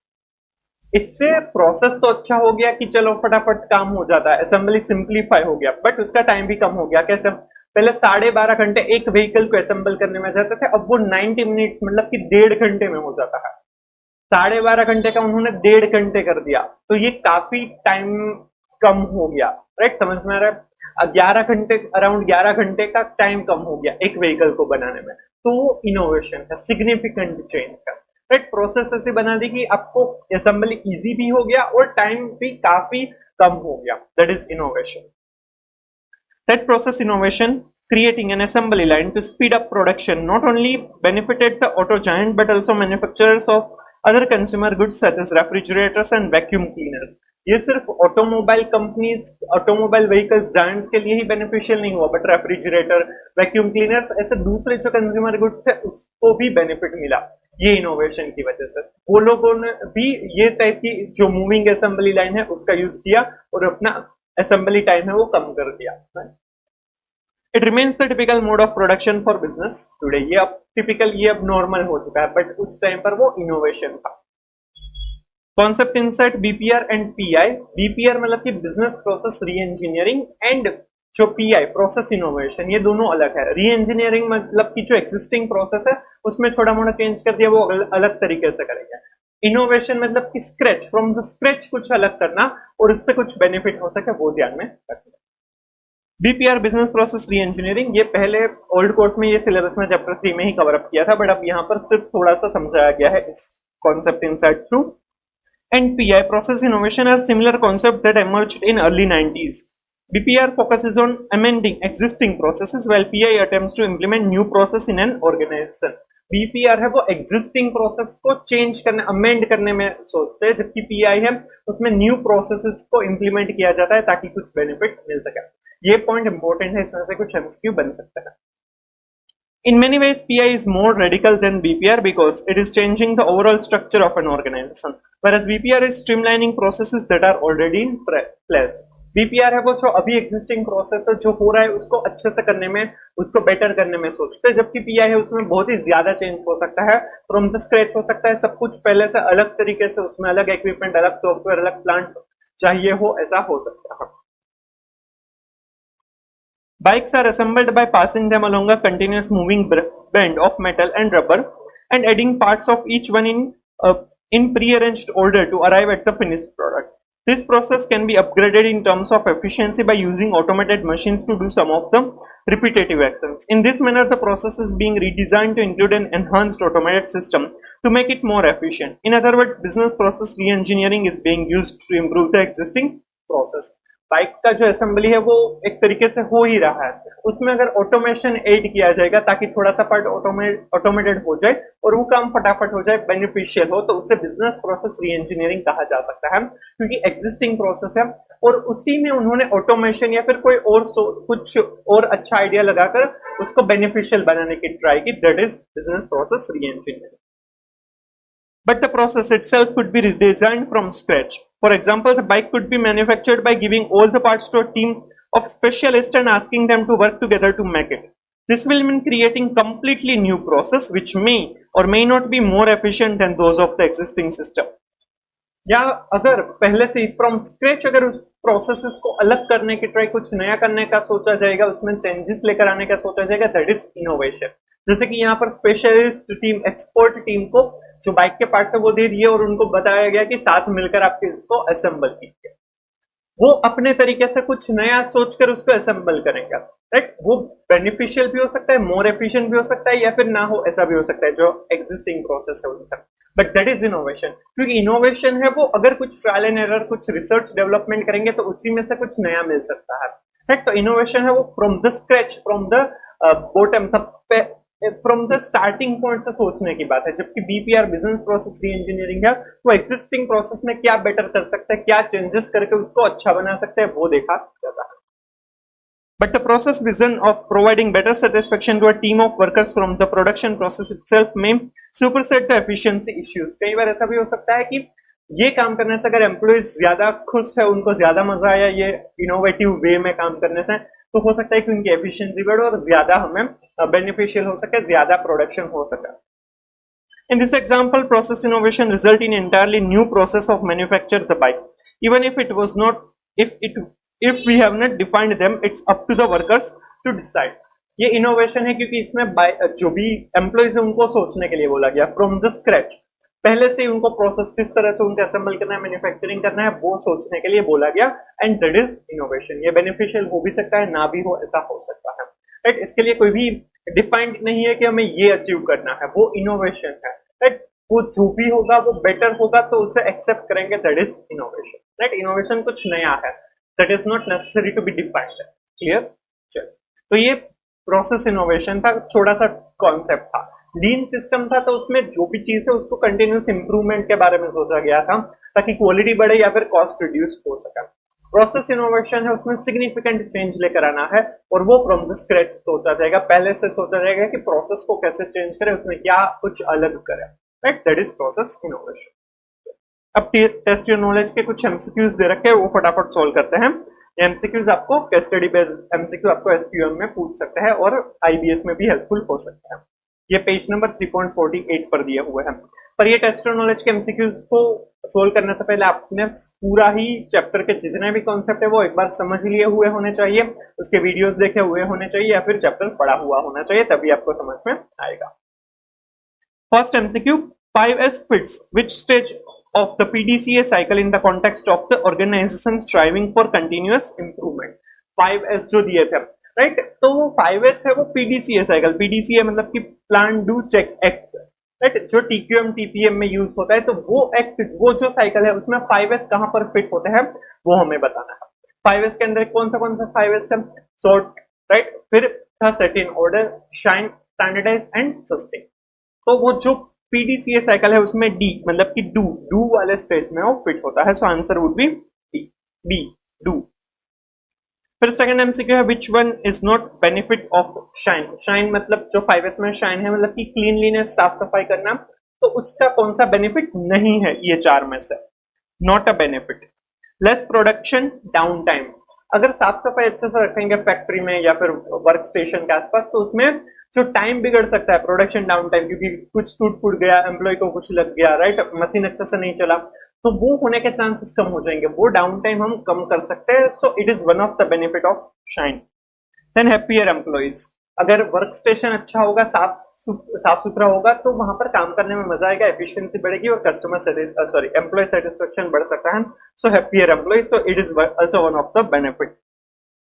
इससे प्रोसेस तो अच्छा हो गया कि चलो फटाफट काम हो जाता है, असेंबली सिंप्लीफाई हो गया, बट उसका टाइम भी कम हो गया। कैसे? पहले 12.5 घंटे एक व्हीकल को असेंबल करने में जाते थे, अब वो 90 मिनट मतलब कि 1.5 घंटे में हो जाता है। 12.5 घंटे का उन्होंने 1.5 घंटे कर दिया, तो ये काफी टाइम कम हो गया। राइट, समझ में आ रहा है? 11 घंटे, अराउंड 11 घंटे का टाइम कम हो गया एक व्हीकल को बनाने में, तो वो इनोवेशन है, सिग्निफिकेंट चेंज है। राइट, प्रोसेस ऐसे बना दी कि आपको असेंबली इजी भी हो गया और टाइम भी काफी कम हो गया। That is innovation. That process innovation, creating an assembly line to speed up production, not only benefited the auto giant but also manufacturers of other consumer goods such as refrigerators and vacuum cleaners. ये सिर्फ automobile companies, automobile vehicles giants के लिए ही beneficial नहीं हुआ, but refrigerator, vacuum cleaners, ऐसे दूसरे जो consumer goods थे उसको भी बेनिफिट मिला ये इनोवेशन की वजह से। वो लोगों ने भी ये टाइप की जो मूविंग असेंबली लाइन है उसका यूज किया और अपना असेंबली टाइम है वो कम कर दिया। It remains the typical mode of production for business today. ये अब टिपिकल, ये अब नॉर्मल हो चुका है, बट उस टाइम पर वो इनोवेशन था। Concept insight BPR and pi. BPR मतलब कि बिजनेस प्रोसेस री इंजीनियरिंग, एंड जो पीआई प्रोसेस इनोवेशन, ये दोनों अलग है। री इंजीनियरिंग मतलब कि जो एक्जिस्टिंग प्रोसेस है उसमें छोटा मोटा चेंज कर दिया, वो अलग तरीके से करेंगे। इनोवेशन मतलब कि स्क्रैच, फ्रॉम द स्क्रैच कुछ अलग करना और उससे कुछ बेनिफिट हो सके, वो ध्यान में रखना। बीपीआर बिजनेस प्रोसेस री इंजीनियरिंग, ये पहले ओल्ड कोर्स में, ये सिलेबस में चैप्टर 3 में ही कवर अप किया था, बट अब यहाँ पर सिर्फ थोड़ा सा समझाया गया है इस concept inside through. And PI process innovation are similar concept that emerged in early 90s. BPR focuses on amending existing processes while PI attempts to implement new process in an organization. BPR है वो existing process को change करने, amend करने में सोचते हैं, जबकि PI है उसमें new processes को implement किया जाता है ताकि कुछ benefit मिल सके। ये point important है, इसमें से कुछ MCQ बन सकता है। In many ways, PI is more radical than BPR because it is changing the overall structure of an organization, whereas BPR is streamlining processes that are already in place. BPR है वो जो अभी existing process है जो हो रहा है उसको अच्छे से करने में, उसको बेटर करने में सोचते हैं, जबकि पीआई है उसमें बहुत ही ज्यादा चेंज हो सकता है, फ्रॉम द स्क्रैच हो सकता है, सब कुछ पहले से अलग तरीके से, उसमें अलग इक्विपमेंट, अलग सॉफ्टवेयर, अलग प्लांट चाहिए हो, ऐसा हो सकता है। Bikes are assembled by passing them along a continuous moving band of metal and rubber and adding parts of each one in prearranged order to arrive at the finished product. This process can be upgraded in terms of efficiency by using automated machines to do some of the repetitive actions. In this manner, the process is being redesigned to include an enhanced automated system to make it more efficient. In other words, business process re-engineering is being used to improve the existing process. Bike का जो assembly है वो एक तरीके से हो ही रहा है, उसमें अगर ऑटोमेशन ऐड किया जाएगा ताकि थोड़ा सा पार्ट ऑटोमेटेड हो जाए और वो काम फटाफट हो जाए, बेनिफिशियल हो, तो उसे बिजनेस प्रोसेस री इंजीनियरिंग कहा जा सकता है, क्योंकि एग्जिस्टिंग प्रोसेस है और उसी में उन्होंने ऑटोमेशन या फिर कोई और कुछ और अच्छा आइडिया लगाकर उसको बेनिफिशियल बनाने की ट्राई की। दैट इज बिजनेस प्रोसेस री engineering. But the process itself could be redesigned from scratch. For example, the bike could be manufactured by giving all the parts to a team of specialists and asking them to work together to make it. This will mean creating completely new process which may or may not be more efficient than those of the existing system. या अगर पहले से from scratch अगर उस processes को अलग करने की ट्राई, कुछ नया करने का सोचा जाएगा, उसमें चेंजेस लेकर आने का सोचा जाएगा, दैट इज इनोवेशन। जैसे कि यहाँ पर स्पेशलिस्ट टीम, एक्सपर्ट टीम को जो बाइक के पार्ट्स है वो दे दिए और उनको बताया गया कि साथ मिलकर आपके इसको असेंबल कीजिए। वो अपने तरीके से कुछ नया सोचकर उसको असेंबल करेंगे, राइट? वो बेनिफिशियल भी हो सकता है, मोर एफिशिएंट भी हो सकता है, या फिर ना हो, ऐसा भी हो सकता है जो एग्जिस्टिंग प्रोसेस है उनसे। बट दैट इज इनोवेशन, क्योंकि इनोवेशन है वो अगर कुछ ट्रायल एंड एरर, कुछ रिसर्च डेवलपमेंट करेंगे तो उसी में से कुछ नया मिल सकता है, राइट? तो इनोवेशन है वो from the scratch, from the bottom, सब पे फ्रॉम द स्टार्टिंग पॉइंट से सोचने की बात है, जबकि बीपीआर बिजनेस प्रोसेस री इंजीनियरिंग है, वो एग्जिस्टिंग प्रोसेस में क्या बेटर कर सकते हैं, क्या चेंजेस करके उसको अच्छा बना सकते हैं, वो देखा जाता है. But the process vision of providing better satisfaction to a team of workers from the production process itself may supersede the efficiency issues. कई बार ऐसा भी हो सकता है कि ये काम करने से अगर एम्प्लॉइज ज्यादा खुश है, उनको ज्यादा मजा आया ये इनोवेटिव वे में काम करने से, तो हो सकता है कि उनकी एफिशिएंसी बढ़े और ज्यादा हमें बेनिफिशियल हो सके, ज्यादा प्रोडक्शन हो सके. In this example, process innovation result in entirely new process of manufacture the bike. Even if it was not, if we have not defined them, it's up to the workers to decide. ये innovation है क्योंकि इसमें जो भी employees है उनको सोचने के लिए बोला गया फ्रॉम द स्क्रैच. पहले से ही उनको प्रोसेस किस तरह से उनको असेंबल करना है, मैन्युफैक्चरिंग करना है, वो सोचने के लिए बोला गया. And that is innovation. ये बेनिफिशियल हो भी सकता है, ना भी हो, ऐसा हो सकता है. राइट, इसके लिए कोई भी डिफाइंड नहीं है कि हमें ये अचीव करना है, वो इनोवेशन है. राइट, वो जो भी होगा वो बेटर होगा तो उसे एक्सेप्ट करेंगे, that is innovation. Right, innovation कुछ नया है, that is not necessary to be defined. Clear? चलो, तो ये प्रोसेस इनोवेशन था, छोटा सा कॉन्सेप्ट था. लीन सिस्टम था, तो उसमें जो भी चीज है उसको कंटिन्यूस इंप्रूवमेंट के बारे में सोचा गया था ताकि क्वालिटी बढ़े या फिर कॉस्ट रिड्यूस हो सके. प्रोसेस इनोवेशन है, उसमें सिग्निफिकेंट चेंज लेकर आना है और वो फ्रॉम द स्क्रैच सोचा जाएगा, पहले से सोचा जाएगा कि प्रोसेस को कैसे चेंज करें, उसमें क्या कुछ अलग करें. Right, that is process innovation. अब टेस्ट योर नॉलेज के कुछ एमसीक्यूज दे रखे हैं, वो फटाफट सोल्व करते हैं. एमसीक्यूज आपको केस स्टडी बेस्ड एमसीक्यू आपको एसक्यूएम में पूछ सकते हैं और आईबीएस में भी हेल्पफुल हो सकता है. ये पेज नंबर 3.48 पर दिए हुए हैं. पर ये टेस्ट और नॉलेज के एमसीक्यूज को सोल्व करने से पहले आपने पूरा ही चैप्टर के जितने भी कॉन्सेप्ट है वो एक बार समझ लिए हुए होने चाहिए, उसके वीडियोस देखे हुए होने चाहिए या फिर चैप्टर पढ़ा हुआ होना चाहिए, तभी आपको समझ में आएगा. First MCQ, 5S fits which stage of the PDCA cycle in the context of the organization striving for continuous improvement. 5S जो दिए थे, राइट, तो वो 5S है वो पीडीसीए साइकिल. पीडीसीए मतलब कि plan do check act. Right, जो टीक्यूएम टीपीएम में यूज होता है, तो वो एक्ट, वो जो साइकिल है उसमें 5S कहां पर फिट होते हैं वो हमें बताना है. 5S के अंदर कौन सा 5S है? सॉर्ट, राइट, फिर था set in order, shine, standardise and sustain. तो वो जो पीडीसीए साइकिल है उसमें डी मतलब कि डू वाले स्टेज में वो फिट होता है. So answer would be B, do. फिर सेकंड एमसीक्यू है, which one is not benefit of shine. Shine मतलब जो 5S में शाइन है मतलब कि क्लीनलीनेस, साफ सफाई करना, तो उसका कौन सा बेनिफिट नहीं है ये चार में से? Not a benefit. Less production, down time. अगर साफ सफाई अच्छे से रखेंगे फैक्ट्री में या फिर वर्क स्टेशन के आसपास, तो उसमें जो टाइम बिगड़ सकता है, प्रोडक्शन डाउन टाइम, क्योंकि कुछ टूट फूट गया, एम्प्लॉय को कुछ लग गया, राइट, मशीन अच्छे से नहीं चला, तो वो होने के चांसेस कम हो जाएंगे, वो डाउन टाइम हम कम कर सकते हैं. So it is one of the benefit of shine. Then happier employees. अगर वर्क स्टेशन अच्छा होगा, साफ सुथरा होगा, तो वहां पर काम करने में मजा आएगा, एफिशिएंसी बढ़ेगी और एम्प्लॉय सेटिस्फेक्शन बढ़ सकता है. So happier employees, so it is also one of the benefit.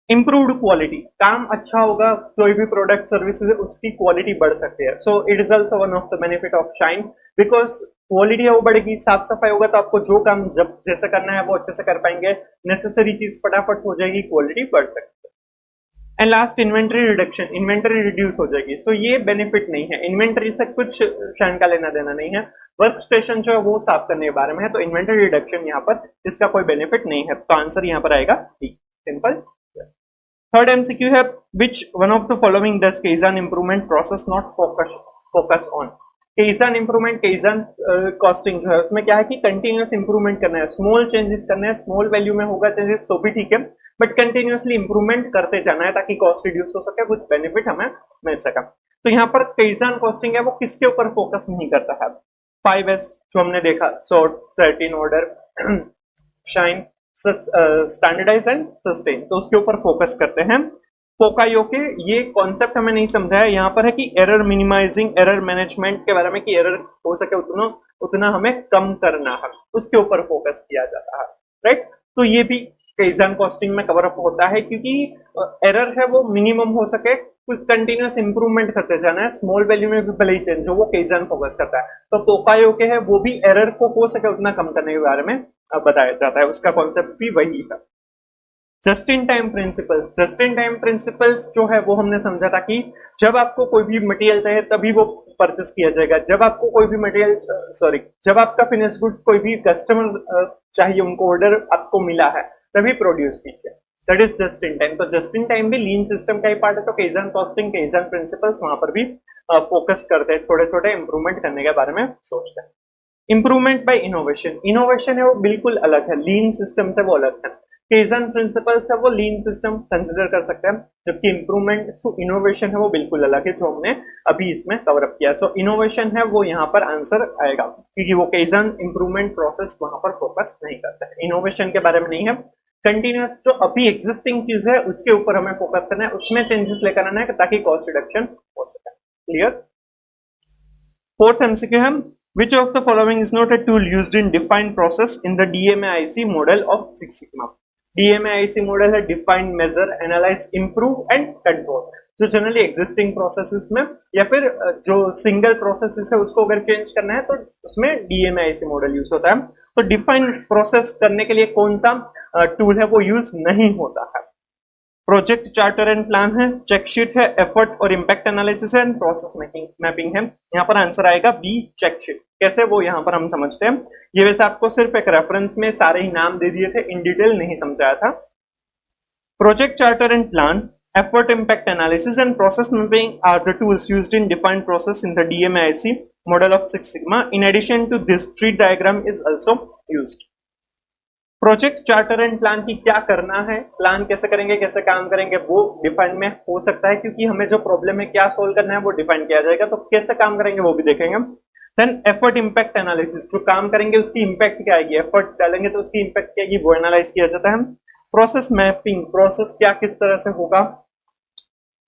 Improved quality. काम अच्छा होगा, कोई भी प्रोडक्ट सर्विसेज उसकी क्वालिटी बढ़ सकती है. सो it is also one of the benefit of shine, because quality है वो बढ़ेगी, साफ सफाई होगा तो आपको जो काम जब जैसे करना है वो अच्छे से कर पाएंगे, नेसेसरी चीज फटाफट हो जाएगी, क्वालिटी बढ़ सकती है. And last, inventory reduction. Inventory reduce हो जाएगी. सो ये बेनिफिट नहीं है, इन्वेंटरी से कुछ शाइन का लेना देना नहीं है, वर्क स्टेशन जो है वो साफ करने के बारे में है. तो इन्वेंटरी रिडक्शन यहाँ पर इसका कोई बेनिफिट नहीं है, तो आंसर यहाँ पर आएगा डी, सिंपल. थर्ड एमसीक्यू है, which one of the following does kaizen improvement process not focus on. Kaizen improvement, kaizen costing जो है उसमें क्या है कि कंटिन्यूस इंप्रूवमेंट करना है, स्मॉल चेंजेस करने हैं, स्मॉल वैल्यू में होगा चेंजेस तो भी ठीक है, बट कंटिन्यूसली इंप्रूवमेंट करते जाना है ताकि कॉस्ट रिड्यूस हो सके, कुछ बेनिफिट हमें मिल सका. तो यहाँ पर केजान कॉस्टिंग है वो किसके ऊपर फोकस नहीं करता है? 5S जो हमने देखा, sort, set in order, shine, standardise and sustain, तो उसके ऊपर फोकस करते हैं. पोकायोके, ये कॉन्सेप्ट हमें नहीं समझाया यहाँ पर है कि एरर मिनिमाइजिंग, एरर मैनेजमेंट के बारे में, कि एरर हो सके उतना हमें कम करना है, उसके ऊपर फोकस किया जाता है. राइट, तो ये भी केजान कॉस्टिंग में कवर अप होता है, क्योंकि एरर है वो मिनिमम हो सके, कुछ कंटिन्यूस इंप्रूवमेंट करते जाना है, स्मॉल वैल्यू में भी भले ही चेंज हो, वो केजान फोकस करता है. तो पोकायोके है वो भी एरर को हो सके उतना कम करने के बारे में बताया जाता है, उसका कॉन्सेप्ट भी वही है. जस्ट इन टाइम प्रिंसिपल्स जो है वो हमने समझा था कि जब आपको कोई भी मटेरियल चाहिए तभी वो परचेस किया जाएगा, जब आपको कोई भी मटेरियल जब आपका फिनिश गुड्स कोई भी कस्टमर चाहिए, उनको ऑर्डर आपको मिला है तभी प्रोड्यूस कीजिए, that is just in time. तो जस्ट इन टाइम भी लीन सिस्टम का ही पार्ट है। तो केजन कॉस्टिंग, केजन प्रिंसिपल्स वहां पर भी फोकस करते हैं, छोटे छोटे इंप्रूवमेंट करने के बारे में सोचते हैं। इंप्रूवमेंट बाय इनोवेशन, इनोवेशन है वो बिल्कुल अलग है, लीन सिस्टम से वो अलग है। केजन प्रिंसिपल्स है वो लीन सिस्टम कंसिडर कर सकते हैं, जबकि इंप्रूवमेंट जो इनोवेशन है वो बिल्कुल अलग है, जो हमने अभी इसमें कवर अप किया। सो इनोवेशन है वो यहाँ पर आंसर आएगा, क्योंकि वो केजन इंप्रूवमेंट प्रोसेस वहां पर फोकस नहीं करता है, इनोवेशन के बारे में नहीं है। कंटिन्यूअस जो अभी एग्जिस्टिंग चीज है उसके ऊपर हमें फोकस करना है, उसमें चेंजेस लेकर आना है ताकि कॉस्ट रिडक्शन हो सके। क्लियर। फोर्थ एमसीक्यू है, which of the following is not a tool used in defined process in the DMAIC model of Six Sigma? DMAIC model है defined, measure, analyse, improve and control. जो generally existing processes में या फिर जो single processes है उसको अगर change करना है तो उसमें DMAIC मॉडल यूज होता है। तो डिफाइंड प्रोसेस करने के लिए कौन सा टूल है वो यूज नहीं होता है? प्रोजेक्ट चार्टर एंड प्लान है, चेकशीट है, एफर्ट और इम्पैक्ट एनालिसिस है, एंड प्रोसेस मैपिंग है। यहाँ पर आंसर आएगा बी, चेकशीट। कैसे वो यहाँ पर हम समझते हैं। ये वैसे आपको सिर्फ एक रेफरेंस में सारे ही नाम दे दिए थे, इन डिटेल नहीं समझाया था। Project charter and plan, effort impact analysis and process mapping are the tools used in defined process in the DMAIC model of Six Sigma. In addition to this, tree diagram is also used. Project charter and plan की क्या करना है, plan कैसे करेंगे, कैसे काम करेंगे, वो डिफाइन में हो सकता है, क्योंकि हमें जो प्रॉब्लम है क्या सोल्व करना है वो डिफाइन किया जाएगा, तो कैसे काम करेंगे वो भी देखेंगे। देन एफर्ट इम्पैक्ट एनालिसिस, जो काम करेंगे उसकी इम्पैक्ट क्या आएगी, एफर्ट डालेंगे तो उसकी इम्पैक्ट क्या आएगी वो एनालाइज किया जाता है। प्रोसेस मैपिंग, प्रोसेस क्या किस तरह से होगा।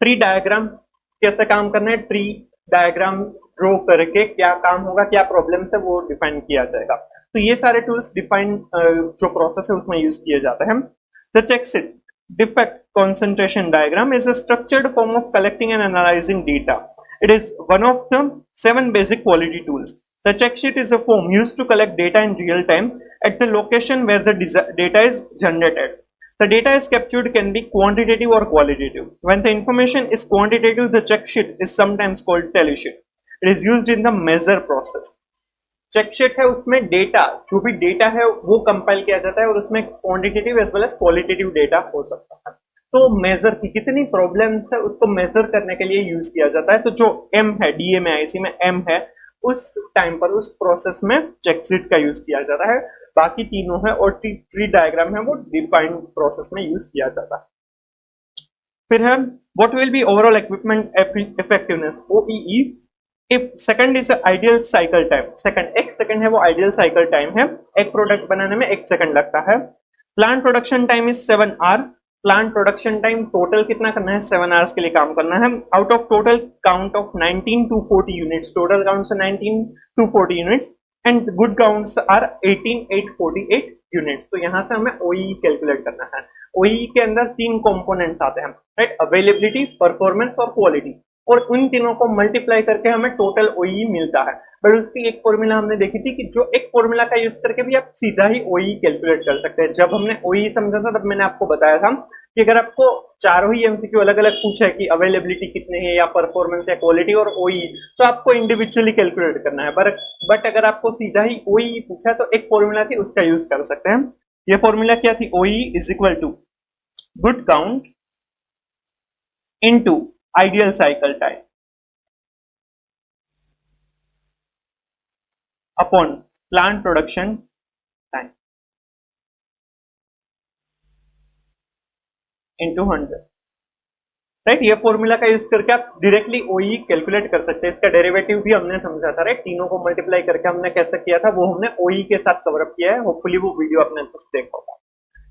ट्री डायग्राम, कैसे काम करना है, ट्री डायग्राम ड्रॉ करके क्या काम होगा, क्या प्रॉब्लम है वो डिफाइन किया जाएगा। तो ये सारे टूल्स डिफाइन जो प्रोसेस है उसमें यूज किए जाते हैं। The check sheet defect concentration diagram is a structured form of collecting and analyzing data. It is one of the 7 basic quality tools. The check sheet is a form used to collect data in real time at the location where the data is generated. The data is captured can be quantitative or qualitative. When the information is quantitative, the check sheet is sometimes called tally sheet. It is used in the measure process. Check sheet है उसमें data, जो भी data है वो compile किया जाता है और उसमें quantitative as well as qualitative data हो सकता है। तो मेजर की कितनी प्रॉब्लम्स है उसको मेजर करने के लिए यूज किया जाता है। तो जो एम है DMAIC में एम है, उस टाइम पर उस प्रोसेस में चेक शीट का यूज किया जाता है। बाकी तीनों है और ट्री डायग्राम है वो डिफाइंड प्रोसेस में यूज किया जाता है। फिर है what will be overall equipment effectiveness, OEE। If second is ideal cycle time, second एक सेकंड है वो आइडियल साइकिल टाइम है, एक प्रोडक्ट बनाने में 1 सेकंड लगता है। Plant production time is 7 hour. Plant production time total कितना करना है, 7 आवर्स के लिए काम करना है। Out of total count of 19 to 40 units, total count से 19 to 40 units and good counts are 18,848 units. तो यहां से हमें OEE कैलकुलेट करना है। OEE के अंदर 3 कंपोनेंट्स आते हैं, राइट, अवेलेबिलिटी, परफॉर्मेंस और क्वालिटी, और उन तीनों को मल्टीप्लाई करके हमें टोटल OEE मिलता है। बट उसकी एक फॉर्मूला हमने देखी थी कि जो एक फॉर्मूला का यूज करके भी आप सीधा ही OEE कैलकुलेट कर सकते हैं। जब हमने OEE समझा था तब मैंने आपको बताया था कि अगर आपको चारों ही MCQ अलग अलग पूछा है कि अवेलेबिलिटी कितने है या परफॉर्मेंस या क्वालिटी और OEE, तो आपको इंडिविजुअली कैलकुलेट करना है। बट अगर आपको सीधा ही OEE पूछा है तो एक फॉर्मूला थी उसका यूज कर सकते हैं। ये फॉर्मूला क्या थी, OEE is equal to good count into ideal cycle time upon plant production time into 100, right. ये फॉर्मूला का यूज करके आप डायरेक्टली OEE कैलकुलेट कर सकते हैं। इसका डेरिवेटिव भी हमने समझा था, राइट। तीनों को मल्टीप्लाई करके हमने कैसे किया था वो हमने OEE के साथ कवर अप किया है। होपफुली वो वीडियो आपने अच्छे से देखा होगा।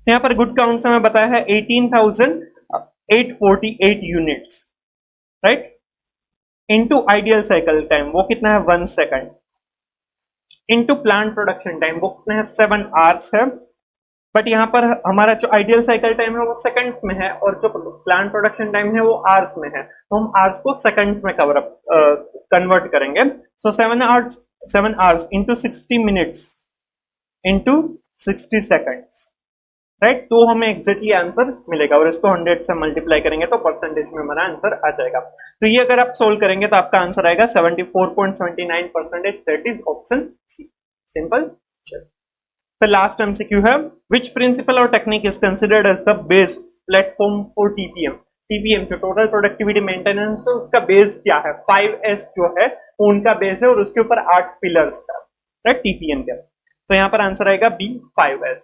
यहाँ पर गुड काउंट से हमें बताया है 18,848 units, right, into ideal cycle time वो कितना है 1 second, into plant production time वो कितना है 7 आवर्स है। बट यहाँ पर हमारा जो आइडियल साइकिल टाइम है वो सेकंड्स में है और जो प्लांट प्रोडक्शन टाइम है वो आवर्स में है, तो हम आवर्स को सेकंड्स में कन्वर्ट करेंगे। सो 7 hours into 60 minutes into 60 seconds, right, तो हमें एग्जैक्टली आंसर मिलेगा और इसको 100 से मल्टीप्लाई करेंगे तो परसेंटेज में हमारा आंसर आ जाएगा। तो ये अगर आप सोल्व करेंगे तो आपका आंसर आएगा 74.79%, that is option C. Simple. The last MCQ है, which principle or technique is considered as the base platform for TPM? TPM जो टोटल प्रोडक्टिविटी मेंटेनेंस है उसका बेस क्या है? 5S जो है वो उनका बेस है और उसके ऊपर 8 पिलर्स है, राइट, TPM के। तो यहाँ पर आंसर आएगा बी 5S।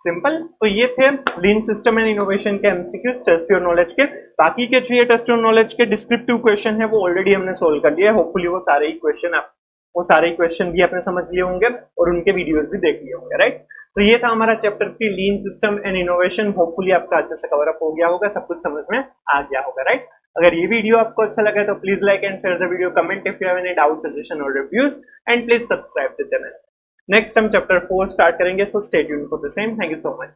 सिंपल। तो ये थे लीन सिस्टम एंड इनोवेशन के एमसीक्यू टेस्ट योर नॉलेज के। बाकी के जो ये टेस्ट योर नॉलेज के डिस्क्रिप्टिव क्वेश्चन है वो ऑलरेडी हमने सोल्व कर लिया है। होपफुली वो सारे क्वेश्चन भी आपने समझ लिए होंगे और उनके वीडियोस भी देख लिए होंगे, राइट। तो ये था हमारा chapter 3 lean system and innovation. Hopefully आपका अच्छे से कवर अप हो गया होगा, सब कुछ समझ में आ गया होगा, राइट। अगर ये वीडियो आपको अच्छा लगा तो please like and share the video, comment if you have any doubt, suggestion और reviews and please subscribe the channel. Next हम चैप्टर 4 स्टार्ट करेंगे, so stay tuned for the same. Thank you so much.